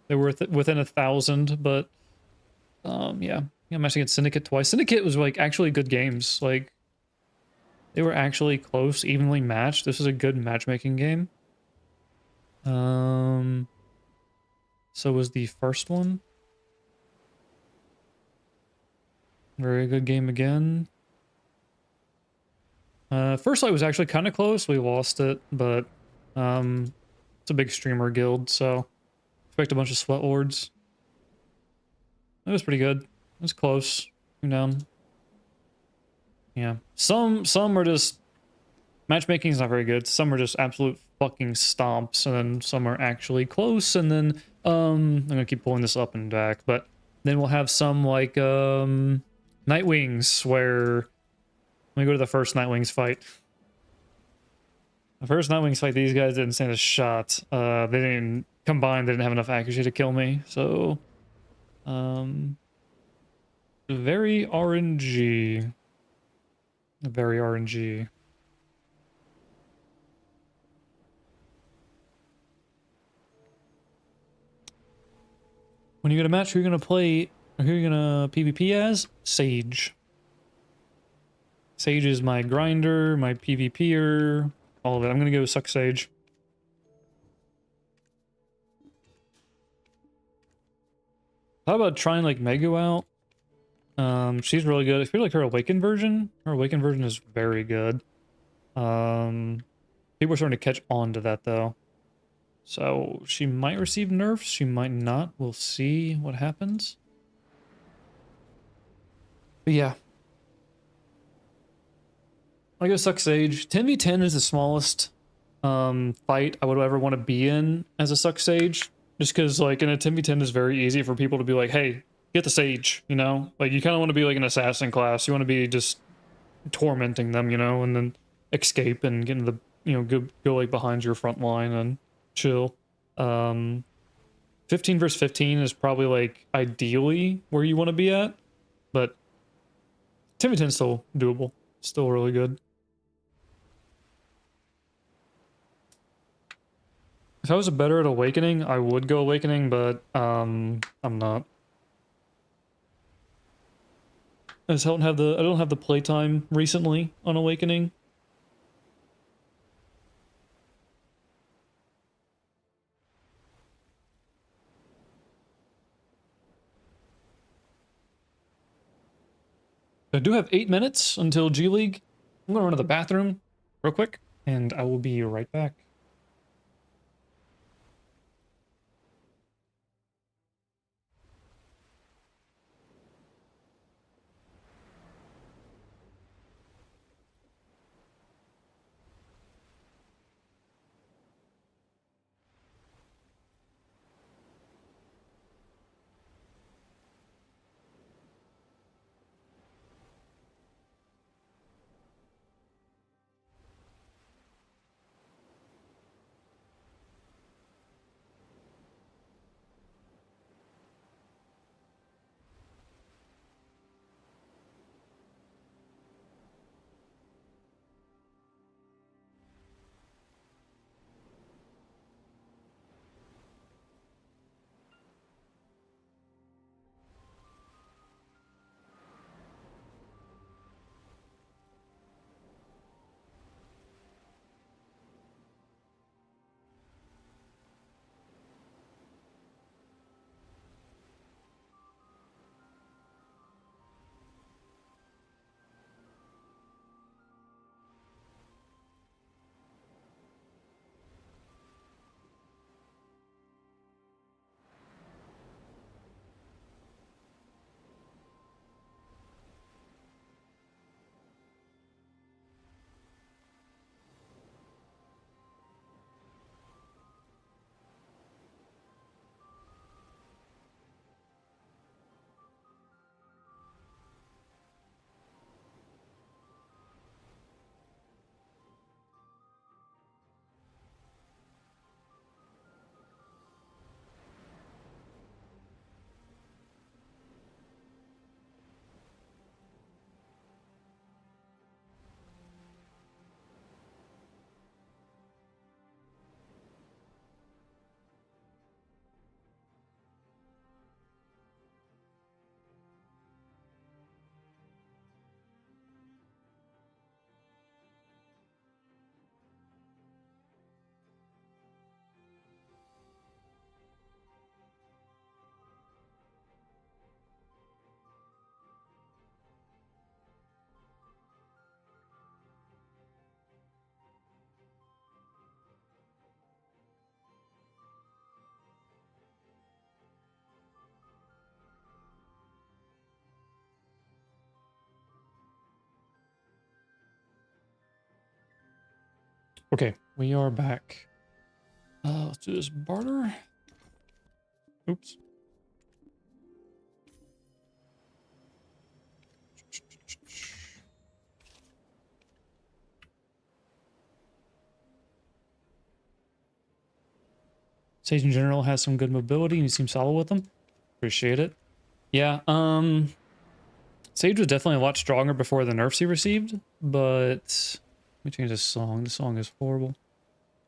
were within 1,000, but yeah. Yeah, matched against Syndicate twice. Syndicate was like actually good games. Like They were actually close, evenly matched. This is a good matchmaking game. So was the first one. Very good game again. First light was actually kind of close. We lost it, but it's a big streamer guild, so expect a bunch of sweat lords. It was pretty good. It was close. Came down. Yeah. Some are just matchmaking is not very good. Some are just absolute fucking stomps, and then some are actually close, and then I'm gonna keep pulling this up and back, but then we'll have some like Nightwings where let me go to the first Nightwings fight. The first Nightwings fight, these guys didn't stand a shot. They didn't combine, they didn't have enough accuracy to kill me, so very RNG. Very RNG. When you get a match, who are you gonna play, or who are you gonna PvP as? Sage. Sage is my grinder, my PvPer, all of it. I'm gonna go Succ Sage. How about trying like Maegu out? She's really good. I feel like her Awaken version. Her Awaken version is very good. People are starting to catch on to that though. So she might receive nerfs, she might not. We'll see what happens. But yeah. I go Succ Sage. 10v10 is the smallest fight I would ever want to be in as a Succ Sage. Just because like in a 10v10 is very easy for people to be like, hey, get the Sage, you know? Like you kind of want to be like an assassin class. You want to be just tormenting them, you know, and then escape and get into the, you know, go like behind your front line and chill. 15 versus 15 is probably like ideally where you want to be at, but 10v10 is still doable. Still really good. If I was better at Awakening, I would go Awakening, but I'm not. I just don't have the playtime recently on Awakening. I do have 8 minutes until G League. I'm gonna run to the bathroom real quick, and I will be right back. Okay, we are back. Let's do this barter. Oops. Sage in general has some good mobility and you seem solid with them. Appreciate it. Yeah, Sage was definitely a lot stronger before the nerfs he received, but let me change this song. This song is horrible.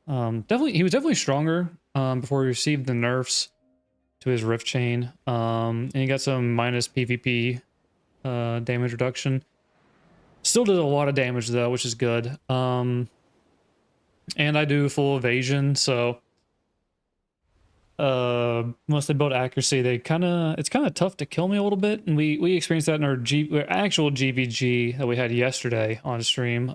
He was definitely stronger before he received the nerfs to his Rift Chain. And he got some minus PvP damage reduction. Still did a lot of damage though, which is good. And I do full evasion, so unless they build accuracy, it's kind of tough to kill me a little bit, and we experienced that in our actual GVG that we had yesterday on stream.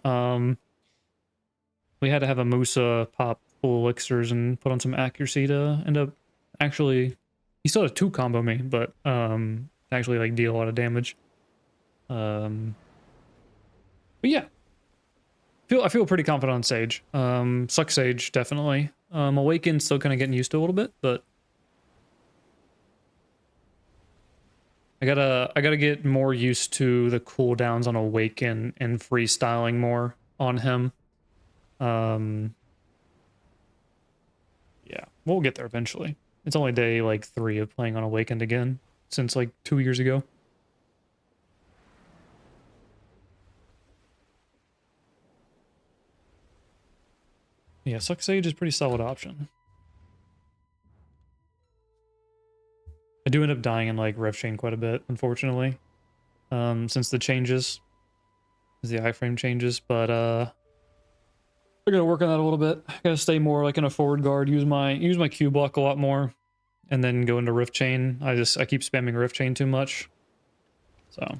We had to have a Musa pop full elixirs and put on some accuracy to end up actually. He still had 2 combo me, but actually like deal a lot of damage. But yeah, I feel pretty confident on Sage. Succ Sage definitely. Awaken still kind of getting used to a little bit, but I gotta get more used to the cooldowns on Awaken and freestyling more on him. Yeah, we'll get there eventually. It's only day like 3 of playing on Awakened again since like 2 years ago. Yeah, Succ Sage is a pretty solid option. I do end up dying in like Rift Chain quite a bit, unfortunately. Since the changes. The iframe changes, but I gotta work on that a little bit. I gotta stay more like in a forward guard, use my Q block a lot more, and then go into Rift Chain. I keep spamming Rift Chain too much. So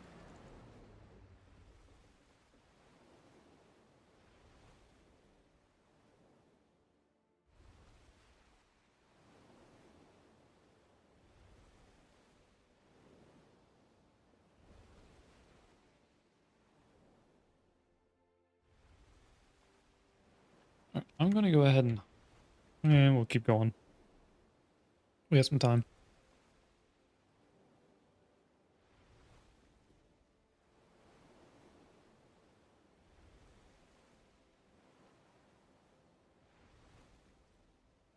I'm gonna go ahead and we'll keep going. We have some time.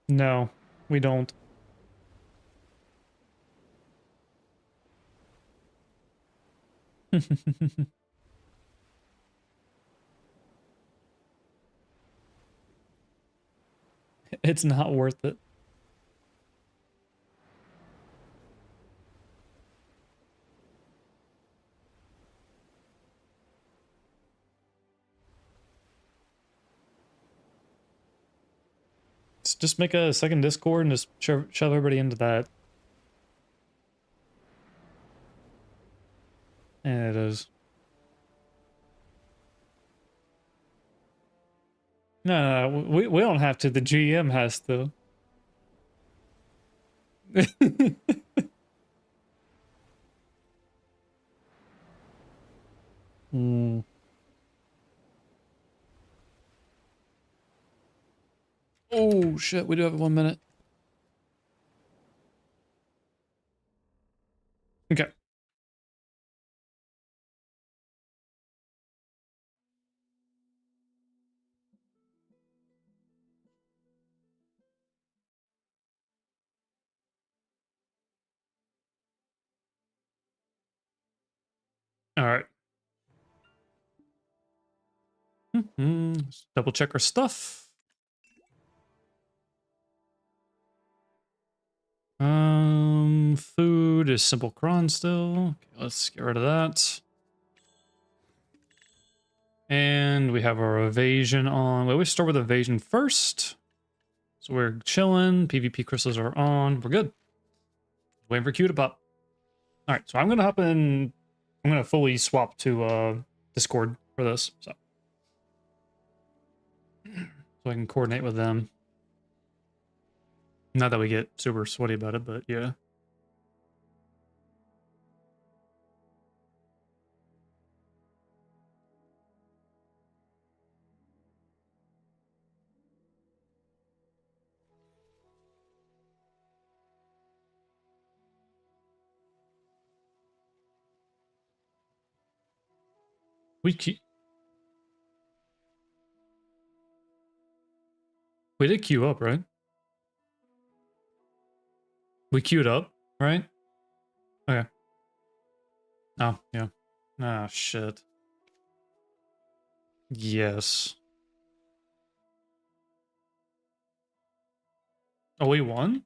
No, we don't. It's not worth it. Just make a second Discord and just shove everybody into that. And it is. No, we don't have to. The GM has to. Hmm. Oh shit, we do have 1 minute. Okay. All right. Let's double check our stuff. Food is simple cron still. Okay, let's get rid of that. And we have our evasion on. We always start with evasion first. So we're chilling. PvP crystals are on. We're good. Waiting for Q to pop. All right, so I'm gonna hop in. I'm gonna fully swap to Discord for this, so I can coordinate with them. Not that we get super sweaty about it, but yeah. We did queue up, right? We queued up, right? Okay. Oh, yeah. Ah, shit. Yes. Oh, we won?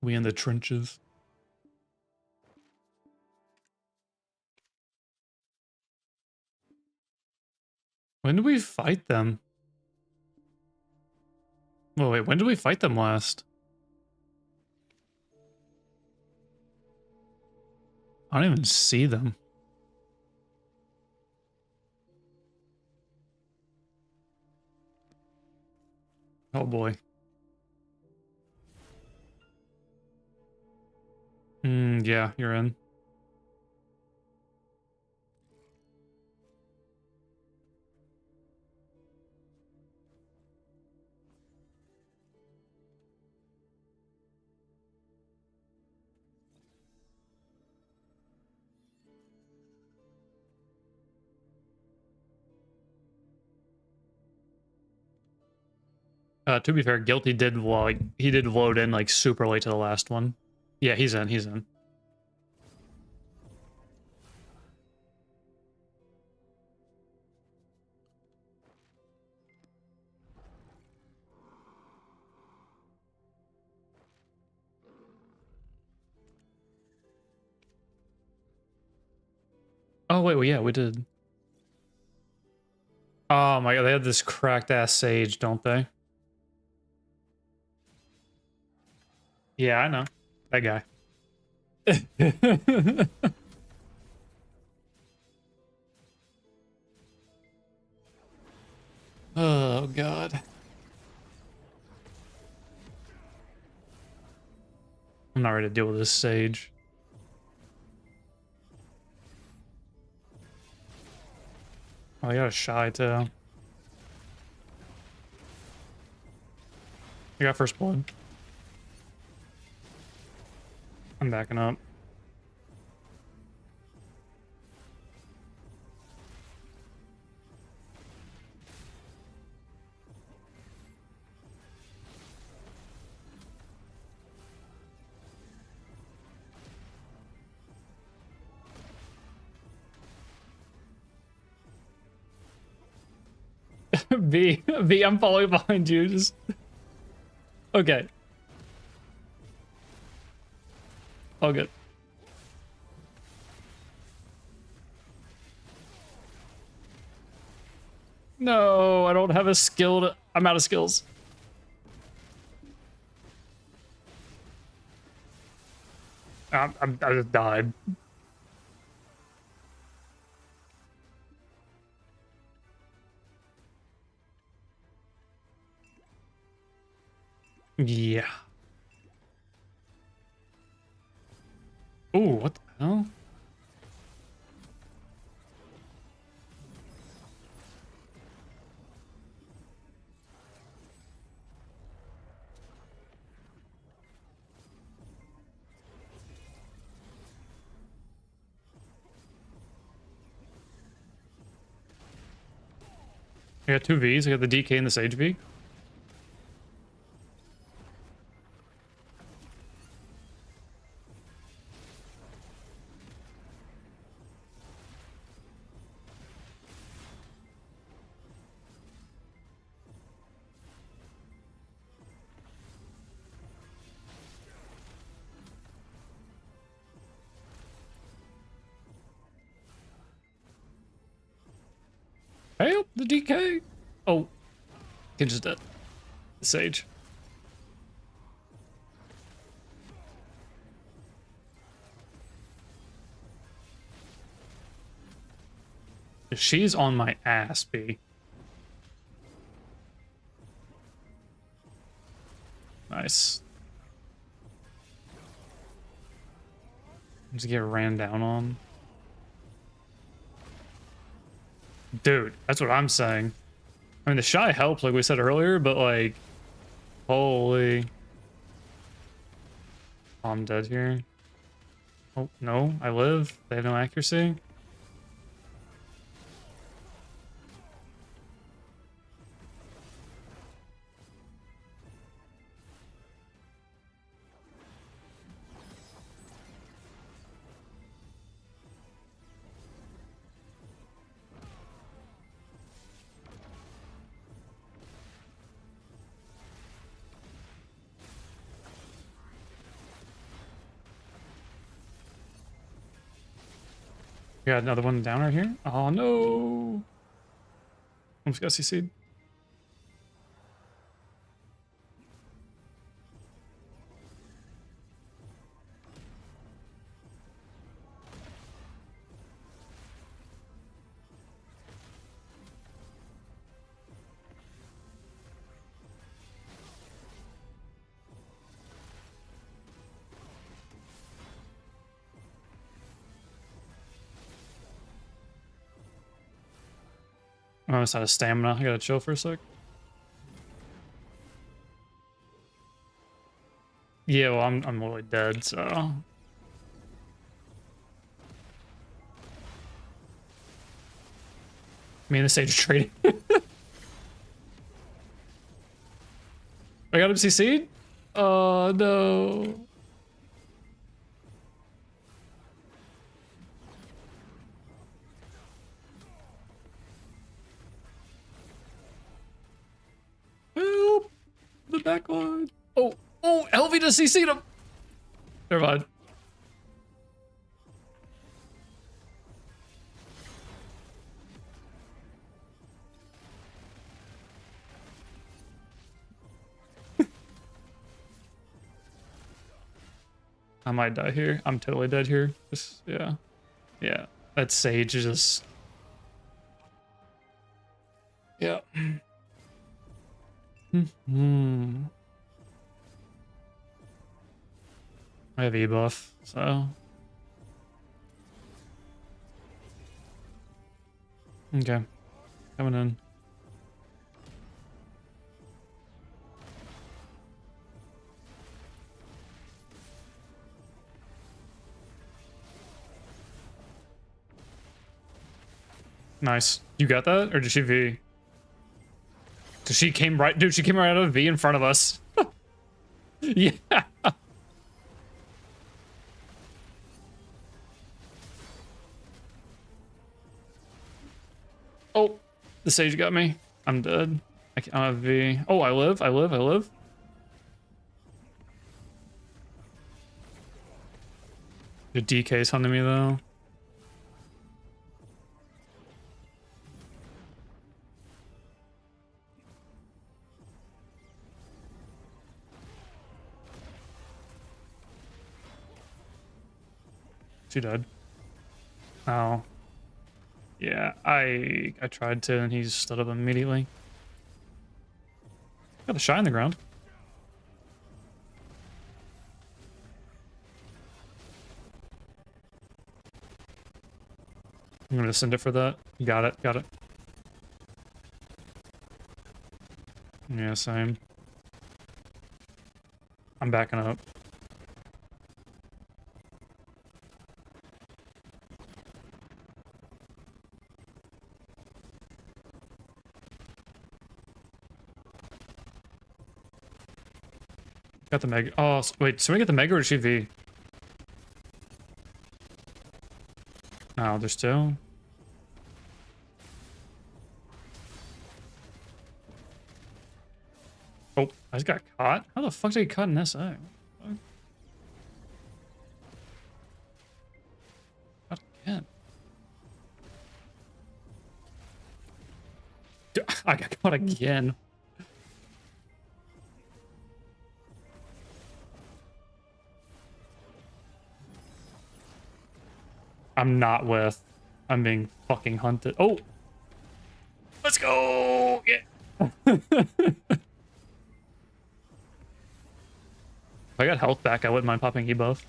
We in the trenches. When did we fight them? Oh, wait, when did we fight them last? I don't even see them. Oh boy. Yeah, you're in. To be fair, Guilty did like he did load in like super late to the last one. Yeah, he's in, he's in. Oh wait, well, yeah, we did. Oh my god, they had this cracked ass sage, don't they? Yeah, I know. That guy. Oh god. I'm not ready to deal with this sage. Oh, I got a shy too. I got first blood. I'm backing up. B, I'm following behind you. Just okay. All good. No, I don't have a skill to... I'm out of skills. I just died. Yeah. Ooh, what the hell? I got two Vs. I got the DK and the Sage V. Help the DK. Oh, Kinch is dead. The Sage. She's on my ass, B. Nice. Just get ran down on. Dude, that's what I'm saying. I mean, the shy helps, like we said earlier, but like, holy. Oh, I'm dead here. Oh, no, I live. They have no accuracy. We got another one down right here. Oh, no. Almost got CC'd. I'm almost out of stamina. I gotta chill for a sec. Yeah, well, I'm literally dead, so. Me and the sage are trading. I got him CC'd? Oh, no. Help! The backline. Oh, oh, Elvie just CC'd him. Never mind. I might die here. I'm totally dead here. Just, yeah. Yeah. That sage is just... Yeah. I have E-buff, so... Okay. Coming in. Nice. You got that? Or did she V? Cause she came right... Dude, she came right out of V in front of us. Yeah. Oh, the sage got me. I'm dead. I don't have V. Oh, I live. I live. I live. The DK's hunting me though. She died. Oh. Yeah, I tried to, and he stood up immediately. Got a shy on the ground. I'm gonna send it for that. Got it, got it. Yeah, same. I'm backing up. Got the Maegu. Oh, wait, so we get the Maegu or did she V? Oh, there's two. Oh, I just got caught? How the fuck did he cut an SA? Caught again. Dude, I got caught again. I'm not with. I'm being fucking hunted. Oh! Let's go! Yeah! If I got health back, I wouldn't mind popping E-buff.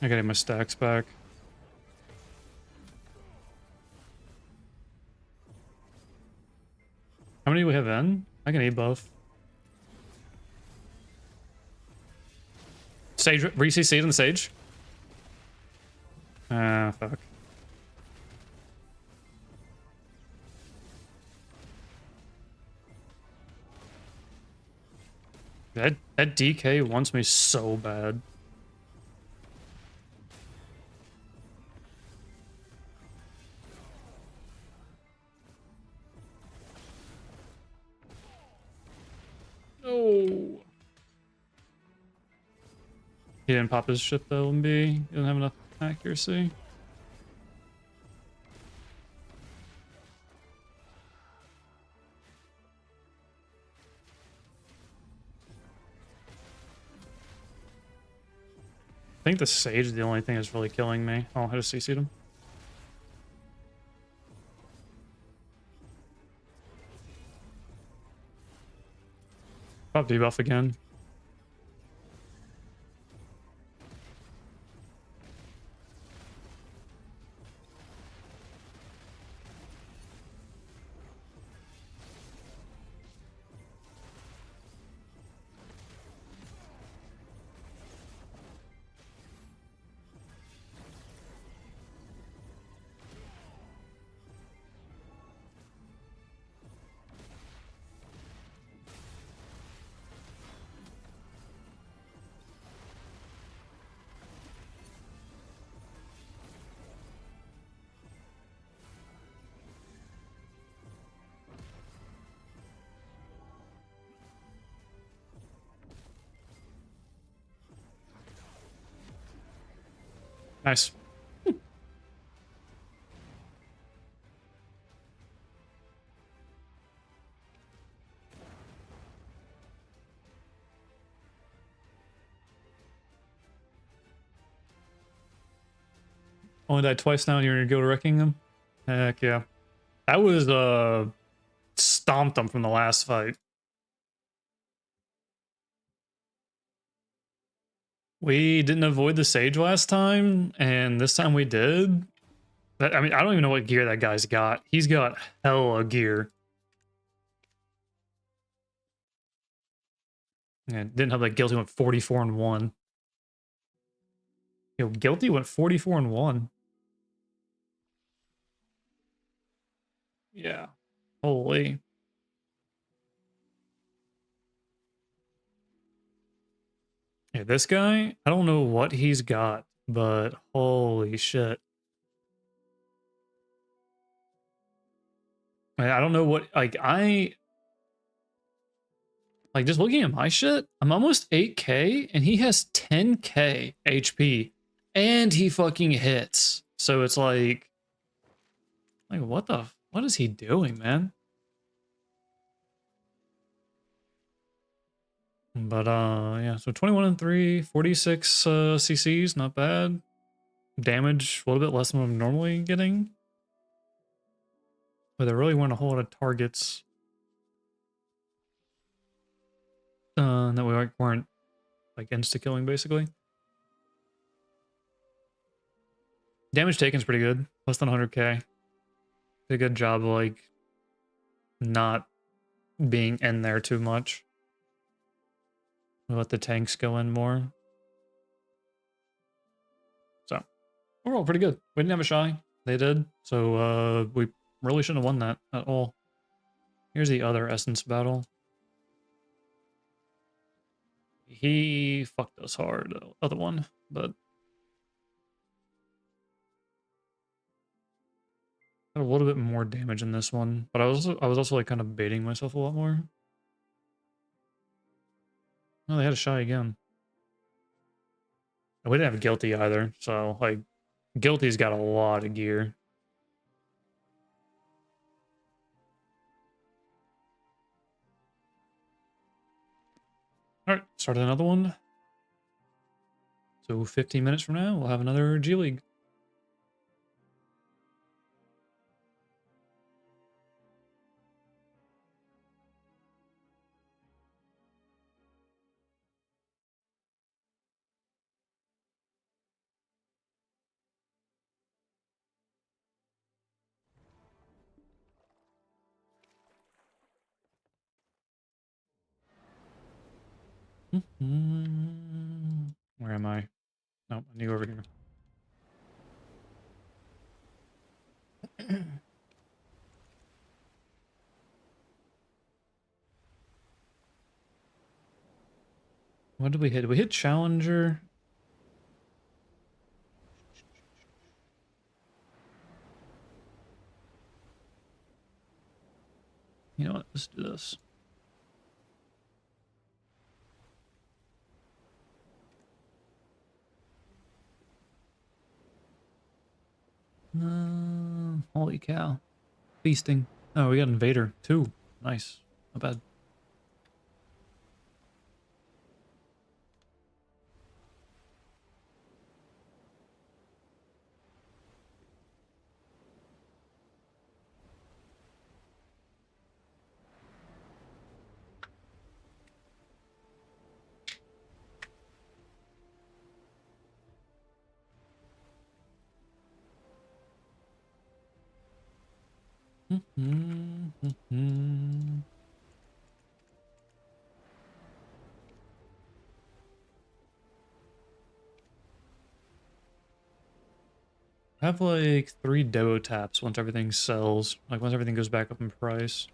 I gotta get my stacks back. How many do we have in? I can eat both. Sage, re-CC'd in the Sage. Ah, fuck. That DK wants me so bad. No. He didn't pop his ship though, LMB. He didn't have enough accuracy. I think the Sage is the only thing that's really killing me. Oh, I just CC'd him. Pop debuff again. Nice. Only died twice now and you're gonna go to wrecking him? Heck yeah. That was stomped him from the last fight. We didn't avoid the Sage last time, and this time we did. I mean, I don't even know what gear that guy's got. He's got hella gear. Yeah, didn't have like Guilty went 44 and 1. Yo, Guilty went 44 and 1. Yeah. Holy. Yeah, this guy, I don't know what he's got, but holy shit. I don't know what, like, just looking at my shit, I'm almost 8k and he has 10k HP and he fucking hits. So it's like what is he doing, man? But yeah, so 21 and 3, 46 CCs, not bad. Damage a little bit less than what I'm normally getting. But there really weren't a whole lot of targets that we weren't like insta-killing basically. Damage taken's pretty good, less than 100k. Did a good job of like not being in there too much. We let the tanks go in more. So overall pretty good. We didn't have a shy. They did. So we really shouldn't have won that at all. Here's the other essence battle. He fucked us hard, the other one, but had a little bit more damage in this one. But I was also like kind of baiting myself a lot more. Oh, they had a shy again. We didn't have Guilty either, so like Guilty's got a lot of gear. Alright, started another one. So 15 minutes from now, we'll have another G League. Where am I? Nope, I need to go over here. What did we hit? Did we hit Challenger? You know what? Let's do this. Holy cow. Feasting. Oh, we got Invader too. Nice. Not bad. I have like 3 Debo taps once everything sells. Like once everything goes back up in price.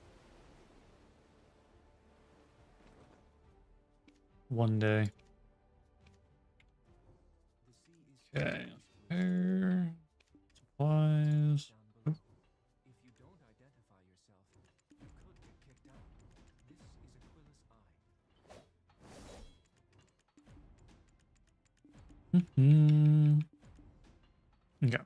One day. Okay. Repair. Supplies. Oop. Okay.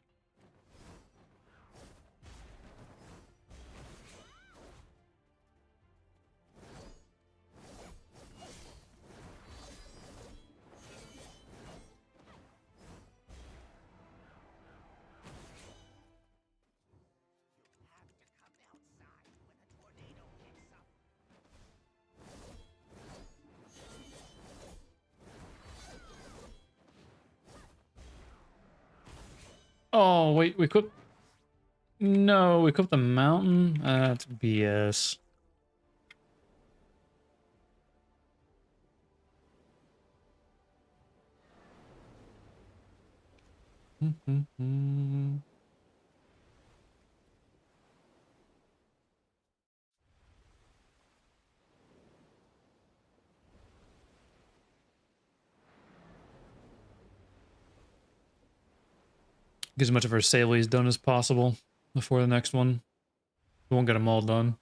Oh, wait, we equipped... No, we equipped the mountain? That's BS. Get as much of our saleys done as possible before the next one. We won't get them all done.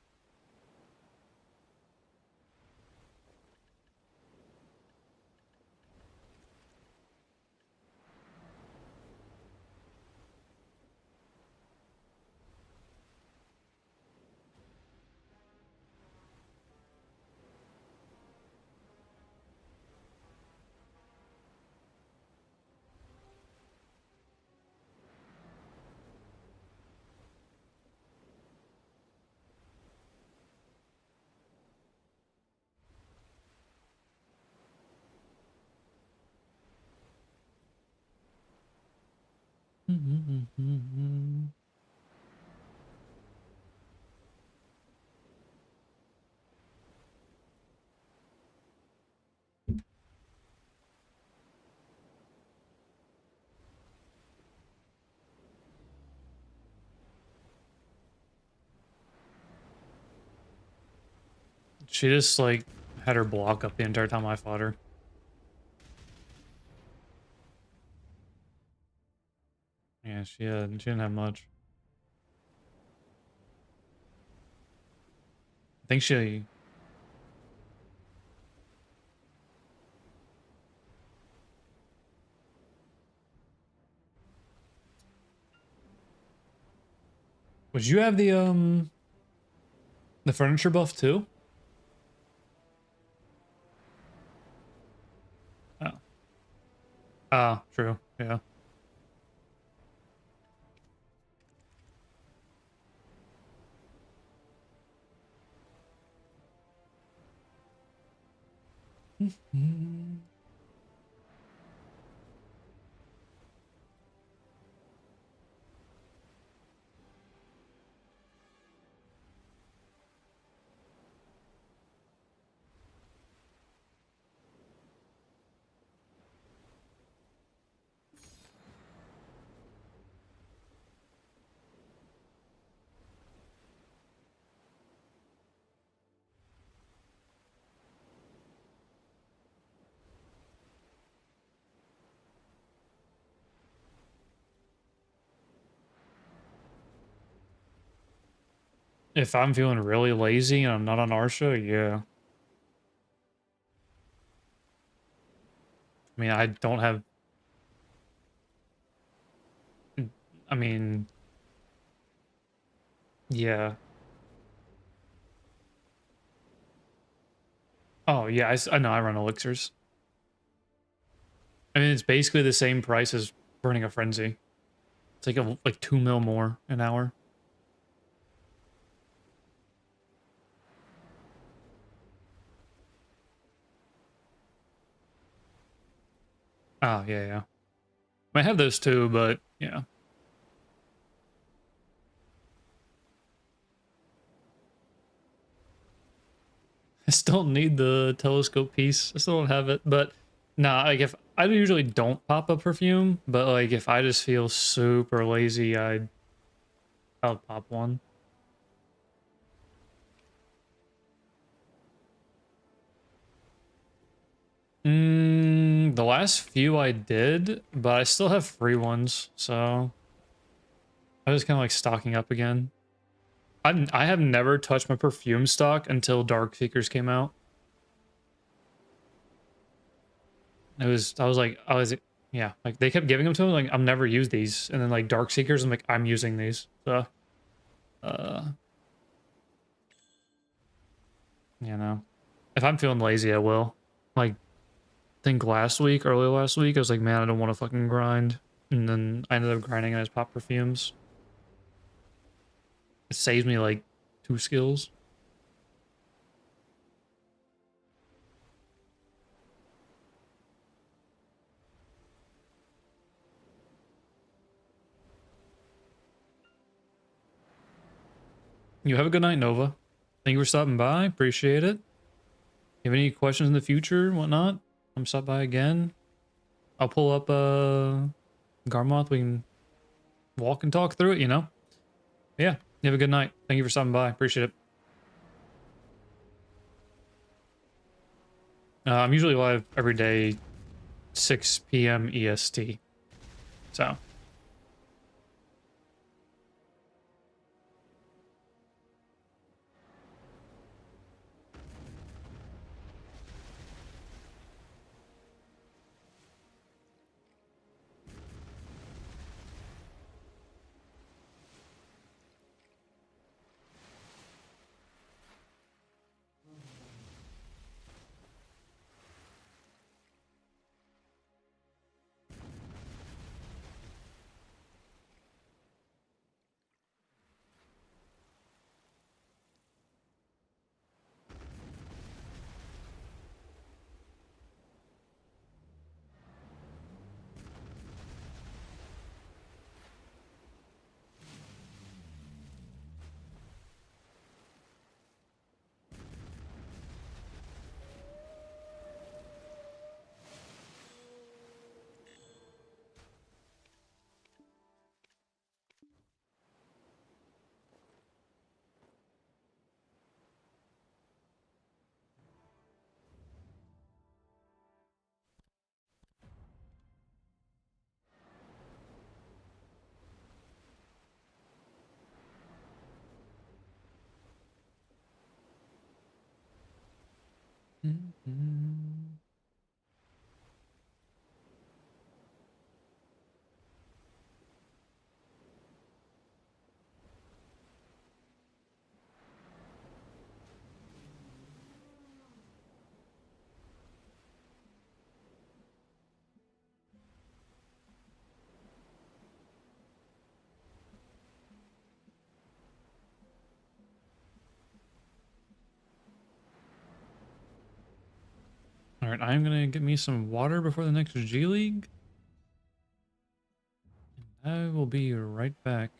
She just, like, had her block up the entire time I fought her. Yeah, she didn't have much. I think she... Would you have the furniture buff too? Oh. Ah, true. Yeah. If I'm feeling really lazy and I'm not on Arsha, yeah. I mean, I don't have... I mean... Yeah. Oh, yeah, I know I run elixirs. I mean, it's basically the same price as burning a frenzy. It's like 2 mil more an hour. Oh, yeah, yeah. I have those too, but yeah. I still need the telescope piece. I still don't have it, but nah, like if I usually don't pop a perfume, but like if I just feel super lazy, I'll pop one. The last few I did, but I still have free ones, so I was kind of like stocking up again. I have never touched my perfume stock until Dark Seekers came out. Yeah, like they kept giving them to me, like I've never used these, and then like Dark Seekers, I'm like I'm using these, so uh, you know, if I'm feeling lazy, I will. Like, I think early last week, I was like, man, I don't want to fucking grind, and then I ended up grinding and I just pop perfumes. It saves me like 2 skills. You have a good night, Nova. Thank you for stopping by. Appreciate it. You have any questions in the future, whatnot? Come stop by again. I'll pull up Garmoth. We can walk and talk through it, you know? Yeah. You have a good night. Thank you for stopping by. Appreciate it. I'm usually live every day, 6 p.m. EST. So. Alright, I'm gonna get me some water before the next G League. I will be right back.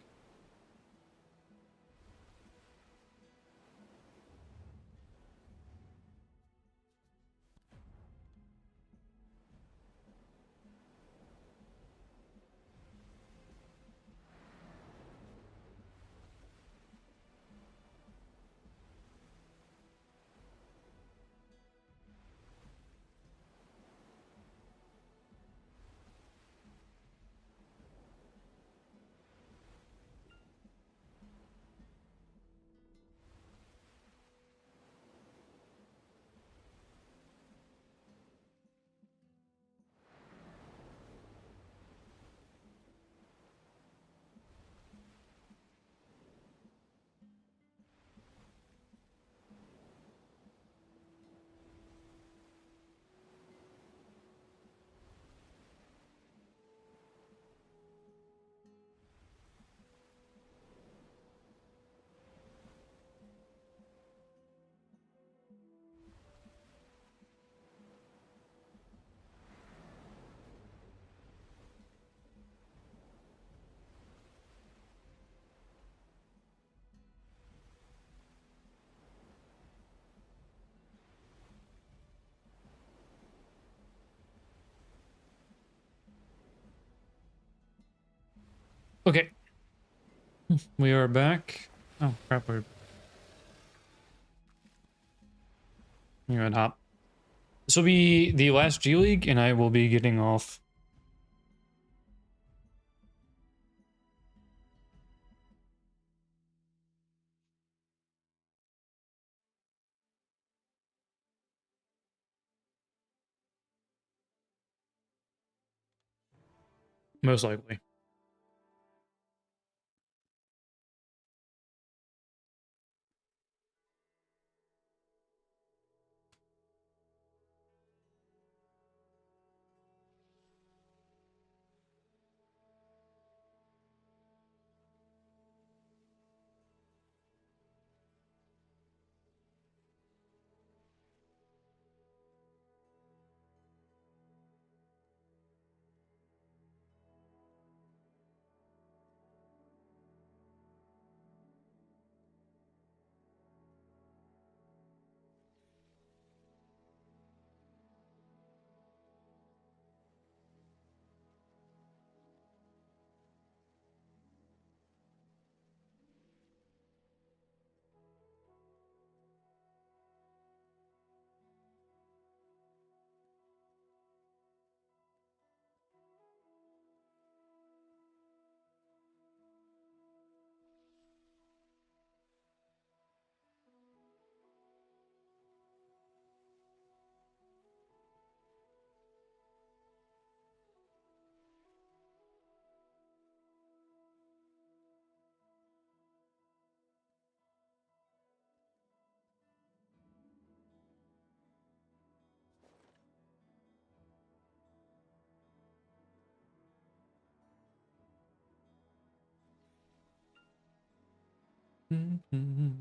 Okay, we are back. Oh crap, we're red hop. This will be the last G League, and I will be getting off. Most likely.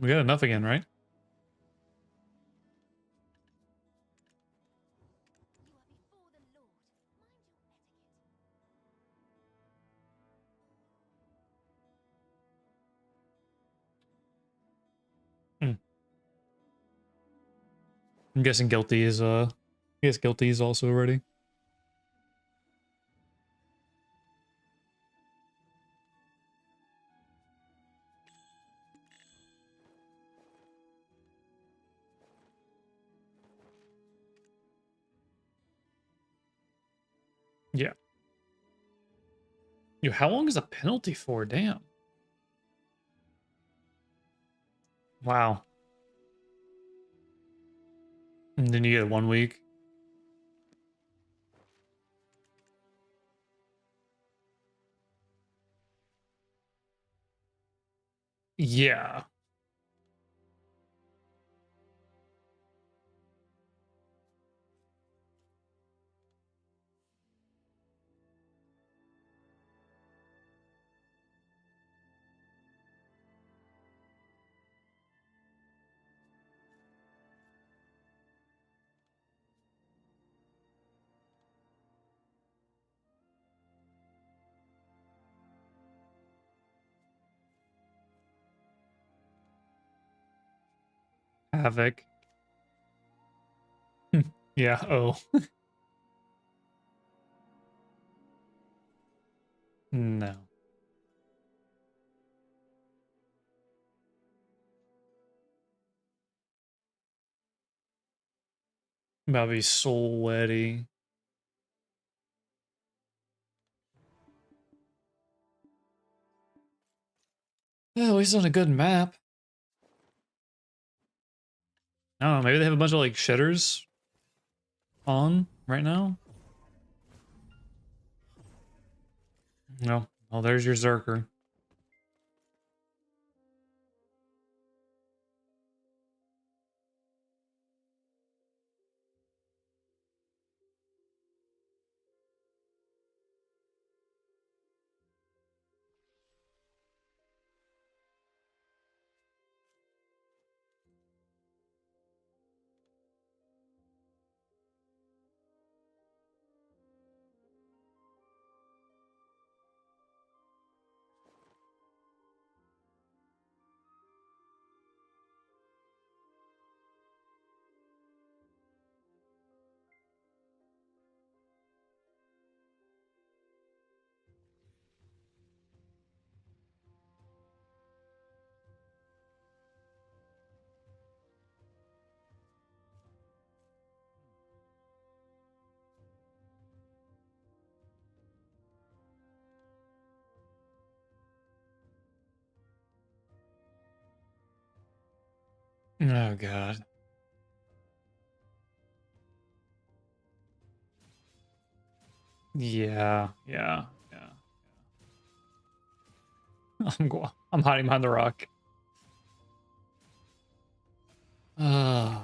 We got enough again, right? Hmm. I'm guessing guilty is I guess guilty is also ready. Yeah. Yo, how long is the penalty for? Damn. Wow. And then you get 1 week. Yeah. Havoc. Yeah. Oh. No. About to be sweaty. Yeah, at least on a good map. I don't know, maybe they have a bunch of like shitters on right now. No. Oh, there's your Zerker. Oh god. Yeah. I'm hiding behind the rock. Ah.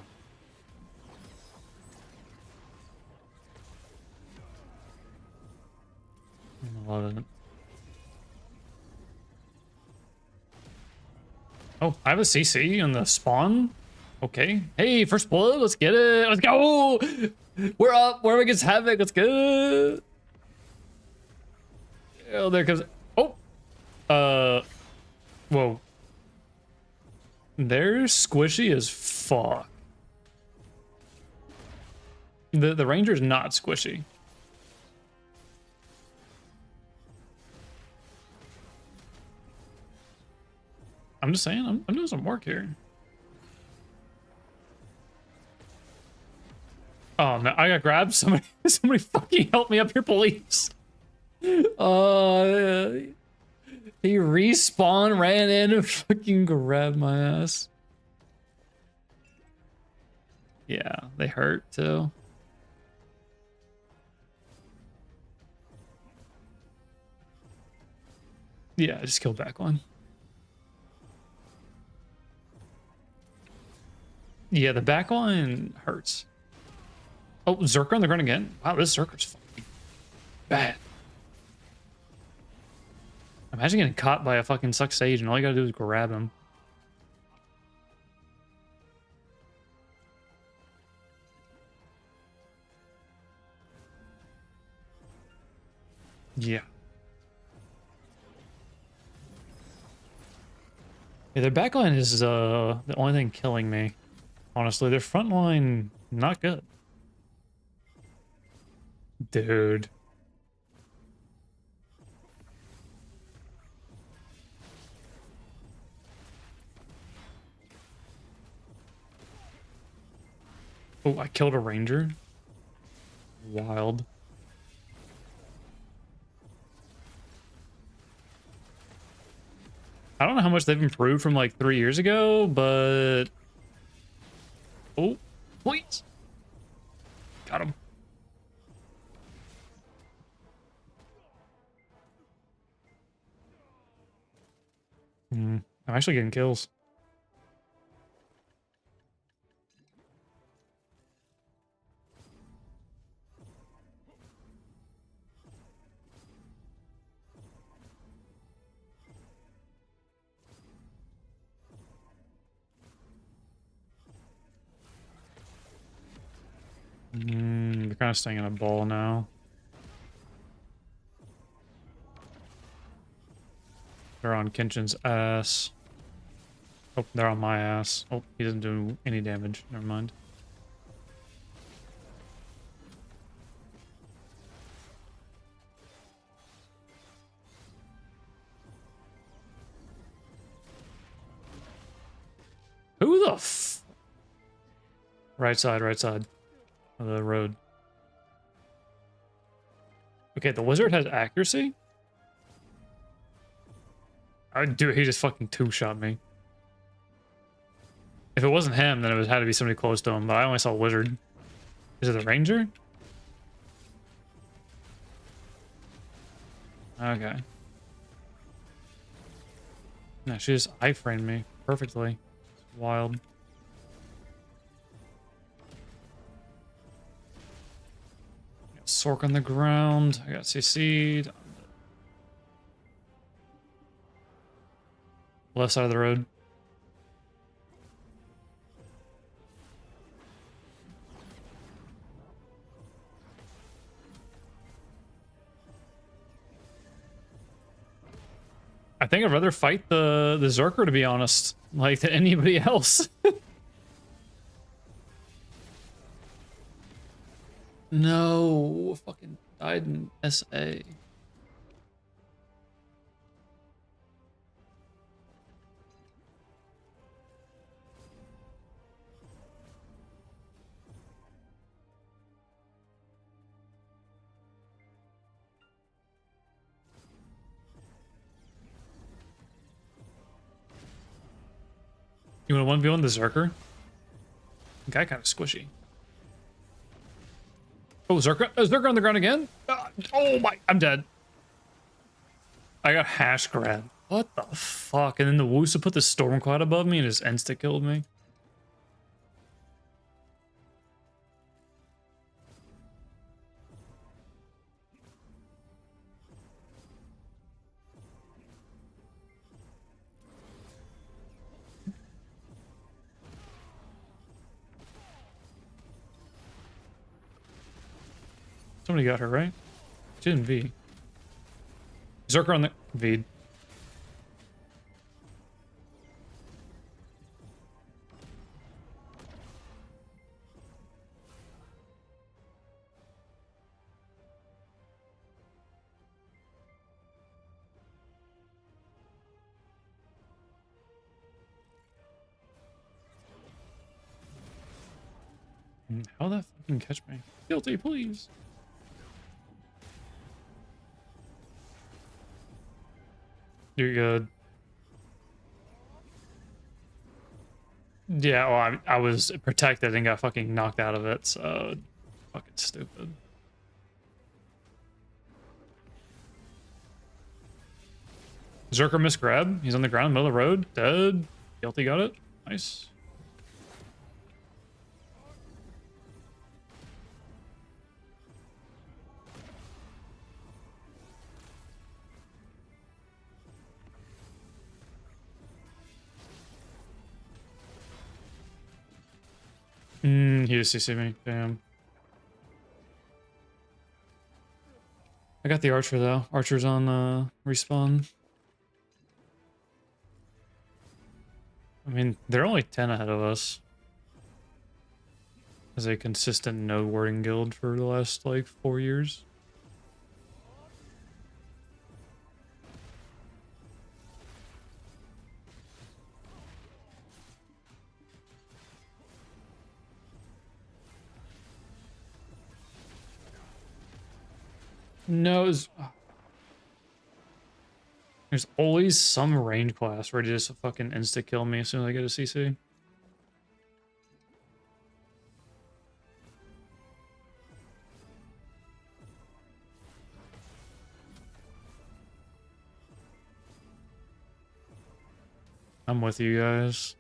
I love it. Oh, I have a CC on the spawn. Okay. Hey, first blood. Let's get it. Let's go. We're up. Wherever gets havoc. Let's get it. Oh, there comes. Oh. Whoa. They're squishy as fuck. The ranger's not squishy. I'm just saying, I'm doing some work here. Oh no, I got grabbed. Somebody fucking help me up here, police. He respawned, ran in, and fucking grabbed my ass. Yeah, they hurt too. Yeah, I just killed back one. Yeah, the back line hurts. Oh, Zerker on the ground again. Wow, this Zerker's fucking bad. Imagine getting caught by a fucking Succ sage and all you gotta do is grab him. Yeah. Yeah, their backline is the only thing killing me. Honestly, their front line, not good. Dude. Oh, I killed a ranger. Wild. I don't know how much they've improved from like 3 years ago, but... Oh, please. Got him. I'm actually getting kills. They're kind of staying in a ball now. They're on Kenshin's ass. Oh, they're on my ass. Oh, he doesn't do any damage. Never mind. Who the f... Right side of the road. Okay, the wizard has accuracy? Dude, he just fucking two-shot me. If it wasn't him, then it would had to be somebody close to him, but I only saw wizard. Is it the ranger? Okay. No, she just iframed me perfectly. It's wild. Got Sork on the ground. I got CC'd. Left side of the road. I think I'd rather fight the Zerker, to be honest, like, than anybody else. No, fucking died in SA. You want to 1v1 the Zerker? Guy kind of squishy. Oh, Zerka on the ground again? Oh my, I'm dead. I got hash grabbed. What the fuck? And then the Wusa put the storm cloud above me and just insta killed me. Somebody got her, right? She didn't V. Zerker on the V. How that fucking catch me? Guilty, please. You're good. Yeah, well, I was protected and got fucking knocked out of it, so fucking stupid. Zerker missed grab. He's on the ground, middle of the road, dead. Guilty got it. Nice. He just CC'd me. Damn. I got the archer though. Archer's on respawn. I mean, they're only 10 ahead of us. As a consistent no wording guild for the last like 4 years. No, there's always some range class ready to just fucking insta kill me as soon as I get a CC. I'm with you guys.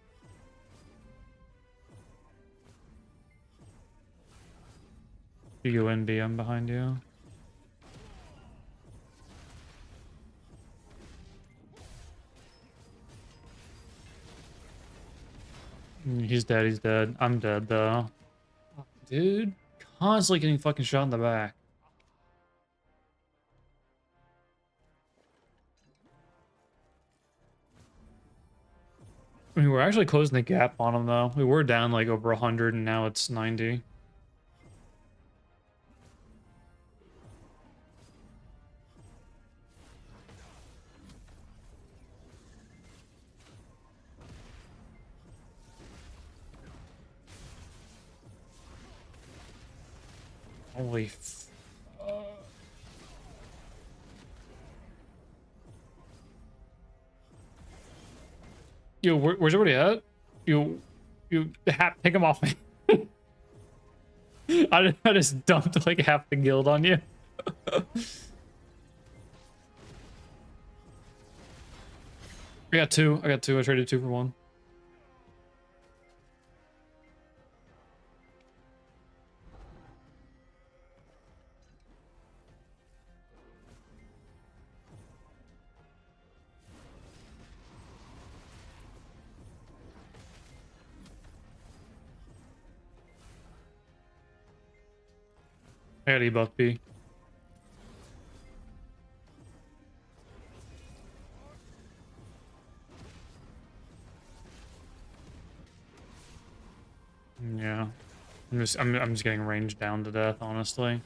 You go in B, I'm behind you. He's dead, he's dead. I'm dead though. Dude, constantly getting fucking shot in the back. I mean, we're actually closing the gap on him though. We were down like over 100 and now it's 90. Holy Yo, where's everybody at? You take him off me. I just dumped like half the guild on you. I got two. I traded 2 for 1. I got E-buff B. Yeah. I'm just getting ranged down to death, honestly.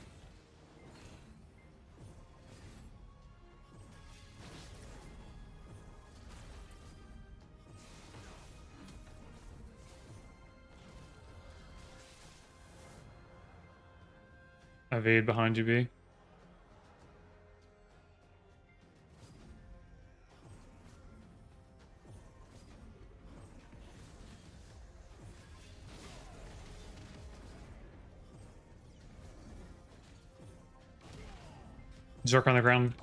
Evade behind you, B. Zerk on the ground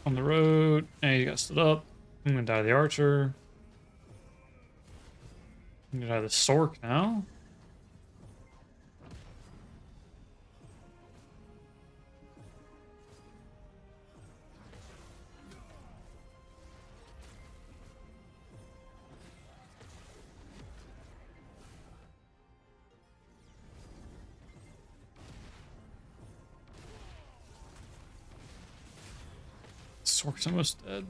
on the road. And he got stood up. I'm gonna die to the archer. I'm gonna die to the Sork now. Sork's almost dead.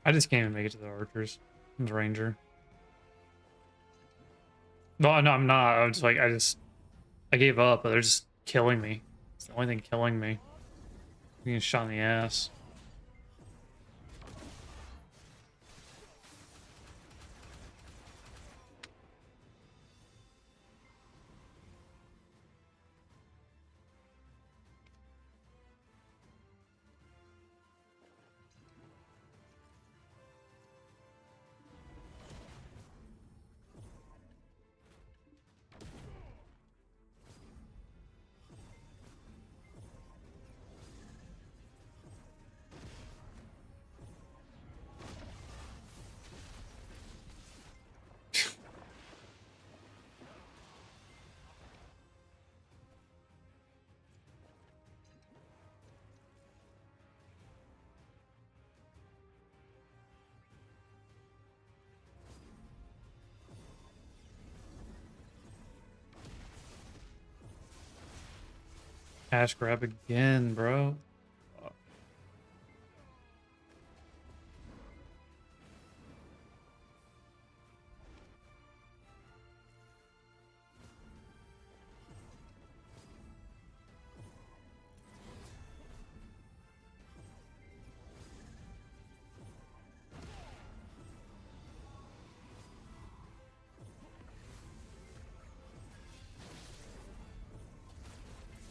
I just can't even make it to the archers. I'm the ranger. No, no, I'm not. I was just like, I gave up, but they're just killing me. It's the only thing killing me. Being shot in the ass. Cash grab again, bro.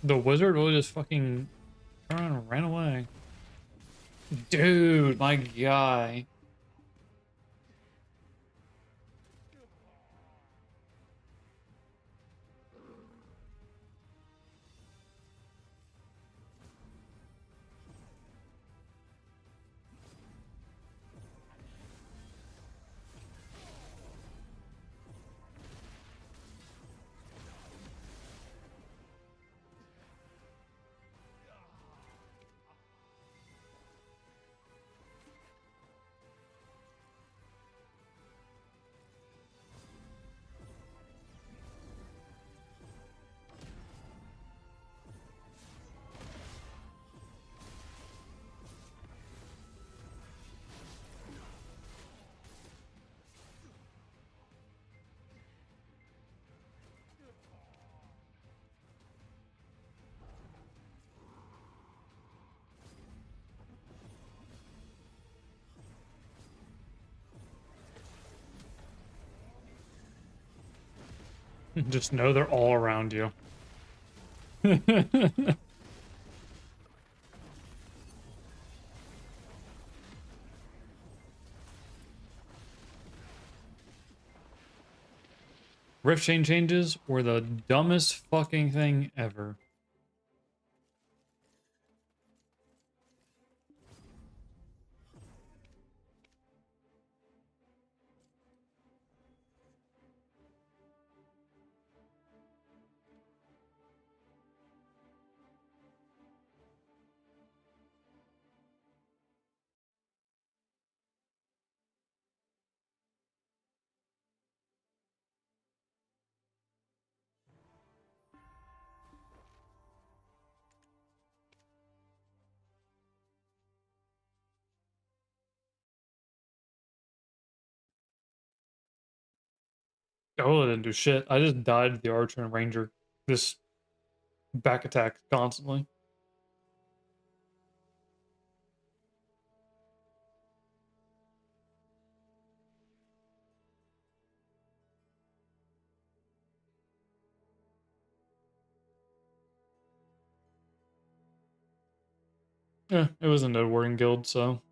The wizard really just fucking turned around and ran away. Dude, my guy. Just know they're all around you. Rift chain changes were the dumbest fucking thing ever. Oh, I didn't do shit. I just died to the archer and ranger. This back attack constantly. Yeah, it was a no wording guild, so.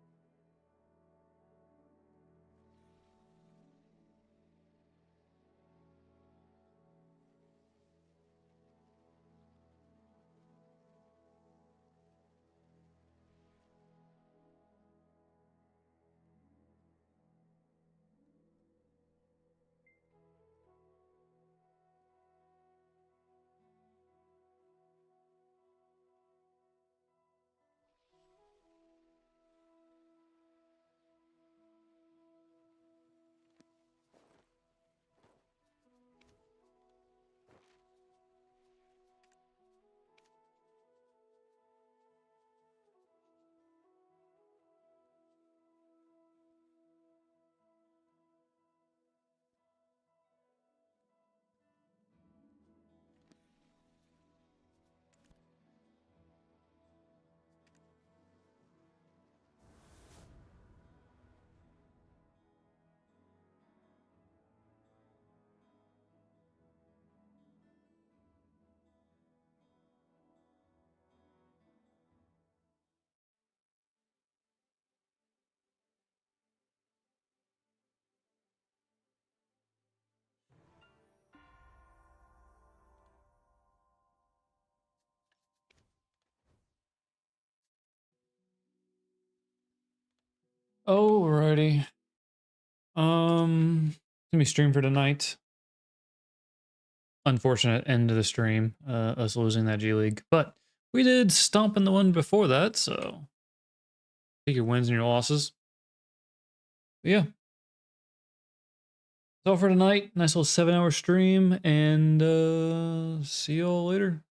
Alrighty. Gonna be stream for tonight. Unfortunate end of the stream, us losing that G League. But we did stomp in the one before that, so take your wins and your losses. But yeah. That's all for tonight. Nice little 7-hour stream, and see y'all later.